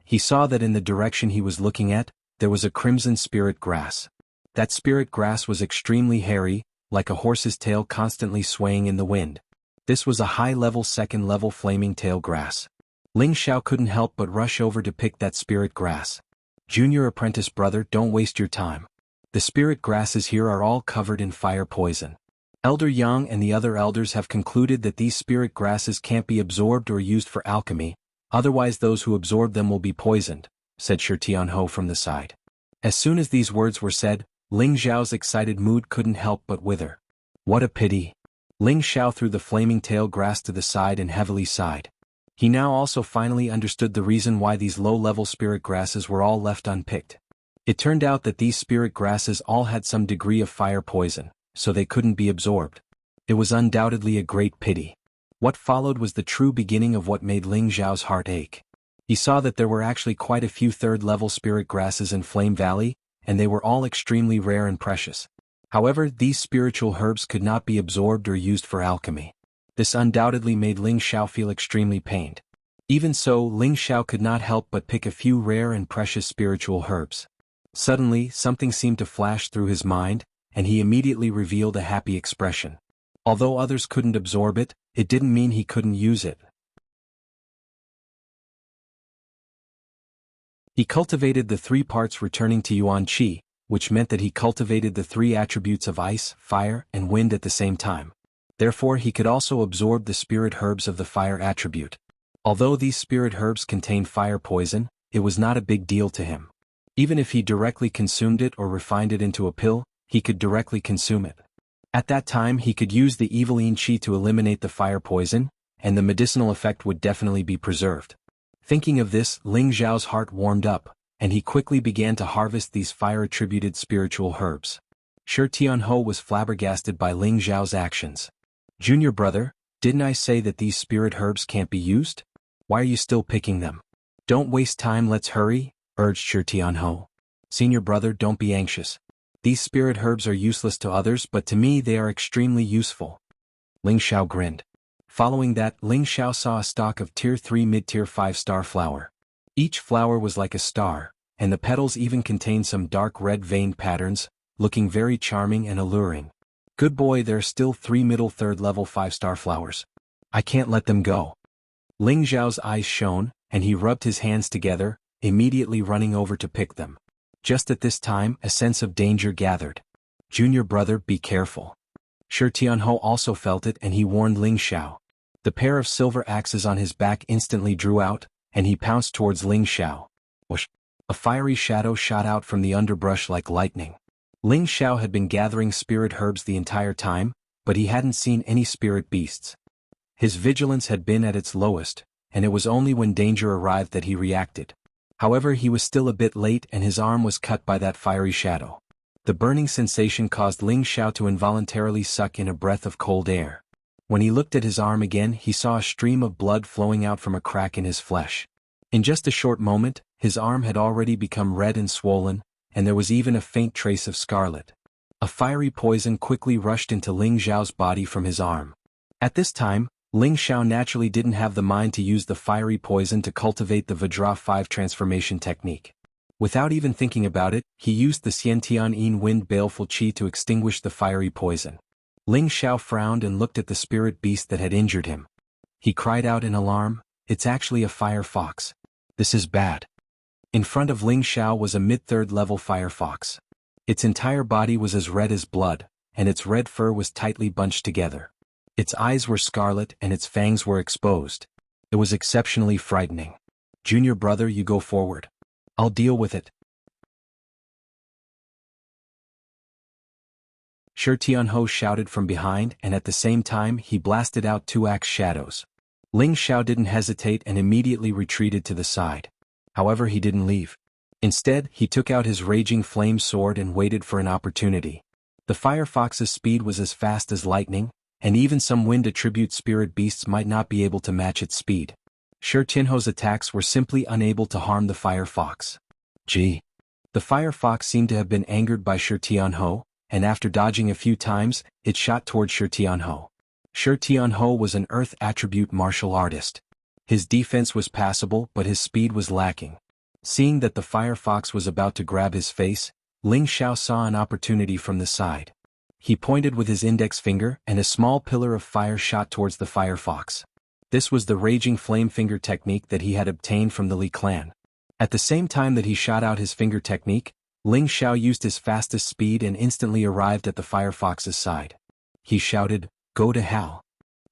He saw that in the direction he was looking at, there was a crimson spirit grass. That spirit grass was extremely hairy, like a horse's tail constantly swaying in the wind. This was a high-level second-level flaming tail grass. Ling Xiao couldn't help but rush over to pick that spirit grass. "Junior apprentice brother, don't waste your time. The spirit grasses here are all covered in fire poison. Elder Yang and the other elders have concluded that these spirit grasses can't be absorbed or used for alchemy, otherwise those who absorb them will be poisoned," said Shi Tianhou from the side. As soon as these words were said, Ling Xiao's excited mood couldn't help but wither. What a pity. Ling Xiao threw the flaming tail grass to the side and heavily sighed. He now also finally understood the reason why these low-level spirit grasses were all left unpicked. It turned out that these spirit grasses all had some degree of fire poison, so they couldn't be absorbed. It was undoubtedly a great pity. What followed was the true beginning of what made Ling Xiao's heart ache. He saw that there were actually quite a few third-level spirit grasses in Flame Valley, and they were all extremely rare and precious. However, these spiritual herbs could not be absorbed or used for alchemy. This undoubtedly made Ling Xiao feel extremely pained. Even so, Ling Xiao could not help but pick a few rare and precious spiritual herbs. Suddenly, something seemed to flash through his mind, and he immediately revealed a happy expression. Although others couldn't absorb it, it didn't mean he couldn't use it. He cultivated the three parts returning to Yuan Qi, which meant that he cultivated the three attributes of ice, fire, and wind at the same time. Therefore he could also absorb the spirit herbs of the fire attribute. Although these spirit herbs contained fire poison, it was not a big deal to him. Even if he directly consumed it or refined it into a pill, he could directly consume it. At that time he could use the evil Yin Qi to eliminate the fire poison, and the medicinal effect would definitely be preserved. Thinking of this, Ling Xiao's heart warmed up, and he quickly began to harvest these fire-attributed spiritual herbs. Shi Tianhou was flabbergasted by Ling Xiao's actions. "Junior brother, didn't I say that these spirit herbs can't be used? Why are you still picking them? Don't waste time, let's hurry," urged Shi Tianhou. "Senior brother, don't be anxious. These spirit herbs are useless to others, but to me they are extremely useful." Ling Xiao grinned. Following that, Ling Xiao saw a stalk of Tier 3 mid-tier 5-star flower. Each flower was like a star, and the petals even contained some dark red veined patterns, looking very charming and alluring. "Good boy, there are still 3 middle third-level 5-star flowers. I can't let them go." Ling Xiao's eyes shone, and he rubbed his hands together, immediately running over to pick them. Just at this time, a sense of danger gathered. "Junior brother, be careful. Shi Tianhou also felt it and he warned Ling Xiao. The pair of silver axes on his back instantly drew out, and he pounced towards Ling Xiao. Whoosh! A fiery shadow shot out from the underbrush like lightning. Ling Xiao had been gathering spirit herbs the entire time, but he hadn't seen any spirit beasts. His vigilance had been at its lowest, and it was only when danger arrived that he reacted. However, he was still a bit late and his arm was cut by that fiery shadow. The burning sensation caused Ling Xiao to involuntarily suck in a breath of cold air. When he looked at his arm again, he saw a stream of blood flowing out from a crack in his flesh. In just a short moment, his arm had already become red and swollen, and there was even a faint trace of scarlet. A fiery poison quickly rushed into Ling Xiao's body from his arm. At this time, Ling Xiao naturally didn't have the mind to use the fiery poison to cultivate the Vajra 5 transformation technique. Without even thinking about it, he used the Xiantian Yin Wind Baleful Qi to extinguish the fiery poison. Ling Xiao frowned and looked at the spirit beast that had injured him. He cried out in alarm, "It's actually a fire fox. This is bad." In front of Ling Xiao was a mid-third level fire fox. Its entire body was as red as blood, and its red fur was tightly bunched together. Its eyes were scarlet and its fangs were exposed. It was exceptionally frightening. "Junior brother, you go forward. I'll deal with it." Shi Tianhou shouted from behind, and at the same time he blasted out 2 axe shadows. Ling Xiao didn't hesitate and immediately retreated to the side. However, he didn't leave. Instead, he took out his raging flame sword and waited for an opportunity. The fire fox's speed was as fast as lightning, and even some wind attribute spirit beasts might not be able to match its speed. Shi Tianhou's attacks were simply unable to harm the fire fox. Gee! The fire fox seemed to have been angered by Shi Tianhou, and after dodging a few times, it shot toward Shi Tianhou. Shi Tianhou was an earth attribute martial artist. His defense was passable, but his speed was lacking. Seeing that the fire fox was about to grab his face, Ling Xiao saw an opportunity from the side. He pointed with his index finger and a small pillar of fire shot towards the fire fox. This was the raging flame finger technique that he had obtained from the Li clan. At the same time that he shot out his finger technique, Ling Xiao used his fastest speed and instantly arrived at the fire fox's side. He shouted, "Go to hell."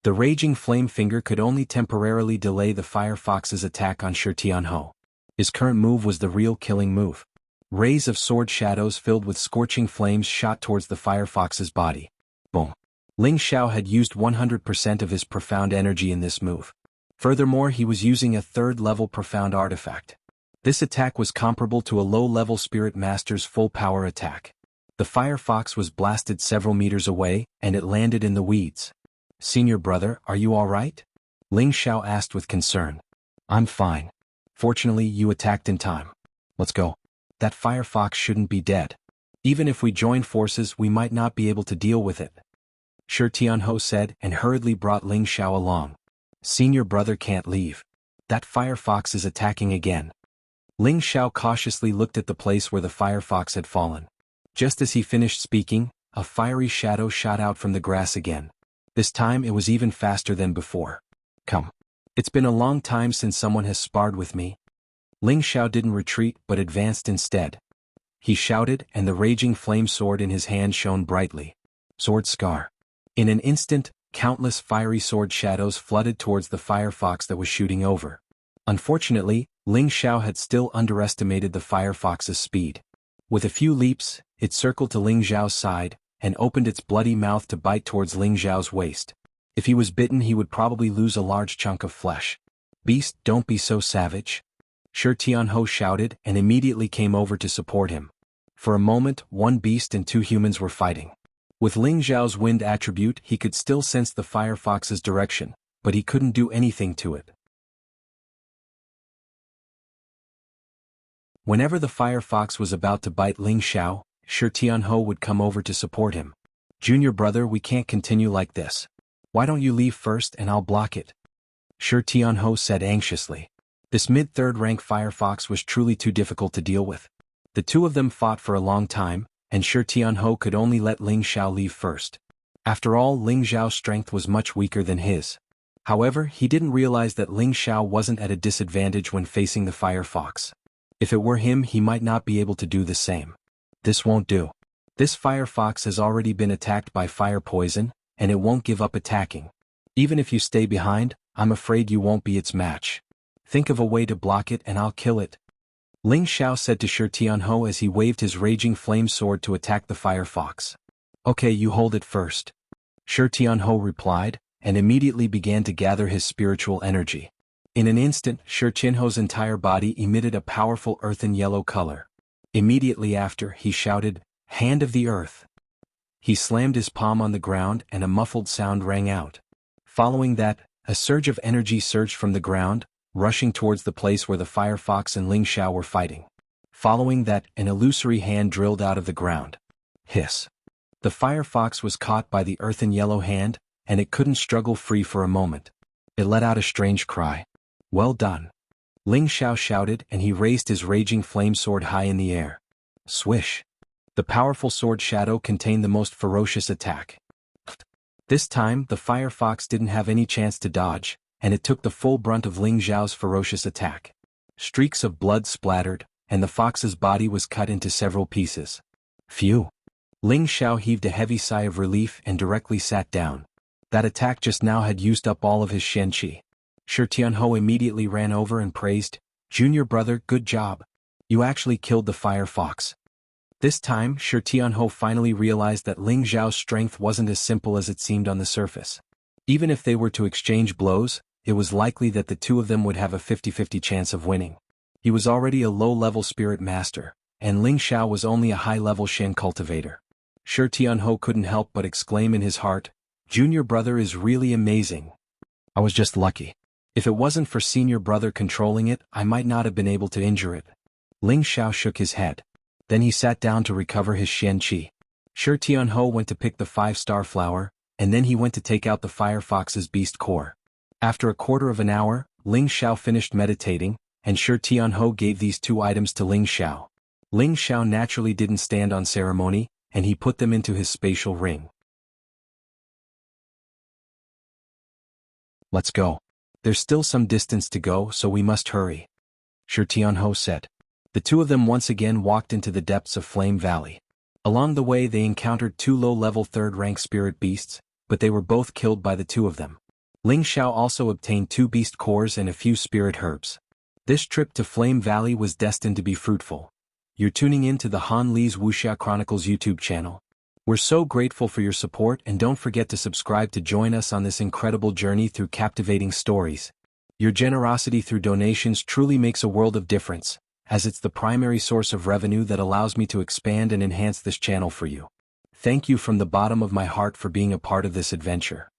The raging flame finger could only temporarily delay the fire fox's attack on Shi Tianhou. His current move was the real killing move. Rays of sword shadows filled with scorching flames shot towards the fire fox's body. Boom. Ling Xiao had used 100% of his profound energy in this move. Furthermore, he was using a 3rd-level profound artifact. This attack was comparable to a low-level spirit master's full-power attack. The fire fox was blasted several meters away, and it landed in the weeds. "Senior brother, are you all right?" Ling Xiao asked with concern. "I'm fine. Fortunately, you attacked in time. Let's go. That fire fox shouldn't be dead. Even if we join forces, we might not be able to deal with it," Shi Tianhou said and hurriedly brought Ling Xiao along. "Senior brother can't leave. That fire fox is attacking again." Ling Xiao cautiously looked at the place where the fire fox had fallen. Just as he finished speaking, a fiery shadow shot out from the grass again. This time it was even faster than before. "Come. It's been a long time since someone has sparred with me." Ling Xiao didn't retreat but advanced instead. He shouted and the raging flame sword in his hand shone brightly. Sword scar. In an instant, countless fiery sword shadows flooded towards the fire fox that was shooting over. Unfortunately, Ling Xiao had still underestimated the fire fox's speed. With a few leaps, it circled to Ling Xiao's side, and opened its bloody mouth to bite towards Ling Xiao's waist. If he was bitten, he would probably lose a large chunk of flesh. "Beast, don't be so savage," Shi Tianhou shouted and immediately came over to support him. For a moment, one beast and 2 humans were fighting. With Ling Xiao's wind attribute, he could still sense the fire fox's direction, but he couldn't do anything to it. Whenever the fire fox was about to bite Ling Xiao, Shi Tianhou would come over to support him. "Junior brother, we can't continue like this. Why don't you leave first and I'll block it?" Shi Tianhou said anxiously. This mid-3rd rank fire fox was truly too difficult to deal with. The 2 of them fought for a long time, and Shi Tianhou could only let Ling Xiao leave first. After all, Ling Xiao's strength was much weaker than his. However, he didn't realize that Ling Xiao wasn't at a disadvantage when facing the fire fox. If it were him, he might not be able to do the same. "This won't do. This fire fox has already been attacked by fire poison, and it won't give up attacking. Even if you stay behind, I'm afraid you won't be its match. Think of a way to block it and I'll kill it. Ling Xiao said to Shi Tianhou as he waved his raging flame sword to attack the fire fox. Okay, you hold it first. Shi Tianhou replied, and immediately began to gather his spiritual energy. In an instant, Shi Tianhou's entire body emitted a powerful earthen yellow color. Immediately after, he shouted, "Hand of the Earth!" He slammed his palm on the ground and a muffled sound rang out. Following that, a surge of energy surged from the ground, rushing towards the place where the fire fox and Ling Xiao were fighting. Following that, an illusory hand drilled out of the ground. Hiss. The fire fox was caught by the earthen yellow hand, and it couldn't struggle free for a moment. It let out a strange cry. Well done. Ling Xiao shouted, and he raised his raging flame sword high in the air. Swish. The powerful sword shadow contained the most ferocious attack. This time, the fire fox didn't have any chance to dodge, and it took the full brunt of Ling Xiao's ferocious attack. Streaks of blood splattered, and the fox's body was cut into several pieces. Phew. Ling Xiao heaved a heavy sigh of relief and directly sat down. That attack just now had used up all of his Shen Qi. Shi Tianhou immediately ran over and praised, "Junior brother, good job. You actually killed the fire fox." This time, Shi Tianhou finally realized that Ling Xiao's strength wasn't as simple as it seemed on the surface. Even if they were to exchange blows, it was likely that the two of them would have a 50-50 chance of winning. He was already a low-level spirit master, and Ling Xiao was only a high-level Shen cultivator. Shi Tianhou couldn't help but exclaim in his heart, "Junior brother is really amazing. I was just lucky. If it wasn't for senior brother controlling it, I might not have been able to injure it." Ling Xiao shook his head. Then he sat down to recover his Shen Qi. Shi Tianhou went to pick the 5-star flower, and then he went to take out the fire fox's beast core. After a quarter of an hour, Ling Xiao finished meditating, and Shi Tianhou gave these two items to Ling Xiao. Ling Xiao naturally didn't stand on ceremony, and he put them into his spatial ring. Let's go. There's still some distance to go, so we must hurry, Shi Tianhou said. The two of them once again walked into the depths of Flame Valley. Along the way they encountered two low-level third-rank spirit beasts, but they were both killed by the two of them. Ling Xiao also obtained 2 beast cores and a few spirit herbs. This trip to Flame Valley was destined to be fruitful. You're tuning in to the Han Li's Wuxia Chronicles YouTube channel. We're so grateful for your support, and don't forget to subscribe to join us on this incredible journey through captivating stories. Your generosity through donations truly makes a world of difference, as it's the primary source of revenue that allows me to expand and enhance this channel for you. Thank you from the bottom of my heart for being a part of this adventure.